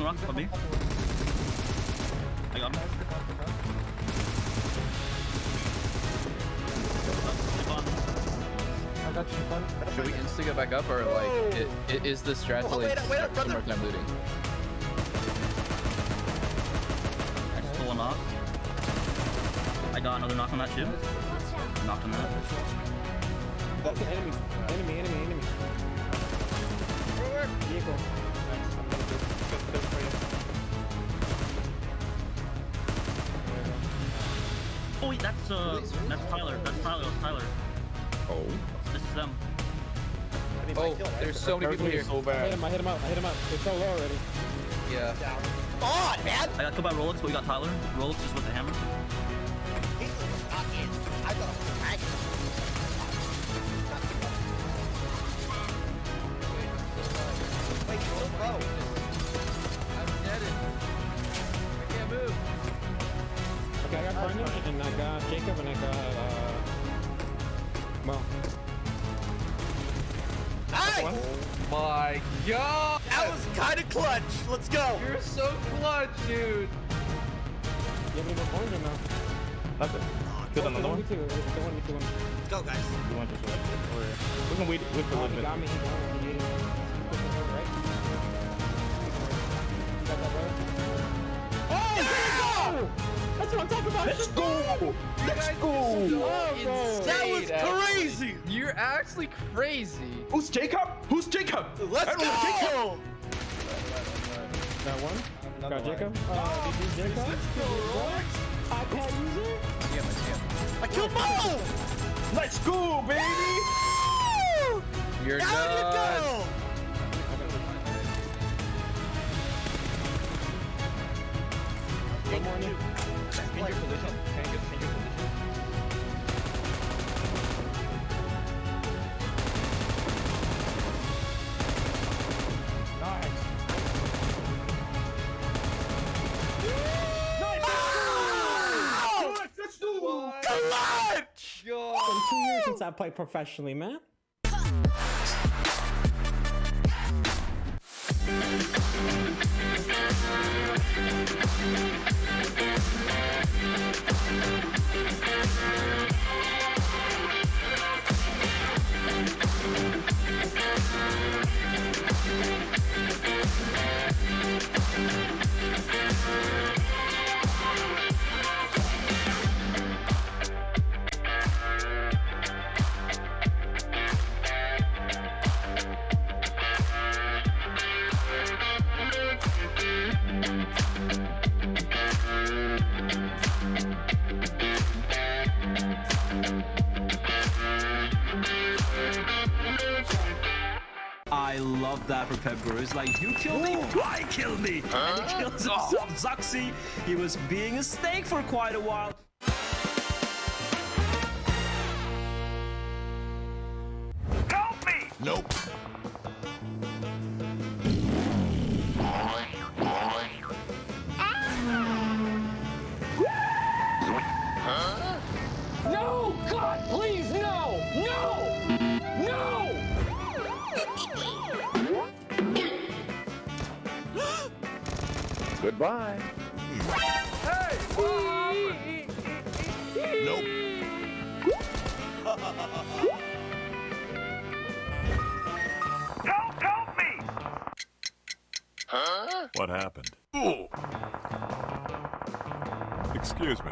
rocks, on me. I got him. I got you, fun. Should we insta get back up, or like, is the strat to like spend more time looting? I stole a knock. I got another knock on that too. Knocked on that. That's an enemy. Enemy. Vehicle. Nice. I'm gonna do it for you. Oh wait, that's Tyler. That's Tyler. Oh. This is them. Oh, there's so many people here. So bad. I hit him out. They're so low already. Yeah. On, man! I got killed by Rolex, but we got Tyler. Rolex is with the hammer. He was not in. I thought it was dragging. Wait, so low. I'm deaded. I can't move. Okay, I got Brandon, and I got Jacob, and I got, Mo. Nice! Oh my god! That was kind of clutch. Let's go. You're so clutch, dude. You have any more coins or no? Nothing. Good another one? It's the 1v2 one. Let's go, guys. You want this one? We can wait for a Oh, little he bit. got me. He got me. He's pushing over, right? You got that, brother? Oh, there you go! That's what I'm talking about. Let's go! Let's go! That was crazy. You're actually crazy. Who's Jacob? Who's Jacob? Let's go. Got one. Got Jacob. Did you Jacob? Let's go, Rolex. iPad user? I killed Mo. Let's go, baby! You're Down you done. go. One more. Change your position. Change your position. Nice. Let's do it! Clutch. It's been 2 years since I played professionally, man. I love that for Pep Bro. It's like, you kill me, I kill me. And he kills himself. Zuxi, he was being a snake for quite a while. Help me! Nope. No! God, please, no! No! No! Goodbye. Nope. Help me! Huh? What happened? Ooh. Excuse me.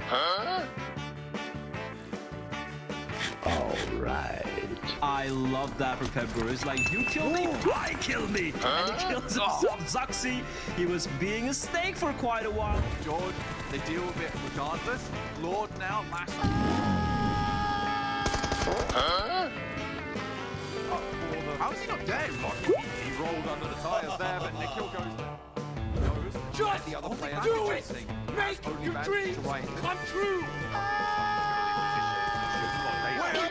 Huh? I love that for Pep Bro. It's like, you kill me, I kill me. And he kills himself. Zuxi, he was being a snake for quite a while. George, they deal with it regardless. Lord now, master. Huh? How is he not dead? He rolled under the tires there, but Nikhil goes. Just the other player do it! Make your dreams come true!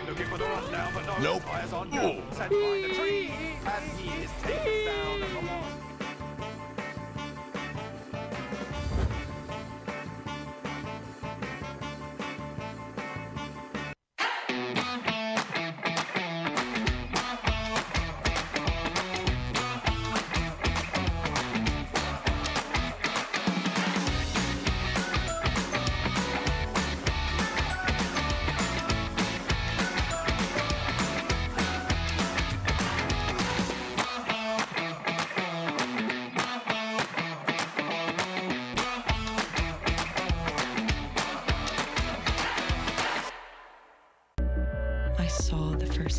Looking for the rundown, but no. Nope. Tires on. Set behind the tree, and he is taken down at the last.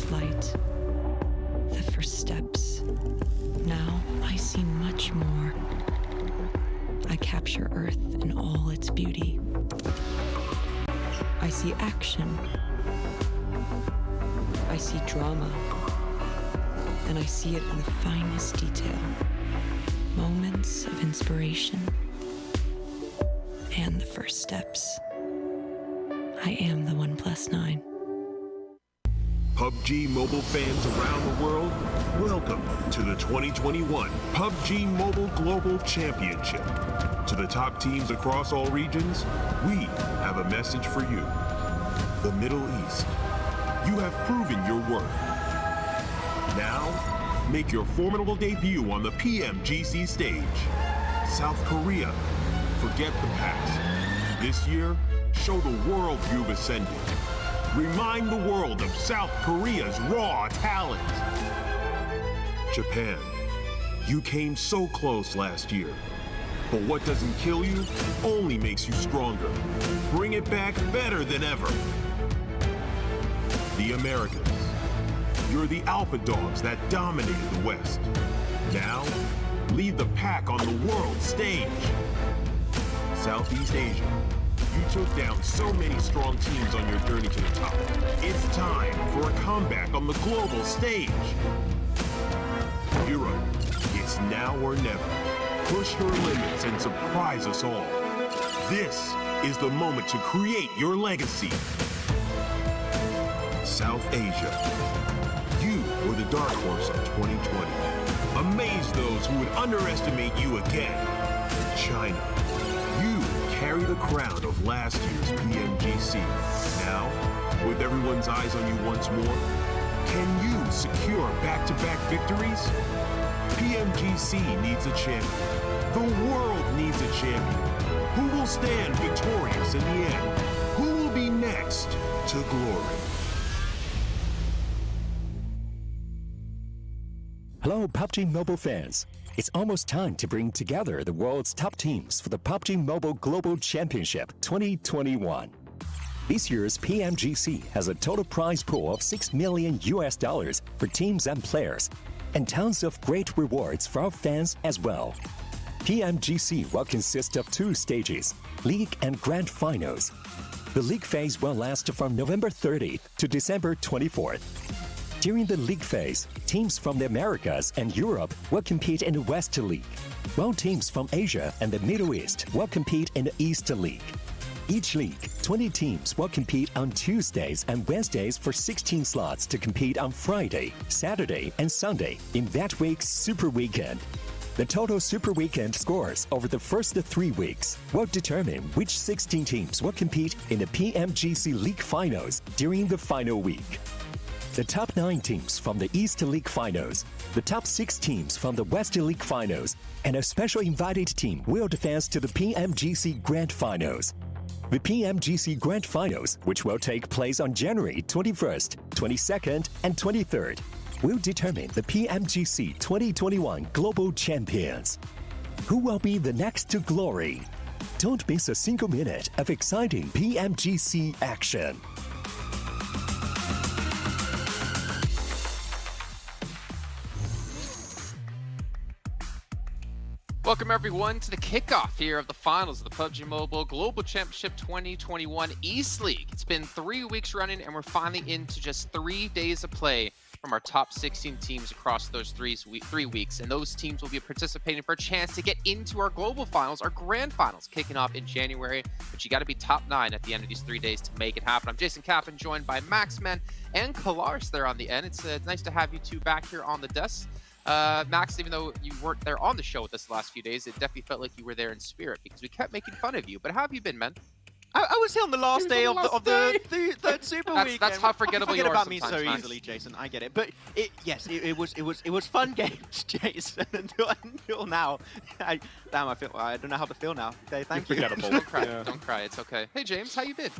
first light, the first steps. Now I see much more. I capture Earth in all its beauty. I see action. I see drama. And I see it in the finest detail. Moments of inspiration and the first steps. I am the 1+9. PUBG Mobile fans around the world, welcome to the 2021 PUBG Mobile Global Championship. To the top teams across all regions, we have a message for you. The Middle East, you have proven your worth. Now, make your formidable debut on the PMGC stage. South Korea, forget the past. This year, show the world you've ascended. Remind the world of South Korea's raw talent. Japan, you came so close last year. But what doesn't kill you only makes you stronger. Bring it back better than ever. The Americas, you're the alpha dogs that dominated the West. Now, lead the pack on the world stage. Southeast Asia, you took down so many strong teams on your journey to the top. It's time for a comeback on the global stage. Europe, it's now or never. Push your limits and surprise us all. This is the moment to create your legacy. South Asia, you were the dark horse of 2020. Amaze those who would underestimate you again. China, you carry the crown of last year's PMGC. Now, with everyone's eyes on you once more, can you secure back-to-back victories? PMGC needs a champion. The world needs a champion. Who will stand victorious in the end? Who will be next to glory? Hello, PUBG Mobile fans. It's almost time to bring together the world's top teams for the PUBG Mobile Global Championship 2021. This year's PMGC has a total prize pool of $6 million for teams and players, and tons of great rewards for our fans as well. PMGC will consist of 2 stages, League and Grand Finals. The League phase will last from November 30th to December 24th. During the League phase, teams from the Americas and Europe will compete in the West League, while teams from Asia and the Middle East will compete in the East League. Each league, 20 teams will compete on Tuesdays and Wednesdays for 16 slots to compete on Friday, Saturday, and Sunday in that week's Super Weekend. The total Super Weekend scores over the first 3 weeks will determine which 16 teams will compete in the PMGC League Finals during the final week. The top 9 teams from the East League Finals, the top 6 teams from the West League Finals, and a special invited team will advance to the PMGC Grand Finals. The PMGC Grand Finals, which will take place on January 21st, 22nd, and 23rd, will determine the PMGC 2021 Global Champions. Who will be the next to glory? Don't miss a single minute of exciting PMGC action. Welcome everyone to the kickoff here of the finals of the PUBG Mobile Global Championship 2021 East League. It's been 3 weeks running and we're finally into just 3 days of play from our top 16 teams across those 3 weeks. And those teams will be participating for a chance to get into our global finals, our grand finals, kicking off in January. But you got to be top 9 at the end of these 3 days to make it happen. I'm Jason Kappen, joined by Maxman and Kalaris there on the end. It's nice to have you two back here on the desk. Max, even though you weren't there on the show with us the last few days, it definitely felt like you were there in spirit because we kept making fun of you. But how have you been, man? I was here on the last day of the Super Weekend. That's how forgettable you are about me so sometimes, easily, Jason. I get it, but it was fun games, Jason. Until now, I don't know how to feel now. Thank you. Don't cry. Don't cry. It's okay. Hey James, how you been?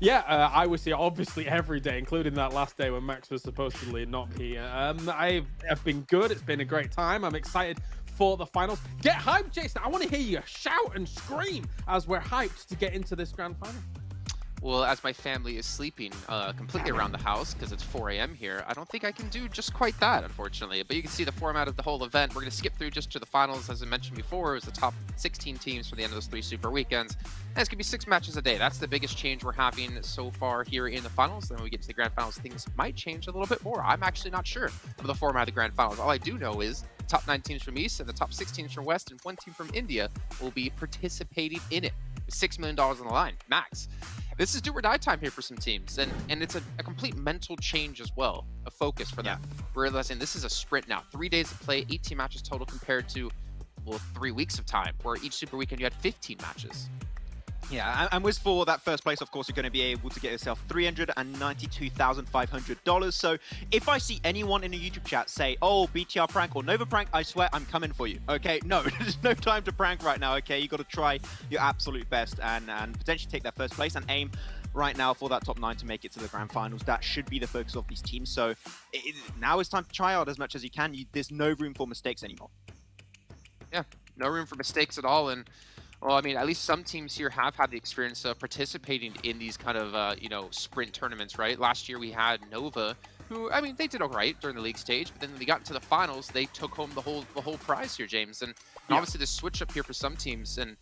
Yeah, I was here obviously every day, including that last day when Max was supposedly not here. I have been good. It's been a great time. I'm excited for the finals. Get hyped, Jason. I want to hear you shout and scream as we're hyped to get into this grand final. Well, as my family is sleeping completely around the house because it's 4 a.m. here, I don't think I can do just quite that, unfortunately. But you can see the format of the whole event. We're going to skip through just to the finals. As I mentioned before, it was the top 16 teams for the end of those 3 super weekends. And it's going to be 6 matches a day. That's the biggest change we're having so far here in the finals. Then when we get to the grand finals, things might change a little bit more. I'm actually not sure of the format of the grand finals. All I do know is the top 9 teams from East and the top 6 teams from West and 1 team from India will be participating in it. With $6 million on the line, max. This is do or die time here for some teams, and it's a complete mental change as well, a focus for them. We're realizing this is a sprint now. 3 days of play, 18 matches total compared to, well, 3 weeks of time, where each super weekend you had 15 matches. Yeah, and with for that first place, of course, you're going to be able to get yourself $392,500. So if I see anyone in a YouTube chat say, oh, BTR prank or Nova prank, I swear I'm coming for you. Okay, no, there's no time to prank right now. Okay, you got to try your absolute best and potentially take that first place and aim right now for that top 9 to make it to the grand finals. That should be the focus of these teams. So now it's time to try out as much as you can. There's no room for mistakes anymore. Yeah, no room for mistakes at all. And well, I mean, at least some teams here have had the experience of participating in these kind of, sprint tournaments, right? Last year we had Nova, who, I mean, they did all right during the league stage, but then when they got into the finals, they took home the whole prize here, James. And obviously the switch up here for some teams, and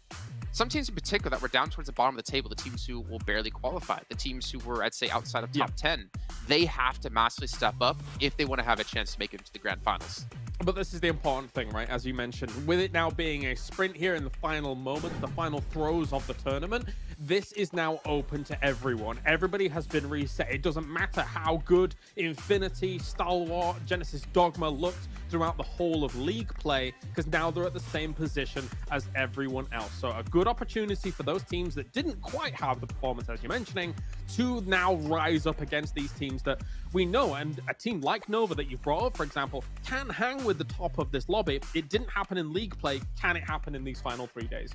some teams in particular that were down towards the bottom of the table, the teams who will barely qualify, the teams who were, I'd say, outside of top 10, they have to massively step up if they want to have a chance to make it to the grand finals. But this is the important thing, right? As you mentioned, with it now being a sprint here in the final moment, the final throws of the tournament, this is now open to everyone. Everybody has been reset. It doesn't matter how good Infinity, Stalwart, Genesis Dogma looked throughout the whole of league play, because now they're at the same position as everyone else. So a good opportunity for those teams that didn't quite have the performance, as you're mentioning, to now rise up against these teams that we know. And a team like Nova that you've brought up, for example, can hang with the top of this lobby. It didn't happen in league play. Can it happen in these final 3 days?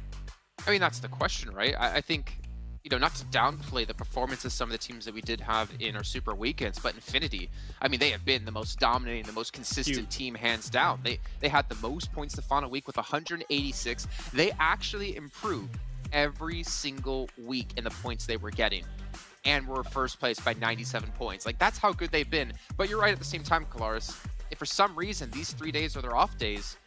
I mean, that's the question, right? I think, not to downplay the performance of some of the teams that we did have in our super weekends, but Infinity, I mean, they have been the most dominating, the most consistent team, hands down. They had the most points the final week with 186. They actually improved every single week in the points they were getting, and were first place by 97 points. Like, that's how good they've been. But you're right at the same time, Kalaris. If for some reason these 3 days are their off days,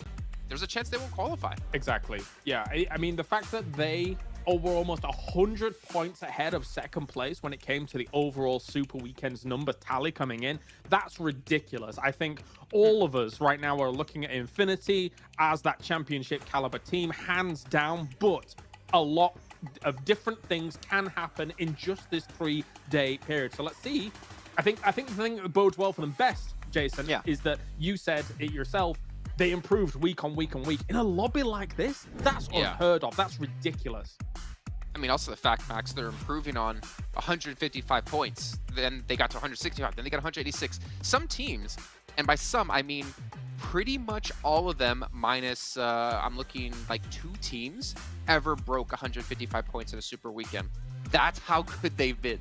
there's a chance they won't qualify. Exactly. Yeah, I mean, the fact that they were almost 100 points ahead of second place when it came to the overall Super Weekends number tally coming in, that's ridiculous. I think all of us right now are looking at Infinity as that championship caliber team, hands down, but a lot of different things can happen in just this 3-day period. So let's see. I think the thing that bodes well for them best, Jason, is that you said it yourself, they improved week on week on week. In a lobby like this, that's unheard of. That's ridiculous. I mean, also the fact, Max, they're improving on 155 points. Then they got to 165. Then they got 186. Some teams, and by some, I mean pretty much all of them, minus, I'm looking like 2 teams, ever broke 155 points in a super weekend. That's how good they've been.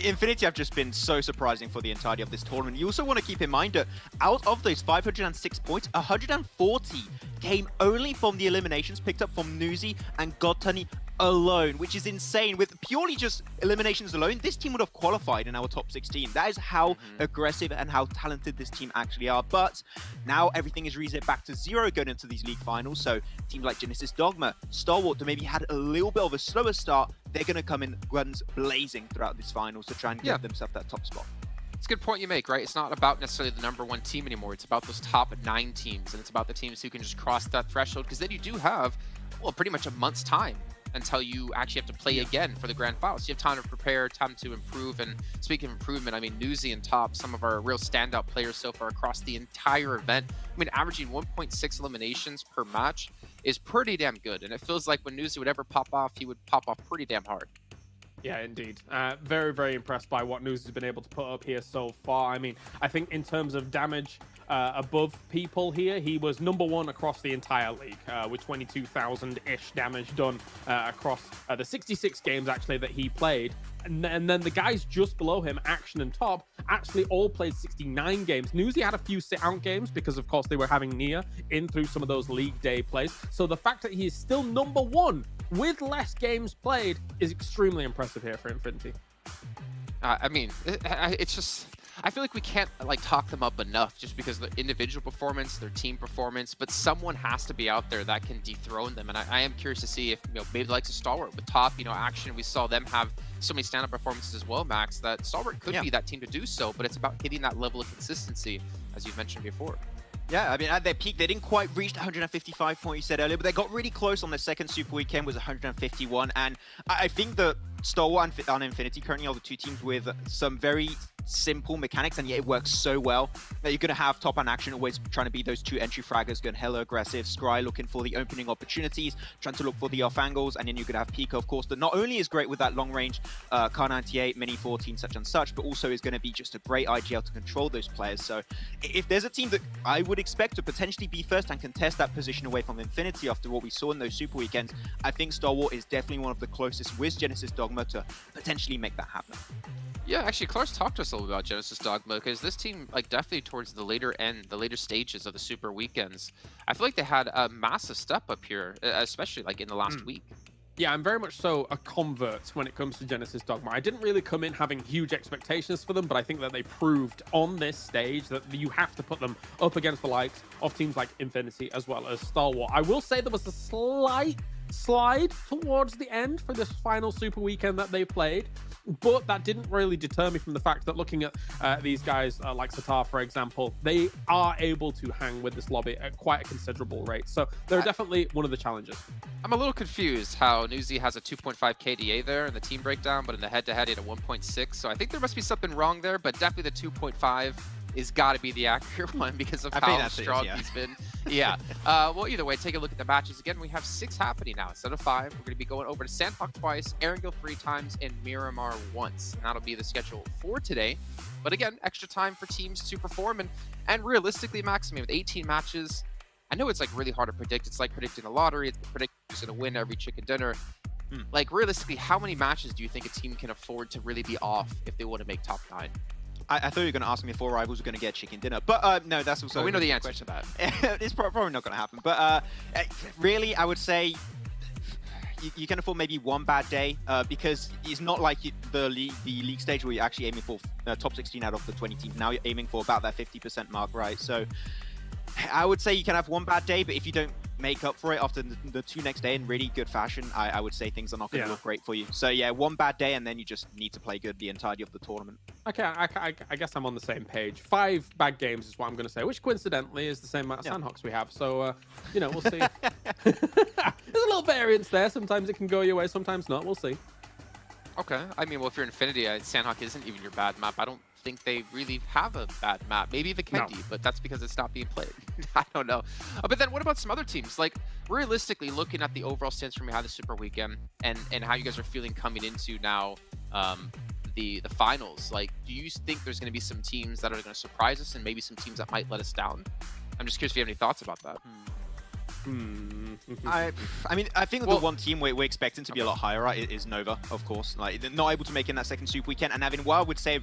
Infinity have just been so surprising for the entirety of this tournament. You also want to keep in mind that out of those 506 points, 140 came only from the eliminations picked up from Nuzi and Godtani alone, which is insane. With purely just eliminations alone, this team would have qualified in our top 16. That is how aggressive and how talented this team actually are. But now everything is reset back to 0 going into these league finals. So teams like Genesis Dogma, Stalwart, that maybe had a little bit of a slower start, they're going to come in guns blazing throughout this finals to try and get themselves that top spot. It's a good point you make, right? It's not about necessarily the #1 team anymore. It's about those top 9 teams, and it's about the teams who can just cross that threshold, because then you do have, well, pretty much a month's time until you actually have to play again for the grand finals. You have time to prepare, time to improve. And speaking of improvement, I mean, Nuzi and Top, some of our real standout players so far across the entire event. I mean, averaging 1.6 eliminations per match is pretty damn good. And it feels like when Nuzi would ever pop off, he would pop off pretty damn hard. Yeah, indeed. Very, very impressed by what Nuzi has been able to put up here so far. I mean, I think in terms of damage above people here, he was #1 across the entire league with 22,000-ish damage done across the 66 games, actually, that he played. And then the guys just below him, Action and Top, actually all played 69 games. Nuzi had a few sit-out games because, of course, they were having Nia in through some of those league day plays. So the fact that he is still #1 with less games played is extremely impressive here for Infinity. I mean, it's just, I feel like we can't like talk them up enough just because of the individual performance, their team performance, but someone has to be out there that can dethrone them. And I am curious to see if, you know, maybe like Stalwart with top, you know, action. We saw them have so many stand-up performances as well, Max, that Stalwart could be that team to do so, but it's about hitting that level of consistency, as you've mentioned before. Yeah, I mean, at their peak, they didn't quite reach the 155 point you said earlier, but they got really close on their second Super Weekend, was 151. And I think that Stalwart and Infinity currently are the two teams with some very simple mechanics, and yet it works so well that you're going to have top and action always trying to be those two entry fraggers going hella aggressive, Scry looking for the opening opportunities, trying to look for the off angles, and then you're going to have Pico, of course, that not only is great with that long range Car 98, Mini 14, such and such, but also is going to be just a great IGL to control those players. So if there's a team that I would expect to potentially be first and contest that position away from Infinity after what we saw in those Super Weekends, I think Stalwart is definitely one of the closest with Genesis Dogma to potentially make that happen. Yeah, actually, Clark's talked to us a little about Genesis Dogma, because this team, like, definitely towards the later end, the later stages of the Super Weekends, I feel like they had a massive step up here, especially, like, in the last week. Yeah, I'm very much so a convert when it comes to Genesis Dogma. I didn't really come in having huge expectations for them, but I think that they proved on this stage that you have to put them up against the likes of teams like Infinity as well as Stalwart. I will say there was a slight slide towards the end for this final Super Weekend that they played, but that didn't really deter me from the fact that looking at these guys like Satar, for example, they are able to hang with this lobby at quite a considerable rate. So they're definitely one of the challenges. I'm a little confused how Newsy has a 2.5 KDA there in the team breakdown, but in the head-to-head he had a 1.6. So I think there must be something wrong there, but definitely the 2.5 is got to be the accurate one because of how strong he's been. Yeah. Well, either way, take a look at the matches. Again, we have 6 happening now instead of 5. We're going to be going over to Sandhawk twice, Erangel 3 times, and Miramar once. And that'll be the schedule for today. But again, extra time for teams to perform. And realistically, Max, I mean, with 18 matches, I know it's like really hard to predict. It's like predicting a lottery. It's predicting who's going to win every chicken dinner. Like, realistically, how many matches do you think a team can afford to really be off if they want to make top 9? I thought you were going to ask me if 4 rivals were going to get chicken dinner, but no, that's also... we know the answer to that. It's probably not going to happen, but really, I would say you can afford maybe one bad day because it's not like the league stage where you're actually aiming for top 16 out of the 20 teams. Now you're aiming for about that 50% mark, right? So I would say you can have one bad day, but if you don't make up for it after the 2 next day in really good fashion, I would say things are not going to look great for you. So yeah, one bad day and then you just need to play good the entirety of the tournament. Okay, I guess I'm on the same page. 5 bad games is what I'm going to say, which coincidentally is the same amount of Sandhawks we have. So, you know, we'll see. There's a little variance there. Sometimes it can go your way, sometimes not. We'll see. Okay. I mean, well, if you're Infinity, Sandhawk isn't even your bad map. I don't think they really have a bad map. Maybe the Kendi, but that's because it's not being played. I don't know. But then what about some other teams? Like, realistically, looking at the overall stance from behind the Super Weekend and how you guys are feeling coming into now the finals, like, do you think there's going to be some teams that are going to surprise us and maybe some teams that might let us down? I'm just curious if you have any thoughts about that. I mean, I think the one team we're expecting to be a lot higher, right, is Nova, of course. Like, they're not able to make in that second Super Weekend and having, what I would say,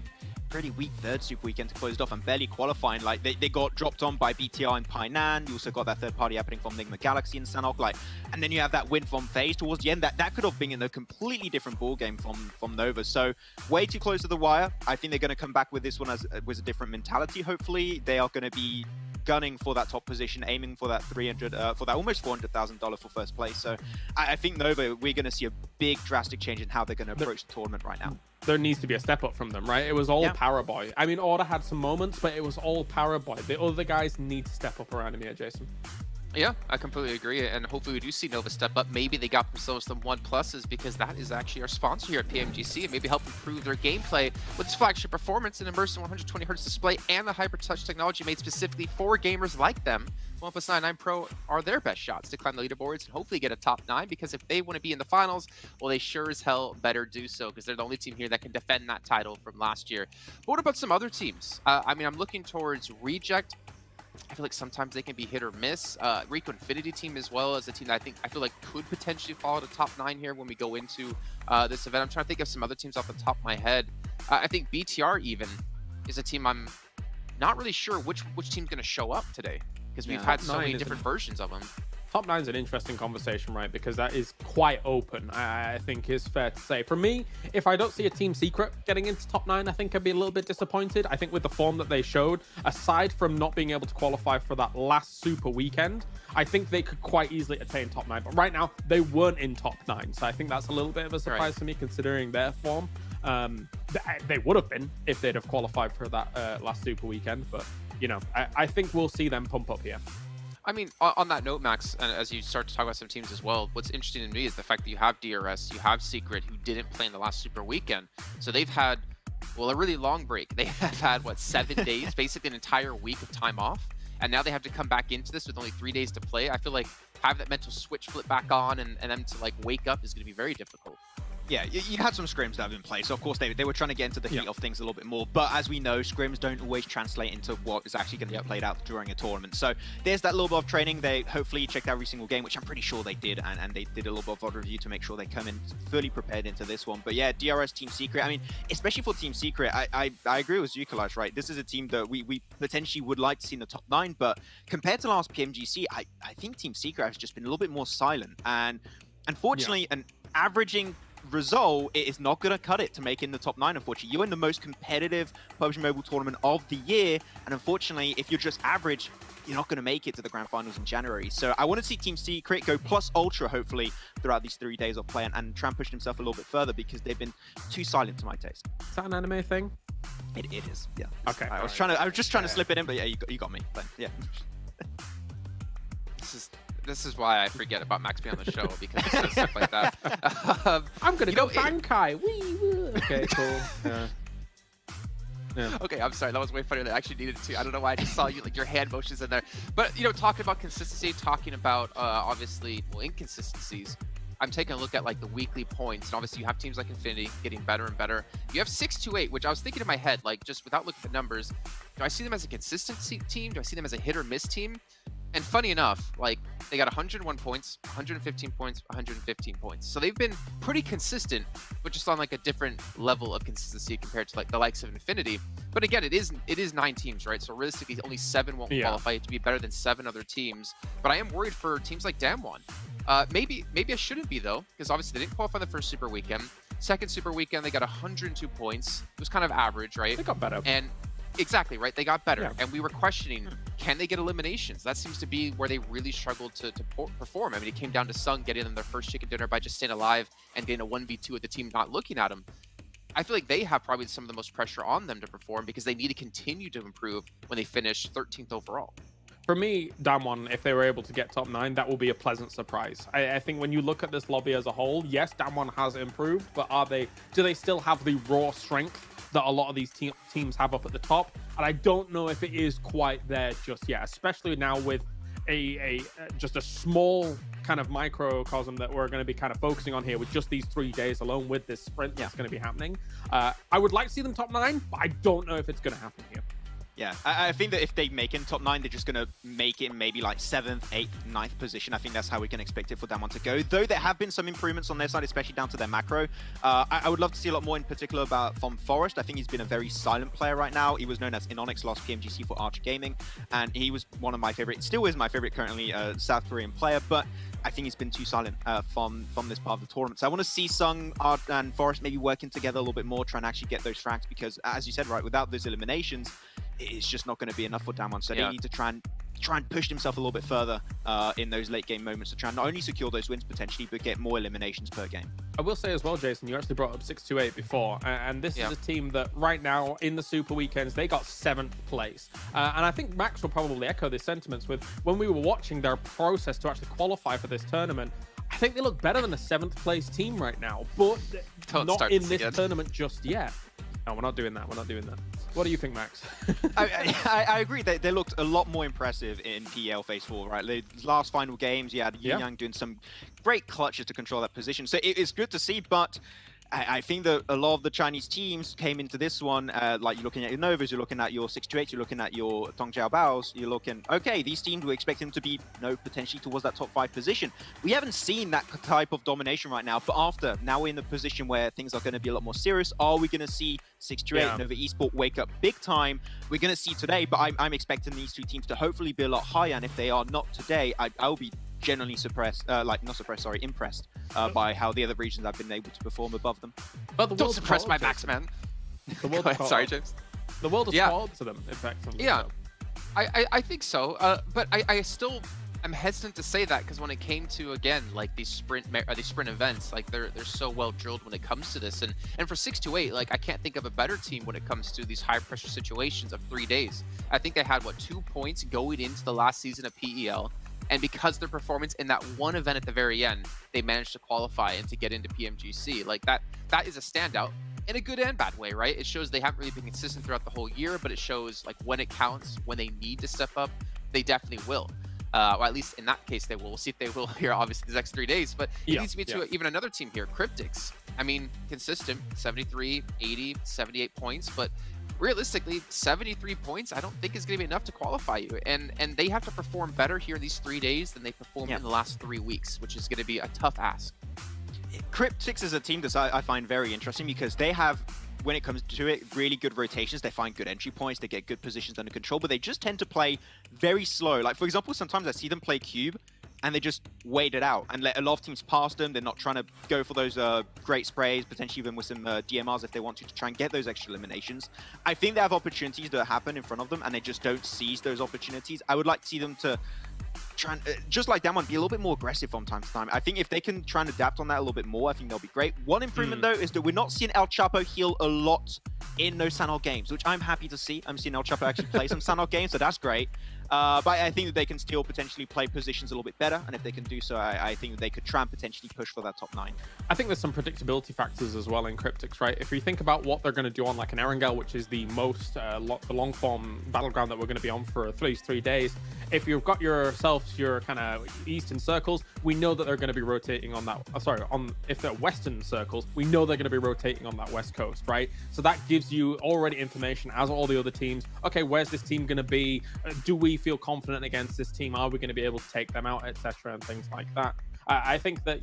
pretty weak third Super Weekend to close it off and barely qualifying. Like, they got dropped on by BTR and Painan. You also got that third party happening from Enigma Galaxy and Sanhok. Like, and then you have that win from FaZe towards the end. That could have been in a completely different ball game from Nova. So way too close to the wire. I think they're going to come back with this one with a different mentality. Hopefully, they are going to be gunning for that top position, aiming for that 300, for that almost $400,000 for first place. So I think Nova, we're going to see a big drastic change in how they're going to approach the tournament right now. There needs to be a step up from them, right? It was all Paraboy. I mean, Order had some moments, but it was all Paraboy. The other guys need to step up around him here, Jason. Yeah, I completely agree, and hopefully we do see Nova step up. Maybe they got themselves some 1+s because that is actually our sponsor here at PMGC, and maybe help improve their gameplay with its flagship performance and immersive 120Hz display and the hyper touch technology made specifically for gamers like them. OnePlus 9 Pro are their best shots to climb the leaderboards and hopefully get a top 9, because if they want to be in the finals, well, they sure as hell better do so, because they're the only team here that can defend that title from last year. But what about some other teams? I mean, I'm looking towards Reject. I feel like sometimes they can be hit or miss. Rico Infinity team as well as a team that I feel like could potentially fall to top 9 here when we go into this event. I'm trying to think of some other teams off the top of my head. I think BTR even is a team I'm not really sure which team's going to show up today, because we've had so many different versions of them. Top 9's an interesting conversation, right? Because that is quite open, I think is fair to say. For me, if I don't see a Team Secret getting into top 9, I think I'd be a little bit disappointed. I think with the form that they showed, aside from not being able to qualify for that last Super Weekend, I think they could quite easily attain top 9. But right now, they weren't in top 9. So I think that's a little bit of a surprise to me, considering their form. They would have been if they'd have qualified for that last Super Weekend. But, you know, I think we'll see them pump up here. I mean, on that note, Max, and as you start to talk about some teams as well, what's interesting to me is the fact that you have DRS, you have Secret, who didn't play in the last Super Weekend. So they've had, well, a really long break. They have had, what, 7 days, basically an entire week of time off. And now they have to come back into this with only 3 days to play. I feel like have that mental switch flip back on and them to, like, wake up is going to be very difficult. Yeah, you had some scrims that have been played, so of course they were trying to get into the heat of things a little bit more. But as we know, scrims don't always translate into what is actually going to get played out during a tournament. So there's that little bit of training. They hopefully checked out every single game, which I'm pretty sure they did, and they did a little bit of VOD review to make sure they come in fully prepared into this one. But yeah, DRS Team Secret, I mean, especially for Team Secret, I agree with Zukalaj, right? This is a team that we potentially would like to see in the top 9, but compared to last PMGC, I think Team Secret has just been a little bit more silent. And unfortunately, an averaging result, it is not going to cut it to make in the top 9, unfortunately. You're in the most competitive PUBG Mobile tournament of the year, and unfortunately, if you're just average, you're not going to make it to the grand finals in January. So I want to see Team Secret go plus ultra, hopefully, throughout these 3 days of play and try and push themselves a little bit further, because they've been too silent to my taste. Is that an anime thing? It is, yeah. Okay. I was just trying to slip it in, but yeah, you got me. But yeah. This is why I forget about Max being on the show, because he says stuff like that. I'm gonna go Bankai. Okay, cool. Yeah. Okay, I'm sorry. That was way funnier than I actually needed to. I don't know why I just saw you, like, your hand motions in there. But, you know, talking about consistency, talking about, obviously, well, inconsistencies, I'm taking a look at, like, the weekly points. And obviously, you have teams like Infinity getting better and better. You have 628, which I was thinking in my head, like, just without looking at the numbers, do I see them as a consistency team? Do I see them as a hit or miss team? And funny enough, like, they got 101 points, 115 points, 115 points. So they've been pretty consistent, but just on, like, a different level of consistency compared to, like, the likes of Infinity. But again, it is 9 teams, right? So realistically, only 7 won't qualify to be better than 7 other teams. But I am worried for teams like Damwon. Maybe I shouldn't be, though, because obviously they didn't qualify the first Super Weekend. Second Super Weekend, they got 102 points. It was kind of average, right? They got better. And exactly, right? They got better. And we were questioning, can they get eliminations? That seems to be where they really struggled to perform. I mean, it came down to Sung getting them their first chicken dinner by just staying alive and getting a 1v2 with the team not looking at them. I feel like they have probably some of the most pressure on them to perform because they need to continue to improve when they finish 13th overall. For me, Damwon, if they were able to get top 9, that will be a pleasant surprise. I think when you look at this lobby as a whole, yes, Damwon has improved, but do they still have the raw strength that a lot of these teams have up at the top? And I don't know if it is quite there just yet, especially now with just a small kind of microcosm that we're going to be kind of focusing on here with just these 3 days alone with this sprint that's going to be happening. I would like to see them top 9, but I don't know if it's going to happen here. Yeah, I think that if they make it in top 9, they're just going to make it in maybe like 7th, 8th, 9th position. I think that's how we can expect it for Damwon to go. Though there have been some improvements on their side, especially down to their macro. I would love to see a lot more in particular from Forest. I think he's been a very silent player right now. He was known as Inonix last PMGC for Archer Gaming, and he was one of my favorite, still is my favorite currently, South Korean player, but I think he's been too silent from this part of the tournament. So I want to see Sung, Art, and Forest maybe working together a little bit more, trying to actually get those frags, because as you said, right, without those eliminations, it's just not going to be enough for Damwon. So they need to try and push themselves a little bit further in those late game moments to try and not only secure those wins potentially, but get more eliminations per game. I will say as well, Jason, you actually brought up 628 before, and this is a team that right now in the Super Weekends, they got 7th place. And I think Max will probably echo these sentiments with when we were watching their process to actually qualify for this tournament. I think they look better than a 7th place team right now, but not in this tournament just yet. No, we're not doing that. We're not doing that. What do you think, Max? I agree. They looked a lot more impressive in PL Phase 4, right? The last final games, you had Yin Yang doing some great clutches to control that position. So it's good to see, but I think that a lot of the Chinese teams came into this one, like you're looking at your Novas, you're looking at your 628, you're looking at your Tongjiao Baos, you're looking, okay, these teams, we expect them to be, potentially towards that top 5 position. We haven't seen that type of domination right now, but now we're in the position where things are going to be a lot more serious. Are we going to see 628 Nova Esport wake up big time? We're going to see today, but I'm expecting these two teams to hopefully be a lot higher, and if they are not today, I'll be generally suppressed, not suppressed, sorry, impressed by how the other regions have been able to perform above them. But the Don't world suppress my caught Max, Jason. man. The world Go ahead, caught sorry, up. James. The world has Yeah. called to them, in fact. Yeah. I think so, but I still am hesitant to say that because when it came to, again, like these sprint events, like they're so well drilled when it comes to this, and for 628, like I can't think of a better team when it comes to these high pressure situations of 3 days. I think they had 2 points going into the last season of PEL, and because their performance in that one event at the very end, they managed to qualify and to get into PMGC. Like that is a standout in a good and bad way, right? It shows they haven't really been consistent throughout the whole year, but it shows like when it counts, when they need to step up, they definitely will. Or at least in that case, they will. We'll see if they will here, obviously, the next 3 days. But it leads me to even another team here, Cryptics. I mean, consistent, 73, 80, 78 points. But realistically, 73 points, I don't think is going to be enough to qualify you. And they have to perform better here in these 3 days than they performed in the last 3 weeks, which is going to be a tough ask. Cryptics is a team that I find very interesting because they have, when it comes to it, really good rotations. They find good entry points, they get good positions under control, but they just tend to play very slow. Like, for example, sometimes I see them play Cube and they just wait it out and let a lot of teams pass them. They're not trying to go for those great sprays, potentially even with some DMRs if they want to try and get those extra eliminations. I think they have opportunities that happen in front of them and they just don't seize those opportunities. I would like to see them to try and, just like that one, be a little bit more aggressive from time to time. I think if they can try and adapt on that a little bit more, I think they'll be great. One improvement, though, is that we're not seeing El Chapo heal a lot in those Sanhok games, which I'm happy to see. I'm seeing El Chapo actually play some Sanhok games, so that's great. But I think that they can still potentially play positions a little bit better, and if they can do so, I think that they could try and potentially push for that top 9. I think there's some predictability factors as well in Cryptics, right? If you think about what they're going to do on like an Erangel, which is the most the long form battleground that we're going to be on for at least 3 days, if you've got yourselves your kind of eastern circles, we know that they're going to be rotating on that. If they're western circles, we know they're going to be rotating on that west coast, right? So that gives you already information, as all the other teams. Okay, where's this team going to be? Do we feel confident against this team? Are we going to be able to take them out, etc., and things like that? I think that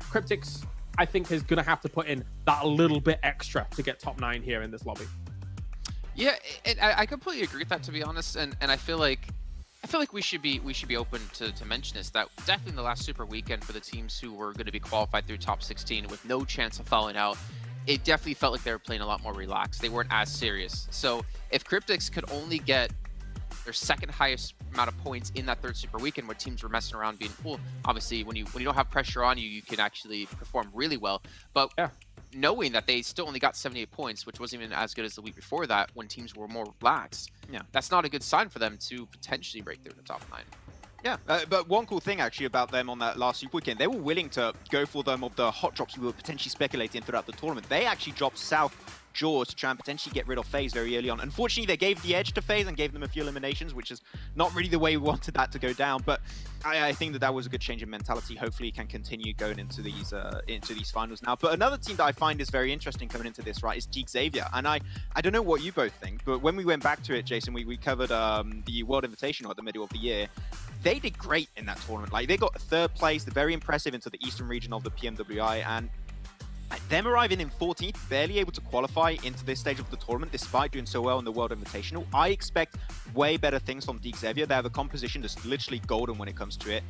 Cryptics, I think, is going to have to put in that little bit extra to get top 9 here in this lobby. Yeah, and I completely agree with that, to be honest. And I feel like we should be open to mention this, that definitely in the last Super Weekend for the teams who were going to be qualified through top 16 with no chance of falling out, it definitely felt like they were playing a lot more relaxed. They weren't as serious. So if Cryptics could only get their second highest amount of points in that third Super Weekend where teams were messing around being cool, obviously when you don't have pressure on you, you can actually perform really well. But knowing that they still only got 78 points, which wasn't even as good as the week before that when teams were more relaxed, that's not a good sign for them to potentially break through the top 9. Yeah, but one cool thing actually about them on that last Super Weekend, they were willing to go for them of the hot drops we were potentially speculating throughout the tournament. They actually dropped South Jaws to try and potentially get rid of FaZe very early on. Unfortunately, they gave the edge to FaZe and gave them a few eliminations, which is not really the way we wanted that to go down. But I think that was a good change in mentality. Hopefully, it can continue going into these finals now. But another team that I find is very interesting coming into this, right, is G Xavier. And I don't know what you both think, but when we went back to it, Jason, we covered the World Invitational at the middle of the year. They did great in that tournament. Like, they got 3rd place. They're very impressive into the eastern region of the PMWI, and them arriving in 14th, barely able to qualify into this stage of the tournament despite doing so well in the World Invitational. I expect way better things from D Xavier. They have a composition that's literally golden when it comes to it.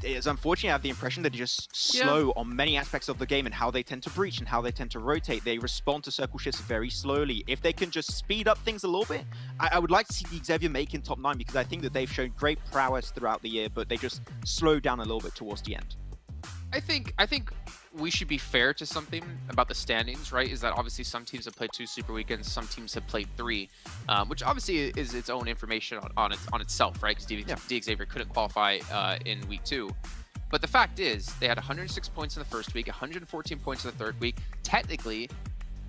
It's unfortunate, I have the impression that they're just slow on many aspects of the game and how they tend to breach and how they tend to rotate. They respond to circle shifts very slowly. If they can just speed up things a little bit, I would like to see D Xavier making top 9 because I think that they've shown great prowess throughout the year, but they just slow down a little bit towards the end. I think we should be fair to something about the standings, right? Is that obviously some teams have played 2 Super Weekends, some teams have played 3, which obviously is its own information on itself, right? Because D Xavier couldn't qualify in week 2. But the fact is, they had 106 points in the first week, 114 points in the third week. Technically,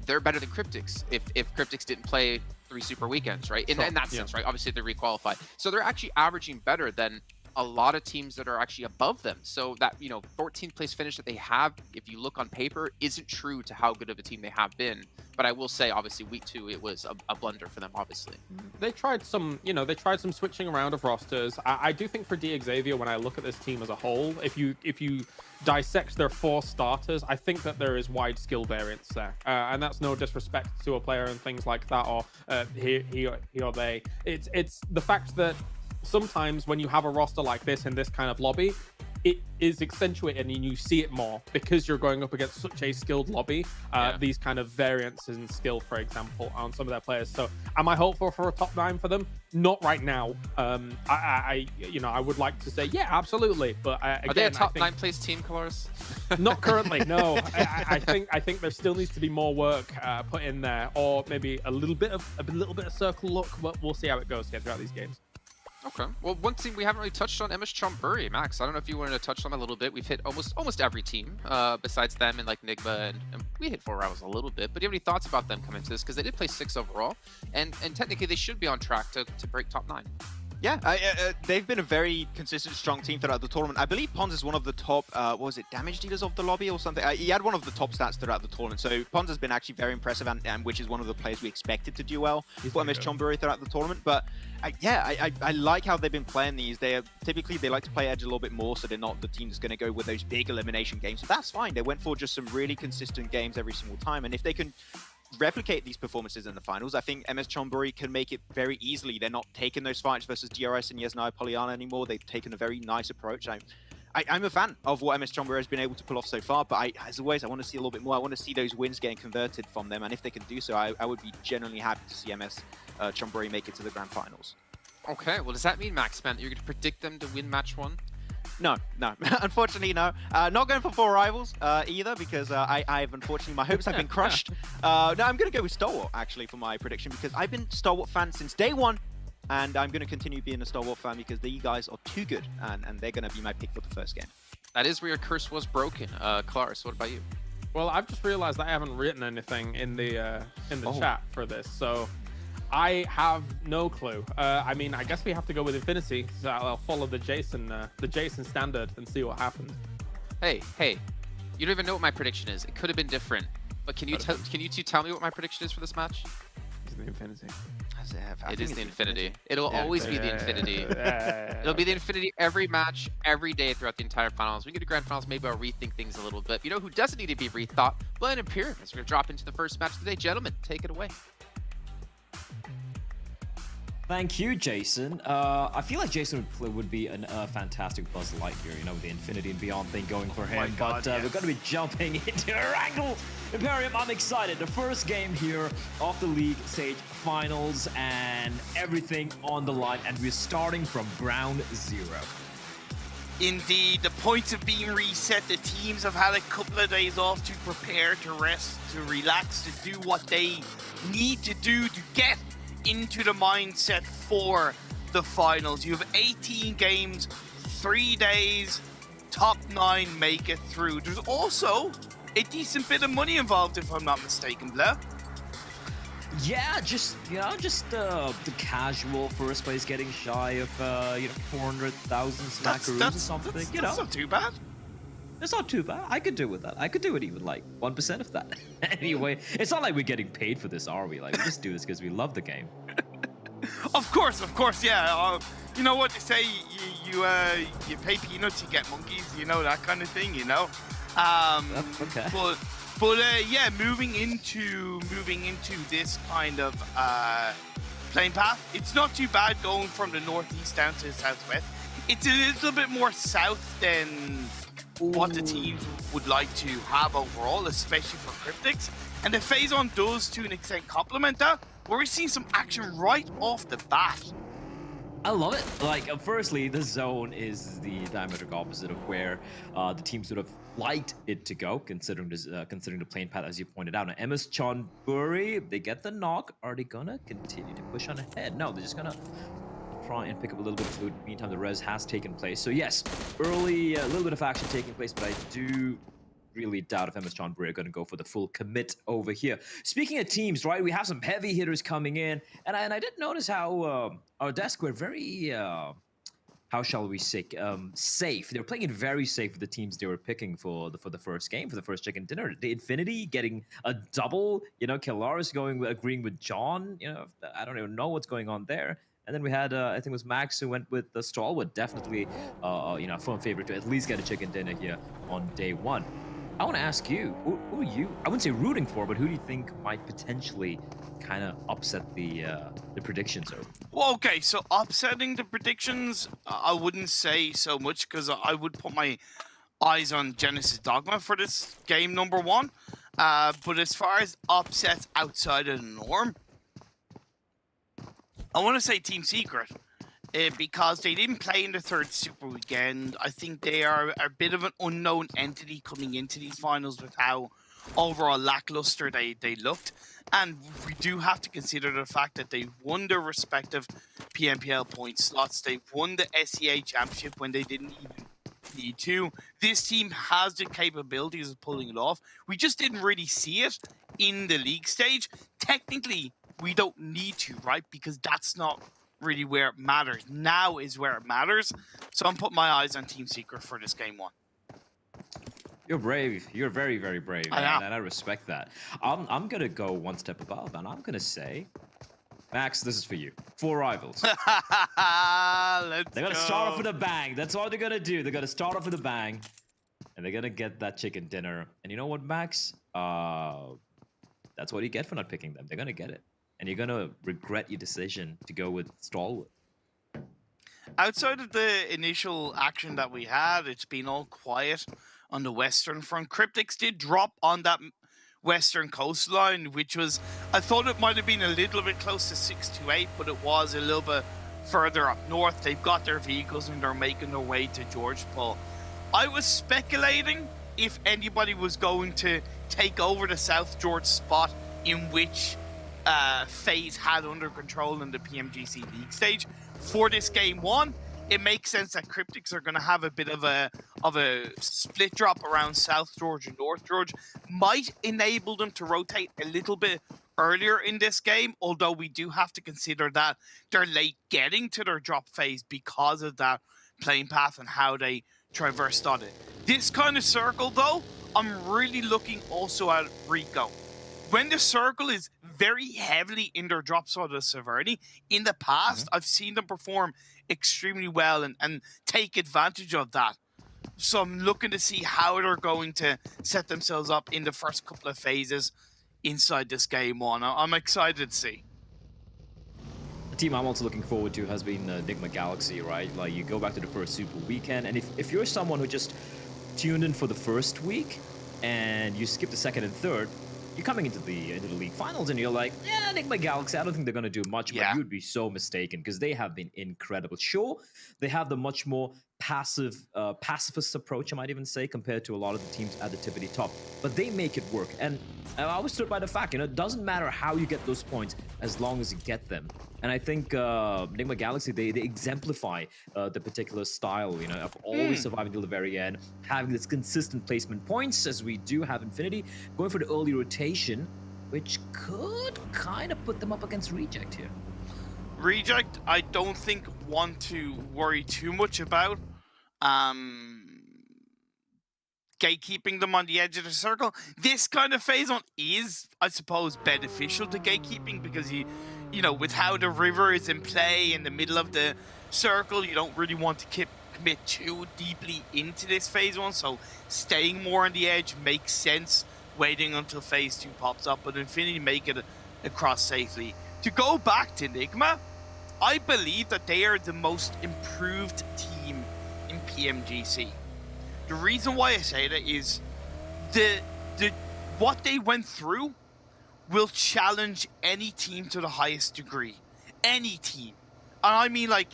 they're better than Cryptics if Cryptics didn't play 3 Super Weekends, right? In that sense, right? Obviously, they requalified. So they're actually averaging better than a lot of teams that are actually above them. So that, 14th place finish that they have, if you look on paper, isn't true to how good of a team they have been. But I will say, obviously, week 2, it was a blunder for them, obviously. They tried some, some switching around of rosters. I do think for D Xavier, when I look at this team as a whole, if you dissect their 4 starters, I think that there is wide skill variance there. And that's no disrespect to a player and things like that, or he or they. It's the fact that sometimes when you have a roster like this in this kind of lobby, it is accentuated and you see it more because you're going up against such a skilled lobby. These kind of variants in skill, for example, on some of their players. So am I hopeful for a top 9 for them? Not right now. I would like to say, yeah, absolutely. But again, are they a top 9 place team, Coloris? Not currently, no. I think there still needs to be more work put in there, or maybe a little bit of circle luck. But we'll see how it goes throughout these games. Okay. Well, one team we haven't really touched on, MS Chonburi. Max, I don't know if you wanted to touch on them a little bit. We've hit almost every team besides them and like Nigma, and we hit 4 rivals a little bit. But do you have any thoughts about them coming to this? Because they did play 6 overall, and technically they should be on track to break top 9. Yeah, they've been a very consistent, strong team throughout the tournament. I believe Pons is one of the top, what was it, damage dealers of the lobby or something? He had one of the top stats throughout the tournament. So Pons has been actually very impressive, and which is one of the players we expected to do well for MS Chonburi throughout the tournament. But I like how they've been playing these. They like to play edge a little bit more, so they're not the team that's going to go with those big elimination games. So that's fine. They went for just some really consistent games every single time, and if they can replicate these performances in the finals, I think MS Chonburi can make it very easily. They're not taking those fights versus DRS and Yesnaya Polyana anymore. They've taken a very nice approach. I'm a fan of what MS Chonburi has been able to pull off so far, but as always, I want to see a little bit more. I want to see those wins getting converted from them, and if they can do so, I would be genuinely happy to see MS Chonburi make it to the grand finals. Okay, well, does that mean, Max, man, that you're going to predict them to win match 1? No. Unfortunately, no. Not going for 4 rivals either, because I've unfortunately, my hopes have been crushed. No, I'm going to go with Stalwart, actually, for my prediction, because I've been Stalwart fan since day 1, and I'm going to continue being a Stalwart fan because these guys are too good, and they're going to be my pick for the first game. That is where your curse was broken. Claris, what about you? Well, I've just realized I haven't written anything in the chat for this, so I have no clue. I mean, I guess we have to go with Infinity, so I'll follow the Jason standard and see what happens. Hey, you don't even know what my prediction is. It could have been different, but can you two tell me what my prediction is for this match? It's the Infinity. It is the Infinity. It'll always be the Infinity. It'll be the Infinity every match, every day throughout the entire finals. We get to grand finals, maybe I'll rethink things a little bit. You know who doesn't need to be rethought? Blind Imperium. We're going to drop into the first match today. Gentlemen, take it away. Thank you, Jason. I feel like Jason would be a fantastic Buzz Lightyear, you know, with the Infinity and Beyond thing going for him. We're going to be jumping into a wrangle. Imperium, I'm excited. The first game here of the League Stage Finals and everything on the line. And we're starting from ground zero. Indeed, the points have been reset. The teams have had a couple of days off to prepare, to rest, to relax, to do what they need to do to get into the mindset for the finals. You have 18 games, 3 days, top 9 make it through. There's also a decent bit of money involved, if I'm not mistaken, Blair. Yeah, just the casual first place getting shy of 400,000 smackaroos or something. That's not too bad. It's not too bad. I could do with that. I could do it even like 1% of that. Anyway, it's not like we're getting paid for this, are we? Like, we just do this because we love the game. Of course, yeah. You know what they say? You pay peanuts, you get monkeys. You know, that kind of thing. You know. Okay. But yeah, moving into this kind of playing path, it's not too bad going from the northeast down to the southwest. It's a little bit more south than what the teams would like to have overall, especially for Cryptics. And the Phazon does, to an extent, complement that, where we're seeing some action right off the bat. I love it. Like, firstly, the zone is the diametric opposite of where the team sort of liked it to go, considering the playing path, as you pointed out. Now, MS Chonburi, they get the knock. Are they gonna continue to push on ahead? No, they're just gonna try and pick up a little bit of loot. Meantime, the res has taken place. So yes, early, a little bit of action taking place, but I do really doubt if MS Chonburi are going to go for the full commit over here. Speaking of teams, right, we have some heavy hitters coming in, and I did notice how our desk were very, how shall we say, safe. They were playing it very safe with the teams they were picking for the first game, for the first chicken dinner. The Infinity getting a double, you know, Killaris agreeing with John, you know, I don't even know what's going on there. And then we had, I think it was Max who went with the Stalwart, definitely, firm favorite to at least get a chicken dinner here on day 1. I want to ask you, who are you? I wouldn't say rooting for, but who do you think might potentially kind of upset the predictions? Or Well, okay, so upsetting the predictions, I wouldn't say so much because I would put my eyes on Genesis Dogma for this game number 1. But as far as upsets outside of the norm, I want to say Team Secret. Because they didn't play in the third Super Weekend. I think they are a bit of an unknown entity coming into these finals with how overall lackluster they looked. And we do have to consider the fact that they won their respective PMPL point slots. They won the SEA Championship when they didn't even need to. This team has the capabilities of pulling it off. We just didn't really see it in the league stage. Technically, we don't need to, right? Because that's not really where it matters. Now is where it matters. So I'm putting my eyes on Team Secret for this game 1. you're brave. You're very, very brave, I am. and I respect that. I'm gonna go one step above, and I'm gonna say, Max, this is for you. 4 rivals. Let's They're gonna start off with a bang. That's all they're gonna do. They're gonna start off with a bang, and they're gonna get that chicken dinner. And you know what, Max? That's what you get for not picking them. They're gonna get it, and you're gonna regret your decision to go with Stalwart. Outside of the initial action that we had, it's been all quiet on the Western front. Cryptics did drop on that Western coastline, which was, I thought it might have been a little bit close to 628, but it was a little bit further up north. They've got their vehicles and they're making their way to George Paul. I was speculating if anybody was going to take over the South George spot in which FaZe had under control in the PMGC League stage. For this game 1, it makes sense that Cryptics are going to have a bit of a split drop around South George and North George. Might enable them to rotate a little bit earlier in this game, although we do have to consider that they're late getting to their drop phase because of that playing path and how they traversed on it. This kind of circle, though, I'm really looking also at Rico. When the circle is very heavily in their drop sort of severity, in the past, I've seen them perform extremely well and take advantage of that. So I'm looking to see how they're going to set themselves up in the first couple of phases inside this game 1. I'm excited to see. The team I'm also looking forward to has been Enigma Galaxy, right? Like, you go back to the first Super Weekend, and if you're someone who just tuned in for the first week and you skip the second and third, you're coming into the league finals and you're like, yeah, Enigma Galaxy, I don't think they're going to do much, but you would be so mistaken because they have been incredible. Sure, they have the much more pacifist approach, I might even say, compared to a lot of the teams at the tippity top, but they make it work. And I always stood by the fact, it doesn't matter how you get those points as long as you get them. And I think Enigma Galaxy, they exemplify the particular style, of always surviving till the very end, having this consistent placement points, as we do have Infinity, going for the early rotation, which could kind of put them up against Reject here. Reject, I don't think want to worry too much about gatekeeping them on the edge of the circle. This kind of phase on is, I suppose, beneficial to gatekeeping because you know, with how the river is in play in the middle of the circle, you don't really want to commit too deeply into this phase 1. So staying more on the edge makes sense. Waiting until phase 2 pops up, but Infinity make it across safely. To go back to Enigma, I believe that they are the most improved team in PMGC. The reason why I say that is what they went through will challenge any team to the highest degree. Any team. And I mean, like,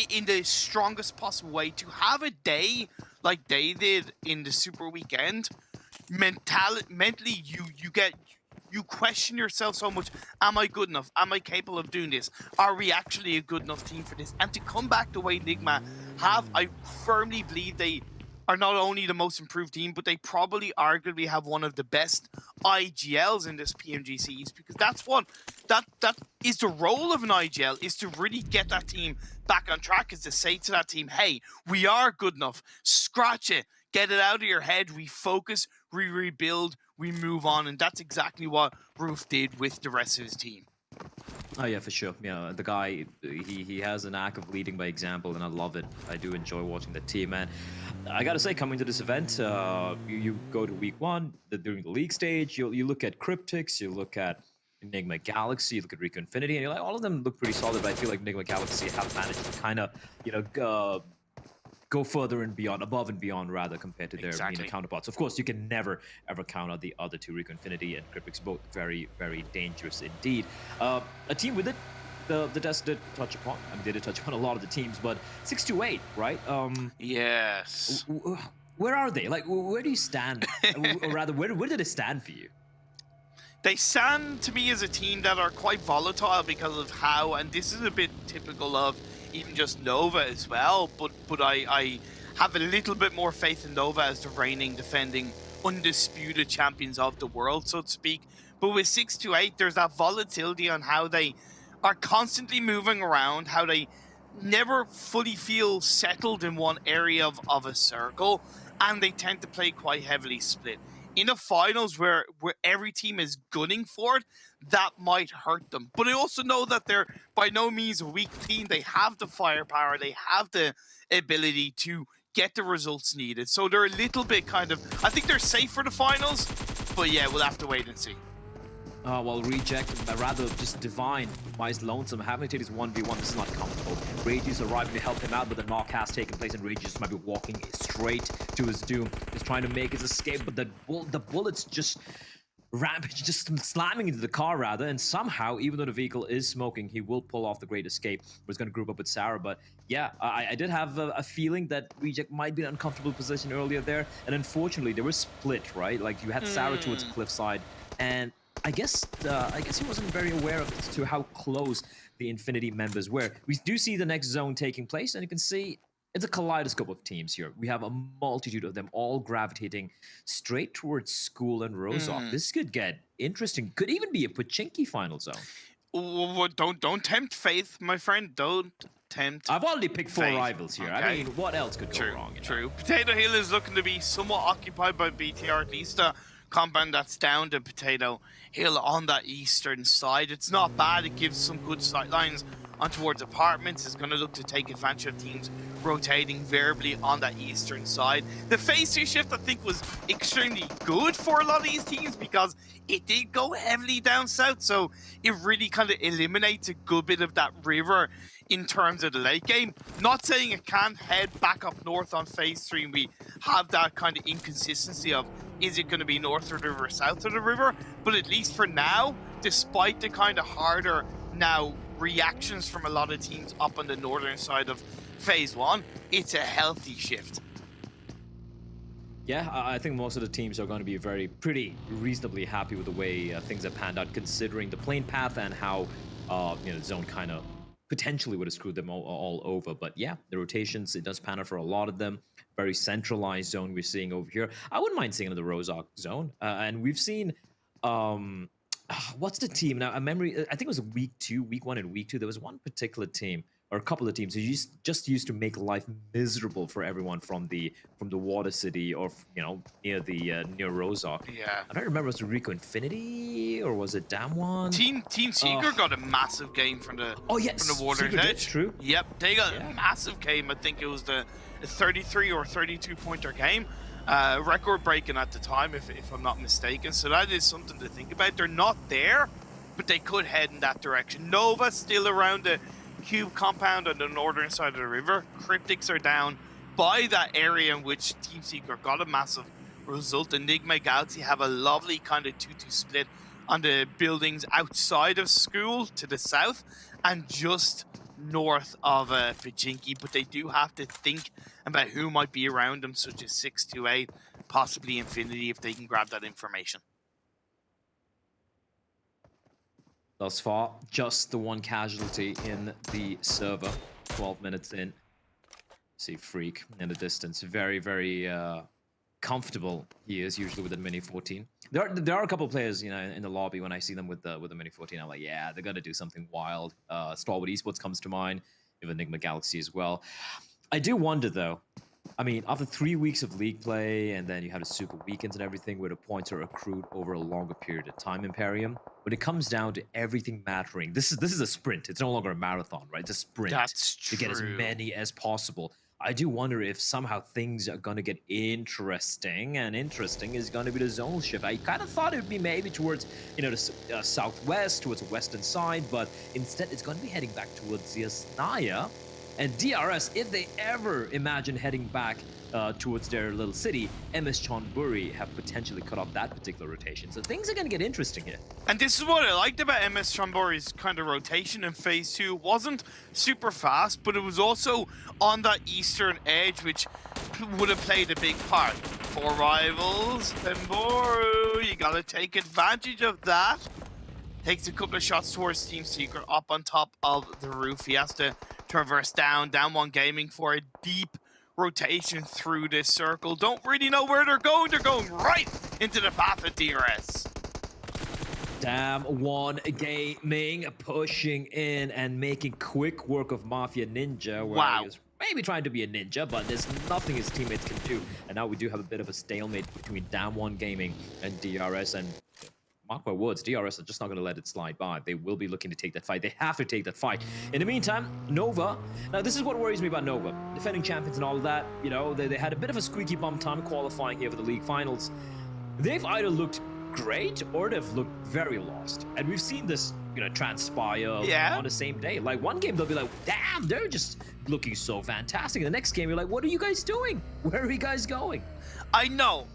in the strongest possible way. To have a day like they did in the Super Weekend, mentally you question yourself so much. Am I good enough? Am I capable of doing this? Are we actually a good enough team for this? And to come back the way Enigma have, I firmly believe they are not only the most improved team, but they probably arguably have one of the best IGLs in this PMGCs, because that's what that is the role of an IGL, is to really get that team back on track, is to say to that team, hey, we are good enough. Scratch it. Get it out of your head. We focus, we rebuild, we move on. And that's exactly what Roof did with the rest of his team. Oh yeah, for sure. Yeah, the guy, he has a knack of leading by example, and I love it. I do enjoy watching the team, and I gotta say, coming to this event, you go to week one during the league stage. You look at Cryptics, you look at Enigma Galaxy, you look at Rico Infinity, and you're like, all of them look pretty solid. But I feel like Enigma Galaxy have managed to kind of, go further and beyond, above and beyond, rather, compared to their counterparts. Of course, you can never ever count out the other two, Rico Infinity and Cryptics, both very, very dangerous indeed. A team with it, the test did touch upon. I mean, they did touch upon a lot of the teams, but 628, right? Yes. Where are they? Like, where do you stand? Or rather, where did it stand for you? They stand to me as a team that are quite volatile because of how, and this is a bit typical of even just Nova as well, but I have a little bit more faith in Nova as the reigning, defending, undisputed champions of the world, so to speak. But with 628, there's that volatility on how they are constantly moving around, how they never fully feel settled in one area of a circle, and they tend to play quite heavily split. In the finals where every team is gunning for it, that might hurt them. But I also know that they're by no means a weak team. They have the firepower, they have the ability to get the results needed. So they're a little bit kind of, I think they're safe for the finals, but yeah, we'll have to wait and see. Well, Reject, rather just Divine, Wise Lonesome, having to take this 1v1, this is not comfortable. Rage is arriving to help him out, but the knock has taken place, and Rage just might be walking straight to his doom. He's trying to make his escape, but the bullets just rampage, just slamming into the car, rather, and somehow, even though the vehicle is smoking, he will pull off the great escape. He's going to group up with Sarah, but yeah, I did have a feeling that Reject might be in an uncomfortable position earlier there, and unfortunately, they were split, right? Like, you had Sarah towards cliffside, and I guess he wasn't very aware of to how close the Infinity members were. We do see the next zone taking place, and you can see it's a kaleidoscope of teams here. We have a multitude of them all gravitating straight towards School and Rozok. This could get interesting. Could even be a Pachinki final zone. Don't tempt faith, my friend. Don't tempt. I've already picked 4 faith. Rivals here. Okay. I mean, what else could go wrong? True. Potato Hill is looking to be somewhat occupied by BTR, at least compound that's down to Potato Hill on that eastern side. It's not bad. It gives some good sight lines on towards apartments. It's going to look to take advantage of teams rotating variably on that eastern side. The phase 2 shift, I think, was extremely good for a lot of these teams because it did go heavily down south, so it really kind of eliminates a good bit of that river in terms of the late game. Not saying it can't head back up north on phase 3 and we have that kind of inconsistency of, is it going to be north of the river, south of the river? But at least for now, despite the kind of harder now reactions from a lot of teams up on the northern side of phase 1, it's a healthy shift. Yeah, I think most of the teams are going to be pretty reasonably happy with the way things have panned out, considering the plane path and how the zone kind of potentially would have screwed them all over. But yeah, the rotations, it does pan out for a lot of them. Very centralized zone we're seeing over here. I wouldn't mind seeing another Rozok zone. And we've seen, what's the team now? I think it was week 1 and week 2. There was one particular team, or a couple of teams, who just used to make life miserable for everyone from the Water City or near Rozok. Yeah. I don't remember, was it Rico Infinity or was it Damwon? Team Seeker got a massive game from the from the Water's Edge. True. Yep, they got a massive game. I think it was the 33 or 32 pointer game. Record breaking at the time, if I'm not mistaken. So that is something to think about. They're not there, but they could head in that direction. Nova still around the Cube compound on the northern side of the river. Cryptics are down by that area in which Team Seeker got a massive result. Enigma Galaxy have a lovely kind of 2-2 split on the buildings outside of School to the south and just north of Pachinki, but they do have to think about who might be around them, such as 628, possibly Infinity, if they can grab that information. Thus far, just the one casualty in the server. 12 minutes in. See Freak in the distance. Very, very comfortable he is usually with the Mini 14. There are a couple of players, in the lobby when I see them with the Mini 14. I'm like, yeah, they're gonna do something wild. Starwood Esports comes to mind. You have Enigma Galaxy as well. I do wonder though, I mean, after 3 weeks of league play, and then you have the super weekends and everything, where the points are accrued over a longer period of time, Imperium. When it comes down to everything mattering, this is a sprint. It's no longer a marathon, right? It's a sprint. That's to get as true. many as possible. I do wonder if somehow things are gonna get interesting, and interesting is gonna be the zonal shift. I kind of thought it would be maybe towards, you know, the southwest, towards the western side, but instead it's gonna be heading back towards Yasnaya. And DRS, if they ever imagine heading back towards their little city, MS Chonburi have potentially cut off that particular rotation. So things are going to get interesting here. And this is what I liked about MS Chonburi's kind of rotation in Phase 2. It wasn't super fast, but it was also on that eastern edge, which would have played a big part. 4 rivals, Pemboru, you got to take advantage of that. Takes a couple of shots towards Team Secret up on top of the roof. He has to traverse down one gaming for a deep rotation through this circle. Don't really know where they're going. They're going right into the path of DRS. Damn One Gaming pushing in and making quick work of Mafia Ninja. Where Wow. he was maybe trying to be a ninja, but there's nothing his teammates can do. And now we do have a bit of a stalemate between Damn One Gaming and DRS. And mark my words, DRS are just not going to let it slide by. They will be looking to take that fight. They have to take that fight. In the meantime, Nova. Now, this is what worries me about Nova. Defending champions and all of that, you know, they had a bit of a squeaky bum time qualifying here for the league finals. They've either looked great or they've looked very lost. And we've seen this, you know, transpire on the same day. Like, one game, they'll be like, damn, they're just looking so fantastic. And the next game, you're like, what are you guys doing? Where are you guys going? I know.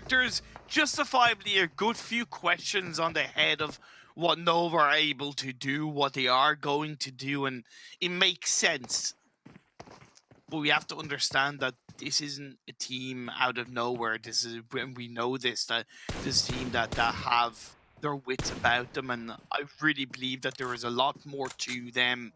There's justifiably a good few questions on the head of what Nova are able to do, what they are going to do, and it makes sense. But we have to understand that this isn't a team out of nowhere. This is when we know this, that this team that have their wits about them, and I really believe that there is a lot more to them,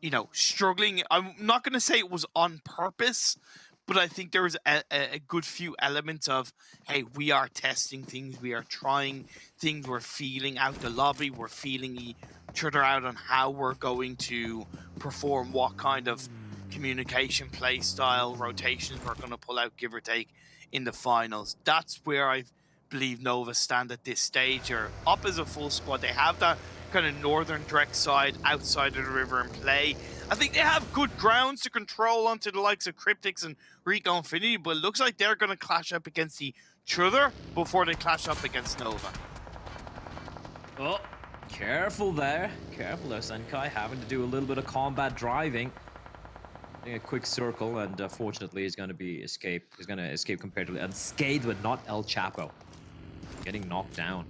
you know, struggling. I'm not going to say it was on purpose, but I think there was a good few elements of, hey, we are testing things, we are trying things, we're feeling out the lobby, we're feeling each other out on how we're going to perform, what kind of communication, play style, rotations we're going to pull out, give or take, in the finals. That's where I believe Nova stand at this stage. Are up as a full squad. They have that kind of northern direct side outside of the river in play. I think they have good grounds to control onto the likes of Cryptics and Rico Infinity, but it looks like they're going to clash up against each other before they clash up against Nova. Oh, careful there, Senkai, having to do a little bit of combat driving. A quick circle, and fortunately he's going to be escape. He's going to escape comparatively unscathed, but not El Chapo. Getting knocked down.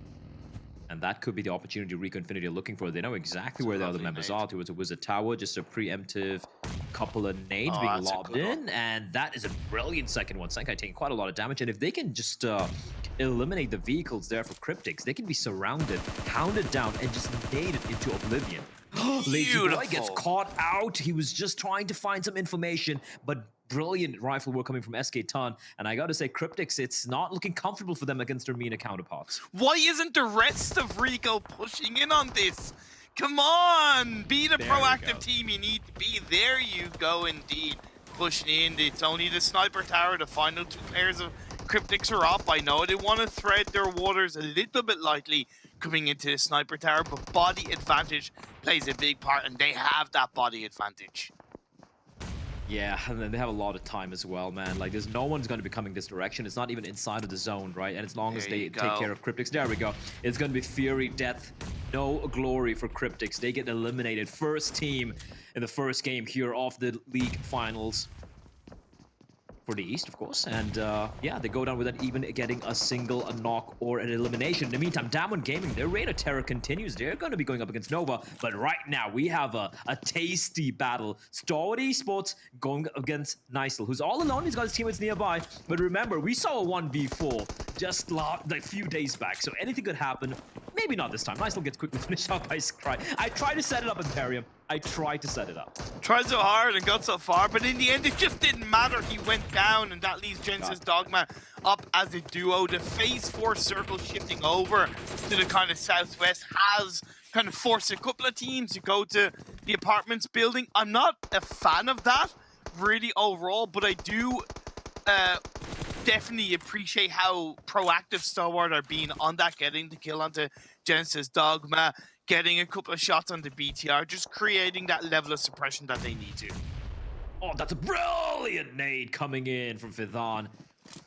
And that could be the opportunity Rico Infinity are looking for. They know exactly where the other members are. Towards a Wizard Tower, just a preemptive couple of nades being lobbed in. And that is a brilliant second one. Senkai taking quite a lot of damage. And if they can just eliminate the vehicles there for Cryptics, they can be surrounded, hounded down, and just naded into oblivion. Lazy Boy gets caught out. He was just trying to find some information, but brilliant rifle work coming from SK Ton. And I gotta say, Cryptics, it's not looking comfortable for them against their MENA counterparts. Why isn't the rest of Rico pushing in on this? Come on, be the proactive team you need to be. There you go, indeed. Pushing in. It's only the sniper tower. The final 2 players of Cryptics are up. I know they want to thread their waters a little bit lightly coming into the sniper tower, but body advantage plays a big part, and they have that body advantage. Yeah, and then they have a lot of time as well, man. Like, there's no one's going to be coming this direction. It's not even inside of the zone, right? And as long as they take care of Cryptics, there we go. It's going to be Fury, Death, no glory for Cryptics. They get eliminated. First team in the first game here of the league finals. For the East, of course, and yeah, they go down without even getting a single knock or an elimination. In the meantime, Damwon Gaming, their reign of terror continues. They're going to be going up against Nova, but right now we have a tasty battle. Stalwart Esports going against Nysel, who's all alone. He's got his teammates nearby, but remember, we saw a 1v4 just a few days back, so anything could happen. Maybe not this time. Nysel gets quickly finished off by Scry. I tried to set it up, Imperium. I tried to set it up. Tried so hard and got so far, but in the end, it just didn't matter. He went down, and that leaves Genesis Dogma up as a duo. The Phase 4 circle shifting over to the kind of southwest has kind of forced a couple of teams to go to the apartments building. I'm not a fan of that, really overall, but I do definitely appreciate how proactive Stalwart are being on that, getting the kill onto Genesis Dogma, getting a couple of shots on the BTR, just creating that level of suppression that they need to. Oh, that's a brilliant nade coming in from Fithan.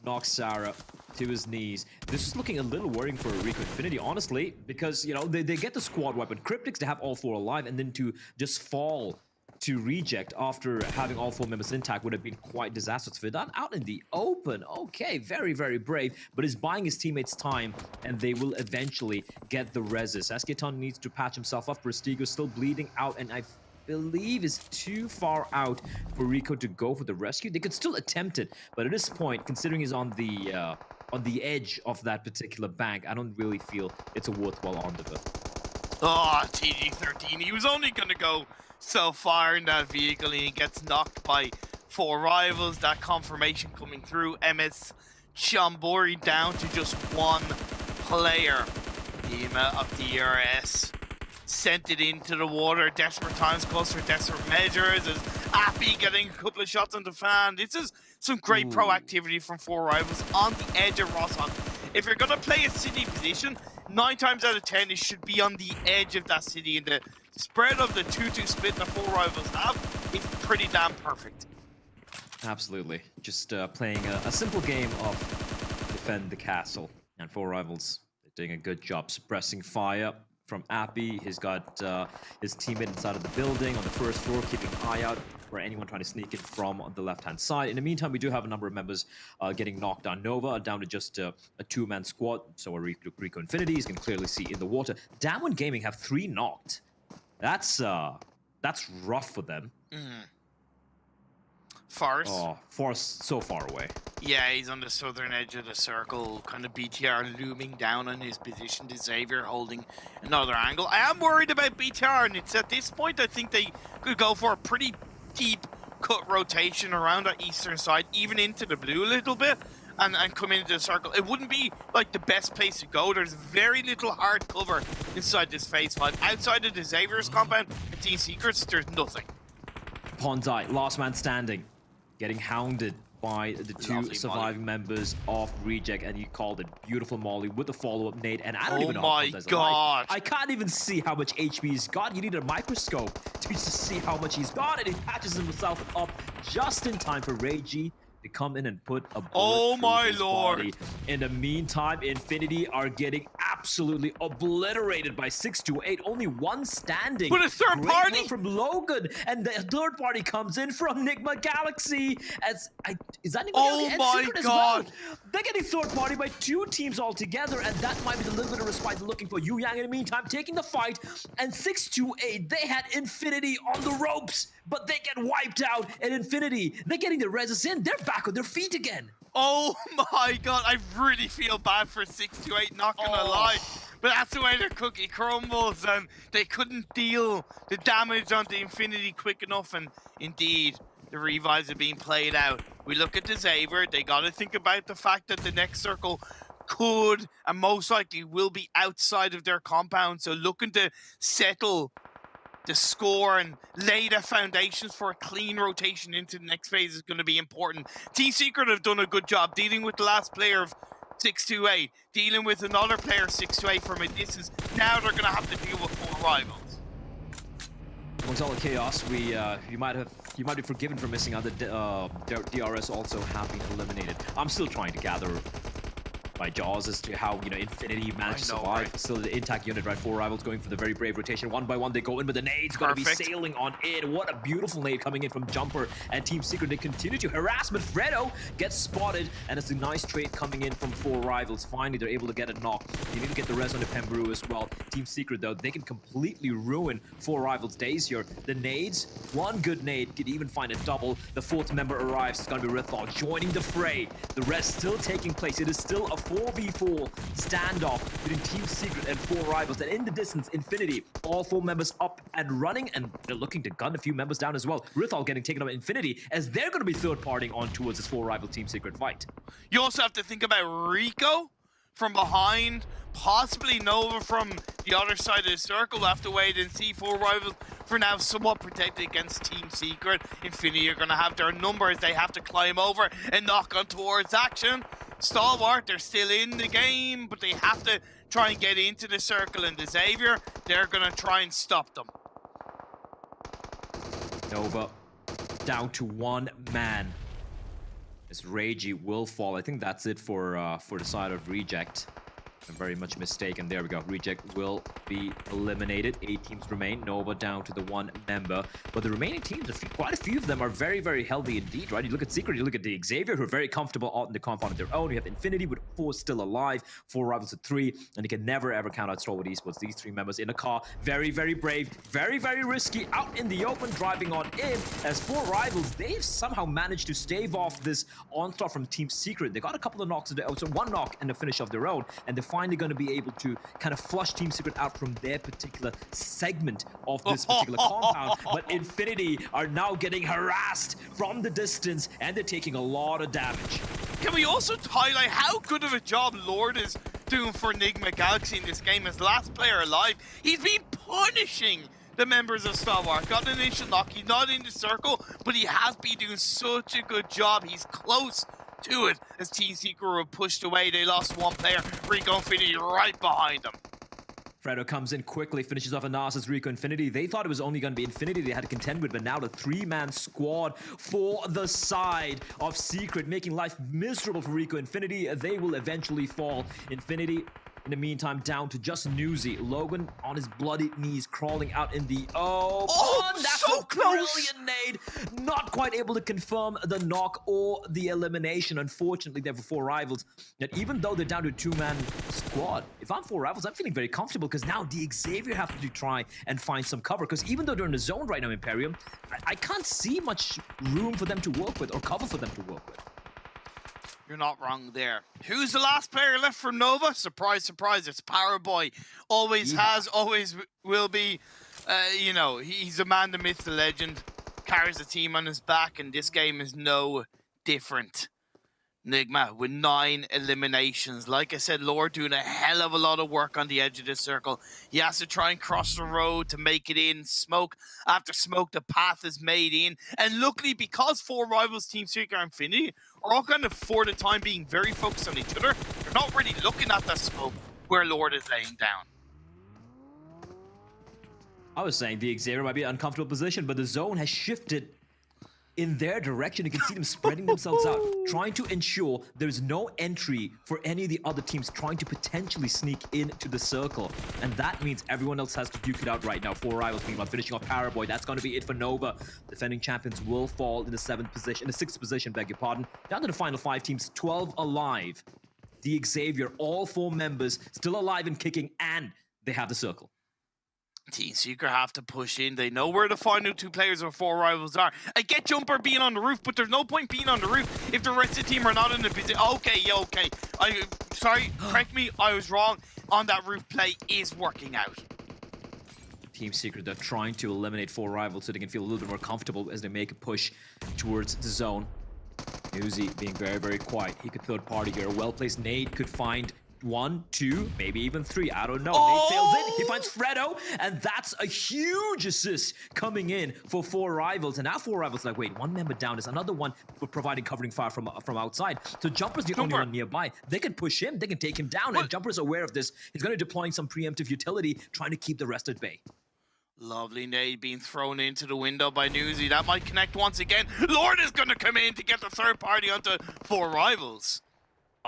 Knocks Sarah to his knees. This is looking a little worrying for Rico Infinity, honestly, because, you know, they get the squad weapon. Cryptics to have all 4 alive, and then to just fall to reject after having all 4 members intact would have been quite disastrous. Fithan out in the open. Okay, very, very brave, but is buying his teammates time, and they will eventually get the reses. Asketon needs to patch himself up. Prestigo still bleeding out, and I believe is too far out for Rico to go for the rescue. They could still attempt it, but at this point, considering he's on the edge of that particular bank, I don't really feel it's a worthwhile endeavor. Oh, TG13, he was only going to go so far in that vehicle, and he gets knocked by 4 rivals. That confirmation coming through. MS Chambori down to just 1 player. Dima of DRS sent it into the water. Desperate times calls for desperate measures. As Appy getting a couple of shots on the fan. This is some great proactivity from 4 rivals on the edge of Rosshok. If you're going to play a city position, 9 times out of 10, it should be on the edge of that city, and the spread of the 2-2 split the 4 rivals have is pretty damn perfect. Absolutely. Just playing a simple game of defend the castle, and 4 rivals doing a good job suppressing fire from Appy. He's got his teammate inside of the building on the first floor, keeping an eye out for anyone trying to sneak in from the left-hand side. In the meantime, we do have a number of members getting knocked down. Nova down to just a 2-man squad, so a Rico Infinity, you can clearly see in the water. Damwon Gaming have 3 knocked. That's rough for them. Forest? Oh, Forest so far away. Yeah, he's on the southern edge of the circle, kind of BTR looming down on his position. Xavier holding another angle. I am worried about BTR, and it's at this point I think they could go for a pretty deep cut rotation around that eastern side, even into the blue a little bit, and come into the circle. It wouldn't be like the best place to go. There's very little hard cover inside this phase 5. Outside of the Xavier's compound and Team Secrets, there's nothing. Pondai, last man standing, getting hounded by the 2 surviving members of Reject, and he called it beautiful molly with the follow-up nade, and I don't even know how Pondai's alive. I can't even see how much HP he's got. You need a microscope to see how much he's got, and he patches himself up just in time for Reiji to come in and put a bullet through his body. In the meantime, Infinity are getting absolutely obliterated by 628. Only 1 standing. But a third Great party work from Logan, and the third party comes in from Nigma Galaxy. Is that Nigma Galaxy? And my Secret God. as well. They're getting third party by 2 teams altogether, and that might be the little bit of respite they're looking for. Yu Yang in the meantime taking the fight, and 628, they had Infinity on the ropes, but they get wiped out. And Infinity, they're getting the reses in. They're back on their feet again. Oh my God, I really feel bad for 628, not gonna lie. But that's the way their cookie crumbles, and they couldn't deal the damage on the Infinity quick enough, and indeed, the revives are being played out. We look at the Xavier, they gotta think about the fact that the next circle could and most likely will be outside of their compound, so looking to settle the score and lay the foundations for a clean rotation into the next phase is going to be important. Team Secret have done a good job dealing with the last player of 628, dealing with another player 628 from a distance. Now they're going to have to deal with 4 rivals. Amongst all the chaos, you might be forgiven for missing out. The DRS also have been eliminated. I'm still trying to gather my jaws as to how, you know, Infinity managed to survive. Right? Still the intact unit, right? 4 rivals going for the very brave rotation. 1 by 1 they go in, but the nade's going to be sailing on in. What a beautiful nade coming in from Jumper and Team Secret. They continue to harass, but Fredo gets spotted, and it's a nice trade coming in from 4 rivals. Finally, they're able to get a knock. You need to get the res on the Pembrew as well. Team Secret, though, they can completely ruin 4 rivals' days here. The nades, 1 good nade could even find a double. The 4th member arrives. It's going to be Rithal joining the fray. The res still taking place. It is still a 4v4 standoff between Team Secret and 4 rivals, and in the distance, Infinity, all 4 members up and running, and they're looking to gun a few members down as well. Rithal getting taken up by Infinity, as they're going to be third partying on towards this 4 rival Team Secret fight. You also have to think about Rico, from behind. Possibly Nova from the other side of the circle. We'll have to wait and see. Four Rivals for now somewhat protected against Team Secret. Infinity are going to have their numbers. They have to climb over and knock on towards action. Stalwart, they're still in the game, but they have to try and get into the circle, and the Xavier, they're going to try and stop them. Nova down to one man. As Reiji will fall. I think that's it for the side of Reject. I'm very much mistaken. There we go. Reject will be eliminated. 8 teams remain. Nova down to the 1 member. But the remaining teams, quite a few of them are very, very healthy indeed, right? You look at Secret, you look at the Xavier, who are very comfortable out in the compound of their own. You have Infinity with 4 still alive, 4 Rivals at 3, and you can never ever count out Stalwart Esports. These 3 members in a car, very, very brave, very, very risky, out in the open, driving on in. As 4 Rivals, they've somehow managed to stave off this onslaught from Team Secret. They got a couple of knocks, so 1 knock and a finish of their own, and they're finally going to be able to kind of flush Team Secret out from their particular segment of this particular compound. But Infinity are now getting harassed from the distance, and they're taking a lot of damage. Can we also highlight how good of a job Lord is doing for Enigma Galaxy in this game as last player alive? He's been punishing the members of Stalwart. Got an initial knock. He's not in the circle, but he has been doing such a good job. He's close to it as Team Secret were pushed away. They lost 1 player. Rico Infinity right behind them. Fredo comes in quickly, finishes off Anasa's Rico Infinity. They thought it was only going to be Infinity they had to contend with, but now the 3-man squad for the side of Secret, making life miserable for Rico Infinity. They will eventually fall. Infinity, in the meantime, down to just Newsy. Logan on his bloody knees, crawling out in the open. That's so a close! brilliant nade. Not quite able to confirm the knock or the elimination. Unfortunately, there were 4 Rivals. That even though they're down to a 2-man squad, if I'm 4 Rivals, I'm feeling very comfortable because now the Xavier have to try and find some cover. Because even though they're in the zone right now, Imperium, I can't see much room for them to work with or cover for them to work with. You're not wrong there. Who's the last player left from Nova? Surprise, surprise, it's Power Boy. Always has, always will be. You know, he's a man, the myth, the legend. Carries the team on his back, and this game is no different. Enigma with 9 eliminations. Like I said, Lord doing a hell of a lot of work on the edge of the circle. He has to try and cross the road to make it in. Smoke after smoke, the path is made in. And luckily, because 4 Rivals, Team Secret and Infinity are all kind of, for the time being, very focused on each other, they're not really looking at that smoke where Lord is laying down. I was saying the Xavier might be in an uncomfortable position, but the zone has shifted in their direction. You can see them spreading themselves out, trying to ensure there's no entry for any of the other teams trying to potentially sneak into the circle. And that means everyone else has to duke it out right now. 4 Rivals meanwhile finishing off Paraboy. That's going to be it for Nova. Defending champions will fall in the 7th position, in the 6th position, beg your pardon. Down to the final 5 teams, 12 alive. The Xavier, all 4 members still alive and kicking, and they have the circle. Team Secret have to push in. They know where the final 2 players of 4 Rivals are. I get Jumper being on the roof, but there's no point being on the roof if the rest of the team are not in the position. Okay, yeah, okay. Sorry, correct me, I was wrong. On that roof play is working out. Team Secret, they're trying to eliminate 4 Rivals so they can feel a little bit more comfortable as they make a push towards the zone. Newsy being very, very quiet. He could third party here. A well-placed nade could find 1, 2, maybe even 3. I don't know. Nate sails in. He finds Fredo, and that's a huge assist coming in for 4 Rivals. And now 4 Rivals like, wait, 1 member down. There's another one for providing covering fire from outside. So Jumper's the only one nearby. They can push him. They can take him down. And Jumper's aware of this. He's going to deploy some preemptive utility, trying to keep the rest at bay. Lovely nade being thrown into the window by Newsy. That might connect once again. Lord is going to come in to get the 3rd party onto 4 Rivals.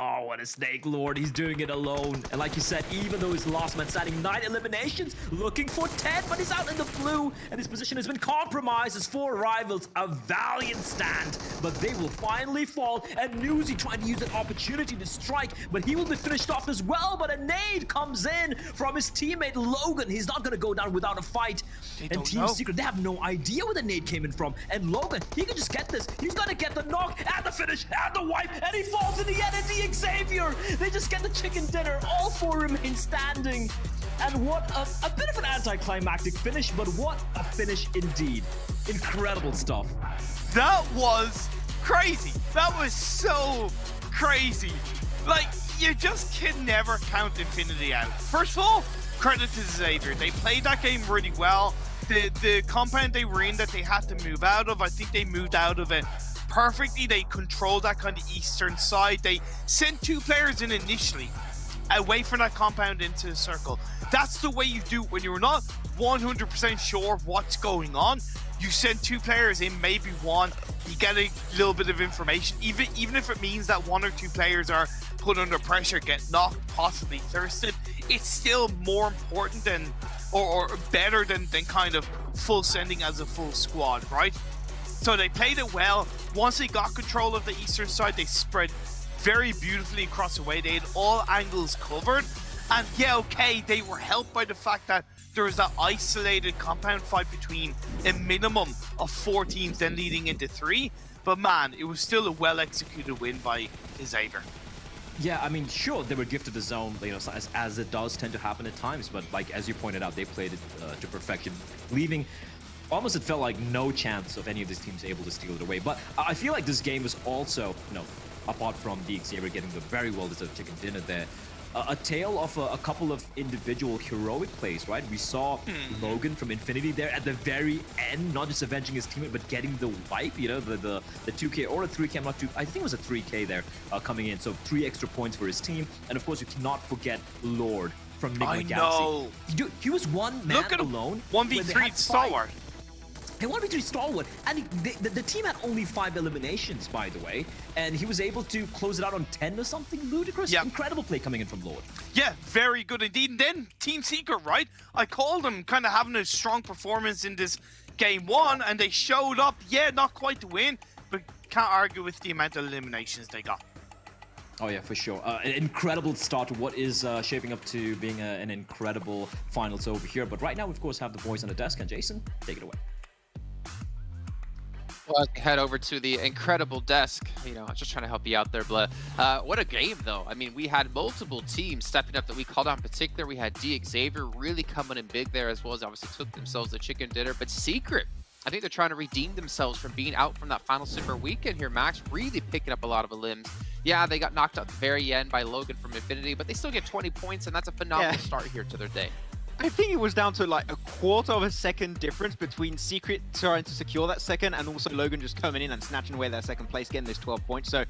Oh, what a snake, Lord. He's doing it alone. And like you said, even though he's the last man standing, 9 eliminations, looking for 10, but he's out in the blue, and his position has been compromised as 4 Rivals. A valiant stand, but they will finally fall, and Newsy trying to use an opportunity to strike, but he will be finished off as well, but a nade comes in from his teammate Logan. He's not going to go down without a fight. And Team Secret, they have no idea where the nade came in from, and Logan, he can just get this. He's going to get the knock, and the finish, and the wipe, and he falls in the end, and the Xavier, they just get the chicken dinner. All 4 remain standing. And what a bit of an anticlimactic finish, but what a finish indeed. Incredible stuff. That was crazy. That was so crazy. Like, you just can never count Infinity out. First of all, credit to Xavier. They played that game really well. The compound they were in that they had to move out of, I think they moved out of it perfectly. They controlled that kind of eastern side. They sent 2 players in initially, away from that compound into the circle. That's the way you do it when you're not 100% sure of what's going on. You send 2 players in, maybe 1. You get a little bit of information, even if it means that 1 or 2 players are put under pressure, get knocked, possibly thirsted. It's still more important than, or better than kind of full sending as a full squad, right? So they played it well. Once they got control of the eastern side, they spread very beautifully across the way. They had all angles covered. And yeah, okay, they were helped by the fact that there was that isolated compound fight between a minimum of 4 teams, then leading into 3. But man, it was still a well-executed win by Xavier. Yeah, I mean, sure, they were gifted the zone, you know, as it does tend to happen at times. But like as you pointed out, they played it to perfection, leaving almost it felt like no chance of any of these teams able to steal it away. But I feel like this game was also, you know, apart from the Xavier getting the very well-deserved chicken dinner there, a tale of a couple of individual heroic plays, right? We saw Logan from Infinity there at the very end, not just avenging his teammate, but getting the wipe, you know, the 2K or a 3K, I'm not too, I think it was a 3K there coming in. So 3 extra points for his team. And of course, you cannot forget Lord from Enigma Galaxy. know. Dude, he was one man alone. 1v3 Stalwart. He 1v3 Stalwart, and the team had only 5 eliminations, by the way, and he was able to close it out on 10 or something ludicrous. Yep. Incredible play coming in from Lord. Yeah, very good indeed. And then Team Secret, right? I called them kind of having a strong performance in this game 1, and they showed up. Yeah, not quite to win, but can't argue with the amount of eliminations they got. Oh yeah, for sure. An incredible start to what is shaping up to being an incredible finals over here. But right now, we of course, have the boys on the desk, and Jason, take it away. Well, head over to the incredible desk. You know, I was just trying to help you out there, Blah. What a game, though. I mean, we had multiple teams stepping up that we called out in particular. We had Xavier really coming in big there, as well as obviously took themselves the chicken dinner. But Secret, I think they're trying to redeem themselves from being out from that final Super weekend here, Max. Really picking up a lot of limbs. Yeah, they got knocked out at the very end by Logan from Infinity, but they still get 20 points, and that's a phenomenal start here to their day. I think it was down to like a quarter of a second difference between Secret trying to secure that second and also Logan just coming in and snatching away their second place, getting those 12 points. So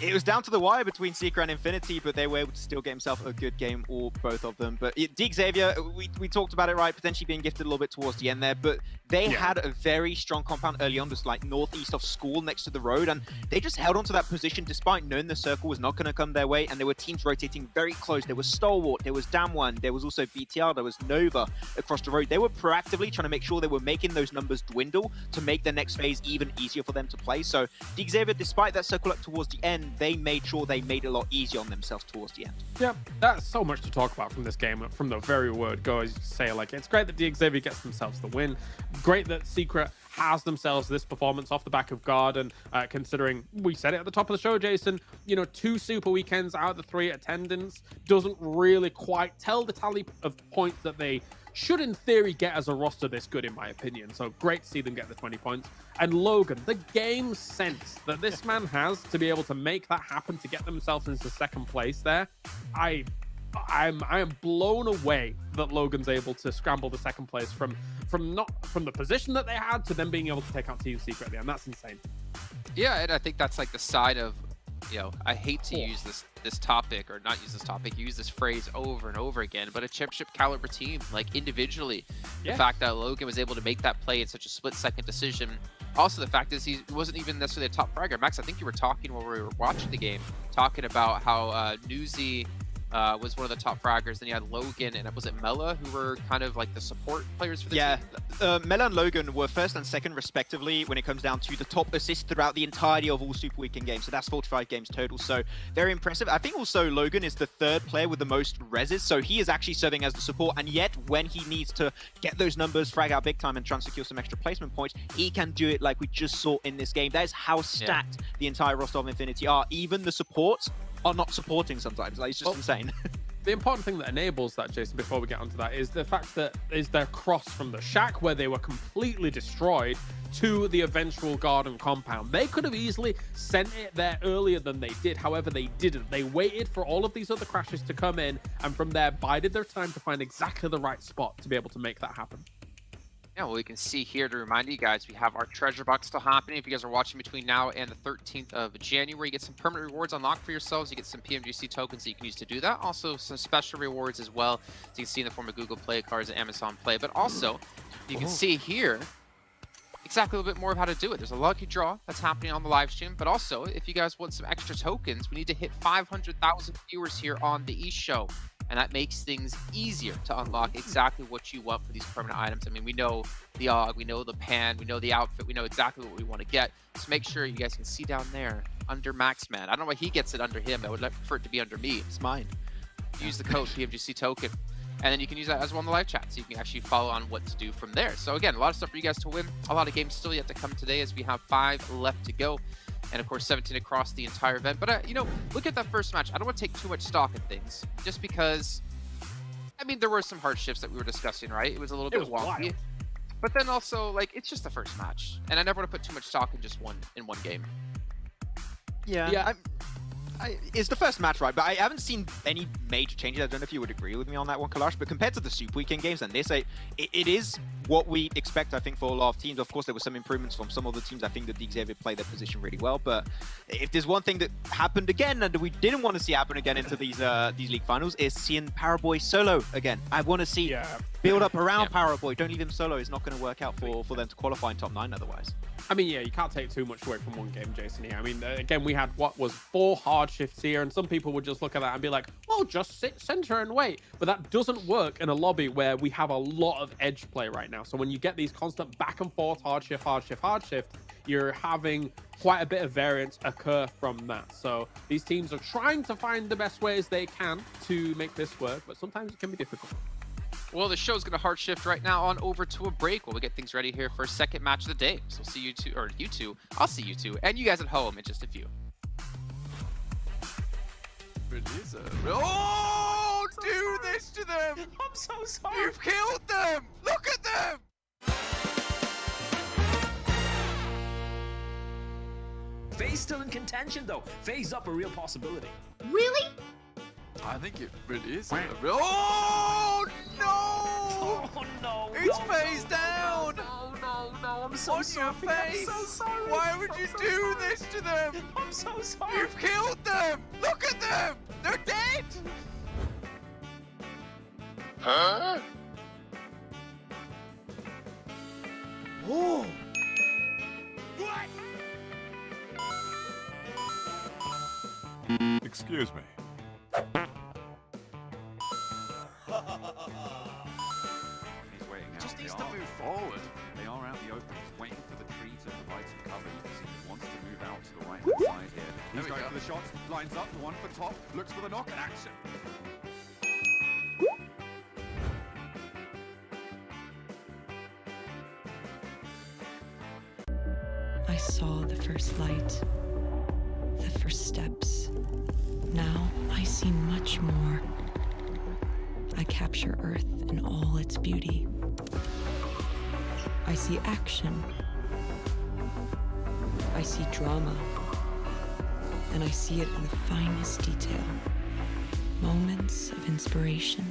it was down to the wire between Secret and Infinity, but they were able to still get himself a good game, or both of them. But Xavier, we talked about it, right? Potentially being gifted a little bit towards the end there, but they had a very strong compound early on, just like northeast of school next to the road, and they just held onto that position despite knowing the circle was not going to come their way, and there were teams rotating very close. There was Stalwart, there was Damwon, there was also BTR, there was Nova across the road. They were proactively trying to make sure they were making those numbers dwindle to make the next phase even easier for them to play. So Xavier, despite that circle up towards the end, they made sure they made it a lot easier on themselves towards the end. Yeah, that's so much to talk about from this game. From the very word go, as you say, like, it's great that Xavier gets themselves the win. Great that Secret has themselves this performance off the back of guard, and considering we said it at the top of the show, Jason, you know, 2 super weekends out of the 3 attendance doesn't really quite tell the tally of points that they should in theory get as a roster this good, in my opinion. So great to see them get the 20 points. And Logan, the game sense that this man has to be able to make that happen, to get themselves into second place there, I am blown away that Logan's able to scramble the second place from the position that they had to them being able to take out Team Secret at the end. That's insane. Yeah, and I think that's like the side of, you know, I hate to use this topic, or not use this topic, use this phrase over and over again, but a championship caliber team, like individually, the fact that Logan was able to make that play in such a split-second decision. Also, the fact is he wasn't even necessarily a top fragger. Max, I think you were talking while we were watching the game, talking about how Newsy was one of the top fraggers. Then you had Logan and was it Mela, who were kind of like the support players for the team? Mela and Logan were first and second respectively when it comes down to the top assists throughout the entirety of all Super Weekend games. So that's 45 games total. So very impressive. I think also Logan is the 3rd player with the most reses. So he is actually serving as the support. And yet when he needs to get those numbers, frag out big time and try and secure some extra placement points, he can do it like we just saw in this game. That is how stacked the entire roster of Infinity are. Even the supports are not supporting sometimes. Like, it's just insane. The important thing that enables that, Jason, before we get onto that, is the fact that is their cross from the shack where they were completely destroyed to the eventual garden compound. They could have easily sent it there earlier than they did. However, they didn't. They waited for all of these other crashes to come in, and from there bided their time to find exactly the right spot to be able to make that happen. Yeah, well, you can see here to remind you guys, we have our treasure box still happening. If you guys are watching between now and the 13th of January, you get some permanent rewards unlocked for yourselves. You get some PMGC tokens that you can use to do that. Also, some special rewards as well, as you can see in the form of Google Play cards and Amazon Play. But also, you can see here exactly a little bit more of how to do it. There's a lucky draw that's happening on the live stream. But also, if you guys want some extra tokens, we need to hit 500,000 viewers here on the eShow. And that makes things easier to unlock exactly what you want for these permanent items. I mean, we know the AUG, we know the pan, we know the outfit, we know exactly what we want to get. So make sure you guys can see down there under Maxman. I don't know why he gets it under him. I would prefer it to be under me. It's mine. Use the code PMGC token. And then you can use that as well in the live chat, so you can actually follow on what to do from there. So again, a lot of stuff for you guys to win. A lot of games still yet to come today, as we have 5 left to go. And of course, 17 across the entire event. But you know, look at that first match. I don't want to take too much stock in things, just because, I mean, there were some hardships that we were discussing, right? It was a little bit wonky. Wild. But then also, like, it's just the first match. And I never want to put too much stock in just one game. Yeah. It's the first match, right? But I haven't seen any major changes. I don't know if you would agree with me on that one, Kalash. But compared to the Super Weekend games and this, it is what we expect, I think, for a lot of teams. Of course, there were some improvements from some other teams. I think that the Xavier played their position really well. But if there's one thing that happened again and we didn't want to see happen again into these league finals, is seeing Paraboy solo again. I want to see build up around Paraboy. Don't leave him solo. It's not going to work out for them to qualify in top 9 otherwise. I mean, yeah, you can't take too much away from one game, Jason, here. I mean, again, we had what was 4 hard shifts here, and some people would just look at that and be like, well, just sit center and wait. But that doesn't work in a lobby where we have a lot of edge play right now. So when you get these constant back and forth, hard shift, you're having quite a bit of variance occur from that. So these teams are trying to find the best ways they can to make this work, but sometimes it can be difficult. Well, the show's going to hard shift right now on over to a break while we get things ready here for a second match of the day. So see you two, or you two, I'll see you two, and you guys at home in just a few. Oh, do this to them! I'm so sorry. You've killed them! Look at them! FaZe still in contention though. FaZe up a real possibility. Really? I think it really is. Oh, no! Oh no. It's FaZe down! No, I'm so On sorry. your face! I'm so sorry. Why would you do this to them? I'm so sorry. You've killed them! Look at them! They're dead! Huh? Oh! Excuse me. He's waiting out. Just needs to move forward. They are out in the open. He's waiting for the tree to provide some cover. You can see he wants to move out to the right-hand side here. He's going for the shots, lines up, the one for top, looks for the knock and action. I saw the first light, the first steps. Now I see much more. I capture Earth in all its beauty. I see action. I see drama. And I see it in the finest detail. Moments of inspiration.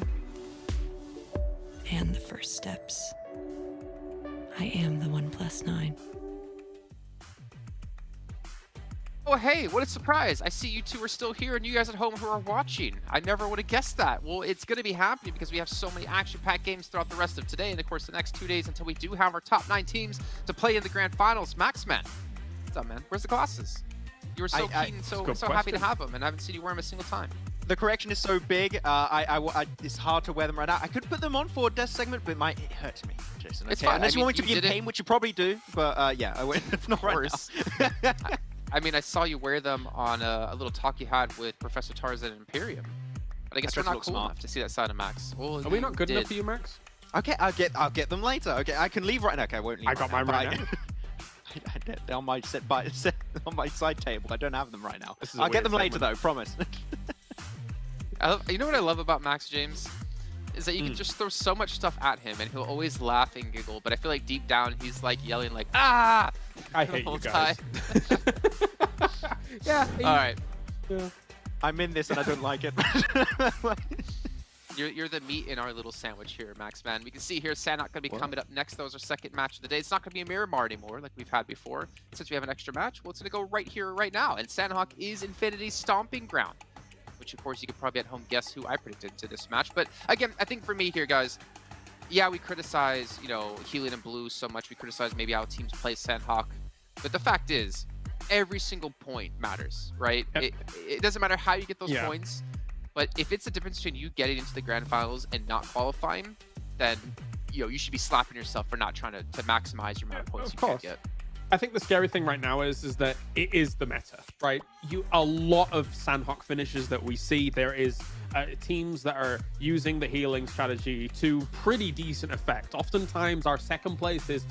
And the first steps. I am the 1+9. Oh, hey, what a surprise. I see you two are still here and you guys at home who are watching. I never would have guessed that. Well, it's going to be happening because we have so many action-packed games throughout the rest of today and, of course, the next 2 days until we do have our top 9 teams to play in the grand finals. Maxman, what's up, man? Where's the glasses? You were so keen and so happy to have them, and I haven't seen you wear them a single time. The correction is so big, it's hard to wear them right now. I could put them on for a death segment, but it hurts me, Jason. It's okay? fine. Unless I you mean, want me to be in pain, which you probably do, but yeah, I would not right now. I mean, I saw you wear them on a little talk you had with Professor Tarzan and Imperium. But I guess we're not cool enough to see that side of Max. Well, are we not good enough for you, Max? Okay, I'll get them later. Okay, I can leave right now. Okay, I won't leave. I got mine right now. They're on my on my side table. I don't have them right now. I'll get them later though, promise. You know what I love about Max James? Is that you can just throw so much stuff at him and he'll always laugh and giggle, but I feel like deep down he's like yelling like, ah! I hate you guys. Yeah. Alright. Yeah. I'm in this and I don't like it. You're the meat in our little sandwich here, Max, man. We can see here Sanhok going to be coming up next. That was our second match of the day. It's not going to be a Miramar anymore like we've had before. Since we have an extra match, well, it's going to go right here, right now. And Sanhok is Infinity's stomping ground, which, of course, you could probably at home guess who I predicted to this match. But, again, I think for me here, guys, yeah, we criticize, you know, Helion and Blue so much. We criticize maybe how teams play Sanhok. But the fact is, every single point matters, right? Yep. It doesn't matter how you get those points. But if it's the difference between you getting into the grand finals and not qualifying, then you should be slapping yourself for not trying to maximize your amount of points you can get. I think the scary thing right now is that it is the meta, right? A lot of Sanhok finishes that we see, there is teams that are using the healing strategy to pretty decent effect. Oftentimes our second place is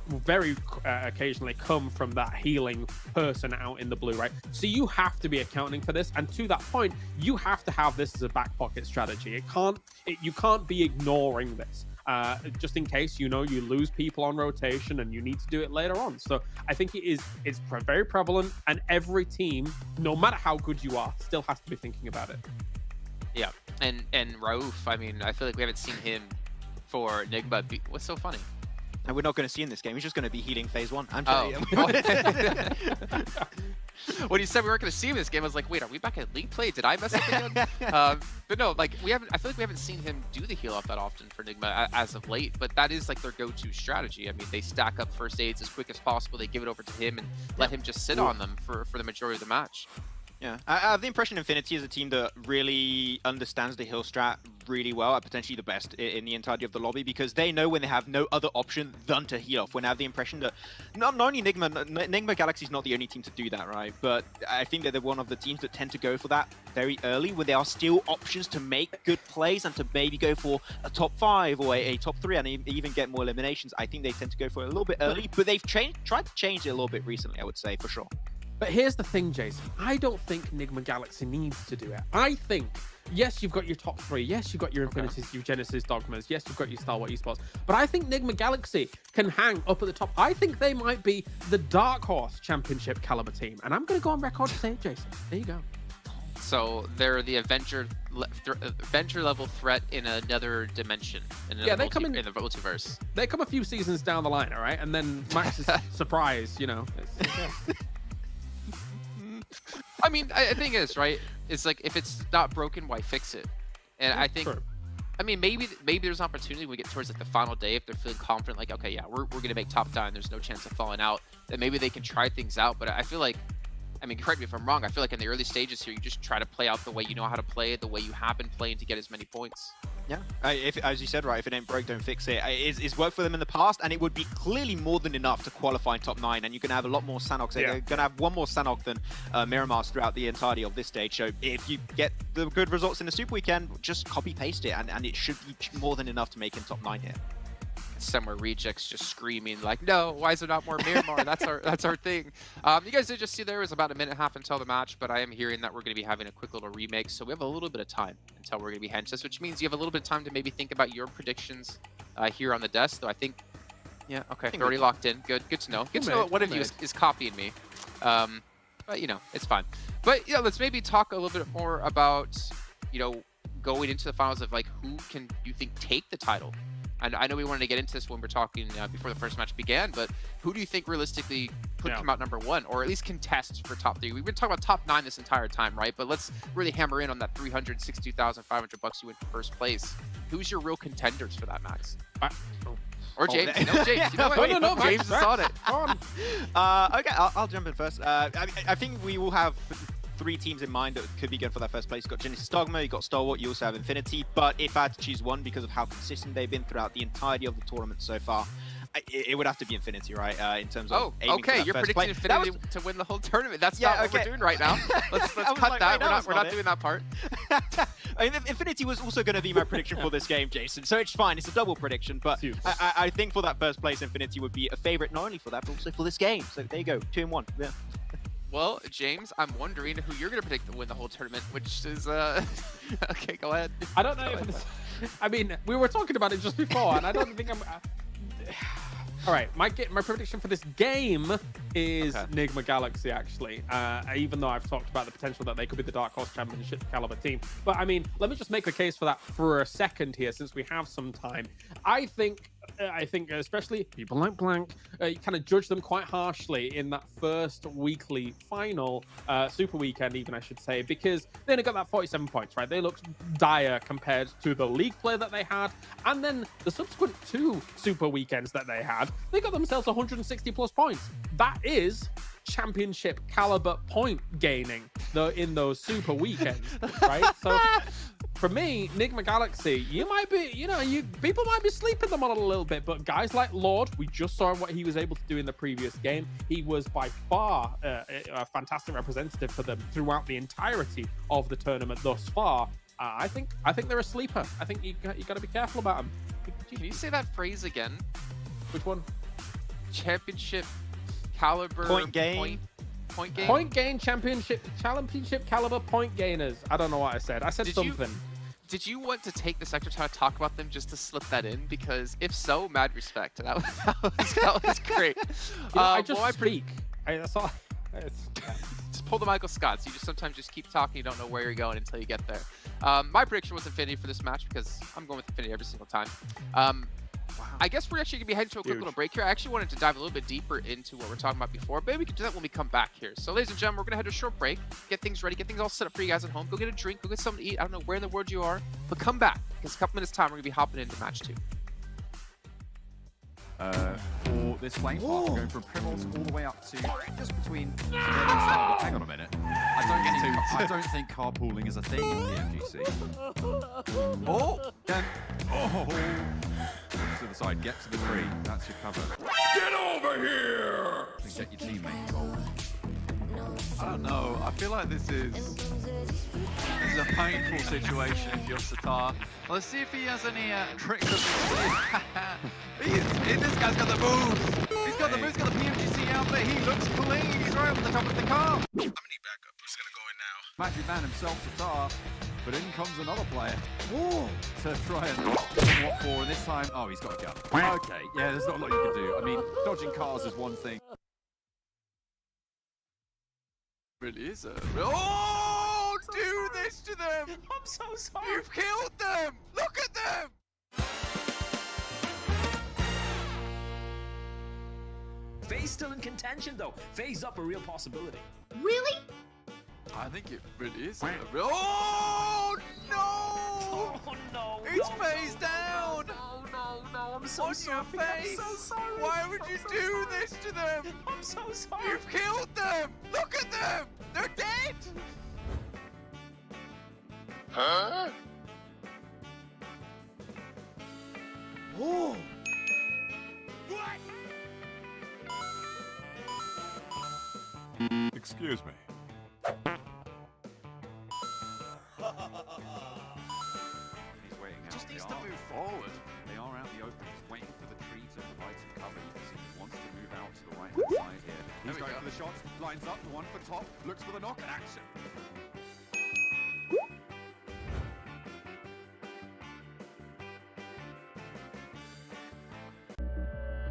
very occasionally come from that healing person out in the blue, right? So you have to be accounting for this, and to that point, you have to have this as a back pocket strategy. You can't be ignoring this. Just in case, you lose people on rotation and you need to do it later on. So I think it's very prevalent, and every team, no matter how good you are, still has to be thinking about it. Yeah, and Rauf, I mean, I feel like we haven't seen him for Enigma. What's so funny? And we're not going to see in this game. He's just going to be healing phase 1. I'm telling you. When you said we weren't going to see him in this game, I was like, wait, are we back at League Play? Did I mess up again? But no, like I feel like we haven't seen him do the heal off that often for Enigma as of late, but that is like their go-to strategy. I mean, they stack up first aids as quick as possible. They give it over to him and let him just sit on them for the majority of the match. Yeah, I have the impression Infinity is a team that really understands the heal strat really well, potentially the best in the entirety of the lobby, because they know when they have no other option than to heal off. When I have the impression that not only Enigma Galaxy is not the only team to do that, right? But I think that they're one of the teams that tend to go for that very early, when there are still options to make good plays and to maybe go for a top 5 or a top 3 and even get more eliminations. I think they tend to go for it a little bit early, but they've tried to change it a little bit recently, I would say, for sure. But here's the thing, Jason. I don't think Enigma Galaxy needs to do it. I think, yes, you've got your top 3. Yes, you've got your Infinities, your Genesis, Dogmas. Yes, you've got your Star Wars Esports. But I think Enigma Galaxy can hang up at the top. I think they might be the Dark Horse Championship caliber team. And I'm going to go on record to say it, Jason. There you go. So they're the Avenger level threat in another dimension. In the multiverse. They come a few seasons down the line, all right? And then Max's surprise, I mean, I think it is, right? It's like, if it's not broken, why fix it? And I think, I mean, maybe there's an opportunity when we get towards like the final day, if they're feeling confident, like, okay, yeah, we're going to make top 9, there's no chance of falling out, then maybe they can try things out. But I feel like, I mean, correct me if I'm wrong, I feel like in the early stages here, you just try to play out the way you know how to play it, the way you have been playing to get as many points. Yeah, as you said, right, if it ain't broke, don't fix it. It's worked for them in the past, and it would be clearly more than enough to qualify in top 9, and you can have a lot more Sanoks. They're going to have one more Sanok than Miramars throughout the entirety of this stage, so if you get the good results in the Super Weekend, just copy-paste it, and it should be more than enough to make in top 9 here. Somewhere Rejects just screaming like, no, why is there not more Miramar? That's our thing. You guys did just see there was about a minute and a half until the match, but I am hearing that we're going to be having a quick little remake, so we have a little bit of time until we're going to be hench this, which means you have a little bit of time to maybe think about your predictions here on the desk. Though I think, yeah, okay, they're already locked in. Good to know. Good to know one of you is copying me. But it's fine. But let's maybe talk a little bit more about going into the finals of like who can you think take the title. And I know we wanted to get into this when we were talking before the first match began, but who do you think realistically could come out number 1, or at least contest for top 3? We've been talking about top 9 this entire time, right? But let's really hammer in on that $362,500 you win for first place. Who's your real contenders for that, Max? Or James? No, James. You know what? No, James is on it. Okay, I'll jump in first. I think we will have 3 teams in mind that could be going for that first place. You've got Genesis Dogma, you've got Stalwart, you also have Infinity. But if I had to choose one because of how consistent they've been throughout the entirety of the tournament so far, it would have to be Infinity, right? In terms of aiming for that you're first predicting Infinity to win the whole tournament. That's not what we're doing right now. Let's cut that. We're not doing that part. I mean, Infinity was also going to be my prediction for this game, Jason. So it's fine. It's a double prediction. But I think for that first place, Infinity would be a favorite not only for that, but also for this game. So there you go. 2-1. Yeah. Well, James, I'm wondering who you're going to predict to win the whole tournament, which is, okay, go ahead. I don't know if this... I mean, we were talking about it just before, and I don't think I'm... All right, my prediction for this game is Nigma Galaxy, actually, even though I've talked about the potential that they could be the Dark Horse Championship caliber team. But, I mean, let me just make the case for that for a second here, since we have some time. I think especially people like Blank, you kind of judge them quite harshly in that first weekly final, super weekend even, I should say, because they only got that 47 points, right? They looked dire compared to the league play that they had, and then the subsequent 2 super weekends that they had, they got themselves 160 plus points. That is championship caliber point gaining though in those super weekends, right? So for me, Nigma Galaxy, you might be, people might be sleeping them on it a little bit, but guys like Lord, we just saw what he was able to do in the previous game. He was by far a fantastic representative for them throughout the entirety of the tournament thus far. I think they're a sleeper. I think you got to be careful about them. Can you say that phrase again? Which one? Championship caliber Point gain. Point gain. Point gain championship caliber point gainers. I don't know what I said. I said something. Did you want to take this extra time to talk about them just to slip that in? Because if so, mad respect. That was great. I just speak. That's all. Just pull the Michael Scotts. You just sometimes just keep talking. You don't know where you're going until you get there. My prediction was Infinity for this match because I'm going with Infinity every single time. I guess we're actually going to be heading to a quick little break here. I actually wanted to dive a little bit deeper into what we're talking about before, but maybe we can do that when we come back here. So, ladies and gentlemen, we're going to head to a short break, get things ready, get things all set up for you guys at home. Go get a drink, go get something to eat. I don't know where in the world you are, but come back because a couple minutes time, we're going to be hopping into match 2. For this flame path, we're going from Primals all the way up to just between... Hang on a minute. I don't think carpooling is a thing in PMGC. Oh! To the side, get to the tree. That's your cover. Get over here! And get your teammate involved. I don't know. I feel like this is a painful situation if you're Sitar. Let's see if he has any tricks up his sleeve. This guy's got the moves. He's got the moves, got the PMGC out there. He looks clean. He's right up the top of the car. I'm gonna need backup. Who's gonna go in now? Magic Man himself, Sitar. But in comes another player. Whoa! To try and what for, and this time, oh, he's got a gun. Okay, yeah, there's not a lot you can do. I mean, dodging cars is one thing. Really is a... Oh! Do this to them! I'm so sorry. You've killed them! Look at them! FaZe still in contention though. FaZe up a real possibility. Really? I think it really is a real... Oh, no! Oh no! It's FaZe down! No, I'm so sorry. Your face? I'm so sorry. Why would you do this to them? I'm so sorry. You've killed them! Look at them! They're dead! Huh? Oh! Excuse me. He's waiting out. Just needs to move forward. They are out the open. He's waiting for the tree to provide some cover. You can see he wants to move out to the right-hand side here. He's going for the shots. Lines up. The one for top. Looks for the knock and action.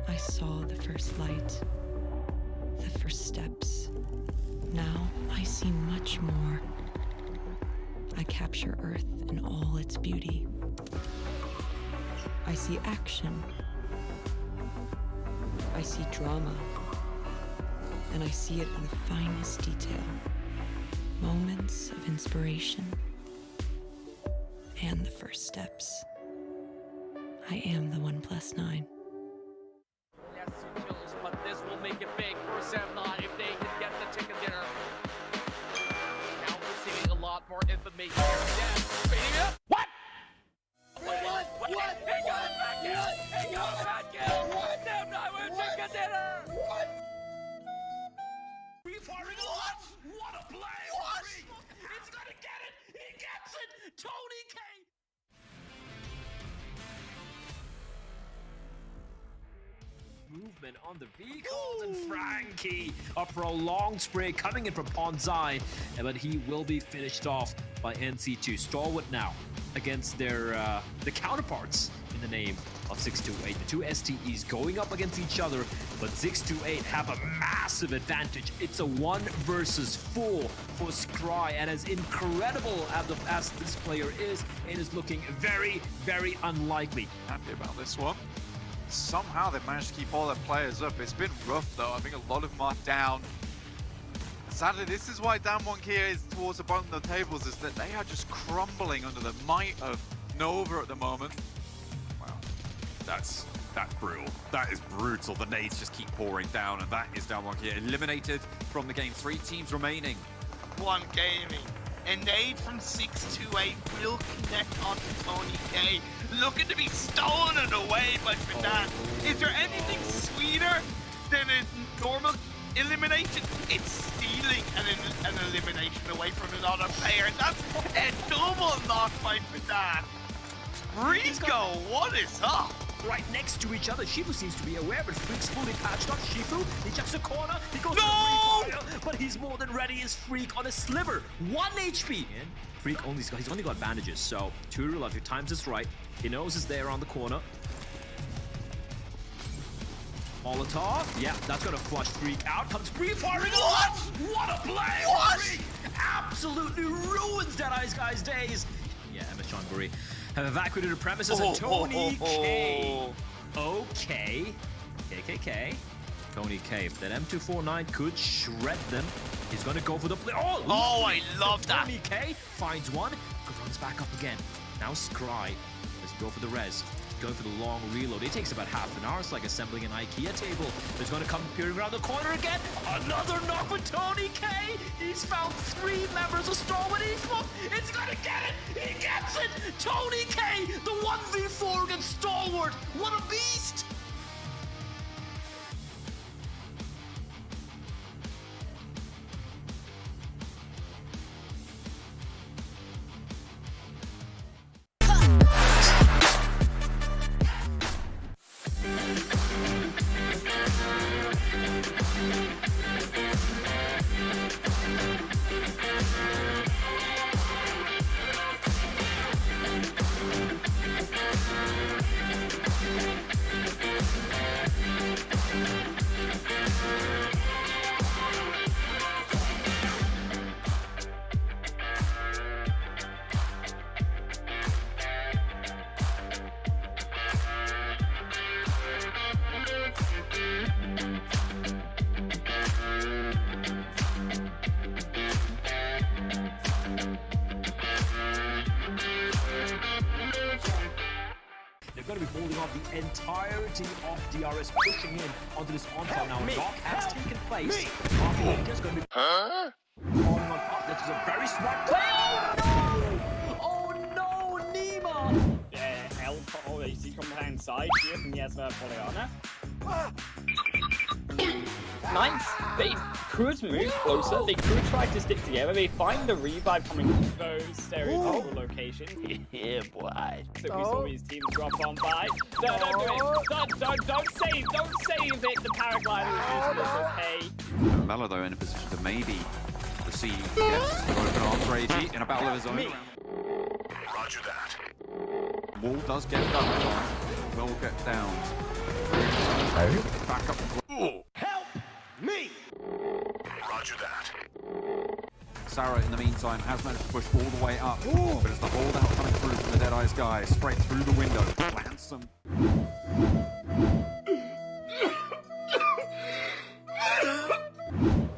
I saw the first light, the first steps. Now I see much more. I capture Earth in all its beauty. I see action. I see drama. And I see it in the finest detail. Moments of inspiration. And the first steps. I am the 1+9. But this will make it big for Semnot if they can get the chicken dinner. Now we're seeing a lot more information here. Yes, beating up. What? What? He got it back in! He got it back in! Semnot with chicken dinner! What? Refiring what? What a play! What? It's gonna get it! He gets it! Tony K! movement on the vehicles, and Frankie, a prolonged spray coming in from Ponzai, but he will be finished off by NC2. Stalwart now against their the counterparts in the name of 628. The two STEs going up against each other, but 628 have a massive advantage. It's a 1 versus 4 for Scry, and as incredible as this player is, it is looking very, very unlikely. Happy about this one. Somehow they've managed to keep all their players up. It's been rough though. I think a lot of them are down. Sadly, this is why Damwon here is towards the bottom of the tables, is that they are just crumbling under the might of Nova at the moment. Wow, that's brutal. That is brutal. The nades just keep pouring down, and that is Damwon here eliminated from the game. 3 teams remaining. One gaming. A nade from 628 will connect onto Tony K. Looking to be stolen away by Fnatic. Is there anything sweeter than a normal elimination? It's stealing an elimination away from another player. That's a double knock by Fnatic. Rico, what is up? Right next to each other. Shifu seems to be aware, but Freak's fully patched on Shifu. He checks the corner. He goes No! to Freak, but he's more than ready as Freak on a sliver. 1 HP. And Freak he's only got bandages, so to real life, if times is right, he knows it's there on the corner. Molotov. Yeah, that's gonna flush Freak out. Comes Bree firing. What a play! What? Freak absolutely ruins Deadeye's guy's days. Yeah, Emma Chonburi have evacuated the premises, and Tony K. Okay. KKK. Tony K. If that M249 could shred them, he's gonna go for the play. Oh, I love that. Tony K finds one, runs back up again. Now Scry. Let's go for the res. Going for the long reload. It takes about half an hour. It's like assembling an IKEA table. He's going to come peering around the corner again. Another knock with Tony K. He's found 3 members of Stalwart Esports. It's going to get it. He gets it. Tony K. The 1v4 against Stalwart. What a beast. Going to be holding off the entirety of DRS, pushing in onto this onslaught now. Knock has taken place. Just going to be falling on top. This is a very smart play. Oh no, Nima! Help already from the inside here from Yasma Poliana. Nice. They could move closer. They could try to stick together. They find the revive coming from those stereotypical locations. Yeah, boy. So we saw these teams drop on by. Don't do it. Don't save it. The paraglider is okay. Mello though in a position to maybe receive open arms Reggie in a battle of his own. Roger that. Wall does get done. Will get down. Back up. Help me! Roger that. Sarah, in the meantime, has managed to push all the way up. But it's the holdout coming through from the Deadeye's guy, straight through the window. Plants some.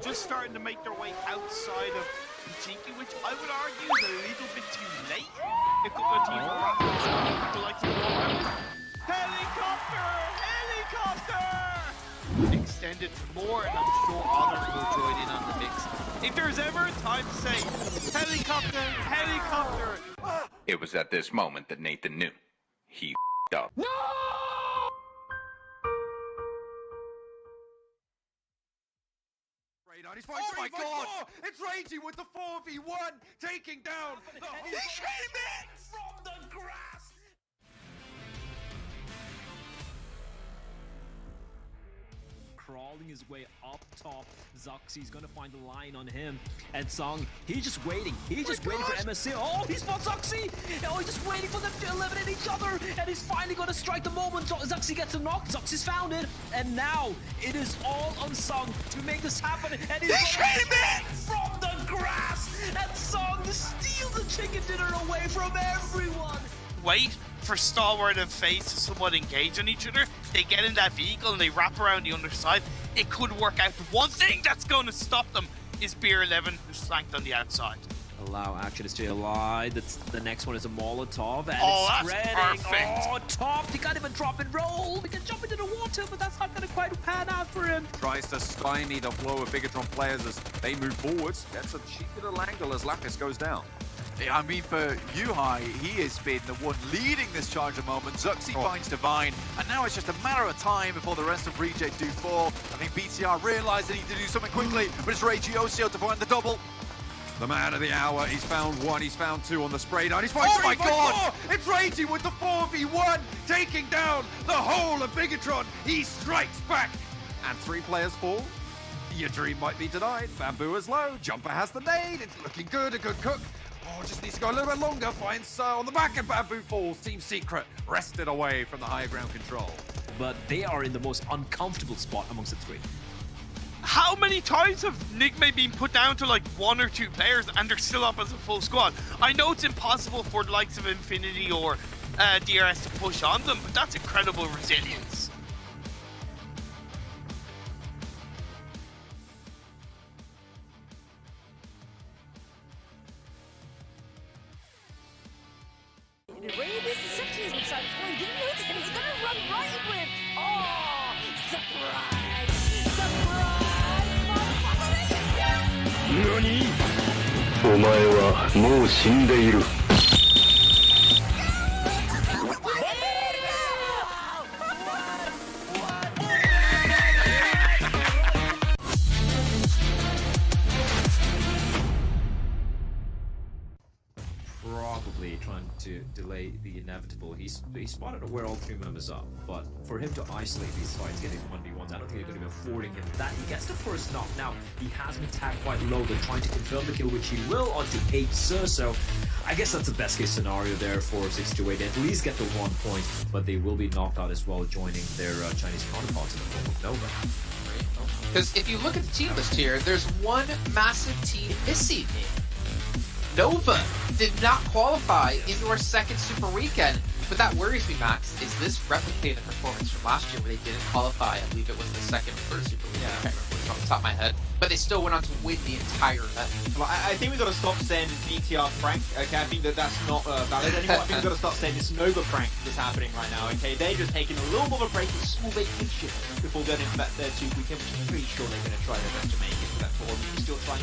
Just starting to make their way outside of Tiki, which I would argue is a little bit too late. A couple of teams were rapping the likes of Helicopter! Extended more, and I'm sure others will join in on the mix. If there's ever a time to say, helicopter, helicopter! It was at this moment that Nathan knew. He f***ed up. No! Oh my god! It's Reggie with the 4v1 taking down the whole... He came in! From the grass! crawling his way up top. Zuxy's gonna find the line on him. And Sung, he's just waiting. He's just waiting for MSC. Oh, he spots Zuxy! Oh, he's just waiting for them to eliminate each other. And he's finally gonna strike the moment. Zuxy gets a knock. Zuxy's found it. And now it is all on Sung to make this happen. And he's from the grass. And Sung steals the chicken dinner away from everyone. Wait for Stalwart and FaZe to somewhat engage on each other. They get in that vehicle and they wrap around the underside. It could work out. The one thing that's going to stop them is Beer 11, who's flanked on the outside. Allow action to stay alive. That's the next one is a Molotov, and Oh, it's that's spreading. perfect. Oh, top! He can't even drop and roll. We can jump into the water, but that's not going to quite pan out for him. Tries to stymie the flow of Bigatron players as they move forwards. Gets a cheeky little angle as Lapis goes down. Yeah, I mean, for Yuhai, he has been the one leading this charge at the moment. Zuxy finds Divine, and now it's just a matter of time before the rest of Reject do fall. I think BTR realize they need to do something quickly, but it's Ray Giosio to find the double. The man of the hour, he's found one, he's found two on the spray down. He's found Oh three, my God! four. It's Ragey with the 4v1, taking down the whole of Bigatron. He strikes back, and 3 players fall. Your dream might be denied. Bamboo is low, Jumper has the nade, it's looking good, a good cook. Oh, just needs to go a little bit longer, finds on the back, and Bamboo falls. Team Secret wrested away from the higher ground control. But they are in the most uncomfortable spot amongst the 3. How many times have Nigma been put down to like 1 or 2 players and they're still up as a full squad? I know it's impossible for the likes of Infinity or DRS to push on them, but that's incredible resilience. NANI?! お前はもう死んでいる。Probably trying to delay the inevitable. He spotted where all 3 members are, but for him to isolate these fights, getting 1v1s, I don't think they're going to be affording him that. He gets the first knock. Now, he has been tagged quite low. They're trying to confirm the kill, which he will onto H-Sir, so I guess that's the best case scenario there for 628. At least get the 1 point, but they will be knocked out as well, joining their Chinese counterparts in the form of Nova. Because if you look at the team list here, there's one massive team missing. Nova did not qualify into our second Super Weekend, but that worries me, Max. Is this replicating the performance from last year where they didn't qualify? I believe it was the second or third Super Weekend. I can't remember what's off the top of my head. But they still went on to win the entire event. Well, I think we've got to stop saying BTR prank, okay? I think that's not valid anymore. I think we've got to stop saying this Nova prank that's happening right now, okay? They're just taking a little bit of a break, a small vacation before going into that third Super Weekend, which I'm pretty sure they're going to try their best to make it for that tournament. We're still trying.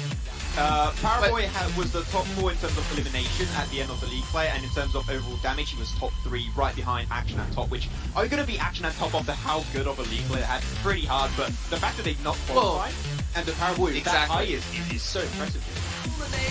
Paraboy was the top 4 in terms of elimination at the end of the league play, and in terms of overall damage, he was top 3 right behind Action at top, which are you going to be Action at top after how good of a league play they had? Pretty hard, but the fact that they've not qualified and the Paraboy is that high is so impressive.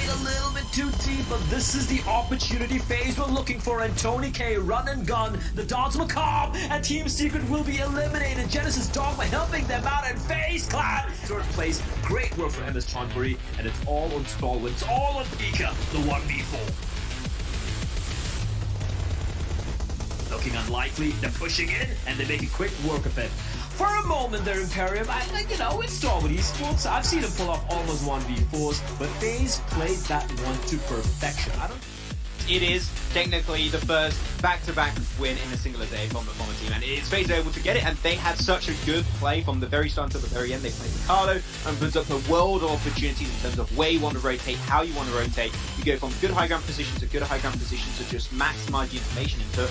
A little bit too deep, but this is the opportunity phase we're looking for, and Tony K run and gun, the dogs will come, and Team Secret will be eliminated. Genesis Dogma helping them out, and FaZe Clan third place. Great work for MS Chonburi, and it's all on Stalwart, it's all on Pika, the 1v4. Looking unlikely, they're pushing in, and they make a quick work of it. For a moment there, Imperium, it's Stalwart Esports. I've seen him pull off almost 1v4s, but FaZe played that one to perfection. It is technically the first back-to-back win in a single day from the team, and it's FaZe able to get it, and they had such a good play from the very start to the very end. They played Ricardo and puts up a world of opportunities in terms of where you want to rotate, how you want to rotate. You go from good high ground position to good high ground position to just maximize the information input.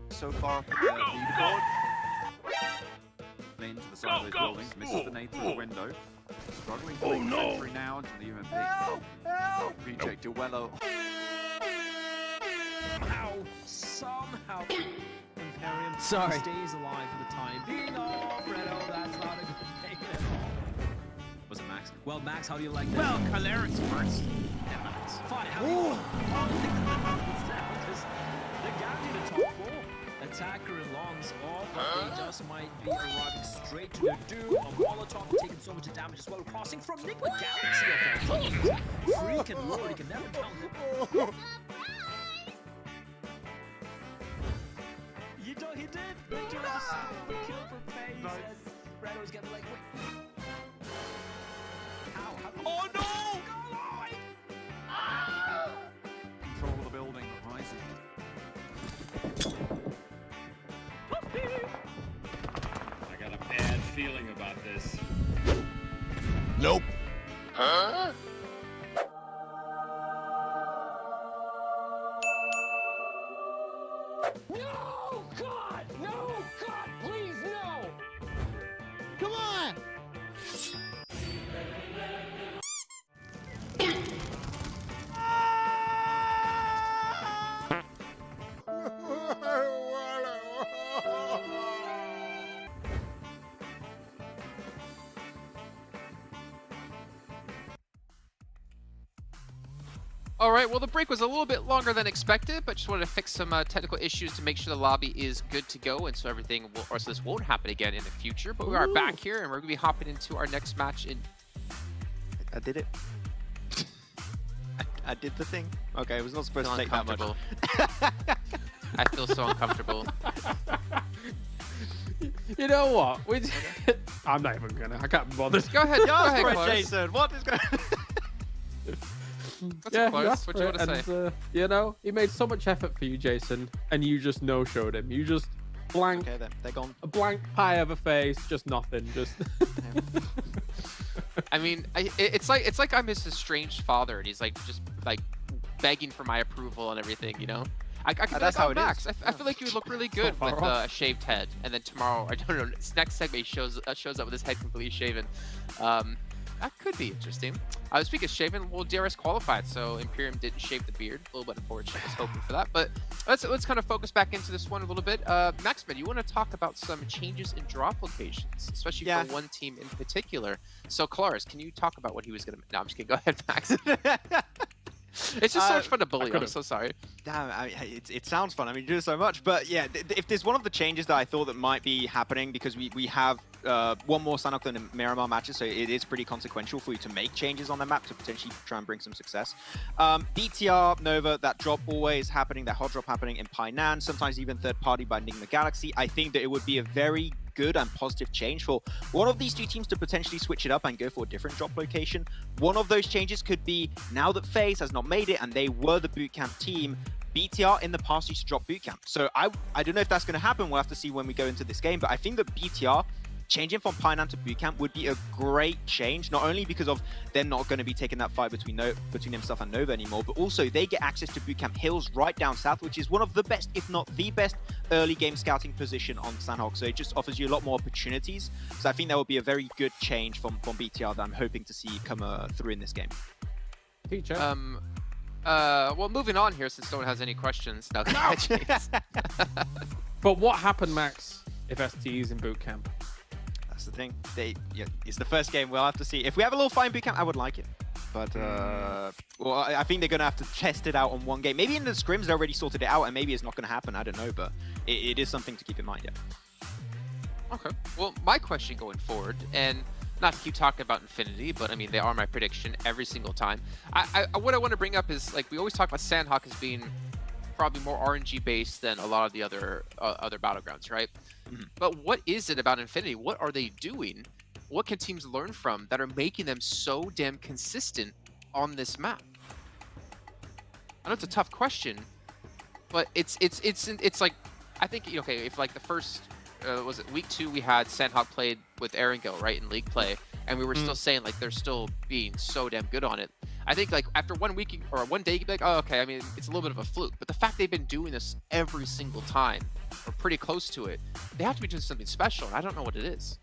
So far up the leaderboard. Into the side of those buildings, misses the nade through the window. Struggling to make entry now into the UMP. Help! PJ Duello. Ow! Somehow Imperium stays alive for the time being. Oh, Fredo, that's not a good thing at all. Was it Max? Well, Max, how do you like that? Well, Caleris first. Yeah, Max. Fine. How do you because they're guaranteed a top 4. Attacker and Longs, but they just might be arriving straight to their doom. A Molotov taking so much damage as well, crossing from Liquid Galaxy. Freaking lord, he can never count it. He did! Victor the kill for FaZe as Fredo's getting like, wait. How? Oh no! Control of the building, rising. I got a bad feeling about this. Nope. Huh? No! God! No! God, please, no! Come on! All right, well, the break was a little bit longer than expected, but just wanted to fix some technical issues to make sure the lobby is good to go, and so everything will, or so this won't happen again in the future. But we are back here, and we're going to be hopping into our next match in... I did it. I did the thing. Okay, I was not supposed to take that much. I feel so uncomfortable. You know what? I'm not even gonna. I can't be bothered. Go ahead, Close. Jason. What is going on? That's close. What do you want to say? You know, he made so much effort for you, Jason, and you just no-showed him. You just blank. Okay, then they're gone. A blank pie of a face, just nothing. Just. I mean, it's like I'm his estranged father, and he's like just like begging for my approval and everything. You know, I could be that's like, how oh, it Max, is. I feel like you would look really good with a shaved head, and then tomorrow, I don't know, this next segment he shows up with his head completely shaven. That could be interesting. Speaking of shaven, well, DRS qualified, so Imperium didn't shave the beard. A little bit unfortunate. I was hoping for that, but let's kind of focus back into this one a little bit. Maxman, you want to talk about some changes in drop locations, especially for one team in particular. So, Claris, can you talk about what he was going to... No, I'm just kidding. Go ahead, Max. It's just so much fun to bully. I'm so sorry. Damn, it sounds fun. I mean, you do so much. But yeah, if there's one of the changes that I thought that might be happening, because we have one more Sanhok than Miramar matches, so it is pretty consequential for you to make changes on the map to potentially try and bring some success. BTR, Nova, that drop always happening, that hot drop happening in Painan, sometimes even third party by Enigma Galaxy. I think that it would be a very good and positive change for one of these two teams to potentially switch it up and go for a different drop location. One of those changes could be, now that FaZe has not made it and they were the bootcamp team, BTR in the past used to drop bootcamp. So I don't know if that's going to happen. We'll have to see when we go into this game, but I think that BTR changing from Painan to bootcamp would be a great change, not only because of them not going to be taking that fight between himself and Nova anymore, but also they get access to bootcamp hills right down south, which is one of the best, if not the best, early game scouting position on Sanhok. So it just offers you a lot more opportunities. So I think that would be a very good change from BTR that I'm hoping to see come through in this game. Teacher. Well, moving on here, since no one has any questions. No. But what happened, Max, if ST is in bootcamp? That's the thing. It's the first game. We'll have to see. If we have a little fight in bootcamp, I would like it. But, well, I think they're going to have to test it out on one game. Maybe in the scrims they already sorted it out, and maybe it's not going to happen. I don't know, but it is something to keep in mind, yeah. Okay. Well, my question going forward, and not to keep talking about Infinity, but I mean, they are my prediction every single time. What I want to bring up is, like, we always talk about Sandhawk as being probably more RNG based than a lot of the other battlegrounds, right? But what is it about Infinity? What are they doing? What can teams learn from that are making them so damn consistent on this map? I know it's a tough question, but it's like, I think, okay, if like the first was it week 2 we had Sandhawk played with Erangel, right, in league play, and we were still saying like they're still being so damn good on it. I think like after 1 week or 1 day, you'd be like, oh, okay, I mean, it's a little bit of a fluke. But the fact they've been doing this every single time, or pretty close to it, they have to be doing something special, and I don't know what it is.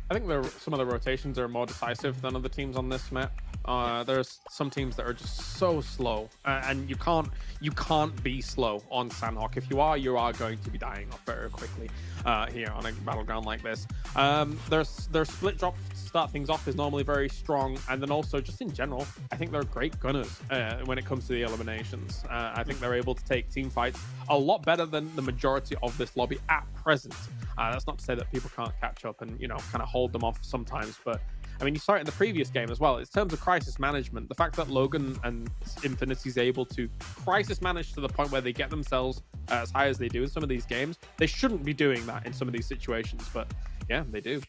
I think some of the rotations are more decisive than other teams on this map. There's some teams that are just so slow, and you can't be slow on Sandhawk. If you are going to be dying off very quickly here on a battleground like this. Their split drop to start things off is normally very strong, and then also just in general, I think they're great gunners when it comes to the eliminations. I think they're able to take team fights a lot better than the majority of this lobby at present. That's not to say that people can't catch up and, you know, kind of hold them off sometimes, but I mean, you saw it in the previous game as well. In terms of crisis management, the fact that Logan and Infinity is able to crisis manage to the point where they get themselves as high as they do in some of these games, they shouldn't be doing that in some of these situations, but yeah, they do.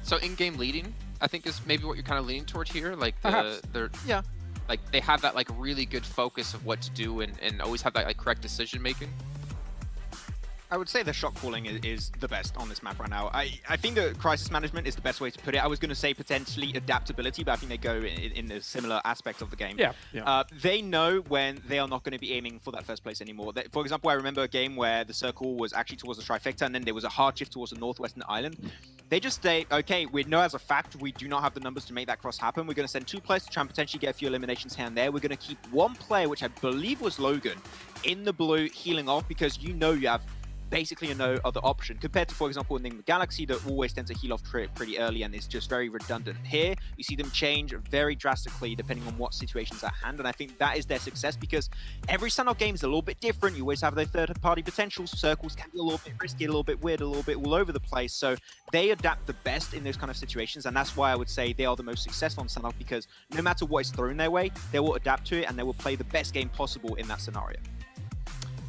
So in-game leading, I think, is maybe what you're kind of leaning toward here. Like yeah, like they have that like really good focus of what to do and always have that like correct decision making. I would say the shot calling is the best on this map right now. I think that crisis management is the best way to put it. I was going to say potentially adaptability, but I think they go in a similar aspect of the game. Yeah. They know when they are not going to be aiming for that first place anymore. For example, I remember a game where the circle was actually towards the trifecta, and then there was a hard shift towards the northwestern island. They just say, okay, we know as a fact we do not have the numbers to make that cross happen. We're going to send 2 players to try and potentially get a few eliminations here and there. We're going to keep 1 player, which I believe was Logan, in the blue healing off, because you know you have basically no other option compared to, for example, Enigma Galaxy that always tends to heal off pretty early and is just very redundant. Here, you see them change very drastically depending on what situation's at hand, and I think that is their success because every Sandhawk game is a little bit different. You always have their third-party potentials. Circles can be a little bit risky, a little bit weird, a little bit all over the place, so they adapt the best in those kind of situations, and that's why I would say they are the most successful on Sandhawk, because no matter what is thrown their way, they will adapt to it and they will play the best game possible in that scenario.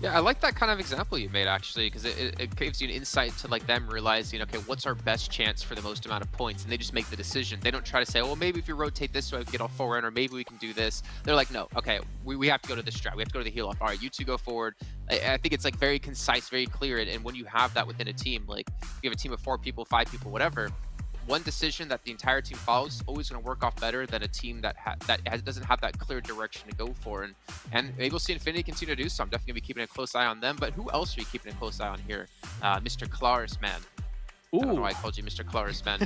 Yeah, I like that kind of example you made, actually, because it gives you an insight to like them realizing, okay, what's our best chance for the most amount of points, and they just make the decision. They don't try to say, well, maybe if you rotate this way, we can get off forward, or maybe we can do this. They're like, no, okay, we have to go to this strat. We have to go to the heal off. All right, you two go forward. I think it's like very concise, very clear, and when you have that within a team, like you have a team of 4 people, 5 people, whatever, one decision that the entire team follows is always going to work off better than a team that doesn't have that clear direction to go for. And maybe we'll see Infinity continue to do so. I'm definitely going to be keeping a close eye on them. But who else are we keeping a close eye on here? Mr. Klaris, man. I don't know why I called you Mr. Klaris, man.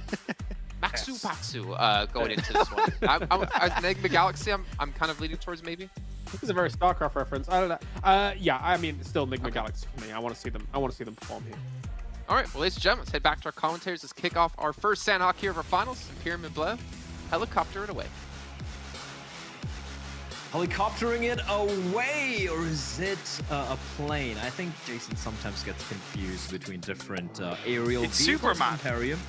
Maxu Paxu going into this one. Enigma Galaxy, I'm kind of leaning towards maybe. This is a very StarCraft reference. I don't know. Yeah, I mean, it's still Enigma Galaxy for me. I want to see them perform here. All right, well, ladies and gentlemen, let's head back to our commentators. Let's kick off our first Sandhawk here of our finals. Pyramid Bleu, helicopter it away. Helicoptering it away, or is it a plane? I think Jason sometimes gets confused between different aerial It's vehicles. Superman. Imperium.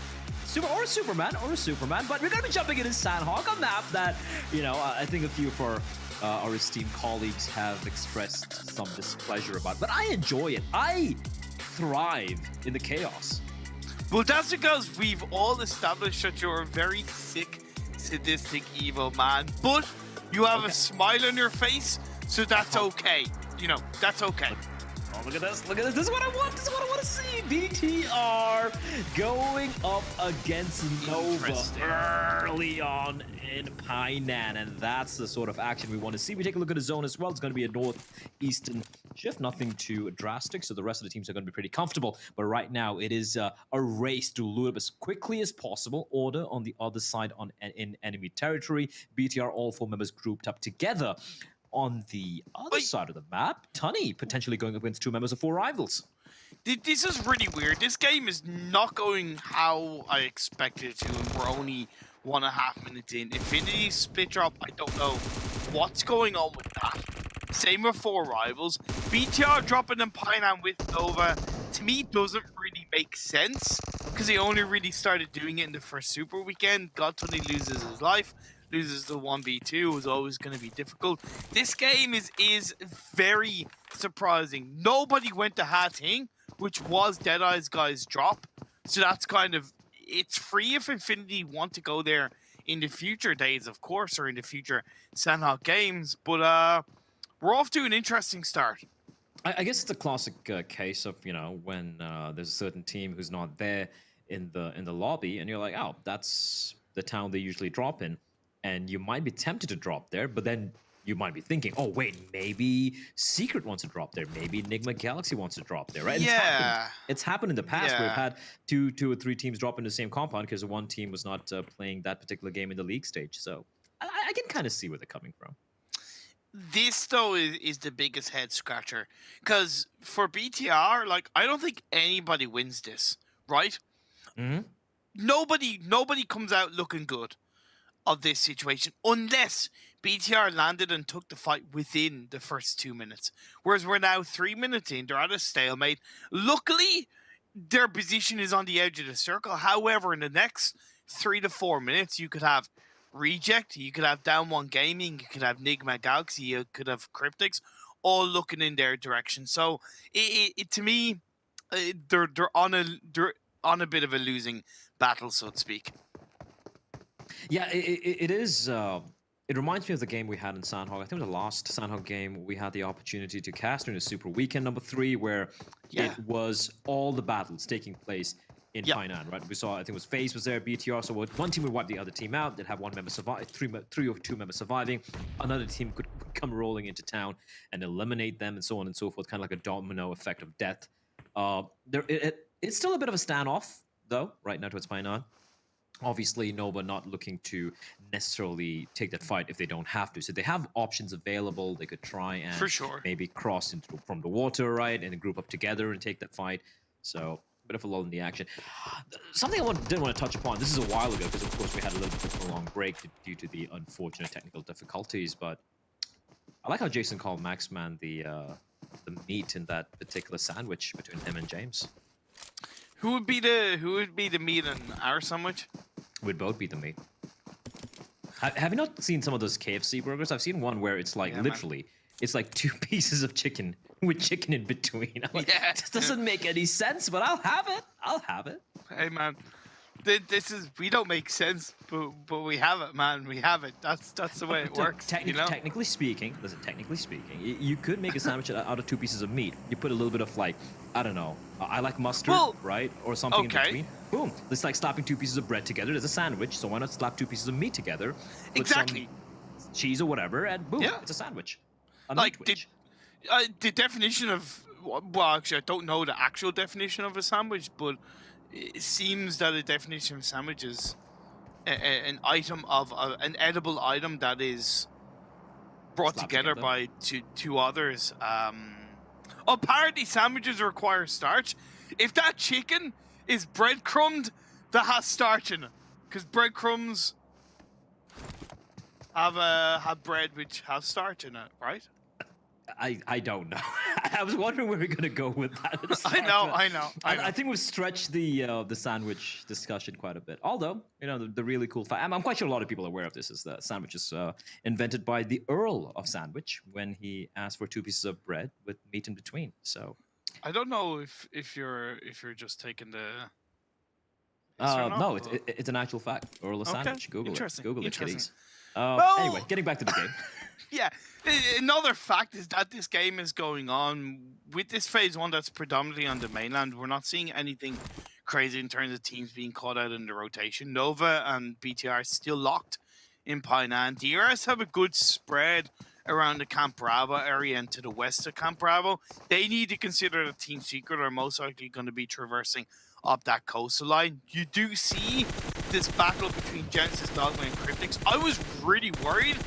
Or a Superman, but we're going to be jumping into Sandhawk, a map that, you know, I think a few of our esteemed colleagues have expressed some displeasure about, but I enjoy it. I thrive in the chaos. Well, that's because we've all established that you're a very sick, sadistic, evil man, but you have a smile on your face, so that's okay. You know, that's okay. Oh, look at this. Look at this. This is what I want. This is what I want to see. BTR going up against Nova early on in Painan, and that's the sort of action we want to see. We take a look at the zone as well. It's going to be a northeastern shift, nothing too drastic, so the rest of the teams are going to be pretty comfortable. But right now, it is a race to loot up as quickly as possible. Order on the other side in enemy territory. BTR, all 4 members grouped up together. On the other side of the map, Tunny potentially going up against 2 members of 4 rivals. This is really weird. This game is not going how I expected it to, and we're only 1.5 minutes in. Infinity split drop, I don't know what's going on with that. Same with 4 rivals. BTR dropping in Painan with Nova, to me, doesn't really make sense, because he only really started doing it in the first Super Weekend. Godtony loses his life, loses the 1v2, was always going to be difficult. This game is very surprising. Nobody went to Ha-Ting, which was Deadeye's guy's drop, so that's kind of, it's free if Infinity want to go there in the future days, of course, or in the future Sandhawk games, but we're off to an interesting start. I guess it's a classic case of, you know, when there's a certain team who's not there in the lobby, and you're like, oh, that's the town they usually drop in, and you might be tempted to drop there, but then you might be thinking, oh wait, maybe Secret wants to drop there, maybe Enigma Galaxy wants to drop there, right? Yeah, it's happened in the past where we've had two or three teams drop in the same compound because one team was not playing that particular game in the league stage. So I can kind of see where they're coming from. This, though, is the biggest head scratcher. Because for BTR, like, I don't think anybody wins this, right? Mm-hmm. Nobody comes out looking good of this situation unless BTR landed and took the fight within the first 2 minutes. Whereas we're now 3 minutes in, they're at a stalemate. Luckily, their position is on the edge of the circle. However, in the next 3 to 4 minutes, you could have Reject, you could have Down One Gaming, you could have Enigma Galaxy, you could have Cryptics, all looking in their direction. So, to me, they're on a bit of a losing battle, so to speak. Yeah, it is. It reminds me of the game we had in Sandhawk. I think the last Sandhawk game we had the opportunity to cast during the Super Weekend number 3, where it was all the battles taking place in Painan, right? We saw, I think it was FaZe was there, BTR, so one team would wipe the other team out, they'd have one member survive, three or 2 members surviving, another team could come rolling into town and eliminate them, and so on and so forth, kind of like a domino effect of death. It's still a bit of a standoff, though, right now towards Painan. Obviously, Nova not looking to necessarily take that fight if they don't have to. So they have options available. They could try and maybe cross from the water, right, and group up together and take that fight. So bit of a lull in the action. Something I didn't want to touch upon, this is a while ago, because of course we had a little bit of a long break due to the unfortunate technical difficulties, but I like how Jason called Maxman the meat in that particular sandwich between him and James. Who would be the meat in our sandwich? Would both be the meat. Have you not seen some of those KFC burgers? I've seen one where it's like literally, it's like 2 pieces of chicken with chicken in between. I'm like, this doesn't make any sense, but I'll have it. I'll have it. Hey man, we don't make sense, but we have it, man. We have it. That's the way it works. Technically speaking, you could make a sandwich out of 2 pieces of meat. You put a little bit of, like, I don't know, I like mustard, right, or something in between. Boom. It's like slapping 2 pieces of bread together. There's a sandwich, so why not slap 2 pieces of meat together? Exactly. Some cheese or whatever, and boom, it's a sandwich. The definition of, well, actually, I don't know the actual definition of a sandwich, but it seems that a definition of sandwich is an item of an edible item that is brought together by two others. Apparently, sandwiches require starch. If that chicken is breadcrumbed, that has starch in it, because breadcrumbs have bread which has starch in it, right? I don't know. I was wondering where we're gonna go with that. I know. I think we've stretched the sandwich discussion quite a bit. Although, you know, the really cool fact, I'm quite sure a lot of people are aware of this, is that sandwich is invented by the Earl of Sandwich when he asked for 2 pieces of bread with meat in between. So I don't know if you're just taking the. No, it's an actual fact. Earl of Sandwich. Google it. Google it, kiddies. Anyway, getting back to the game. Yeah, another fact is that this game is going on with this phase 1 that's predominantly on the mainland. We're not seeing anything crazy in terms of teams being caught out in the rotation. Nova and BTR are still locked in Painan. DRS have a good spread around the Camp Bravo area and to the west of Camp Bravo. They need to consider that Team Secret are most likely going to be traversing up that coastal line. You do see this battle between Genesis, Dogma, and Cryptics. I was really worried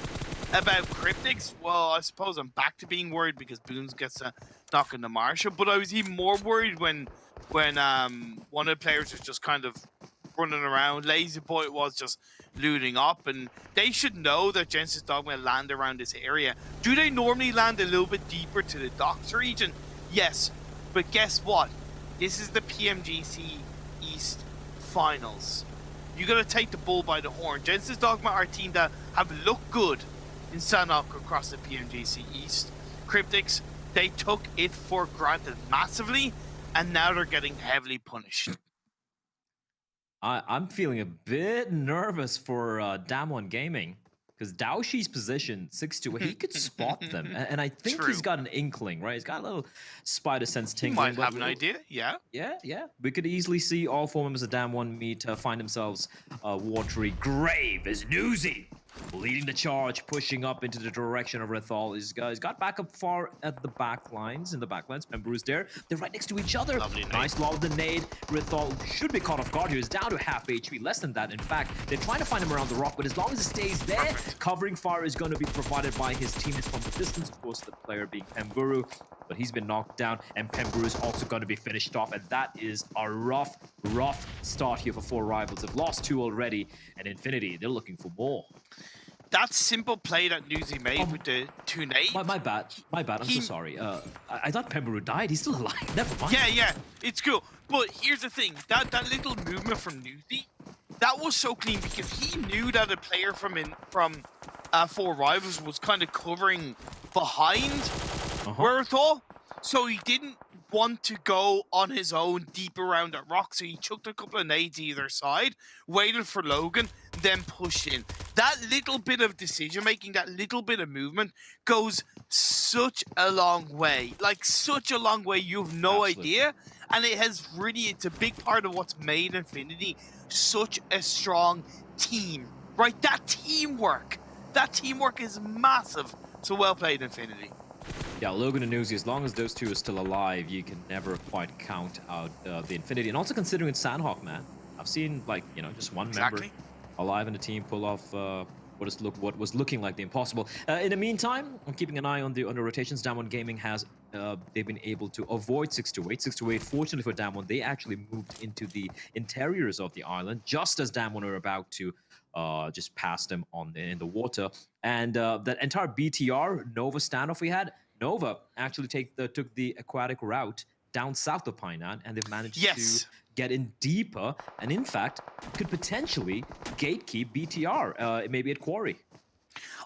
about Cryptics. Well, I suppose I'm back to being worried because Boons gets a knock on the Marshall, but I was even more worried when one of the players was just kind of running around. Lazy Boy was just looting up, and they should know that Genesis Dogma land around this area. Do they normally land a little bit deeper to the docks region? Yes, but guess what? This is the PMGC East Finals. You gotta take the bull by the horn. Genesis Dogma are a team that have looked good in Sanhok across the PMGC East. Cryptics, they took it for granted massively, and now they're getting heavily punished. I'm feeling a bit nervous for Damwon Gaming, because Daoshi's position 6-2, he could spot them, and I think he's got an inkling, right? He's got a little spider sense He tingling. might have an idea, yeah. Yeah. We could easily see all 4 members of Damwon meet find themselves watery grave as Newsy leading the charge, pushing up into the direction of Rethal. These guys got back up far at the back lines, Pembrew's there. They're right next to each other. Lovely nade. Nice lob of the nade. Rethal should be caught off guard here. He's down to half HP, less than that. In fact, they're trying to find him around the rock, but as long as it stays there, covering fire is going to be provided by his teammates from the distance. Of course, the player being Pemburu, but he's been knocked down, and Pemburu is also going to be finished off, and that is a rough start here for 4 rivals. They've lost 2 already, and Infinity, they're looking for more. That simple play that Newsy made with the 2 nades. My bad. I'm so sorry. I thought Pemburu died. He's still alive. Never mind. Yeah, it's cool. But here's the thing. That little movement from Newsy, that was so clean because he knew that a player from 4 rivals was kind of covering behind Werthal. So he didn't want to go on his own deep around that rock, so he chucked a couple of nades either side, waited for Logan, then pushed in. That little bit of decision making, that little bit of movement goes such a long way. Like such a long way, you have no idea. And it's a big part of what's made Infinity such a strong team. Right? That teamwork is massive. So well played, Infinity. Yeah, Logan and Newsy, as long as those 2 are still alive, you can never quite count out the Infinity. And also considering it's Sanhok, man. I've seen, just one member alive in the team pull off what was looking like the impossible. In the meantime, I'm keeping an eye on the rotations. Damwon Gaming has they've been able to avoid 6-8. 6-8, fortunately for Damwon, they actually moved into the interiors of the island, just as Damwon are about to just pass them in the water. And that entire BTR Nova standoff we had, Nova actually took the aquatic route down south of Painan, and they've managed to get in deeper, and in fact, could potentially gatekeep BTR, maybe at Quarry.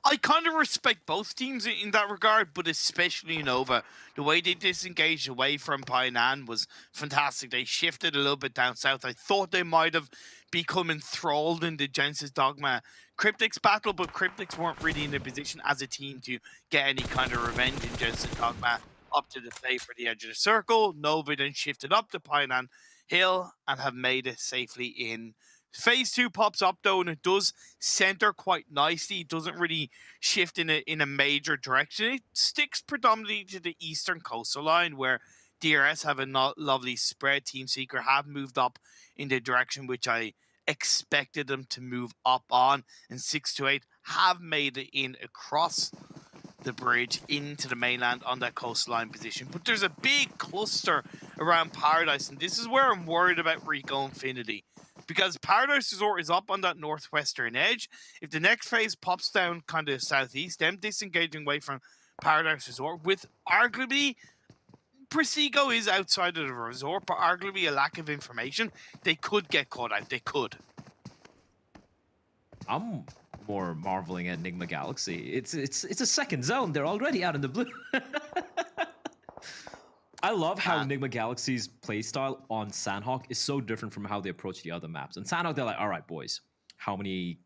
I kind of respect both teams in that regard, but especially Nova. The way they disengaged away from Painan was fantastic. They shifted a little bit down south. I thought they might have become enthralled in the Genesis Dogma Cryptics battle, but Cryptics weren't really in a position as a team to get any kind of revenge in Genesis Dogma up to the play for the edge of the circle. Nova then shifted up to Painan Hill and have made it safely in. Phase 2 pops up though, and it does center quite nicely. It doesn't really shift in a major direction. It sticks predominantly to the eastern coastal line, where DRS have a lovely spread. Team Seeker have moved up in the direction which I expected them to move up on, and 6-8 have made it in across the bridge into the mainland on that coastline position. But there's a big cluster around Paradise, and this is where I'm worried about Rico Infinity, because Paradise Resort is up on that northwestern edge. If the next phase pops down kind of southeast, them disengaging away from Paradise Resort with arguably Presigo is outside of the resort, but arguably a lack of information, they could get caught out. They could. I'm more marveling at Enigma Galaxy. It's a second zone. They're already out in the blue. I love how Enigma Galaxy's playstyle on Sanhok is so different from how they approach the other maps. On Sanhok, they're like, all right, boys, how many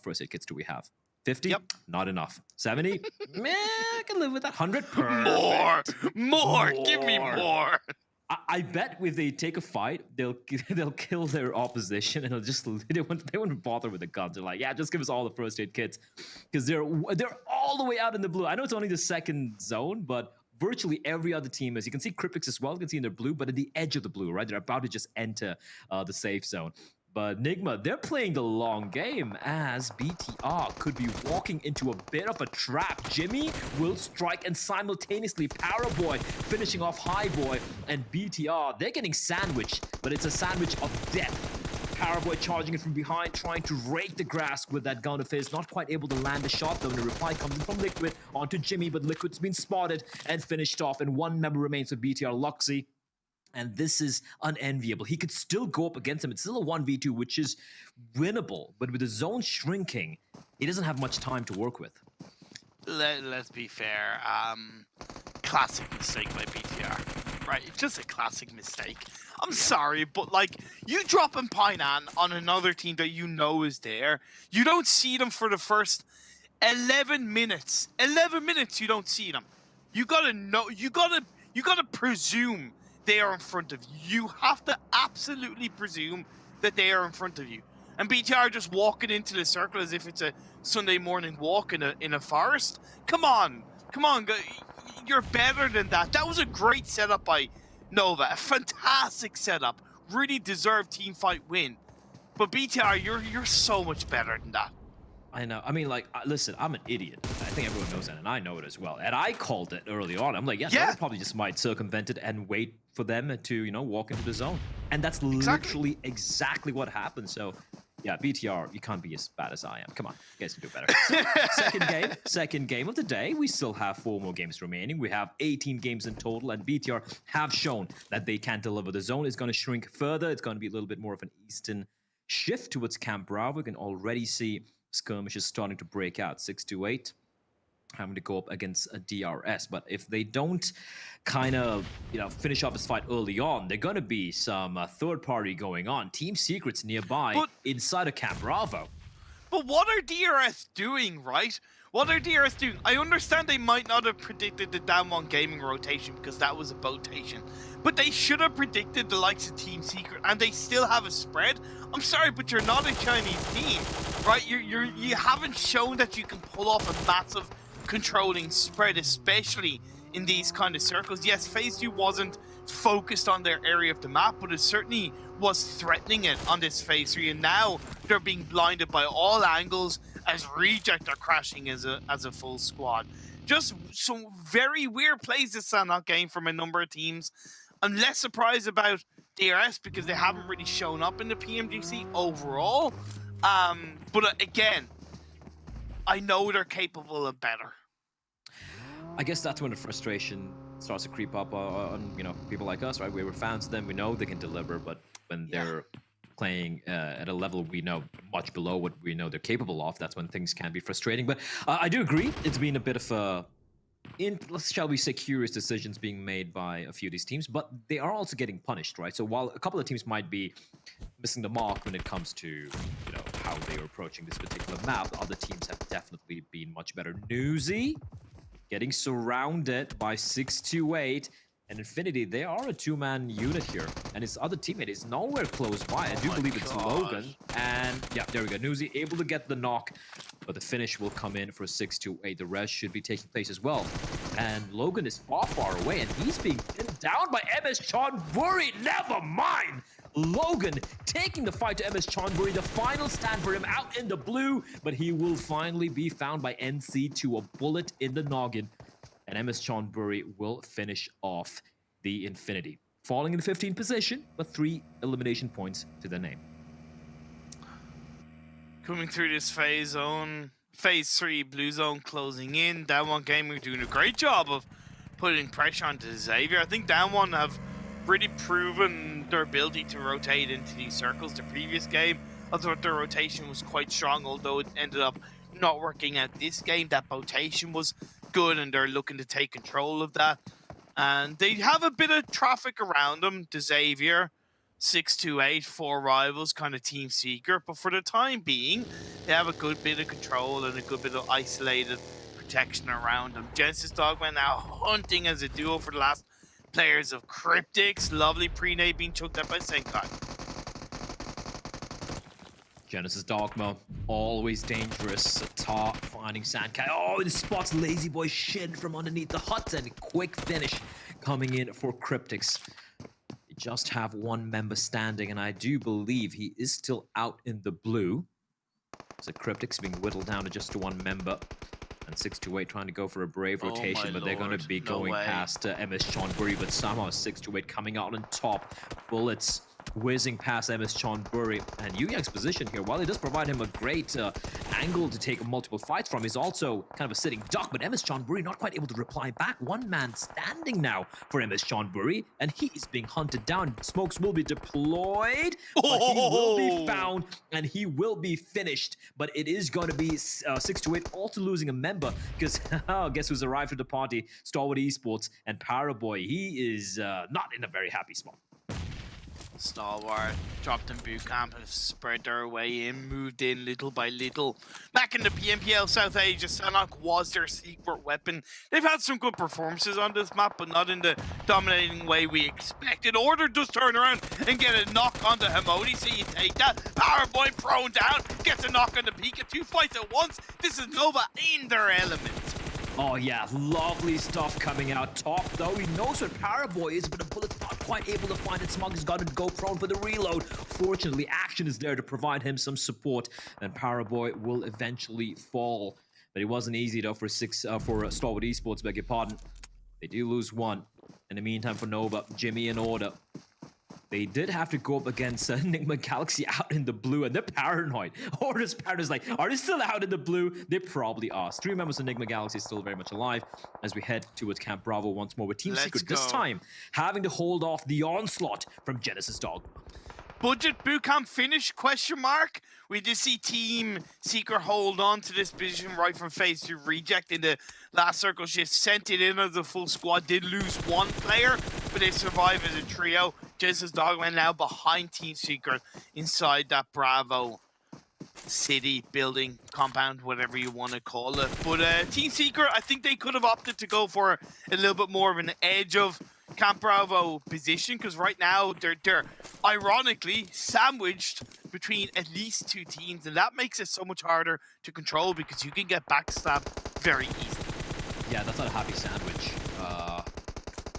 first aid kits do we have? 50? Yep. Not enough. 70? Meh, I can live with that. 100? Perfect. More! Give me more! I bet if they take a fight, they'll kill their opposition, and they won't bother with the guns. They're like, yeah, just give us all the first aid kits, because they're all the way out in the blue. I know it's only the second zone, but virtually every other team, as you can see, Cryptics as well, you can see in their blue, but at the edge of the blue, right? They're about to just enter the safe zone. But Enigma, they're playing the long game, as BTR could be walking into a bit of a trap. Jimmy will strike, and simultaneously Paraboy finishing off Highboy, and BTR, they're getting sandwiched, but it's a sandwich of death. Powerboy charging it from behind, trying to rake the grass with that gun of his. Not quite able to land a shot, though. And the reply comes in from Liquid onto Jimmy, but Liquid's been spotted and finished off. And one member remains with BTR, Luxy. And this is unenviable. He could still go up against him. It's still a 1v2, which is winnable. But with the zone shrinking, he doesn't have much time to work with. Let's be fair. Classic mistake by BTR. Right? It's just a classic mistake. I'm sorry, but like, you dropping Painan on another team that you know is there. You don't see them for the first 11 minutes. 11 minutes you don't see them. You gotta know, you gotta presume they are in front of you. You have to absolutely presume that they are in front of you. And BTR just walking into the circle as if it's a Sunday morning walk in a forest. Come on, you're better than that. That was a great setup by Nova, a fantastic setup. Really deserved team fight win. But BTR, you're so much better than that. I know. I mean, like, listen, I'm an idiot. I think everyone knows that, and I know it as well. And I called it early on. I'm like, yeah, they probably just might circumvent it and wait for them to, you know, walk into the zone. And that's literally exactly what happened. So, yeah, BTR, you can't be as bad as I am. Come on, you guys can do better. So, second game of the day. We still have 4 more games remaining. We have 18 games in total, and BTR have shown that they can deliver. The zone is going to shrink further. It's going to be a little bit more of an eastern shift towards Camp Bravo. We can already see skirmishes starting to break out. 6-8 having to go up against a DRS, but if they don't kind of, you know, finish off this fight early on, there's going to be some third party going on. Team Secrets nearby inside of Camp Bravo. But what are DRS doing, right? What are DRS doing? I understand they might not have predicted the Damwon Gaming rotation because that was a botation. But they should have predicted the likes of Team Secret, and they still have a spread. I'm sorry, but you're not a Chinese team, right? You haven't shown that you can pull off a massive controlling spread, especially in these kind of circles. Yes, FaZe 2 wasn't focused on their area of the map, but it certainly was threatening it on this FaZe 3, and now they're being blinded by all angles as Reject are crashing as a full squad. Just some very weird plays this not game from a number of teams. I'm less surprised about DRS because they haven't really shown up in the PMGC overall. But again, I know they're capable of better. I guess that's when the frustration starts to creep up on, you know, people like us, right? We were fans of them. We know they can deliver, but when they're playing at a level we know much below what we know they're capable of, that's when things can be frustrating. But I do agree, it's been a bit of a, shall we say, curious decisions being made by a few of these teams, but they are also getting punished, right? So while a couple of teams might be missing the mark when it comes to, you know, how they are approaching this particular map, other teams have definitely been much better. Newsy getting surrounded by 628, and Infinity, they are a 2-man unit here, and his other teammate is nowhere close by. I do believe it's Logan, and yeah, there we go. Newsy able to get the knock, but the finish will come in for 628. The rest should be taking place as well, and Logan is far away, and he's being pinned down by MS Chonburi. Never mind. Logan taking the fight to MS Chonburi. The final stand for him out in the blue, but he will finally be found by NC to a bullet in the noggin. And MS Chonburi will finish off the Infinity, falling in 15th position, but 3 elimination points to their name. Coming through this phase zone, phase 3, blue zone closing in. Damwon Gaming doing a great job of putting pressure onto Xavier. I think Damwon have really proven their ability to rotate into these circles. The previous game, I thought their rotation was quite strong, although it ended up not working out this game. That rotation was good, and they're looking to take control of that. And they have a bit of traffic around them. The Xavier, 628, 4 rivals, kind of team secret. But for the time being, they have a good bit of control and a good bit of isolated protection around them. Genesis Dogman now hunting as a duo for the last players of Cryptics. Lovely pre-nade being choked up by Senkai. Genesis Dogma, always dangerous. Top finding Sankai. Oh, it spots Lazy Boy Shin from underneath the hut, and quick finish coming in for Cryptics. They just have 1 member standing, and I do believe he is still out in the blue. So Cryptics being whittled down to just 1 member. And 628 trying to go for a brave rotation, but they're going to be going past MS Chonburi, but somehow 628 coming out on top. Bullets whizzing past MS Chonburi. And Yu Yang's position here, while it does provide him a great angle to take multiple fights from, he's also kind of a sitting duck, but MS Chonburi not quite able to reply back. One man standing now for MS Chonburi, and he is being hunted down. Smokes will be deployed, but he will be found, and he will be finished. But it is going to be 6-8, also losing a member, because guess who's arrived to the party? Stalwart Esports and Paraboy. He is not in a very happy spot. Stalwart dropped in boot camp, have spread their way in, moved in little by little. Back in the PMPL South Asia, Sanhok was their secret weapon. They've had some good performances on this map, but not in the dominating way we expected. Order does turn around and get a knock onto Hamodi, so you take that. Powerboy prone down, gets a knock on the Pika. 2 fights at once. This is Nova in their element. Oh yeah, lovely stuff coming out top, though. He knows where Paraboy is, but the bullet's not quite able to find it. Smug has got to go prone for the reload. Fortunately, Action is there to provide him some support, and Paraboy will eventually fall. But it wasn't easy, though, for Stalwart Esports, beg your pardon. They do lose one. In the meantime, for Nova, Jimmy in order. They did have to go up against Enigma Galaxy out in the blue, and they're paranoid. Order's paranoid, like, are they still out in the blue? They probably are. 3 members of Enigma Galaxy still very much alive as we head towards Camp Bravo once more with Team Secret. This time, having to hold off the onslaught from Genesis Dog. Budget bootcamp finish, question mark? We did see Team Secret hold on to this position right from phase 2 reject in the last circle shift, sent it in as a full squad, did lose 1 player, but they survive as a trio. Genesis Dogman now behind Team Secret inside that Bravo city, building, compound, whatever you want to call it. But Team Secret, I think they could have opted to go for a little bit more of an edge of Camp Bravo position, because right now they're ironically sandwiched between at least 2 teams, and that makes it so much harder to control because you can get backstabbed very easily. Yeah, that's not a happy sandwich.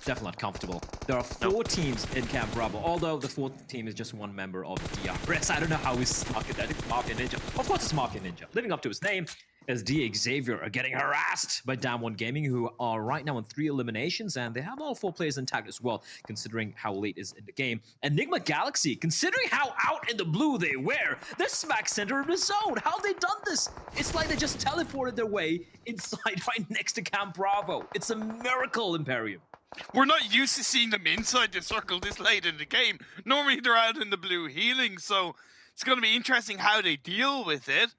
Definitely not comfortable. There are 4 teams in Camp Bravo, although the 4th team is just 1 member of DRS. I don't know how he's stuck in that. It's Mafia Ninja. Of course it's Mafia Ninja. Living up to his name, as D Xavier are getting harassed by Damn One Gaming, who are right now in 3 eliminations, and they have all 4 players intact as well, considering how late is in the game. Enigma Galaxy, considering how out in the blue they were, they're smack center of the zone. How have they done this? It's like they just teleported their way inside right next to Camp Bravo. It's a miracle, Imperium. We're not used to seeing them inside the circle this late in the game. Normally they're out in the blue healing, so it's going to be interesting how they deal with it.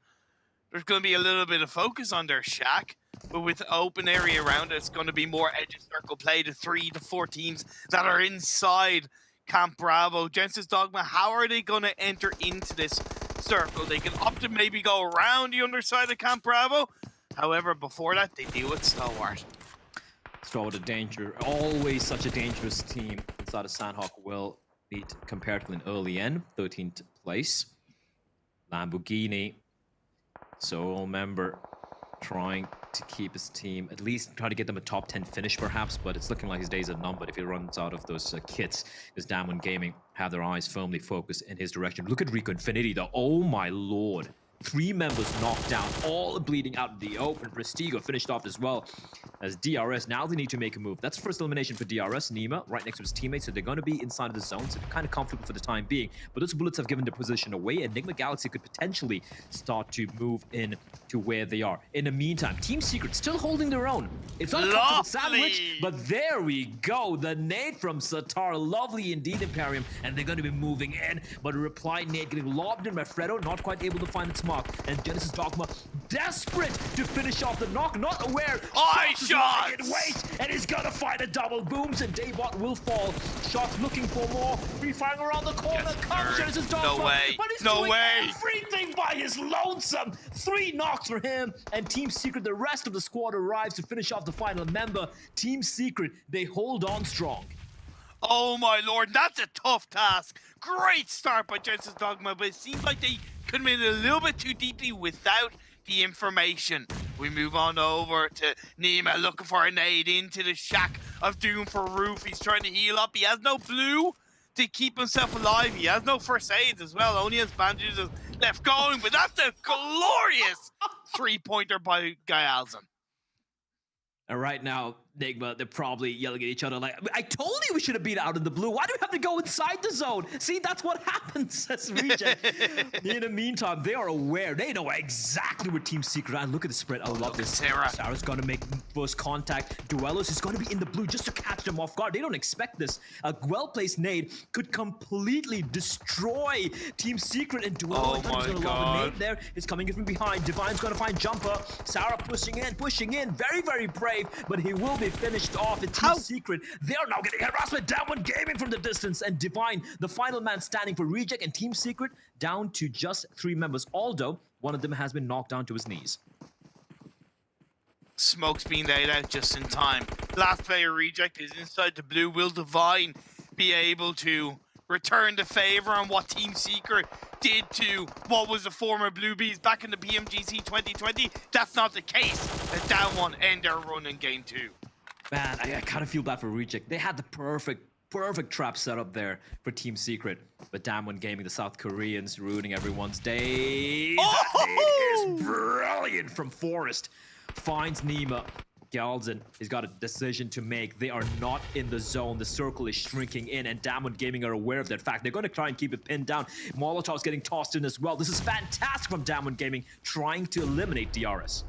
There's going to be a little bit of focus on their shack, but with the open area around it, it's going to be more edge of circle play to 3 to 4 teams that are inside Camp Bravo. Genesis Dogma, how are they going to enter into this circle? They can opt to maybe go around the underside of Camp Bravo. However, before that, they deal with Stalwart. Stalwart a danger, always such a dangerous team inside of Sandhawk will beat comparatively an early end, 13th place. Lamborghini, sole member, trying to keep his team, at least try to get them a top 10 finish perhaps, but it's looking like his days are numbered if he runs out of those kits. Because Damn One Gaming have their eyes firmly focused in his direction. Look at Rico Infinity though, oh my lord. 3 members knocked down, all bleeding out in the open. Prestigo finished off as well as DRS. Now they need to make a move. That's the first elimination for DRS. Nima right next to his teammates, so they're going to be inside of the zone, so they're kind of comfortable for the time being. But those bullets have given their position away. Enigma Galaxy could potentially start to move in to where they are. In the meantime, Team Secret still holding their own. It's not a comfortable sandwich, but there we go. The nade from Satar. Lovely indeed, Imperium. And they're going to be moving in, but a reply nade getting lobbed in by Fredo, not quite able to find its mark. And Genesis Dogma desperate to finish off the knock, not aware. Shots! Wait, and he's gonna find a double booms, and Daybot will fall. Shots looking for more. Free firing around the corner. Comes Genesis Dogma. No way. But he's No doing way. everything by his lonesome. 3 knocks for him, and Team Secret, the rest of the squad arrives to finish off the final member. Team Secret, they hold on strong. Oh my lord, that's a tough task. Great start by Genesis Dogma, but it seems like they could have been a little bit too deeply without the information. We move on over to Nima looking for a nade into the shack of doom for Roof. He's trying to heal up. He has no blue to keep himself alive. He has no first aids as well. Only has bandages left going, but that's a glorious 3-pointer by Guy Alzen. And right now, Nigma, they're probably yelling at each other like, I told you we should have been out in the blue. Why do we have to go inside the zone? See, that's what happens, says Reject. In the meantime, they are aware. They know exactly where Team Secret are. And look at the spread. I love this. Sarah's going to make first contact. Duelos is going to be in the blue just to catch them off guard. They don't expect this. A well-placed nade could completely destroy Team Secret. And Duelo is going to love a nade there. It's coming in from behind. Divine's going to find Jumper. Sarah pushing in. Very, very brave. But he will be finished off in Team Secret. They are now getting harassed by Down One Gaming from the distance, and Divine, the final man standing for Reject, and Team Secret down to just 3 members, although one of them has been knocked down to his knees. Smoke's being laid out just in time. Last player Reject is inside the blue. Will Divine be able to return the favor on what Team Secret did to what was the former Blue Bees back in the PMGC 2020? That's not the case. The Down One end their run in game 2. Man, I kind of feel bad for Reject. They had the perfect trap set up there for Team Secret. But Down One Gaming, the South Koreans, ruining everyone's day. That is brilliant from Forrest. Finds Nima. Galzen has got a decision to make. They are not in the zone. The circle is shrinking in, and Down One Gaming are aware of that fact. They're going to try and keep it pinned down. Molotov's getting tossed in as well. This is fantastic from Down One Gaming, trying to eliminate DRS.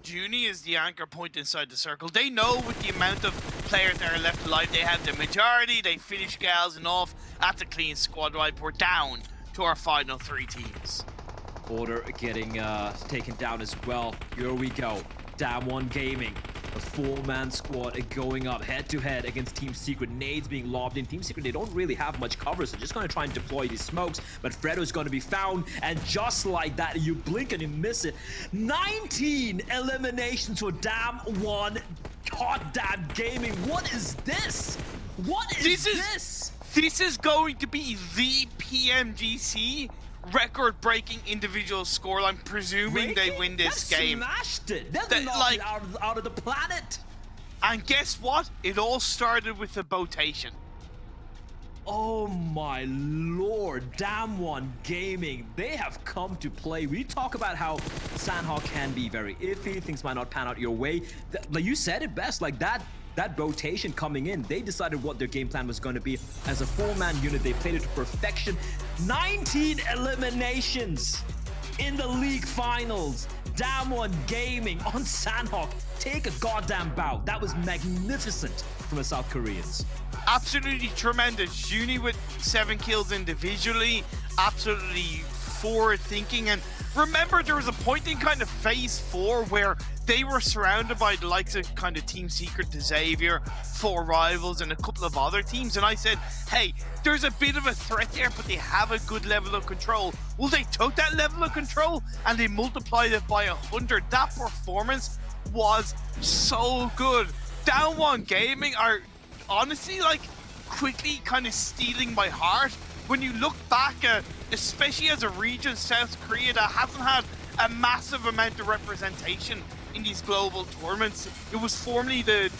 Junie is the anchor point inside the circle. They know with the amount of players that are left alive, they have the majority. They finish Galzen off at the clean squad wipe. We're down to our final 3 teams. Order getting taken down as well. Here we go. Down One Gaming, a 4-man squad going up head-to-head against Team Secret. Nades being lobbed in. Team Secret, they don't really have much cover, so just going to try and deploy these smokes. But Fredo's going to be found, and just like that, you blink and you miss it. 19 eliminations for Down One Goddamn Gaming. What is this? What is this? This is going to be the PMGC record-breaking individual scoreline, presuming they win this game. Smashed it. They're knocked it out of the planet. And guess what? It all started with a botation. Oh my lord, Down One Gaming, they have come to play. We talk about how Sandhawk can be very iffy, things might not pan out your way. Like you said it best, like that rotation coming in, they decided what their game plan was going to be. As a 4-man unit, they played it to perfection. 19 eliminations in the league finals. Down One Gaming on Sandhawk. Take a goddamn bow. That was magnificent from the South Koreans. Absolutely tremendous. Junie with 7 kills individually. Absolutely forward thinking. And remember, there was a point in kind of phase 4 where they were surrounded by the likes of kind of Team Secret, to Xavier, 4 Rivals, and a couple of other teams. And I said, hey, there's a bit of a threat there, but they have a good level of control. Well, they took that level of control and they multiplied it by 100. That performance was so good. Down One Gaming are honestly like quickly kind of stealing my heart. When you look back at, especially as a region, South Korea, that hasn't had a massive amount of representation in these global tournaments. It was formerly the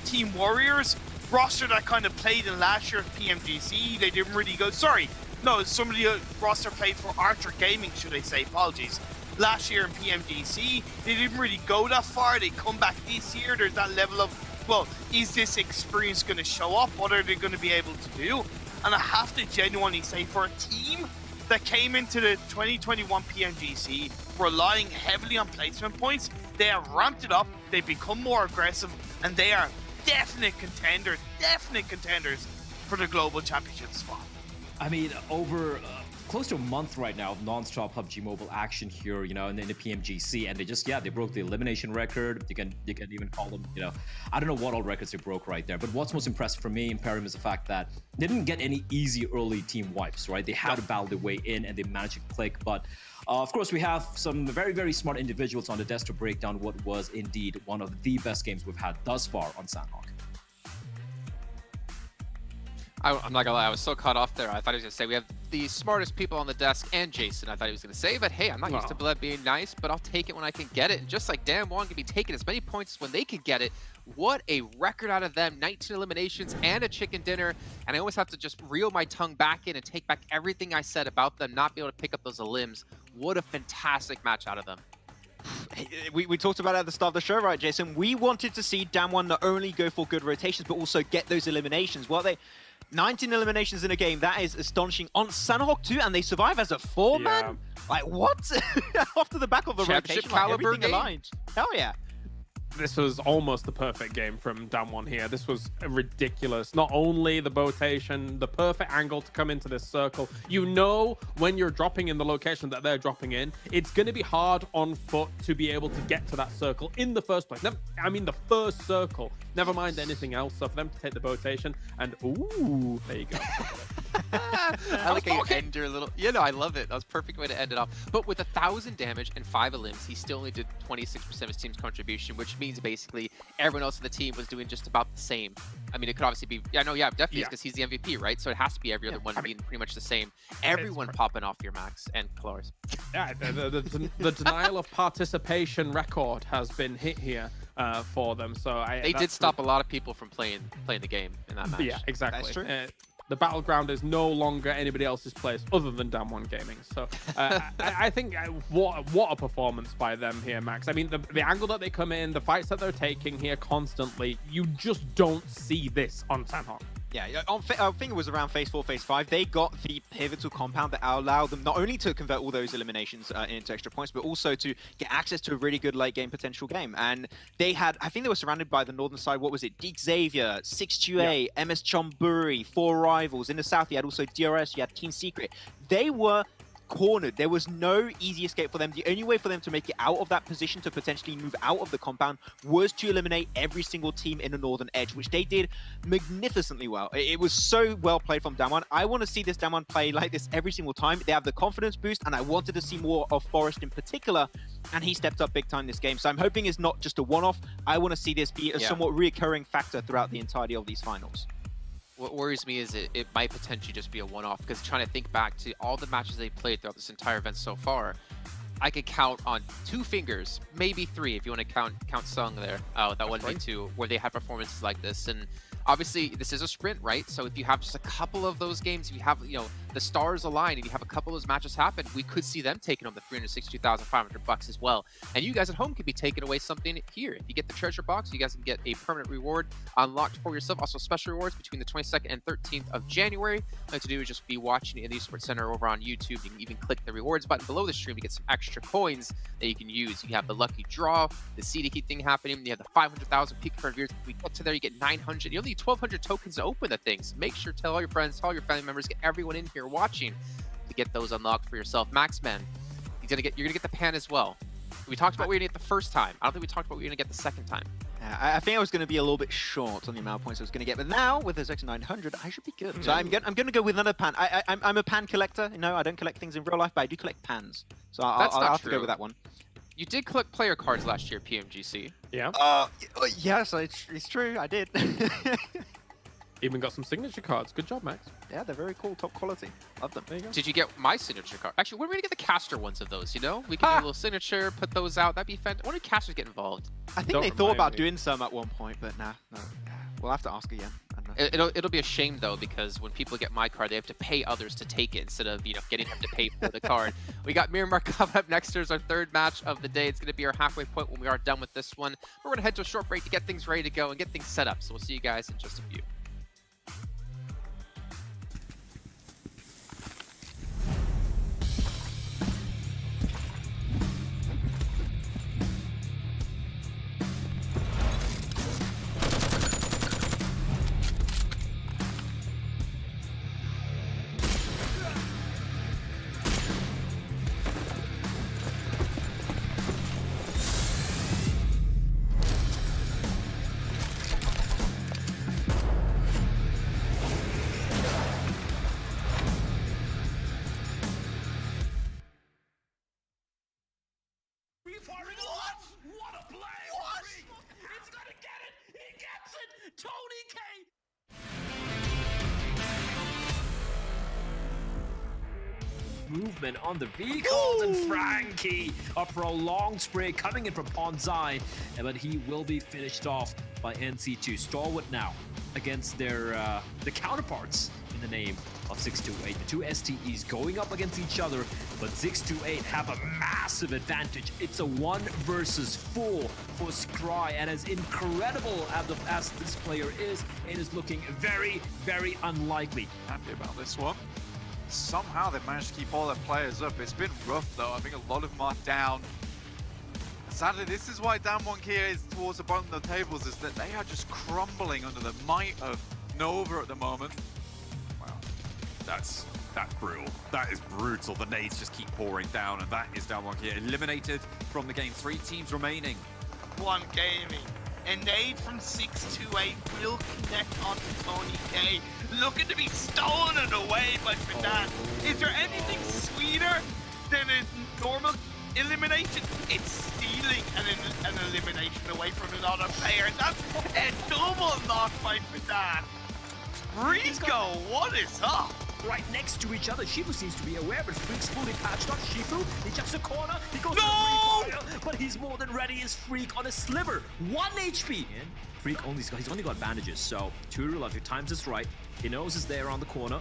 Team Warriors roster that kind of played in last year's PMGC. They didn't really go, sorry, no, somebody roster played for Archer Gaming, should I say, apologies. Last year in PMGC, they didn't really go that far. They come back this year. There's that level of, well, is this experience going to show up? What are they going to be able to do? And I have to genuinely say, for a team that came into the 2021 PMGC relying heavily on placement points, they have ramped it up, they've become more aggressive, and they are definite contenders for the global championship spot. I mean, over close to a month right now of non-stop PUBG Mobile action here, you know, in the PMGC, and they broke the elimination record. You can even call them, you know, I don't know what all records they broke right there, but what's most impressive for me in Imperium is the fact that they didn't get any easy early team wipes, right? They had to battle their way in and they managed to click, but of course we have some very, very smart individuals on the desk to break down what was indeed one of the best games we've had thus far on Sandhawk. I'm not gonna lie, I was so caught off there. I thought he was gonna say we have the smartest people on the desk and Jason. I thought he was gonna say, but hey, I'm not used to Bled being nice, but I'll take it when I can get it. And just like Dan Wong can be taking as many points when they can get it, what a record out of them. 19 eliminations and a chicken dinner. And I always have to just reel my tongue back in and take back everything I said about them not being able to pick up those elims. What a fantastic match out of them. We talked about it at the start of the show, right, Jason? We wanted to see Damwon not only go for good rotations, but also get those eliminations. Well, 19 eliminations in a game, that is astonishing. On Sanhok too, and they survive as a 4-man? Like, what? After the back of the rotation, like, everything aligned. Hell yeah. This was almost the perfect game from Damwon here. This was ridiculous. Not only the rotation, the perfect angle to come into this circle. You know when you're dropping in the location that they're dropping in, it's going to be hard on foot to be able to get to that circle in the first place. I mean, the first circle. Never mind anything else. So for them to take the rotation and, ooh, there you go. I like how you end your little... Yeah, no, I love it. That was a perfect way to end it off. But with 1,000 damage and 5 elims, he still only did 26% of his team's contribution, which means basically everyone else in the team was doing just about the same. I mean, it could obviously be... Yeah, no, yeah, definitely because he's the MVP, right? So it has to be every other one being pretty much the same. Everyone popping off your Max and Colores. Yeah, the denial of participation record has been hit here for them. So they did stop a lot of people from playing the game in that match. Yeah, exactly. That's true. The battleground is no longer anybody else's place other than Damwon Gaming. So I think what a performance by them here, Max. I mean, the angle that they come in, the fights that they're taking here constantly, you just don't see this on Sanhok. Yeah, I think it was around phase 4, phase 5. They got the pivotal compound that allowed them not only to convert all those eliminations into extra points, but also to get access to a really good late game potential game. And they had, I think they were surrounded by the northern side. What was it? Deke Xavier, 6QA, MS Chonburi, 4 rivals. In the south, you had also DRS, you had Team Secret. They were cornered. There was no easy escape for them. The only way for them to make it out of that position to potentially move out of the compound was to eliminate every single team in the northern edge, which they did magnificently well. It was so well played from Damwon. I want to see this Damwon play like this every single time. They have the confidence boost, and I wanted to see more of Forrest in particular, and he stepped up big time this game. So I'm hoping it's not just a one-off. I want to see this be a somewhat reoccurring factor throughout the entirety of these finals. What worries me is it might potentially just be a one-off, because trying to think back to all the matches they played throughout this entire event so far, I could count on 2 fingers, maybe 3 if you want to count Sung there. Oh, that wouldn't be 2, where they had performances like this. And obviously this is a sprint, right? So if you have just a couple of those games, if you have, you know, the stars align and you have a couple of those matches happen, we could see them taking home the $362,500 as well. And you guys at home could be taking away something here. If you get the treasure box, you guys can get a permanent reward unlocked for yourself. Also special rewards between the 22nd and 13th of January. All you have to do is just be watching in the Esports Center over on YouTube. You can even click the rewards button below the stream to get some extra coins that you can use. You have the lucky draw, the CD key thing happening. You have the 500,000 peak card viewers. If we get to there, you get 900. You only need 1,200 tokens to open the things. Make sure to tell all your friends, tell all your family members, get everyone in here watching to get those unlocked for yourself. Maxman, you're gonna get the pan as well. We talked about what you're gonna get the first time. I don't think we talked about what you're gonna get the second time. I think I was going to be a little bit short on the amount of points I was going to get, but now with the X900, I should be good. So I'm going to go with another pan. I'm a pan collector. You know, I don't collect things in real life, but I do collect pans. So I'll have to go with that one. You did collect player cards last year, PMGC. Yeah. Yes, it's true. I did. Even got some signature cards. Good job, Max. Yeah, they're very cool. Top quality. Love them. There you go. Did you get my signature card? Actually, when are we going to get the caster ones of those, you know? We can do a little signature, put those out. That'd be fantastic. When did casters get involved? I think they thought about doing some at one point, but no. We'll have to ask again. It'll be a shame, though, because when people get my card, they have to pay others to take it instead of, you know, getting them to pay for the card. We got Miramar coming up next. There's our 3rd match of the day. It's going to be our halfway point when we are done with this one. We're going to head to a short break to get things ready to go and get things set up. So we'll see you guys in just a few. Movement on the vehicles, and Frankie, a prolonged spray coming in from Ponzai, but he will be finished off by NC2. Stalwart now against their the counterparts in the name of 628. The two STEs going up against each other, but 628 have a massive advantage. It's a 1 versus 4 for Scry, and as incredible as this player is, it is looking very, very unlikely. Happy about this one. Somehow they've managed to keep all their players up. It's been rough though. I think a lot of them are down. Sadly, this is why Damwon Kia is towards the bottom of the tables, is that they are just crumbling under the might of Nova at the moment. Wow, that's brutal. That is brutal. The nades just keep pouring down, and that is Damwon Kia eliminated from the game. 3 teams remaining. One gaming. A nade from 628 will connect onto Tony K. Looking to be stolen away by Fnatic. Is there anything sweeter than a normal elimination? It's stealing an elimination away from another player. That's a double knock by Fnatic. Rico, what is up? Right next to each other. Shifu seems to be aware, but Freak's fully patched up. Shifu, he jumps a corner, he goes for the free fire, but he's more than ready as Freak on a sliver. 1 HP. And Freak he's only got bandages, so 2 real life, if times is right. He knows it's there around the corner.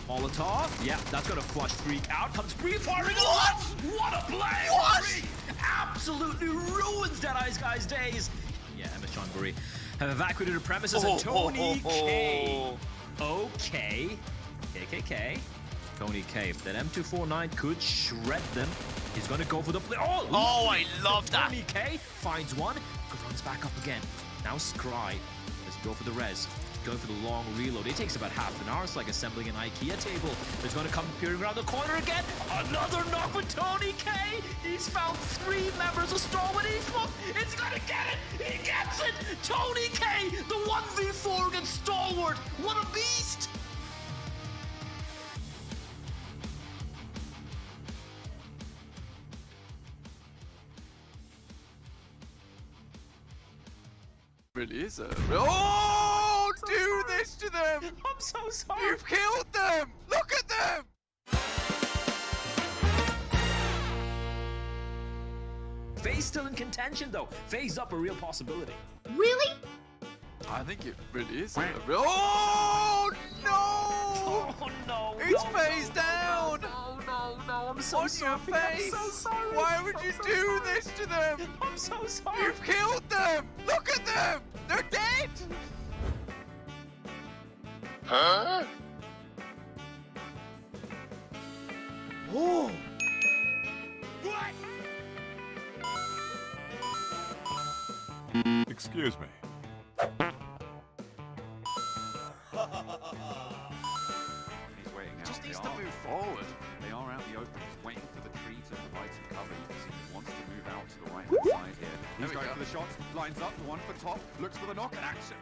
Molotov, yeah, that's gonna flush Freak out. Comes free firing. What a play! What? Freak absolutely ruins Deadeye's guy's days. Yeah, Emma Chonburi have evacuated the premises, and Tony K. Okay. KKK. Tony K. That M249 could shred them. He's gonna go for the play. Oh, I love that. Tony K finds one, runs back up again. Now Scry. Let's go for the res. Going for the long reload. It takes about half an hour. It's like assembling an IKEA table. It's going to come peering around the corner again. Another knock for Tony K. He's found 3 members of Stalwart Esports. It's going to get it. He gets it. Tony K, the 1v4 against Stalwart. What a beast. Really is a... Oh! Do this to them! I'm so sorry. You've killed them! Look at them! FaZe still in contention though. FaZe up a real possibility. Really? I think it really is. Oh no! Oh no! It's FaZe down! No, I'm so sorry. On your face! I'm so sorry. Why would you do this to them? I'm so sorry. You've killed them! Look at them! They're dead! Huh? Oh! Excuse me. He's waiting out. Just needs to move forward. They are out in the open. He's waiting for the tree to provide some cover. You can see he wants to move out to the right-hand side here. He's going for the shots, lines up, the one for top, looks for the knock, and action.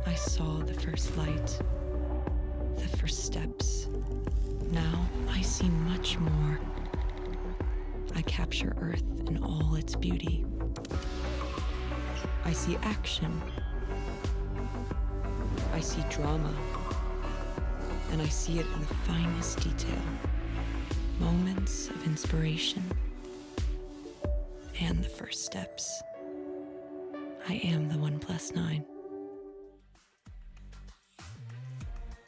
I saw the first light, the first steps. Now I see much more. I capture Earth in all its beauty. I see action. I see drama. And I see it in the finest detail. Moments of inspiration. And the first steps. I am the 1+9.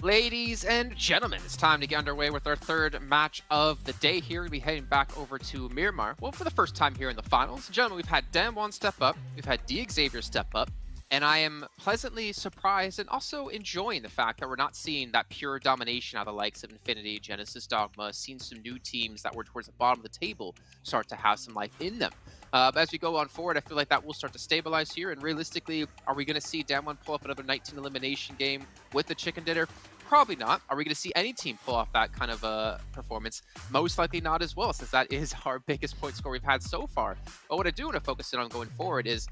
Ladies and gentlemen, it's time to get underway with our 3rd match of the day here. We'll be heading back over to Miramar. Well, for the first time here in the finals. Gentlemen, we've had Damwon step up. We've had D Xavier step up. And I am pleasantly surprised and also enjoying the fact that we're not seeing that pure domination out of the likes of Infinity, Genesis, Dogma, seeing some new teams that were towards the bottom of the table start to have some life in them. But as we go on forward, I feel like that will start to stabilize here. And realistically, are we going to see Damwon pull up another 19 elimination game with the chicken dinner? Probably not. Are we going to see any team pull off that kind of performance? Most likely not as well, since that is our biggest point score we've had so far. But what I do want to focus in on going forward is,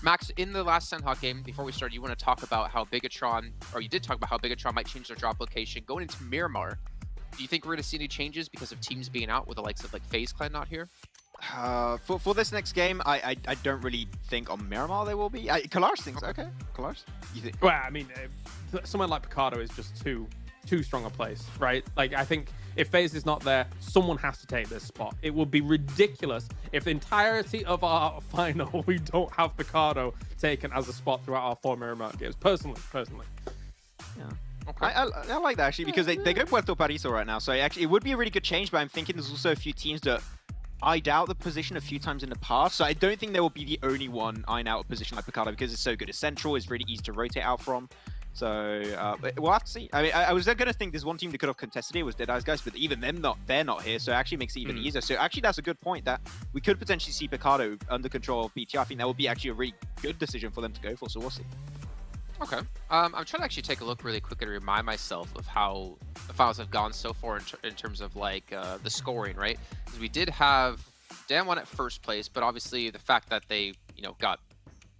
Max, in the last Senhawk game, before we started, you want to talk about how Bigatron, or you did talk about how Bigatron might change their drop location going into Miramar. Do you think we're going to see any changes because of teams being out with the likes of like FaZe Clan not here? For this next game, I don't really think on Miramar they will be. Kalash thinks okay. Kalash, you think? Well, I mean, someone like Picardo is just too strong a place, right? Like, I think if FaZe is not there, someone has to take this spot. It would be ridiculous if the entirety of our final we don't have Picardo taken as a spot throughout our 4 Miramar games. Personally. Yeah. Okay. I like that actually, because they go Puerto Paraiso right now, so actually it would be a really good change. But I'm thinking there's also a few teams that eyed out the position a few times in the past, so I don't think there will be the only one eyeing out a position like Picardo, because it's so good at central. It's really easy to rotate out from. So we'll have to see. I mean, I was going to think there's one team that could have contested it was Dead Eyes guys, but even them they're not here, so it actually makes it even easier. So actually, that's a good point that we could potentially see Picardo under control of BTR. I think that would be actually a really good decision for them to go for. So we'll see. Okay. I'm trying to actually take a look really quick and remind myself of how the finals have gone so far in terms of like the scoring, right? Because we did have Damwon at first place, but obviously the fact that they got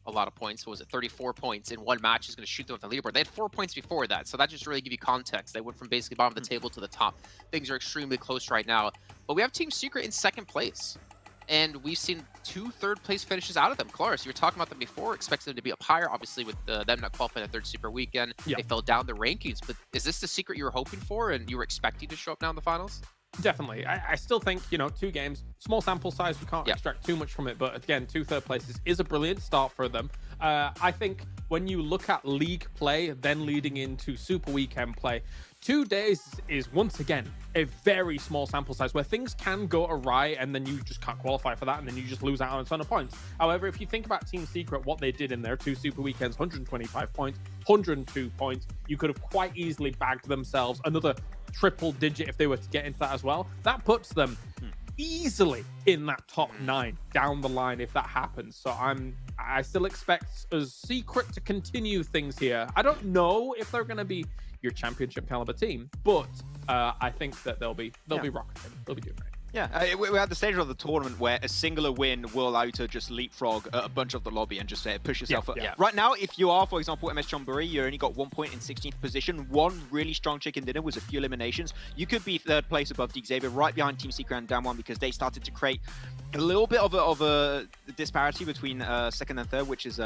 a lot of points. What was it? 34 points in one match is going to shoot them off the leaderboard. They had 4 points before that, so that just really give you context. They went from basically bottom of the table to the top. Things are extremely close right now. But we have Team Secret in second place, and we've seen 2 third-place finishes out of them. Claris, you were talking about them before, expected them to be up higher, obviously with them not qualifying a third Super weekend. Yeah. They fell down the rankings, but is this the Secret you were hoping for and you were expecting to show up now in the finals? Definitely. I still think, 2 games, small sample size, we can't extract too much from it, but again, 2 third places is a brilliant start for them. I think when you look at league play, then leading into Super Weekend play, 2 days is once again a very small sample size where things can go awry and then you just can't qualify for that and then you just lose out on a ton of points. However, if you think about Team Secret, what they did in their 2 Super Weekends, 125 points, 102 points, you could have quite easily bagged themselves another triple digit if they were to get into that as well. That puts them easily in that top 9 down the line if that happens. So I still expect a Secret to continue things here. I don't know if they're going to be your championship caliber team, but I think that they'll be rocketing. They'll be doing great. Yeah, we're at the stage of the tournament where a singular win will allow you to just leapfrog a bunch of the lobby and just push yourself up. Yeah. Right now, if you are, for example, MS Chonburi, you only got 1 point in 16th position. One really strong chicken dinner was a few eliminations. You could be 3rd place above Deep Xavier, right behind Team Secret and Damwon, because they started to create a little bit of a disparity between 2nd and 3rd, which is